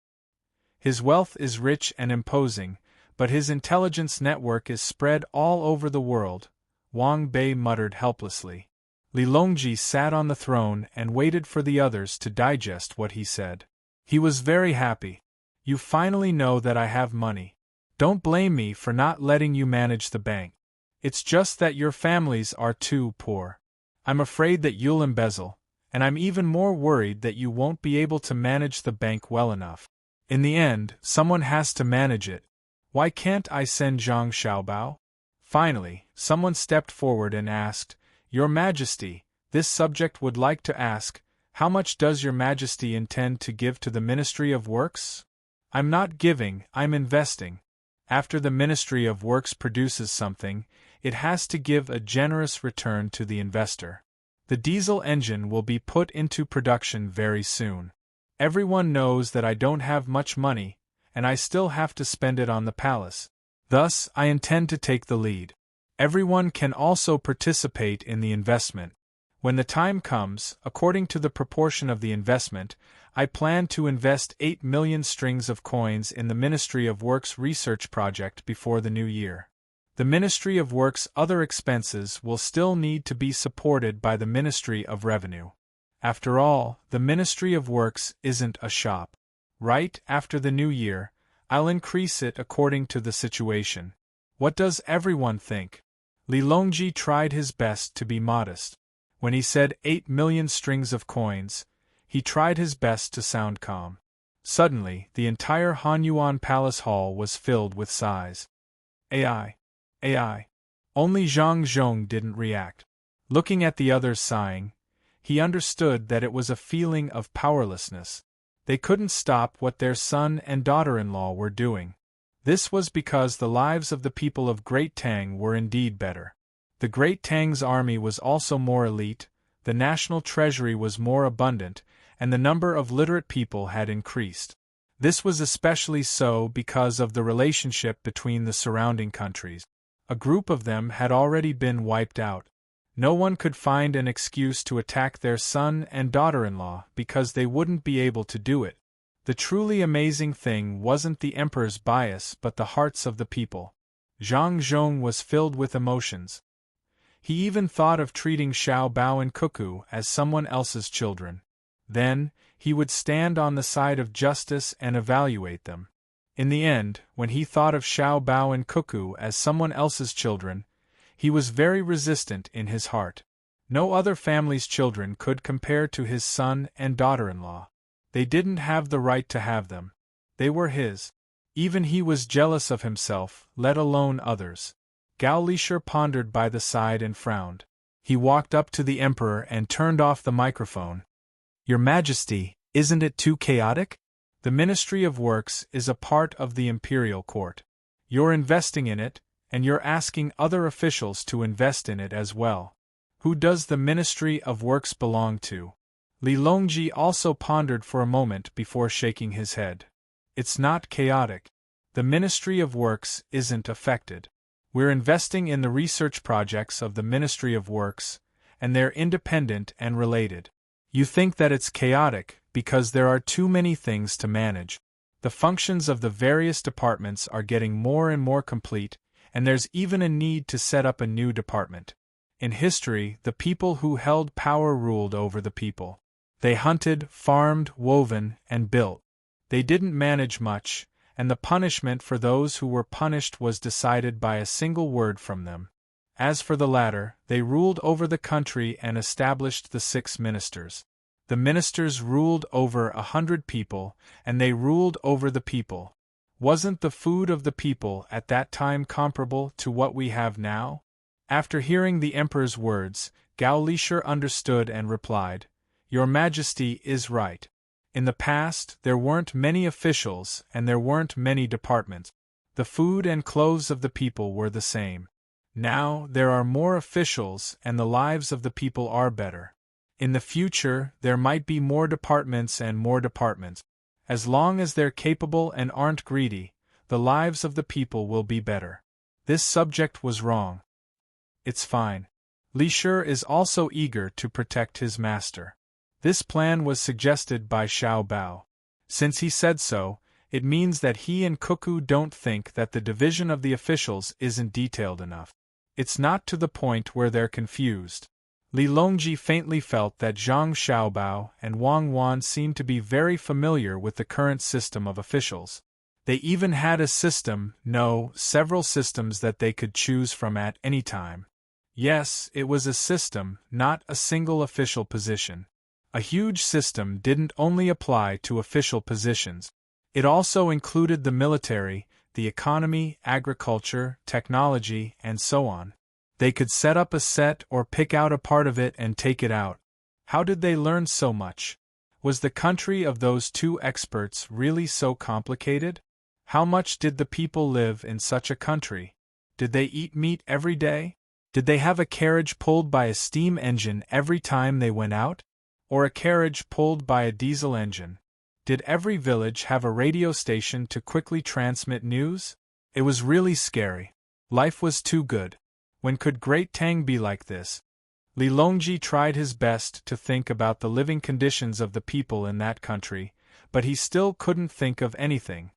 His wealth is rich and imposing, but his intelligence network is spread all over the world, Wang Bei muttered helplessly. Li Longji sat on the throne and waited for the others to digest what he said. He was very happy. You finally know that I have money. Don't blame me for not letting you manage the bank. It's just that your families are too poor. I'm afraid that you'll embezzle, and I'm even more worried that you won't be able to manage the bank well enough. In the end, someone has to manage it. Why can't I send Zhang Xiaobao? Finally, someone stepped forward and asked, Your Majesty, this subject would like to ask, how much does Your Majesty intend to give to the Ministry of Works? I'm not giving, I'm investing. After the Ministry of Works produces something, it has to give a generous return to the investor. The diesel engine will be put into production very soon. Everyone knows that I don't have much money, and I still have to spend it on the palace. Thus, I intend to take the lead. Everyone can also participate in the investment. When the time comes, according to the proportion of the investment, I plan to invest 8 million strings of coins in the Ministry of Works research project before the new year. The Ministry of Works' other expenses will still need to be supported by the Ministry of Revenue. After all, the Ministry of Works isn't a shop. Right after the new year, I'll increase it according to the situation. What does everyone think? Li Longji tried his best to be modest. When he said 8 million strings of coins, he tried his best to sound calm. Suddenly, the entire Hanyuan Palace Hall was filled with sighs. AI. Only Zhang Zhong didn't react. Looking at the others sighing, he understood that it was a feeling of powerlessness. They couldn't stop what their son and daughter-in-law were doing. This was because the lives of the people of Great Tang were indeed better. The Great Tang's army was also more elite, the national treasury was more abundant, and the number of literate people had increased. This was especially so because of the relationship between the surrounding countries. A group of them had already been wiped out. No one could find an excuse to attack their son and daughter-in-law because they wouldn't be able to do it. The truly amazing thing wasn't the emperor's bias but the hearts of the people. Zhang Zhong was filled with emotions. He even thought of treating Xiao Bao and Cuckoo as someone else's children. Then, he would stand on the side of justice and evaluate them. In the end, when he thought of Xiao Bao and Cuckoo as someone else's children, he was very resistant in his heart. No other family's children could compare to his son and daughter-in-law. They didn't have the right to have them. They were his. Even he was jealous of himself, let alone others. Gao Lishur pondered by the side and frowned. He walked up to the emperor and turned off the microphone. Your Majesty, isn't it too chaotic? The Ministry of Works is a part of the imperial court. You're investing in it, and you're asking other officials to invest in it as well. Who does the Ministry of Works belong to? Li Longji also pondered for a moment before shaking his head. It's not chaotic. The Ministry of Works isn't affected. We're investing in the research projects of the Ministry of Works, and they're independent and related. You think that it's chaotic because there are too many things to manage. The functions of the various departments are getting more and more complete, and there's even a need to set up a new department. In history, the people who held power ruled over the people. They hunted, farmed, woven, and built. They didn't manage much, and the punishment for those who were punished was decided by a single word from them. As for the latter, they ruled over the country and established the 6 ministers. The ministers ruled over 100 people, and they ruled over the people. Wasn't the food of the people at that time comparable to what we have now? After hearing the emperor's words, Gao Lishur understood and replied, Your Majesty is right. In the past, there weren't many officials and there weren't many departments. The food and clothes of the people were the same. Now, there are more officials and the lives of the people are better. In the future, there might be more departments and more departments. As long as they're capable and aren't greedy, the lives of the people will be better. This subject was wrong. It's fine. Lishur is also eager to protect his master. This plan was suggested by Xiao Bao. Since he said so, It means that he and Cuckoo don't think that the division of the officials isn't detailed enough. It's not to the point where they're confused. Li Longji faintly felt that Zhang Xiaobao and Wang Wan seemed to be very familiar with the current system of officials. They even had a system, no, several systems that they could choose from at any time. Yes, it was a system, not a single official position. A huge system didn't only apply to official positions. It also included the military, the economy, agriculture, technology, and so on. They could set up a set or pick out a part of it and take it out. How did they learn so much? Was the country of those two experts really so complicated? How much did the people live in such a country? Did they eat meat every day? Did they have a carriage pulled by a steam engine every time they went out? Or a carriage pulled by a diesel engine? Did every village have a radio station to quickly transmit news? It was really scary. Life was too good. When could Great Tang be like this? Li Longji tried his best to think about the living conditions of the people in that country, but he still couldn't think of anything.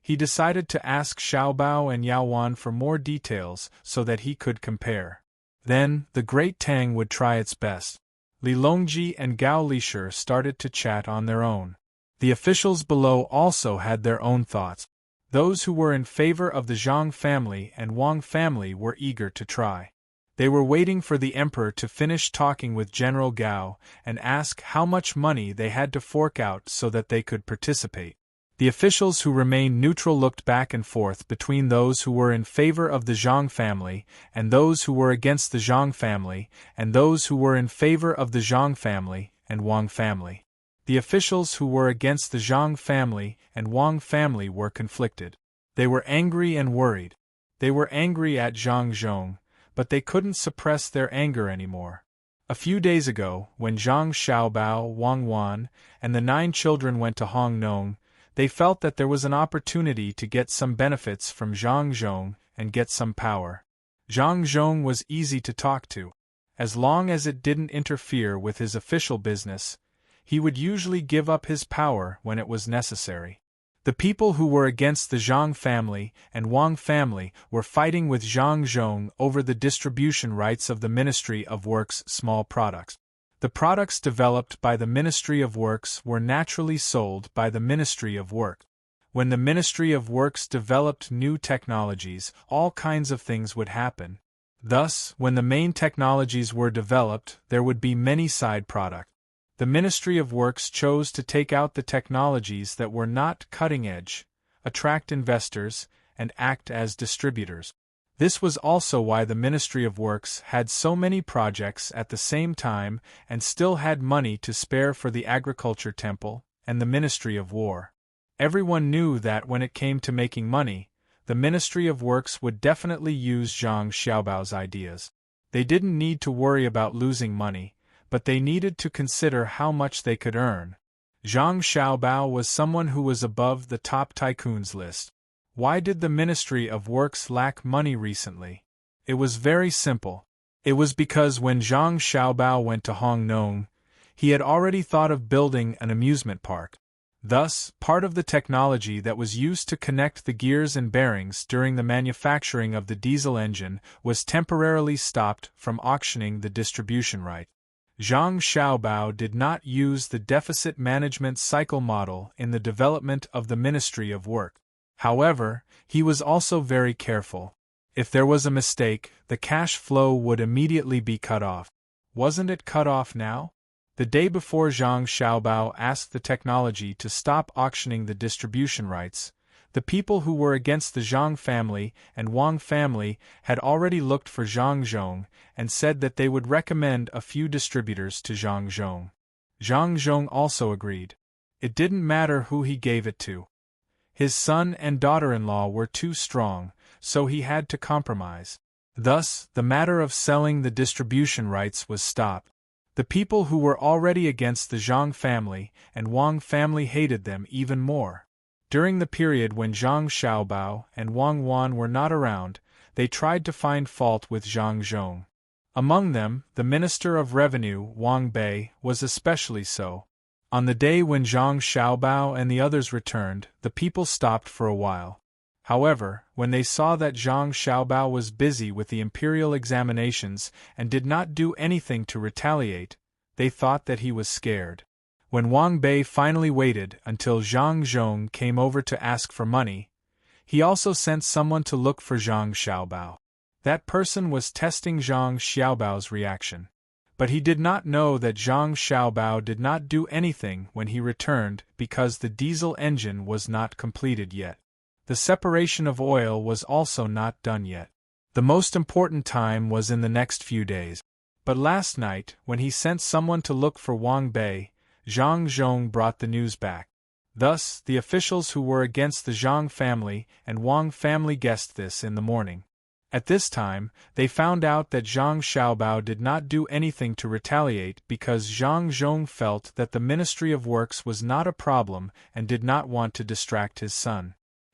He decided to ask Xiaobao and Yaowan for more details so that he could compare. Then, the Great Tang would try its best. Li Longji and Gao Lishir started to chat on their own. The officials below also had their own thoughts. Those who were in favor of the Zhang family and Wang family were eager to try. They were waiting for the emperor to finish talking with General Gao and ask how much money they had to fork out so that they could participate. The officials who remained neutral looked back and forth between those who were in favor of the Zhang family and those who were against the Zhang family and those who were in favor of the Zhang family and Wang family. The officials who were against the Zhang family and Wang family were conflicted. They were angry and worried. They were angry at Zhang Zhong, but they couldn't suppress their anger anymore. A few days ago, when Zhang Xiaobao, Wang Wan, and the 9 children went to Hong Nong, they felt that there was an opportunity to get some benefits from Zhang Zhong and get some power. Zhang Zhong was easy to talk to. As long as it didn't interfere with his official business, he would usually give up his power when it was necessary. The people who were against the Zhang family and Wang family were fighting with Zhang Zhong over the distribution rights of the Ministry of Works' small products. The products developed by the Ministry of Works were naturally sold by the Ministry of Work. When the Ministry of Works developed new technologies, all kinds of things would happen. Thus, when the main technologies were developed, there would be many side products. The Ministry of Works chose to take out the technologies that were not cutting-edge, attract investors, and act as distributors. This was also why the Ministry of Works had so many projects at the same time and still had money to spare for the Agriculture Temple and the Ministry of War. Everyone knew that when it came to making money, the Ministry of Works would definitely use Zhang Xiaobao's ideas. They didn't need to worry about losing money, but they needed to consider how much they could earn. Zhang Xiaobao was someone who was above the top tycoons list. Why did the Ministry of Works lack money recently? It was very simple. It was because when Zhang Xiaobao went to Hong Nong, he had already thought of building an amusement park. Thus, part of the technology that was used to connect the gears and bearings during the manufacturing of the diesel engine was temporarily stopped from auctioning the distribution right. Zhang Xiaobao did not use the deficit management cycle model in the development of the Ministry of Work. However, he was also very careful. If there was a mistake, the cash flow would immediately be cut off. Wasn't it cut off now? The day before Zhang Xiaobao asked the technology to stop auctioning the distribution rights, the people who were against the Zhang family and Wang family had already looked for Zhang Zhong and said that they would recommend a few distributors to Zhang Zhong. Zhang Zhong also agreed. It didn't matter who he gave it to. His son and daughter-in-law were too strong, so he had to compromise. Thus, the matter of selling the distribution rights was stopped. The people who were already against the Zhang family and Wang family hated them even more. During the period when Zhang Xiaobao and Wang Wan were not around, they tried to find fault with Zhang Zhong. Among them, the Minister of Revenue, Wang Bei, was especially so. On the day when Zhang Xiaobao and the others returned, the people stopped for a while. However, when they saw that Zhang Xiaobao was busy with the imperial examinations and did not do anything to retaliate, they thought that he was scared. When Wang Bei finally waited until Zhang Zhong came over to ask for money, he also sent someone to look for Zhang Xiaobao. That person was testing Zhang Xiaobao's reaction. But he did not know that Zhang Xiaobao did not do anything when he returned because the diesel engine was not completed yet. The separation of oil was also not done yet. The most important time was in the next few days. But last night, when he sent someone to look for Wang Bei, Zhang Zhong brought the news back. Thus, the officials who were against the Zhang family and Wang family guessed this in the morning. At this time, they found out that Zhang Xiaobao did not do anything to retaliate because Zhang Zhong felt that the Ministry of Works was not a problem and did not want to distract his son.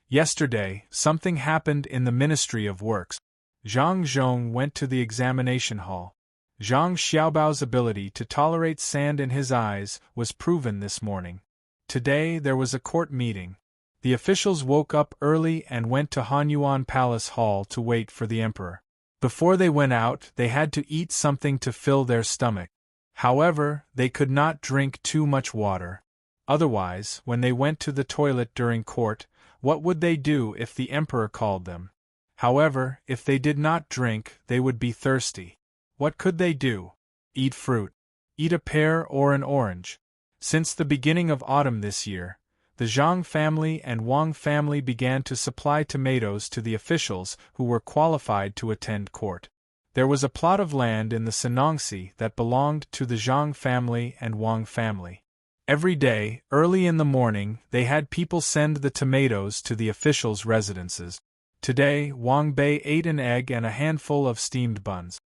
Yesterday, something happened in the Ministry of Works. Zhang Zhong went to the examination hall. Zhang Xiaobao's ability to tolerate sand in his eyes was proven this morning. Today there was a court meeting. The officials woke up early and went to Hanyuan Palace Hall to wait for the emperor. Before they went out, they had to eat something to fill their stomach. However, they could not drink too much water. Otherwise, when they went to the toilet during court, what would they do if the emperor called them? However, if they did not drink, they would be thirsty. What could they do? Eat fruit. Eat a pear or an orange. Since the beginning of autumn this year, the Zhang family and Wang family began to supply tomatoes to the officials who were qualified to attend court. There was a plot of land in the Sanongsi that belonged to the Zhang family and Wang family. Every day, early in the morning, they had people send the tomatoes to the officials' residences. Today, Wang Bei ate an egg and a handful of steamed buns.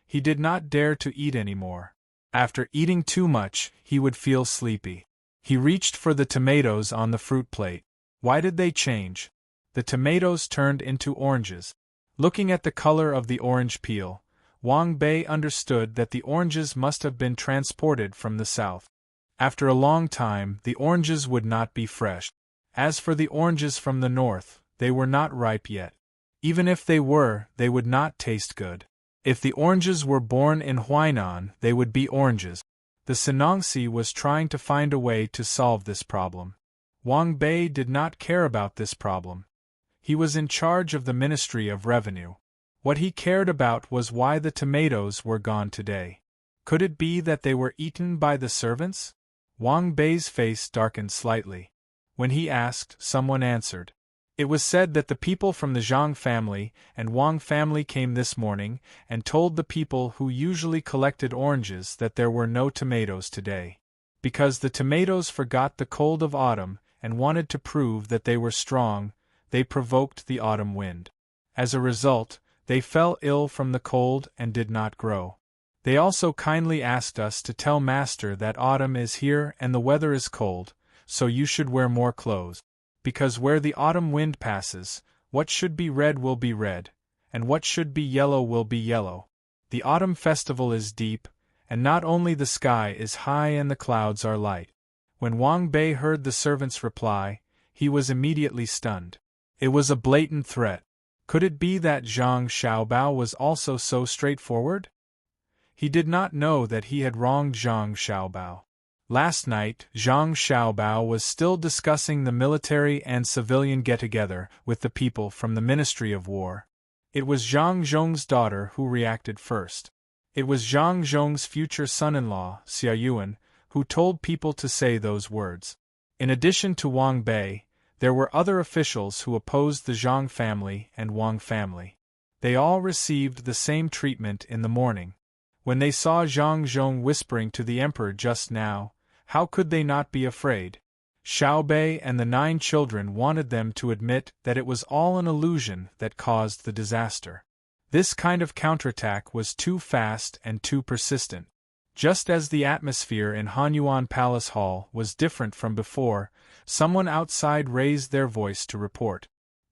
He did not dare to eat any more. After eating too much, he would feel sleepy. He reached for the tomatoes on the fruit plate. Why did they change? The tomatoes turned into oranges. Looking at the color of the orange peel, Wang Bei understood that the oranges must have been transported from the south. After a long time, the oranges would not be fresh. As for the oranges from the north, they were not ripe yet. Even if they were, they would not taste good. If the oranges were born in Huainan, they would be oranges. The Sanongsi was trying to find a way to solve this problem. Wang Bei did not care about this problem. He was in charge of the Ministry of Revenue. What he cared about was why the tomatoes were gone today. Could it be that they were eaten by the servants? Wang Bei's face darkened slightly. When he asked, someone answered. It was said that the people from the Zhang family and Wang family came this morning and told the people who usually collected oranges that there were no tomatoes today. Because the tomatoes forgot the cold of autumn and wanted to prove that they were strong, they provoked the autumn wind. As a result, they fell ill from the cold and did not grow. They also kindly asked us to tell Master that autumn is here and the weather is cold, so you should wear more clothes. Because where the autumn wind passes, what should be red will be red, and what should be yellow will be yellow. The autumn festival is deep, and not only the sky is high and the clouds are light. When Wang Bei heard the servant's reply, he was immediately stunned. It was a blatant threat. Could it be that Zhang Xiaobao was also so straightforward? He did not know that he had wronged Zhang Xiaobao. Last night, Zhang Xiaobao was still discussing the military and civilian get-together with the people from the Ministry of War. It was Zhang Zhong's daughter who reacted first. It was Zhang Zhong's future son-in-law, Xia Yuan, who told people to say those words. In addition to Wang Bei, there were other officials who opposed the Zhang family and Wang family. They all received the same treatment in the morning. When they saw Zhang Zhong whispering to the emperor just now, how could they not be afraid? Xiao Bei and the 9 children wanted them to admit that it was all an illusion that caused the disaster. This kind of counterattack was too fast and too persistent. Just as the atmosphere in Hanyuan Palace Hall was different from before, someone outside raised their voice to report.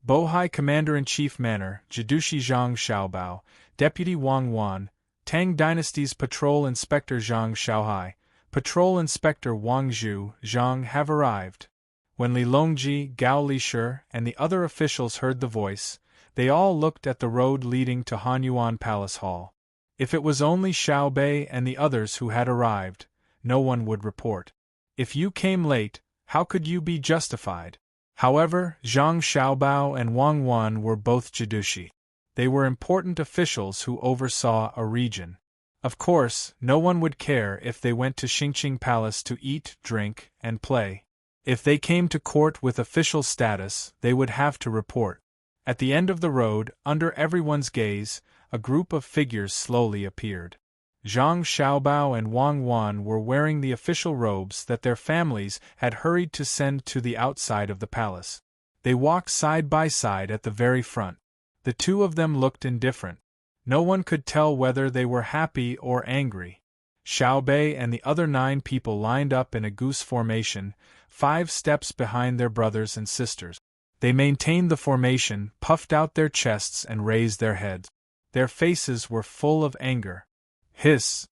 Bohai Commander-in-Chief Manor, Jidushi Zhang Xiaobao, Deputy Wang Wan, Tang Dynasty's Patrol Inspector Zhang Xiaohai, Patrol Inspector Wang Zhu, Zhang have arrived. When Li Longji, Gao Lishur, and the other officials heard the voice, they all looked at the road leading to Hanyuan Palace Hall. If it was only Xiao Bei and the others who had arrived, no one would report. If you came late, how could you be justified? However, Zhang Xiaobao and Wang Wan were both Jidushi. They were important officials who oversaw a region. Of course, no one would care if they went to Xingqing Palace to eat, drink, and play. If they came to court with official status, they would have to report. At the end of the road, under everyone's gaze, a group of figures slowly appeared. Zhang Xiaobao and Wang Wan were wearing the official robes that their families had hurried to send to the outside of the palace. They walked side by side at the very front. The two of them looked indifferent. No one could tell whether they were happy or angry. Xiao Bei and the other 9 people lined up in a goose formation, 5 steps behind their brothers and sisters. They maintained the formation, puffed out their chests and raised their heads. Their faces were full of anger. Hiss!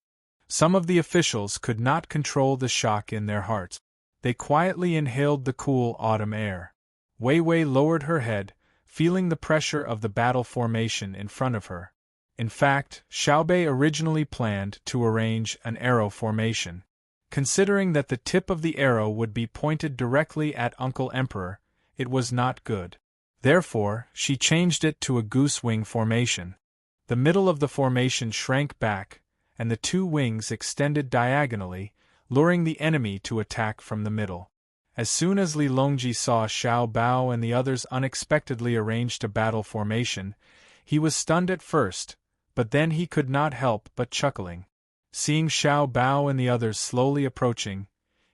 Some of the officials could not control the shock in their hearts. They quietly inhaled the cool autumn air. Wei Wei lowered her head, feeling the pressure of the battle formation in front of her. In fact, Xiao Bei originally planned to arrange an arrow formation. Considering that the tip of the arrow would be pointed directly at Uncle Emperor, it was not good. Therefore, she changed it to a goose wing formation. The middle of the formation shrank back, and the 2 wings extended diagonally, luring the enemy to attack from the middle. As soon as Li Longji saw Xiao Bao and the others unexpectedly arranged a battle formation, he was stunned at first, but then he could not help but chuckling. Seeing Xiao Bao and the others slowly approaching,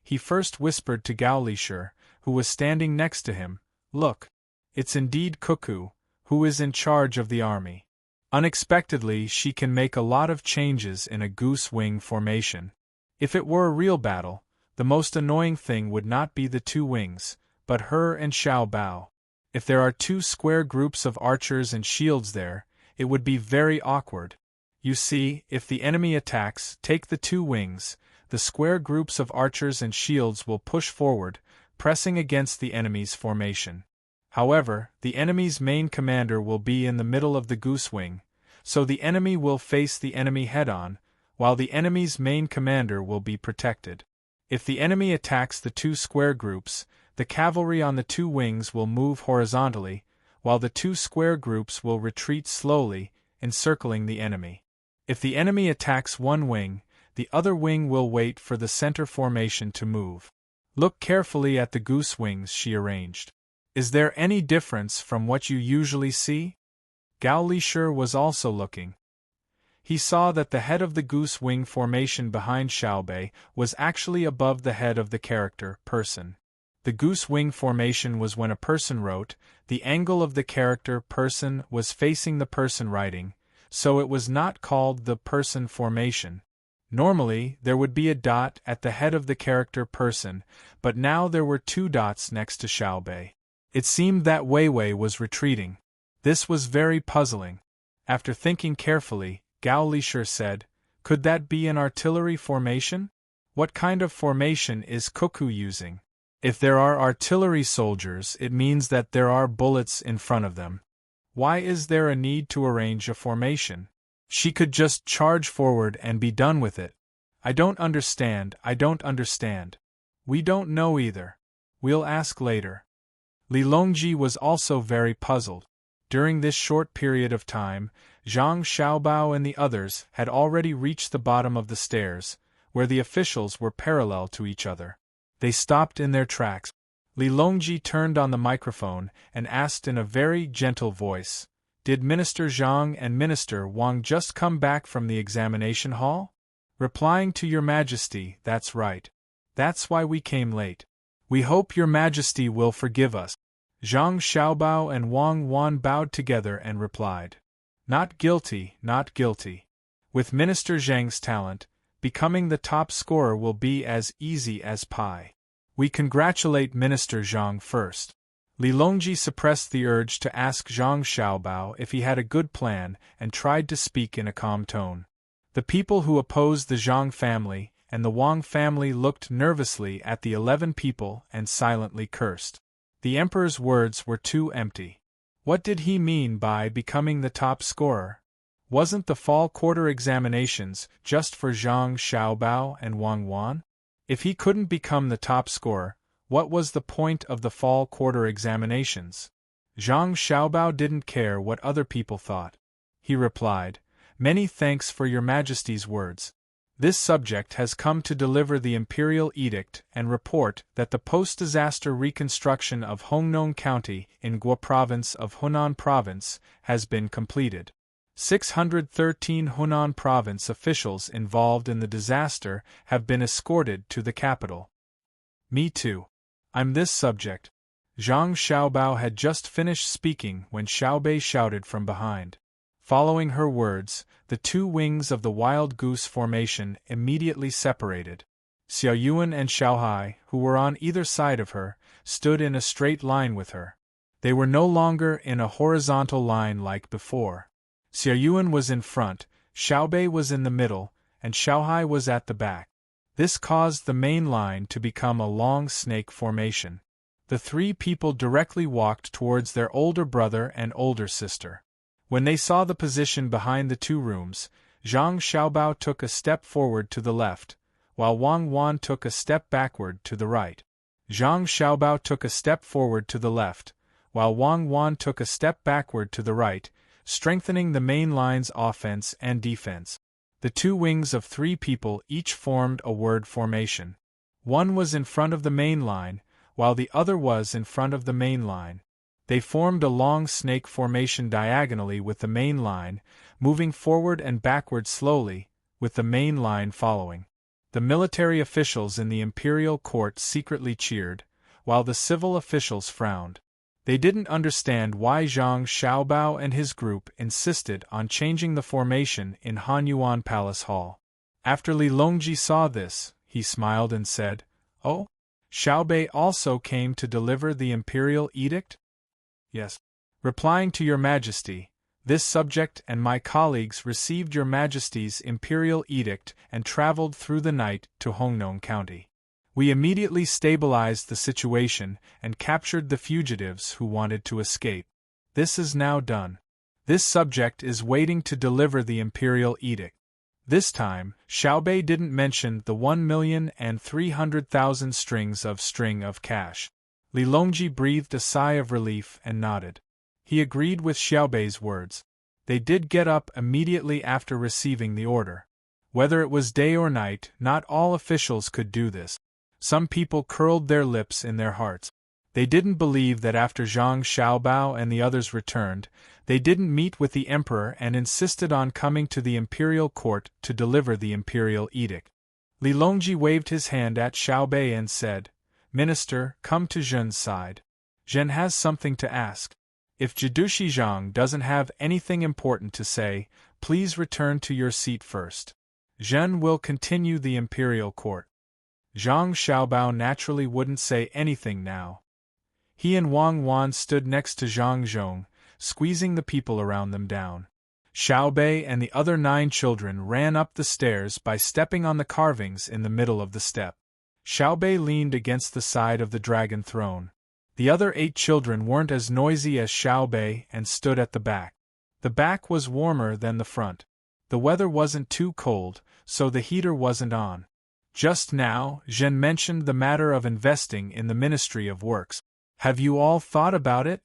he first whispered to Gao Lishur, who was standing next to him, "Look, it's indeed Cuckoo, who is in charge of the army. Unexpectedly, she can make a lot of changes in a goose wing formation. If it were a real battle, the most annoying thing would not be the 2 wings, but her and Xiao Bao. If there are 2 square groups of archers and shields there, it would be very awkward. You see, if the enemy attacks, take the 2 wings, the square groups of archers and shields will push forward, pressing against the enemy's formation. However, the enemy's main commander will be in the middle of the goose wing, so the enemy will face the enemy head-on, while the enemy's main commander will be protected. If the enemy attacks the 2 square groups, the cavalry on the 2 wings will move horizontally, while the 2 square groups will retreat slowly, encircling the enemy. If the enemy attacks one wing, the other wing will wait for the center formation to move. Look carefully at the goose wings she arranged. Is there any difference from what you usually see?" Gao Lishur was also looking. He saw that the head of the goose wing formation behind Xiao Bei was actually above the head of the character person. The goose wing formation was when a person wrote, the angle of the character person was facing the person writing, so it was not called the person formation. Normally, there would be a dot at the head of the character person, but now there were 2 dots next to Xiao Bei. It seemed that Wei Wei was retreating. This was very puzzling. After thinking carefully, Gao Lishur said, "Could that be an artillery formation? What kind of formation is Cuckoo using? If there are artillery soldiers, it means that there are bullets in front of them. Why is there a need to arrange a formation? She could just charge forward and be done with it. I don't understand. We don't know either. We'll ask later." Li Longji was also very puzzled. During this short period of time, Zhang Xiaobao and the others had already reached the bottom of the stairs, where the officials were parallel to each other. They stopped in their tracks. Li Longji turned on the microphone and asked in a very gentle voice, "Did Minister Zhang and Minister Wang just come back from the examination hall?" Replying to Your Majesty, "That's right. That's why we came late. We hope Your Majesty will forgive us." Zhang Xiaobao and Wang Wan bowed together and replied, "Not guilty, not guilty. With Minister Zhang's talent, becoming the top scorer will be as easy as pie. We congratulate Minister Zhang first." Li Longji suppressed the urge to ask Zhang Xiaobao if he had a good plan and tried to speak in a calm tone. The people who opposed the Zhang family and the Wang family looked nervously at the 11 people and silently cursed. The emperor's words were too empty. What did he mean by becoming the top scorer? Wasn't the fall quarter examinations just for Zhang Xiaobao and Wang Wan? If he couldn't become the top scorer, what was the point of the fall quarter examinations? Zhang Xiaobao didn't care what other people thought. He replied, "Many thanks for your Majesty's words. This subject has come to deliver the imperial edict and report that the post-disaster reconstruction of Hongnong County in Guo Province of Hunan Province has been completed. 613 Hunan Province officials involved in the disaster have been escorted to the capital." "Me too. I'm this subject." Zhang Xiaobao had just finished speaking when Xiaobei shouted from behind. Following her words, the two wings of the wild goose formation immediately separated. Xiao Yuan and Xiaohai, who were on either side of her, stood in a straight line with her. They were no longer in a horizontal line like before. Xiao Yuan was in front, Xiaobei was in the middle, and Xiaohai was at the back. This caused the main line to become a long snake formation. The three people directly walked towards their older brother and older sister. When they saw the position behind the two rooms, Zhang Xiaobao took a step forward to the left, while Wang Wan took a step backward to the right. Zhang Xiaobao took a step forward to the left, while Wang Wan took a step backward to the right, strengthening the main line's offense and defense. The two wings of three people each formed a word formation. One was in front of the main line, while the other was in front of the main line. They formed a long snake formation diagonally with the main line, moving forward and backward slowly, with the main line following. The military officials in the imperial court secretly cheered, while the civil officials frowned. They didn't understand why Zhang Xiaobao and his group insisted on changing the formation in Hanyuan Palace Hall. After Li Longji saw this, he smiled and said, "Oh? Xiaobei also came to deliver the imperial edict?" "Yes. Replying to your Majesty, this subject and my colleagues received your Majesty's imperial edict and traveled through the night to Hongnong County. We immediately stabilized the situation and captured the fugitives who wanted to escape. This is now done. This subject is waiting to deliver the imperial edict." This time, Xiaobei didn't mention the 1,300,000 string of cash. Li Longji breathed a sigh of relief and nodded. He agreed with Xiaobei's words. They did get up immediately after receiving the order. Whether it was day or night, not all officials could do this. Some people curled their lips in their hearts. They didn't believe that after Zhang Xiaobao and the others returned, they didn't meet with the emperor and insisted on coming to the imperial court to deliver the imperial edict. Li Longji waved his hand at Xiaobei and said, "Minister, come to Zhen's side. Zhen has something to ask. If Jidushi Zhang doesn't have anything important to say, please return to your seat first. Zhen will continue the imperial court." Zhang Xiaobao naturally wouldn't say anything now. He and Wang Wan stood next to Zhang Zhong, squeezing the people around them down. Xiaobei and the other 9 children ran up the stairs by stepping on the carvings in the middle of the step. Xiaobei leaned against the side of the dragon throne. The other 8 children weren't as noisy as Xiaobei and stood at the back. The back was warmer than the front. The weather wasn't too cold, so the heater wasn't on. Just now, Zhen mentioned the matter of investing in the Ministry of Works. "Have you all thought about it?"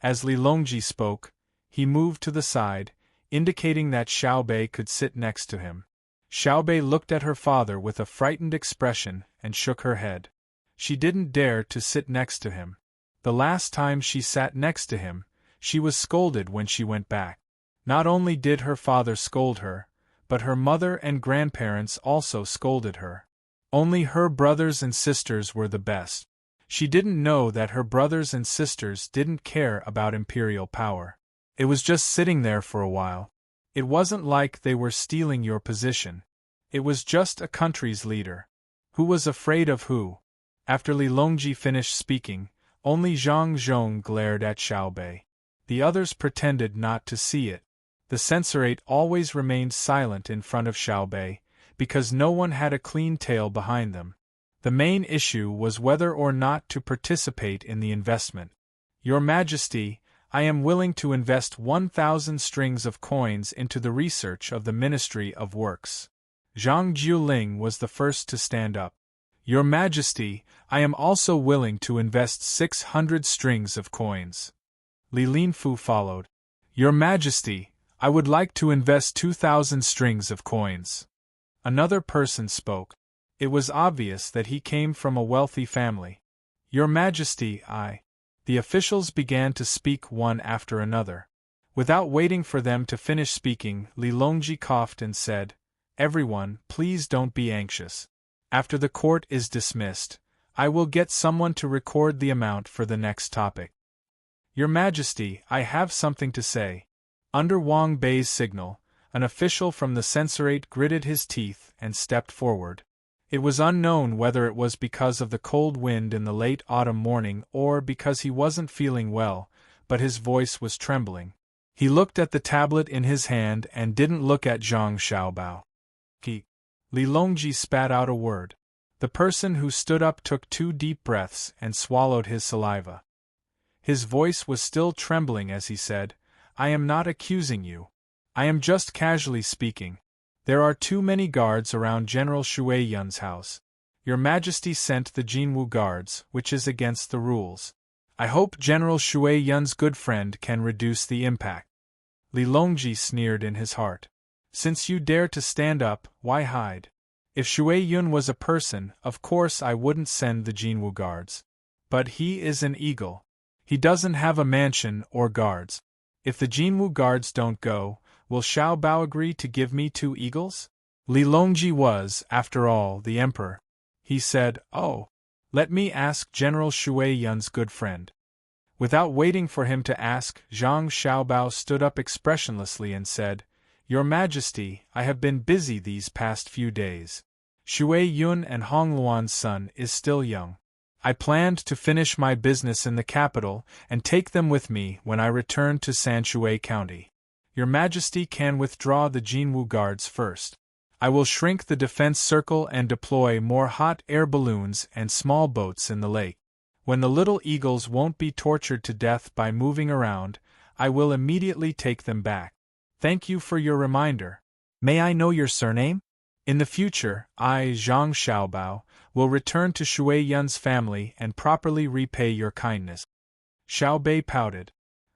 As Li Longji spoke, he moved to the side, indicating that Xiaobei could sit next to him. Xiaobei looked at her father with a frightened expression and shook her head. She didn't dare to sit next to him. The last time she sat next to him, she was scolded when she went back. Not only did her father scold her, but her mother and grandparents also scolded her. Only her brothers and sisters were the best. She didn't know that her brothers and sisters didn't care about imperial power. It was just sitting there for a while. It wasn't like they were stealing your position. It was just a country's leader. Who was afraid of who? After Li Longji finished speaking, only Zhang Zhong glared at Xiaobei. The others pretended not to see it. The censorate always remained silent in front of Xiaobei, because no one had a clean tail behind them. The main issue was whether or not to participate in the investment. Your Majesty, I am willing to invest 1,000 strings of coins into the research of the Ministry of Works. Zhang Jiuling was the first to stand up. Your Majesty, I am also willing to invest 600 strings of coins. Li Linfu followed. Your Majesty, I would like to invest 2,000 strings of coins. Another person spoke. It was obvious that he came from a wealthy family. Your Majesty, The officials began to speak one after another. Without waiting for them to finish speaking, Li Longji coughed and said, Everyone, please don't be anxious. After the court is dismissed, I will get someone to record the amount for the next topic. Your Majesty, I have something to say. Under Wang Bei's signal, an official from the censorate gritted his teeth and stepped forward. It was unknown whether it was because of the cold wind in the late autumn morning or because he wasn't feeling well, but his voice was trembling. He looked at the tablet in his hand and didn't look at Zhang Xiaobao. Li Longji spat out a word. The person who stood up took 2 deep breaths and swallowed his saliva. His voice was still trembling as he said, I am not accusing you. I am just casually speaking. There are too many guards around General Shui Yun's house. Your Majesty sent the Jinwu guards, which is against the rules. I hope General Shui Yun's good friend can reduce the impact. Li Longji sneered in his heart. Since you dare to stand up, why hide? If Shui Yun was a person, of course I wouldn't send the Jinwu guards. But he is an eagle. He doesn't have a mansion or guards. If the Jinwu guards don't go, will Xiao Bao agree to give me 2 eagles? Li Longji was, after all, the emperor. He said, Oh, let me ask General Shui Yun's good friend. Without waiting for him to ask, Zhang Xiaobao stood up expressionlessly and said, Your Majesty, I have been busy these past few days. Shui Yun and Hong Luan's son is still young. I planned to finish my business in the capital and take them with me when I return to Sanshui County. Your Majesty can withdraw the Jinwu guards first. I will shrink the defense circle and deploy more hot air balloons and small boats in the lake. When the little eagles won't be tortured to death by moving around, I will immediately take them back. Thank you for your reminder. May I know your surname? In the future, I, Zhang Xiaobao, will return to Shui Yun's family and properly repay your kindness. Xiao Bei pouted.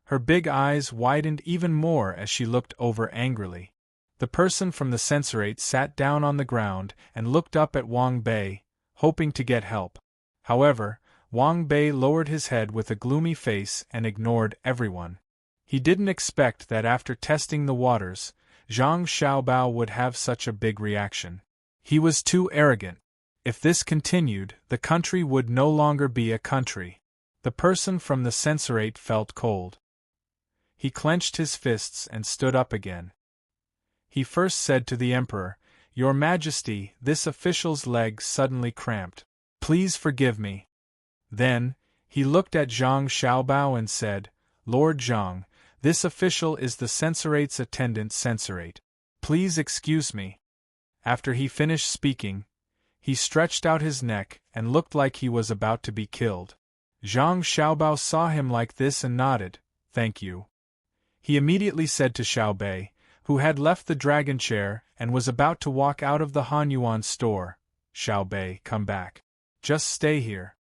Her big eyes widened even more as she looked over angrily. The person from the censorate sat down on the ground and looked up at Wang Bei, hoping to get help. However, Wang Bei lowered his head with a gloomy face and ignored everyone. He didn't expect that after testing the waters, Zhang Xiaobao would have such a big reaction. He was too arrogant. If this continued, the country would no longer be a country. The person from the censorate felt cold. He clenched his fists and stood up again. He first said to the emperor, Your Majesty, this official's leg suddenly cramped. Please forgive me. Then, he looked at Zhang Xiaobao and said, Lord Zhang, this official is the censorate's attendant censorate. Please excuse me. After he finished speaking, he stretched out his neck and looked like he was about to be killed. Zhang Xiaobao saw him like this and nodded, Thank you. He immediately said to Xiao Bei, who had left the dragon chair and was about to walk out of the Han Yuan store, Xiao Bei, come back. Just stay here.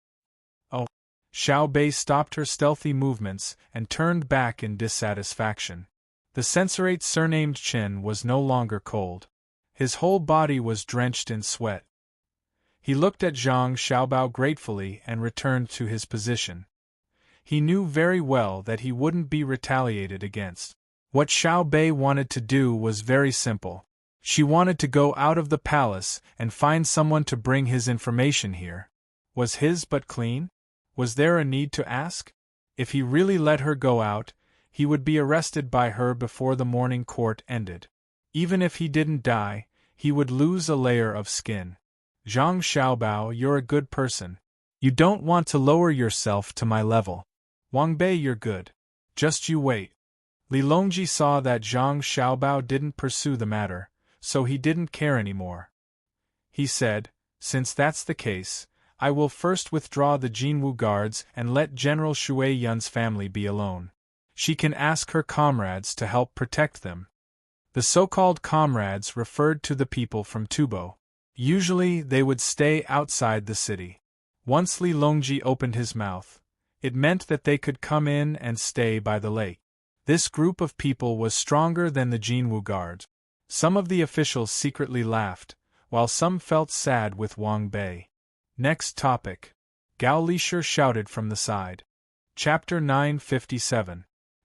Oh. Xiao Bei stopped her stealthy movements and turned back in dissatisfaction. The censorate surnamed Chen was no longer cold. His whole body was drenched in sweat. He looked at Zhang Xiaobao gratefully and returned to his position. He knew very well that he wouldn't be retaliated against. What Xiao Bei wanted to do was very simple. She wanted to go out of the palace and find someone to bring his information here. Was his but clean? Was there a need to ask? If he really let her go out, he would be arrested by her before the morning court ended. Even if he didn't die, he would lose a layer of skin. Zhang Xiaobao, you're a good person. You don't want to lower yourself to my level. Wang Bei, you're good. Just you wait. Li Longji saw that Zhang Xiaobao didn't pursue the matter, so he didn't care anymore. he said. Since that's the case, I will first withdraw the Jinwu guards and let General Shui Yun's family be alone. She can ask her comrades to help protect them. The so-called comrades referred to the people from Tubo. Usually they would stay outside the city. Once Li Longji opened his mouth, it meant that they could come in and stay by the lake. This group of people was stronger than the Jinwu guards. Some of the officials secretly laughed, while some felt sad with Wang Bei. Next topic. Gao Lishir shouted from the side. Chapter 957.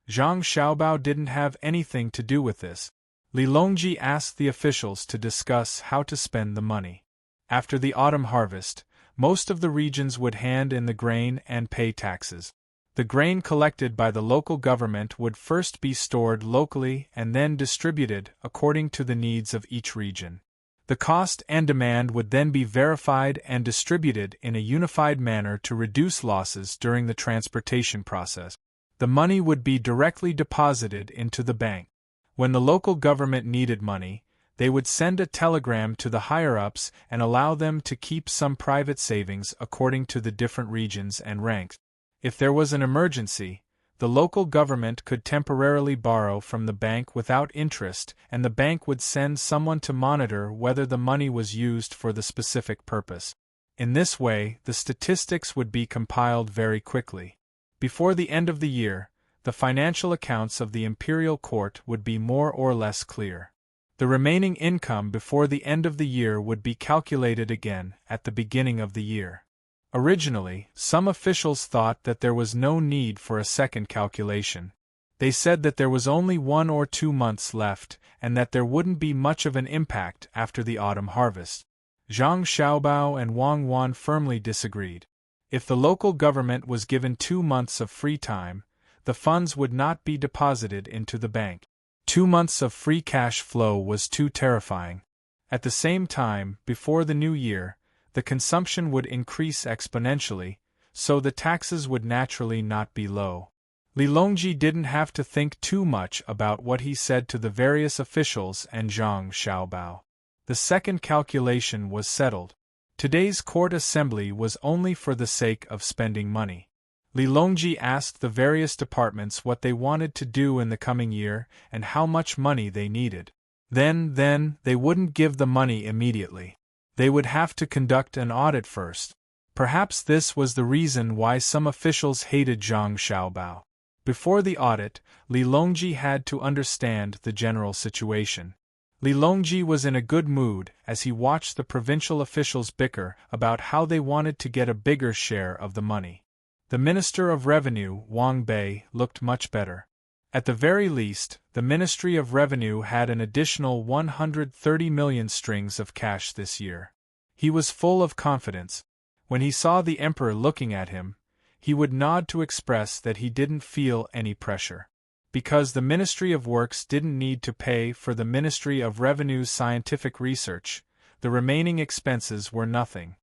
Zhang Xiaobao didn't have anything to do with this. Li Longji asked the officials to discuss how to spend the money. After the autumn harvest, most of the regions would hand in the grain and pay taxes. The grain collected by the local government would first be stored locally and then distributed according to the needs of each region. The cost and demand would then be verified and distributed in a unified manner to reduce losses during the transportation process. The money would be directly deposited into the bank. When the local government needed money, they would send a telegram to the higher-ups and allow them to keep some private savings according to the different regions and ranks. If there was an emergency, the local government could temporarily borrow from the bank without interest, and the bank would send someone to monitor whether the money was used for the specific purpose. In this way, the statistics would be compiled very quickly. Before the end of the year, the financial accounts of the imperial court would be more or less clear. The remaining income before the end of the year would be calculated again at the beginning of the year. Originally, some officials thought that there was no need for a second calculation. They said that there was only 1 or 2 months left and that there wouldn't be much of an impact after the autumn harvest. Zhang Xiaobao and Wang Wan firmly disagreed. If the local government was given 2 months of free time, the funds would not be deposited into the bank. 2 months of free cash flow was too terrifying. At the same time, before the new year, the consumption would increase exponentially, so the taxes would naturally not be low. Li Longji didn't have to think too much about what he said to the various officials and Zhang Xiaobao. The second calculation was settled. Today's court assembly was only for the sake of spending money. Li Longji asked the various departments what they wanted to do in the coming year and how much money they needed. Then they wouldn't give the money immediately. They would have to conduct an audit first. Perhaps this was the reason why some officials hated Zhang Xiaobao. Before the audit, Li Longji had to understand the general situation. Li Longji was in a good mood as he watched the provincial officials bicker about how they wanted to get a bigger share of the money. The Minister of Revenue, Wang Bei, looked much better. At the very least, the Ministry of Revenue had an additional 130 million strings of cash this year. He was full of confidence. When he saw the Emperor looking at him, he would nod to express that he didn't feel any pressure. Because the Ministry of Works didn't need to pay for the Ministry of Revenue's scientific research, the remaining expenses were nothing.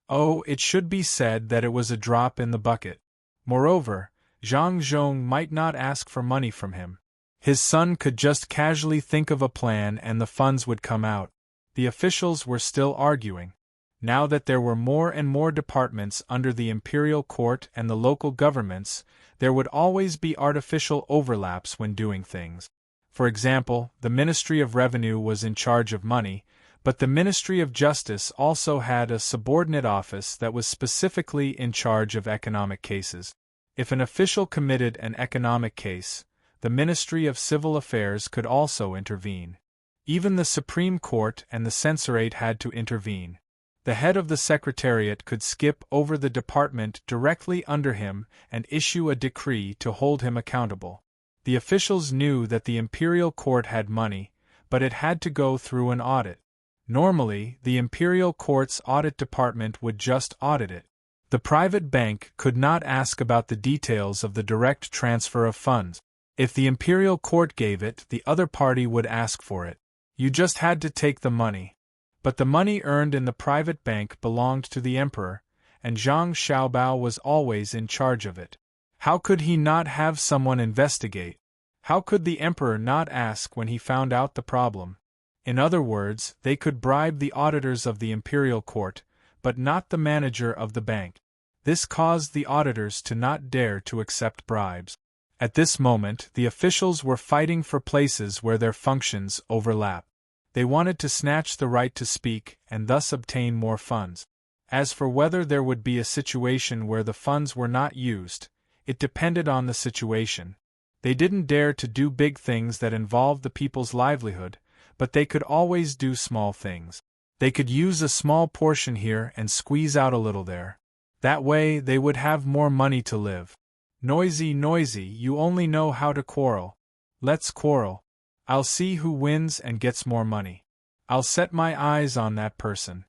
Oh, it should be said that it was a drop in the bucket. Moreover, Zhang Zhong might not ask for money from him. His son could just casually think of a plan and the funds would come out. The officials were still arguing. Now that there were more and more departments under the imperial court and the local governments, there would always be artificial overlaps when doing things. For example, the Ministry of Revenue was in charge of money, but the Ministry of Justice also had a subordinate office that was specifically in charge of economic cases. If an official committed an economic case, the Ministry of Civil Affairs could also intervene. Even the Supreme Court and the Censorate had to intervene. The head of the Secretariat could skip over the department directly under him and issue a decree to hold him accountable. The officials knew that the Imperial Court had money, but it had to go through an audit. Normally, the Imperial Court's audit department would just audit it. The private bank could not ask about the details of the direct transfer of funds. If the Imperial Court gave it, the other party would ask for it. You just had to take the money. But the money earned in the private bank belonged to the Emperor, and Zhang Xiaobao was always in charge of it. How could he not have someone investigate? How could the Emperor not ask when he found out the problem? In other words, they could bribe the auditors of the imperial court, but not the manager of the bank. This caused the auditors to not dare to accept bribes. At this moment, the officials were fighting for places where their functions overlap. They wanted to snatch the right to speak and thus obtain more funds. As for whether there would be a situation where the funds were not used, it depended on the situation. They didn't dare to do big things that involved the people's livelihood, but they could always do small things. They could use a small portion here and squeeze out a little there. That way they would have more money to live. Noisy, noisy, you only know how to quarrel. Let's quarrel. I'll see who wins and gets more money. I'll set my eyes on that person.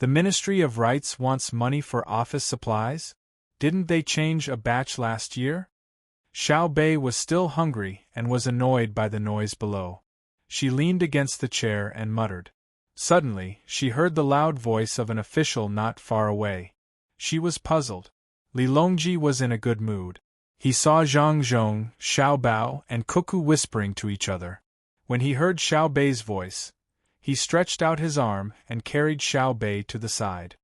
The Ministry of Rights wants money for office supplies? Didn't they change a batch last year? Xiao Bei was still hungry and was annoyed by the noise below. She leaned against the chair and muttered. Suddenly, she heard the loud voice of an official not far away. She was puzzled. Li Longji was in a good mood. He saw Zhang Zhong, Xiao Bao, and Cuckoo whispering to each other. When he heard Xiao Bei's voice, he stretched out his arm and carried Xiao Bei to the side.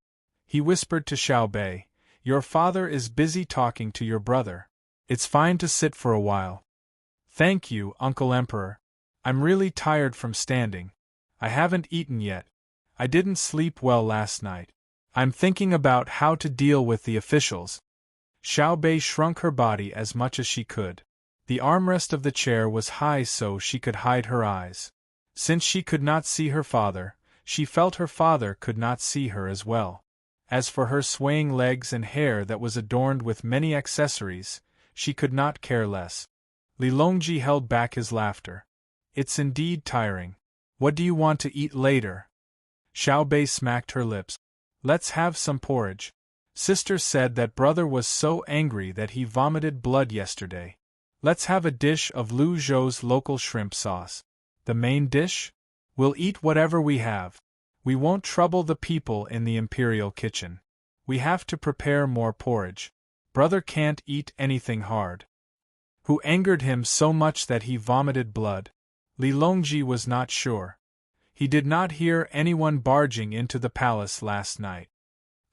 He whispered to Xiao Bei, "Your father is busy talking to your brother. It's fine to sit for a while." "Thank you, Uncle Emperor. I'm really tired from standing. I haven't eaten yet. I didn't sleep well last night. I'm thinking about how to deal with the officials." Xiao Bei shrunk her body as much as she could. The armrest of the chair was high so she could hide her eyes. Since she could not see her father, she felt her father could not see her as well. As for her swaying legs and hair that was adorned with many accessories, she could not care less. Li Longji held back his laughter. "It's indeed tiring. What do you want to eat later?" Xiao Bei smacked her lips. "Let's have some porridge. Sister said that brother was so angry that he vomited blood yesterday. Let's have a dish of Lu Zhou's local shrimp sauce." "The main dish? We'll eat whatever we have. We won't trouble the people in the imperial kitchen. We have to prepare more porridge. Brother can't eat anything hard." Who angered him so much that he vomited blood? Li Longji was not sure. He did not hear anyone barging into the palace last night.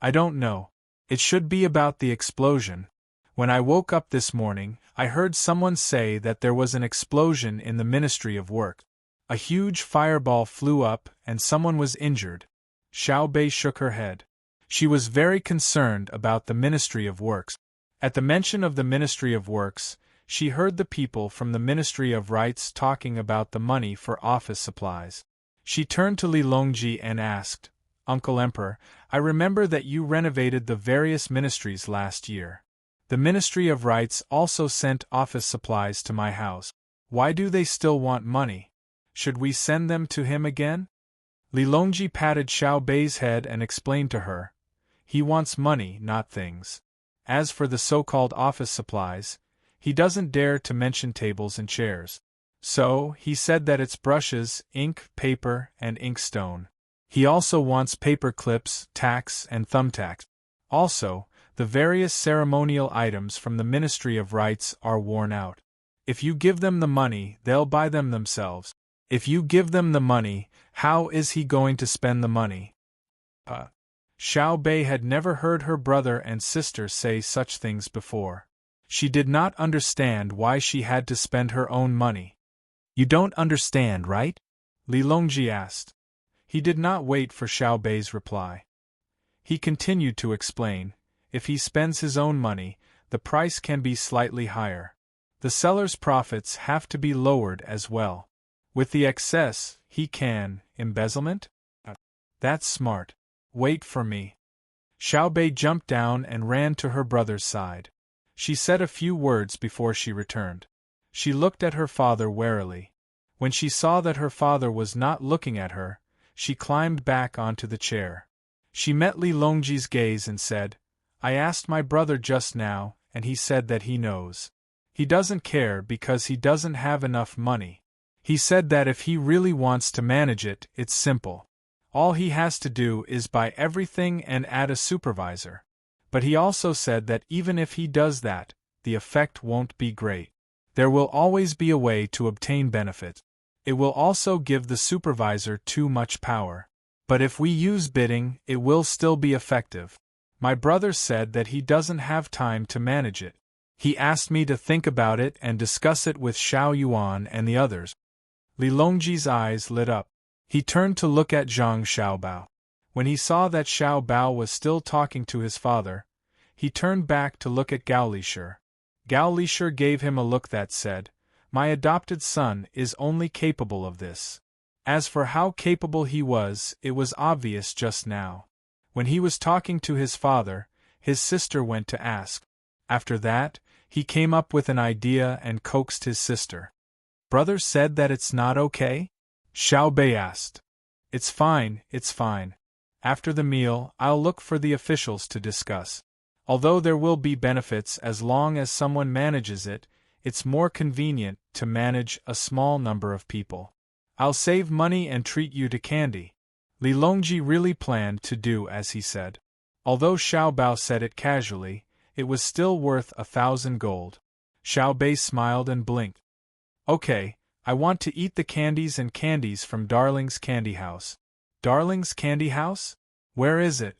"I don't know. It should be about the explosion. When I woke up this morning, I heard someone say that there was an explosion in the Ministry of Work. A huge fireball flew up and someone was injured." Xiao Bei shook her head. She was very concerned about the Ministry of Works. At the mention of the Ministry of Works, she heard the people from the Ministry of Rights talking about the money for office supplies. She turned to Li Longji and asked, "Uncle Emperor, I remember that you renovated the various ministries last year. The Ministry of Rights also sent office supplies to my house. Why do they still want money? Should we send them to him again?" Li Longji patted Xiao Bei's head and explained to her, "He wants money, not things. As for the so-called office supplies, he doesn't dare to mention tables and chairs. So, he said that it's brushes, ink, paper, and inkstone. He also wants paper clips, tacks, and thumbtacks. Also, the various ceremonial items from the Ministry of Rights are worn out. If you give them the money, they'll buy them themselves. If you give them the money, how is he going to spend the money?" Xiao Bei had never heard her brother and sister say such things before. She did not understand why she had to spend her own money. "You don't understand, right?" Li Longji asked. He did not wait for Xiao Bei's reply. He continued to explain, "If he spends his own money, the price can be slightly higher. The seller's profits have to be lowered as well. With the excess, he can, embezzlement? That's smart. Wait for me." Xiao Bei jumped down and ran to her brother's side. She said a few words before she returned. She looked at her father warily. When she saw that her father was not looking at her, she climbed back onto the chair. She met Li Longji's gaze and said, "I asked my brother just now, and he said that he knows. He doesn't care because he doesn't have enough money. He said that if he really wants to manage it, it's simple. All he has to do is buy everything and add a supervisor. But he also said that even if he does that, the effect won't be great. There will always be a way to obtain benefit." It will also give the supervisor too much power. But if we use bidding, it will still be effective. My brother said that he doesn't have time to manage it. He asked me to think about it and discuss it with Xiao Yuan and the others. Li Longji's eyes lit up. He turned to look at Zhang Xiaobao. When he saw that Xiaobao was still talking to his father, he turned back to look at Gao Lishur. Gao Lishur gave him a look that said, "My adopted son is only capable of this." As for how capable he was, it was obvious just now. When he was talking to his father, his sister went to ask. After that, he came up with an idea and coaxed his sister. "Brother said that it's not okay?" Xiao Bei asked. It's fine. After the meal, I'll look for the officials to discuss. Although there will be benefits as long as someone manages it, it's more convenient to manage a small number of people. I'll save money and treat you to candy." Li Longji really planned to do as he said. Although Xiaobao said it casually, it was still worth 1,000 gold. Xiao Bei smiled and blinked. "Okay, I want to eat the candies and candies from Darling's Candy House." "Darling's Candy House? Where is it?"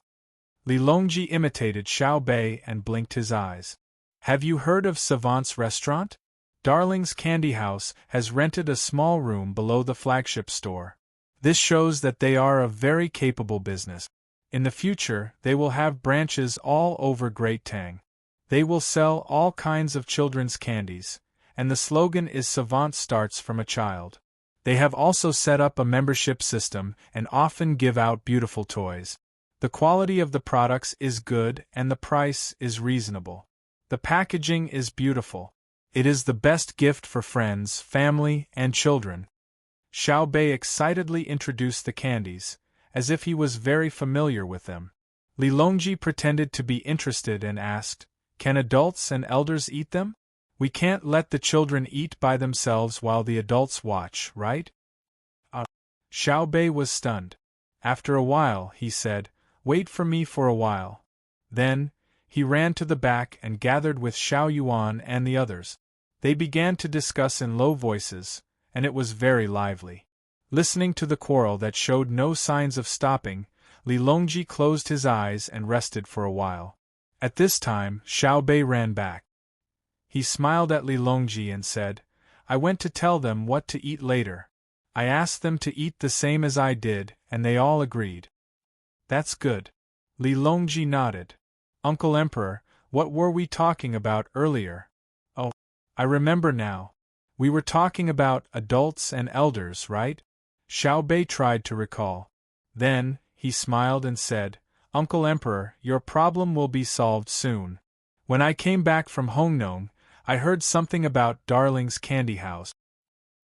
Li Longji imitated Xiao Bei and blinked his eyes. "Have you heard of Savant's restaurant? Darling's Candy House has rented a small room below the flagship store. This shows that they are a very capable business. In the future, they will have branches all over Great Tang. They will sell all kinds of children's candies, and the slogan is Savant starts from a child. They have also set up a membership system and often give out beautiful toys. The quality of the products is good and the price is reasonable. The packaging is beautiful. It is the best gift for friends, family, and children." Xiao Bei excitedly introduced the candies, as if he was very familiar with them. Li Longji pretended to be interested and asked, "Can adults and elders eat them? We can't let the children eat by themselves while the adults watch, right?" Xiao Bei was stunned. After a while, he said, "Wait for me for a while." Then, he ran to the back and gathered with Xiao Yuan and the others. They began to discuss in low voices, and it was very lively. Listening to the quarrel that showed no signs of stopping, Li Longji closed his eyes and rested for a while. At this time, Xiao Bei ran back. He smiled at Li Longji and said, "I went to tell them what to eat later. I asked them to eat the same as I did, and they all agreed." "That's good." Li Longji nodded. "Uncle Emperor, what were we talking about earlier?" "Oh, I remember now. We were talking about adults and elders, right?" Xiao Bei tried to recall. Then, he smiled and said, "Uncle Emperor, your problem will be solved soon. When I came back from Hongnong, I heard something about Darling's Candy House."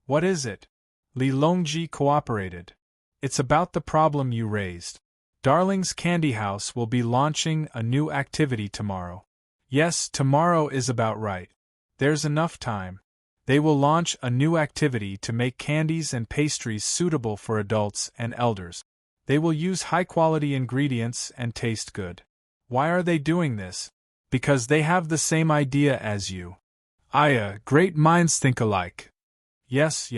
"What is it?" Li Longji cooperated. "It's about the problem you raised. Darling's Candy House will be launching a new activity tomorrow." "Yes, tomorrow is about right. There's enough time. They will launch a new activity to make candies and pastries suitable for adults and elders. They will use high-quality ingredients and taste good." "Why are they doing this?" "Because they have the same idea as you." Great minds think alike." Yes.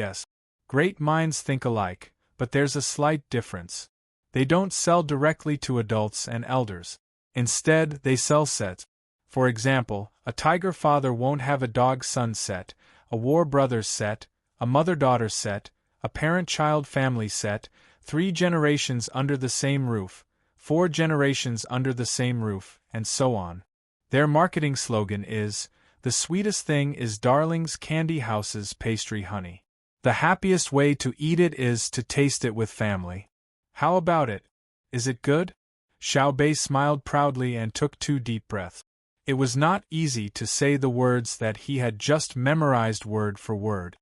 Great minds think alike, but there's a slight difference. They don't sell directly to adults and elders. Instead, they sell sets. For example, a tiger father won't have a dog son set, a war brothers set, a mother-daughter set, a parent-child family set, 3 generations under the same roof, 4 generations under the same roof, and so on. Their marketing slogan is, "The sweetest thing is Darling's Candy House's pastry honey. The happiest way to eat it is to taste it with family." "How about it? Is it good?" Xiao Bei smiled proudly and took 2 deep breaths. It was not easy to say the words that he had just memorized word for word.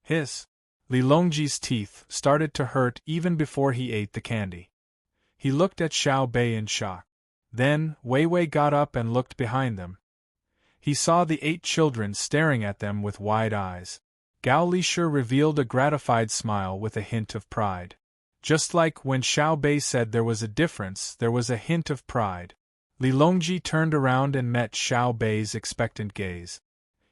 Li Longji's teeth started to hurt even before he ate the candy. He looked at Xiao Bei in shock. Then, Wei Wei got up and looked behind them. He saw the 8 children staring at them with wide eyes. Gao Lishur revealed a gratified smile with a hint of pride. Just like when Xiao Bei said there was a difference, there was a hint of pride. Li Longji turned around and met Xiao Bei's expectant gaze.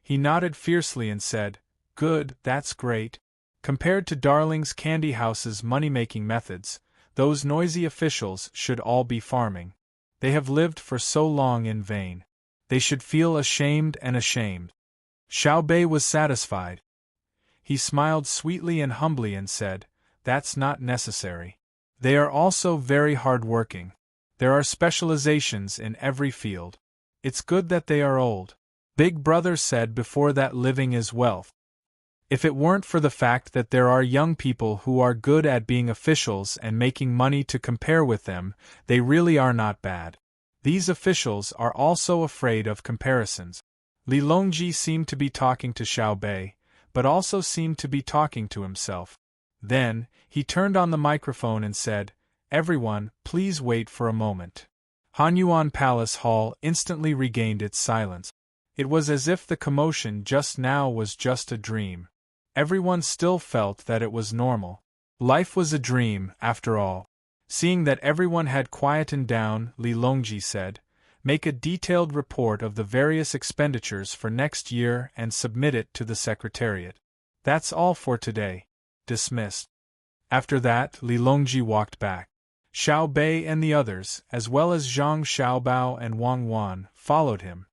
He nodded fiercely and said, "Good, that's great. Compared to Darling's Candy House's money-making methods, those noisy officials should all be farming. They have lived for so long in vain. They should feel ashamed and ashamed. Xiao Bei was satisfied. He smiled sweetly and humbly and said, "That's not necessary. They are also very hard-working. There are specializations in every field. It's good that they are old." Big Brother said before that living is wealth. If it weren't for the fact that there are young people who are good at being officials and making money to compare with them, they really are not bad. These officials are also afraid of comparisons. Li Longji seemed to be talking to Xiao Bei, but also seemed to be talking to himself. Then, he turned on the microphone and said, "Everyone, please wait for a moment." Hanyuan Palace Hall instantly regained its silence. It was as if the commotion just now was just a dream. Everyone still felt that it was normal. Life was a dream, after all. Seeing that everyone had quietened down, Li Longji said, "Make a detailed report of the various expenditures for next year and submit it to the Secretariat. That's all for today. Dismissed." After that, Li Longji walked back. Xiao Bei and the others, as well as Zhang Xiaobao and Wang Wan, followed him.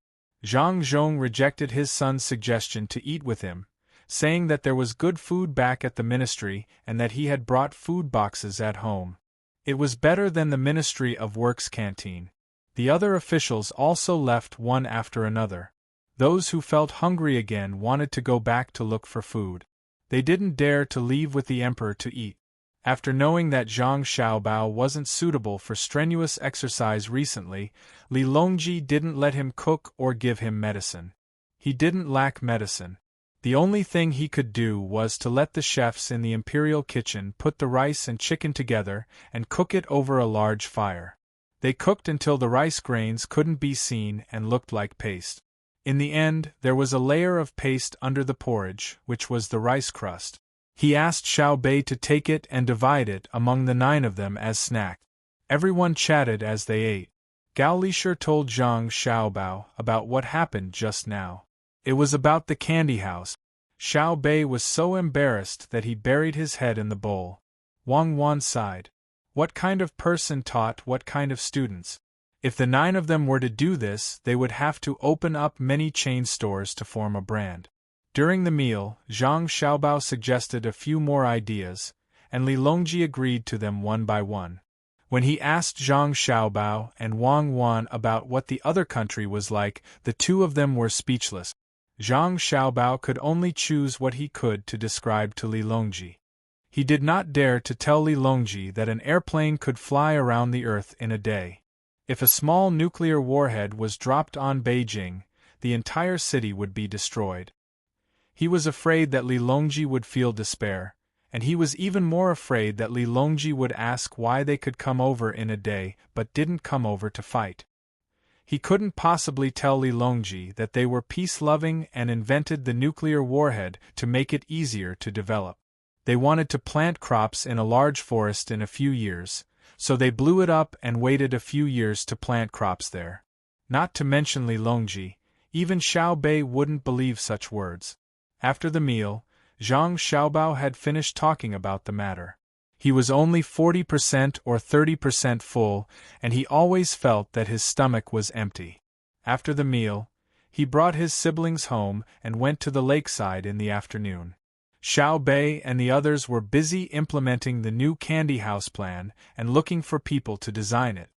Zhang Zhong rejected his son's suggestion to eat with him, saying that there was good food back at the ministry and that he had brought food boxes at home. It was better than the Ministry of Works canteen. The other officials also left one after another. Those who felt hungry again wanted to go back to look for food. They didn't dare to leave with the emperor to eat. After knowing that Zhang Xiaobao wasn't suitable for strenuous exercise recently, Li Longji didn't let him cook or give him medicine. He didn't lack medicine. The only thing he could do was to let the chefs in the imperial kitchen put the rice and chicken together and cook it over a large fire. They cooked until the rice grains couldn't be seen and looked like paste. In the end, there was a layer of paste under the porridge, which was the rice crust. He asked Xiao Bei to take it and divide it among the 9 of them as snack. Everyone chatted as they ate. Gao Lisher told Zhang Xiaobao about what happened just now. It was about the candy house. Xiao Bei was so embarrassed that he buried his head in the bowl. Wang Wan sighed. What kind of person taught what kind of students? If the 9 of them were to do this, they would have to open up many chain stores to form a brand. During the meal, Zhang Xiaobao suggested a few more ideas, and Li Longji agreed to them one by one. When he asked Zhang Xiaobao and Wang Wan about what the other country was like, the 2 of them were speechless. Zhang Xiaobao could only choose what he could to describe to Li Longji. He did not dare to tell Li Longji that an airplane could fly around the Earth in a day. If a small nuclear warhead was dropped on Beijing, the entire city would be destroyed. He was afraid that Li Longji would feel despair, and he was even more afraid that Li Longji would ask why they could come over in a day but didn't come over to fight. He couldn't possibly tell Li Longji that they were peace-loving and invented the nuclear warhead to make it easier to develop. They wanted to plant crops in a large forest in a few years, so they blew it up and waited a few years to plant crops there. Not to mention Li Longji, even Xiao Bei wouldn't believe such words. After the meal, Zhang Xiaobao had finished talking about the matter. He was only 40% or 30% full, and he always felt that his stomach was empty. After the meal, he brought his siblings home and went to the lakeside in the afternoon. Xiao Bei and the others were busy implementing the new candy house plan and looking for people to design it.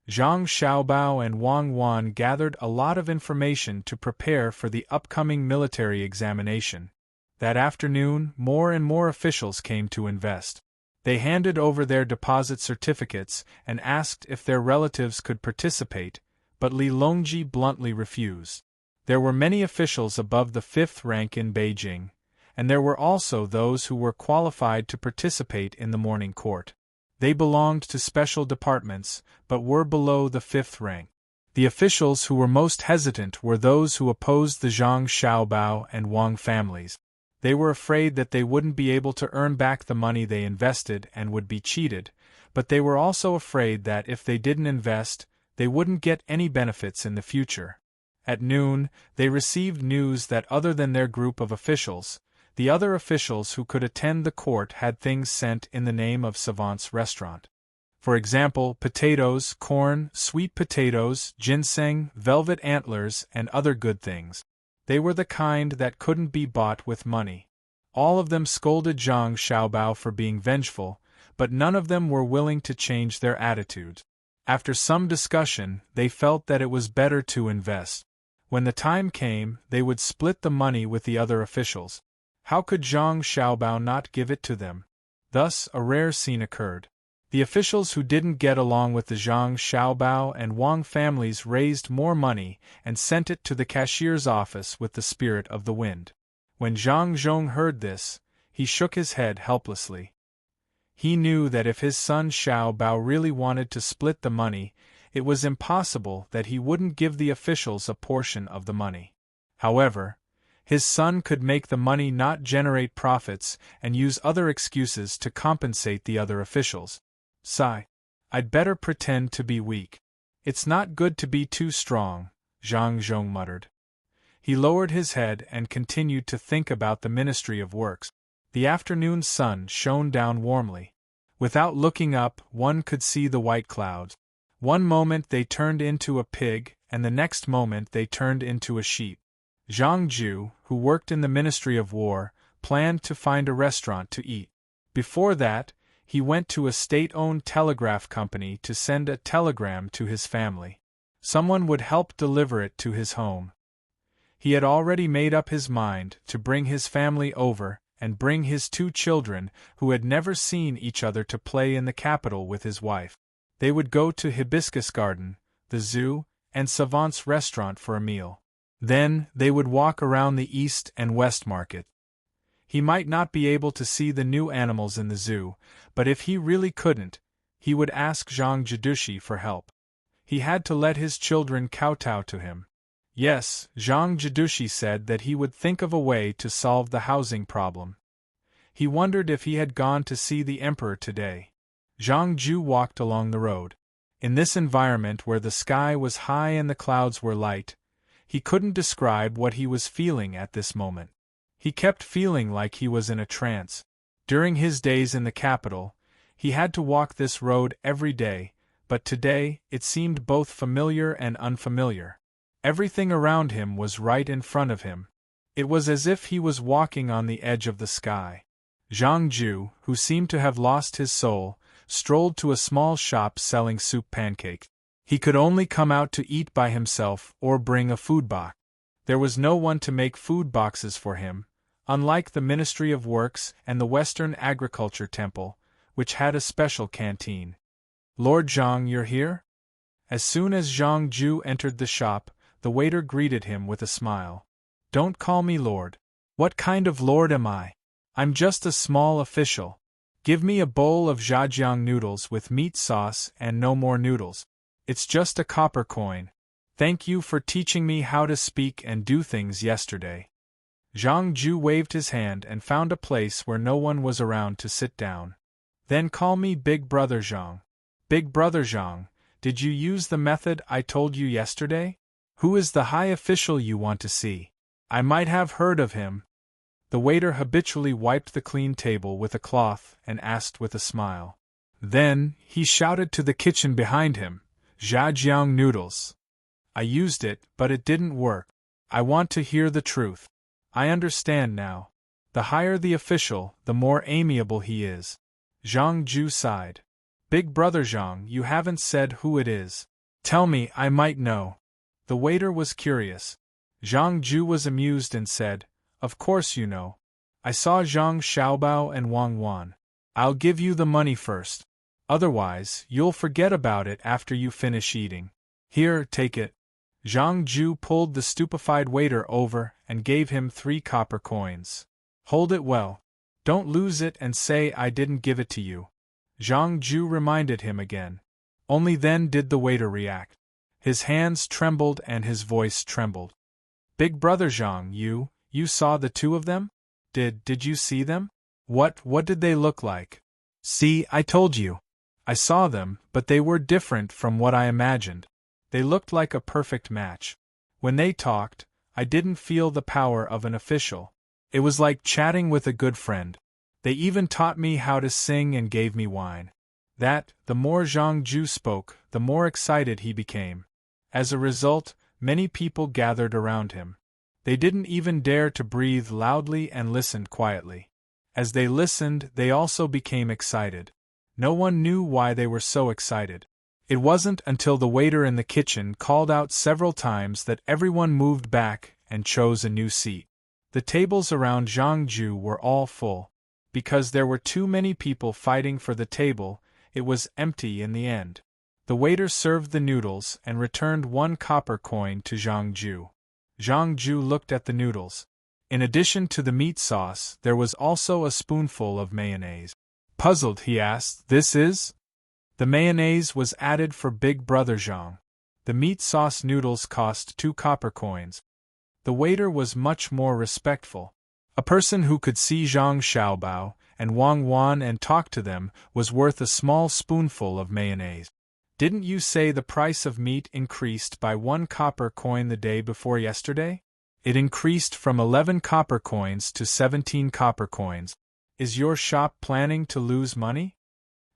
Zhang Xiaobao and Wang Wan gathered a lot of information to prepare for the upcoming military examination. That afternoon, more and more officials came to invest. They handed over their deposit certificates and asked if their relatives could participate, but Li Longji bluntly refused. There were many officials above the 5th rank in Beijing, and there were also those who were qualified to participate in the morning court. They belonged to special departments, but were below the 5th rank. The officials who were most hesitant were those who opposed the Zhang Xiaobao and Wang families. They were afraid that they wouldn't be able to earn back the money they invested and would be cheated, but they were also afraid that if they didn't invest, they wouldn't get any benefits in the future. At noon, they received news that other than their group of officials, The other officials who could attend the court had things sent in the name of Savant's restaurant. For example, potatoes, corn, sweet potatoes, ginseng, velvet antlers, and other good things. They were the kind that couldn't be bought with money. All of them scolded Zhang Xiaobao for being vengeful, but none of them were willing to change their attitudes. After some discussion, they felt that it was better to invest. When the time came, they would split the money with the other officials. How could Zhang Xiaobao not give it to them? Thus, a rare scene occurred. The officials who didn't get along with the Zhang Xiaobao and Wang families raised more money and sent it to the cashier's office with the spirit of the wind. When Zhang Zhong heard this, he shook his head helplessly. He knew that if his son Xiaobao really wanted to split the money, it was impossible that he wouldn't give the officials a portion of the money. However, his son could make the money not generate profits and use other excuses to compensate the other officials. Sigh. I'd better pretend to be weak. It's not good to be too strong, Zhang Zhong muttered. He lowered his head and continued to think about the Ministry of Works. The afternoon sun shone down warmly. Without looking up, one could see the white clouds. One moment they turned into a pig, and the next moment they turned into a sheep. Zhang Ju, who worked in the Ministry of War, planned to find a restaurant to eat. Before that, he went to a state-owned telegraph company to send a telegram to his family. Someone would help deliver it to his home. He had already made up his mind to bring his family over and bring his 2 children, who had never seen each other, to play in the capital with his wife. They would go to Hibiscus Garden, the zoo, and Savant's restaurant for a meal. Then, they would walk around the East and West Market. He might not be able to see the new animals in the zoo, but if he really couldn't, he would ask Zhang Jidushi for help. He had to let his children kowtow to him. Yes, Zhang Jidushi said that he would think of a way to solve the housing problem. He wondered if he had gone to see the emperor today. Zhang Ju walked along the road. In this environment where the sky was high and the clouds were light, he couldn't describe what he was feeling at this moment. He kept feeling like he was in a trance. During his days in the capital, he had to walk this road every day, but today it seemed both familiar and unfamiliar. Everything around him was right in front of him. It was as if he was walking on the edge of the sky. Zhang Ju, who seemed to have lost his soul, strolled to a small shop selling soup pancakes. He could only come out to eat by himself or bring a food box. There was no one to make food boxes for him, unlike the Ministry of Works and the Western Agriculture Temple, which had a special canteen. Lord Zhang, you're here? As soon as Zhang Ju entered the shop, the waiter greeted him with a smile. Don't call me Lord. What kind of lord am I? I'm just a small official. Give me a bowl of zhajiang noodles with meat sauce and no more noodles. It's just a copper coin. Thank you for teaching me how to speak and do things yesterday. Zhang Ju waved his hand and found a place where no one was around to sit down. Then call me Big Brother Zhang. Big Brother Zhang, did you use the method I told you yesterday? Who is the high official you want to see? I might have heard of him. The waiter habitually wiped the clean table with a cloth and asked with a smile. Then, he shouted to the kitchen behind him, Zhajiang noodles. I used it, but it didn't work. I want to hear the truth. I understand now. The higher the official, the more amiable he is. Zhang Ju sighed. Big Brother Zhang, you haven't said who it is. Tell me, I might know. The waiter was curious. Zhang Ju was amused and said, Of course you know. I saw Zhang Xiaobao and Wang Wan. I'll give you the money first. Otherwise, you'll forget about it after you finish eating. Here, take it. Zhang Ju pulled the stupefied waiter over and gave him 3 copper coins. Hold it well. Don't lose it and say I didn't give it to you. Zhang Ju reminded him again. Only then did the waiter react. His hands trembled and his voice trembled. Big Brother Zhang, you saw the 2 of them? Did you see them? What did they look like? See, I told you. I saw them, but they were different from what I imagined. They looked like a perfect match. When they talked, I didn't feel the power of an official. It was like chatting with a good friend. They even taught me how to sing and gave me wine. The more Zhang Ju spoke, the more excited he became. As a result, many people gathered around him. They didn't even dare to breathe loudly and listened quietly. As they listened, they also became excited. No one knew why they were so excited. It wasn't until the waiter in the kitchen called out several times that everyone moved back and chose a new seat. The tables around Zhang Ju were all full. Because there were too many people fighting for the table, it was empty in the end. The waiter served the noodles and returned 1 copper coin to Zhang Ju. Zhang Ju looked at the noodles. In addition to the meat sauce, there was also a spoonful of mayonnaise. Puzzled, he asked, "This is?" The mayonnaise was added for Big Brother Zhang. The meat sauce noodles cost 2 copper coins. The waiter was much more respectful. A person who could see Zhang Xiaobao and Wang Wan and talk to them was worth a small spoonful of mayonnaise. "Didn't you say the price of meat increased by 1 copper coin the day before yesterday? It increased from 11 copper coins to 17 copper coins. Is your shop planning to lose money?"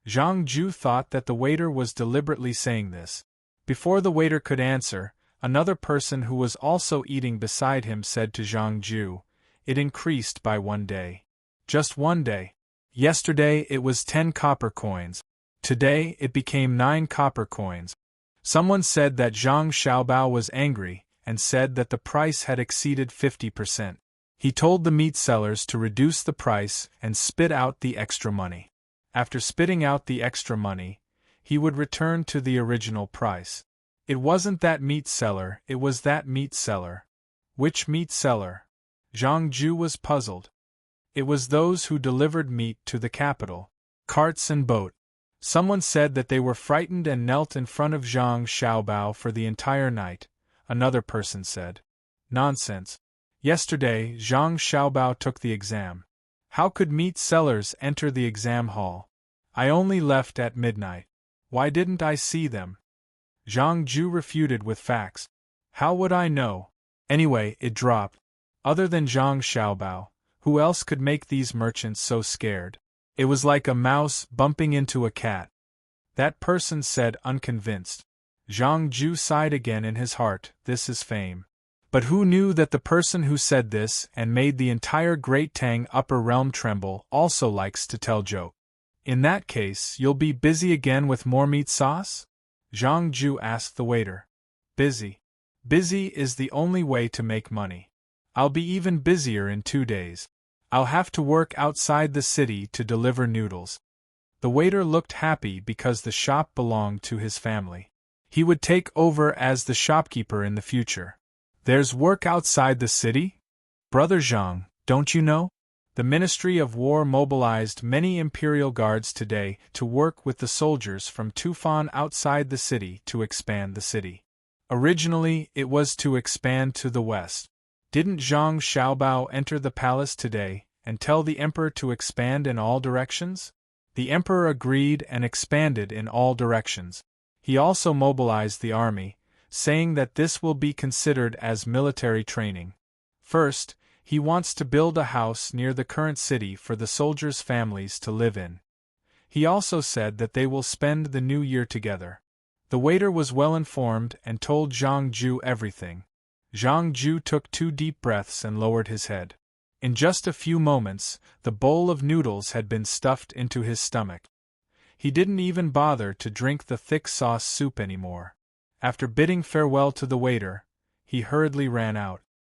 Zhang Ju thought that the waiter was deliberately saying this. Before the waiter could answer, another person who was also eating beside him said to Zhang Ju, "It increased by 1 day. Just 1 day. Yesterday it was 10 copper coins. Today it became 9 copper coins." Someone said that Zhang Xiaobao was angry and said that the price had exceeded 50%. He told the meat sellers to reduce the price and spit out the extra money. After spitting out the extra money, he would return to the original price. It wasn't that meat seller, it was that meat seller. Which meat seller? Zhang Ju was puzzled. It was those who delivered meat to the capital, carts and boat. Someone said that they were frightened and knelt in front of Zhang Xiaobao for the entire night. Another person said, "Nonsense. Yesterday, Zhang Xiaobao took the exam. How could meat sellers enter the exam hall? I only left at midnight. Why didn't I see them?" Zhang Ju refuted with facts. "How would I know? Anyway, it dropped. Other than Zhang Xiaobao, who else could make these merchants so scared? It was like a mouse bumping into a cat." That person said, unconvinced. Zhang Ju sighed again in his heart, "This is fame." But who knew that the person who said this and made the entire Great Tang upper realm tremble also likes to tell joke? "In that case, you'll be busy again with more meat sauce?" Zhang Ju asked the waiter. "Busy. Busy is the only way to make money. I'll be even busier in 2 days. I'll have to work outside the city to deliver noodles." The waiter looked happy because the shop belonged to his family. He would take over as the shopkeeper in the future. "There's work outside the city? Brother Zhang, don't you know? The Ministry of War mobilized many imperial guards today to work with the soldiers from Tufan outside the city to expand the city. Originally, it was to expand to the west. Didn't Zhang Xiaobao enter the palace today and tell the emperor to expand in all directions?" The emperor agreed and expanded in all directions. He also mobilized the army, saying that this will be considered as military training. First, he wants to build a house near the current city for the soldiers' families to live in. He also said that they will spend the new year together. The waiter was well informed and told Zhang Ju everything. Zhang Ju took 2 deep breaths and lowered his head. In just a few moments, the bowl of noodles had been stuffed into his stomach. He didn't even bother to drink the thick sauce soup anymore. After bidding farewell to the waiter, he hurriedly ran out.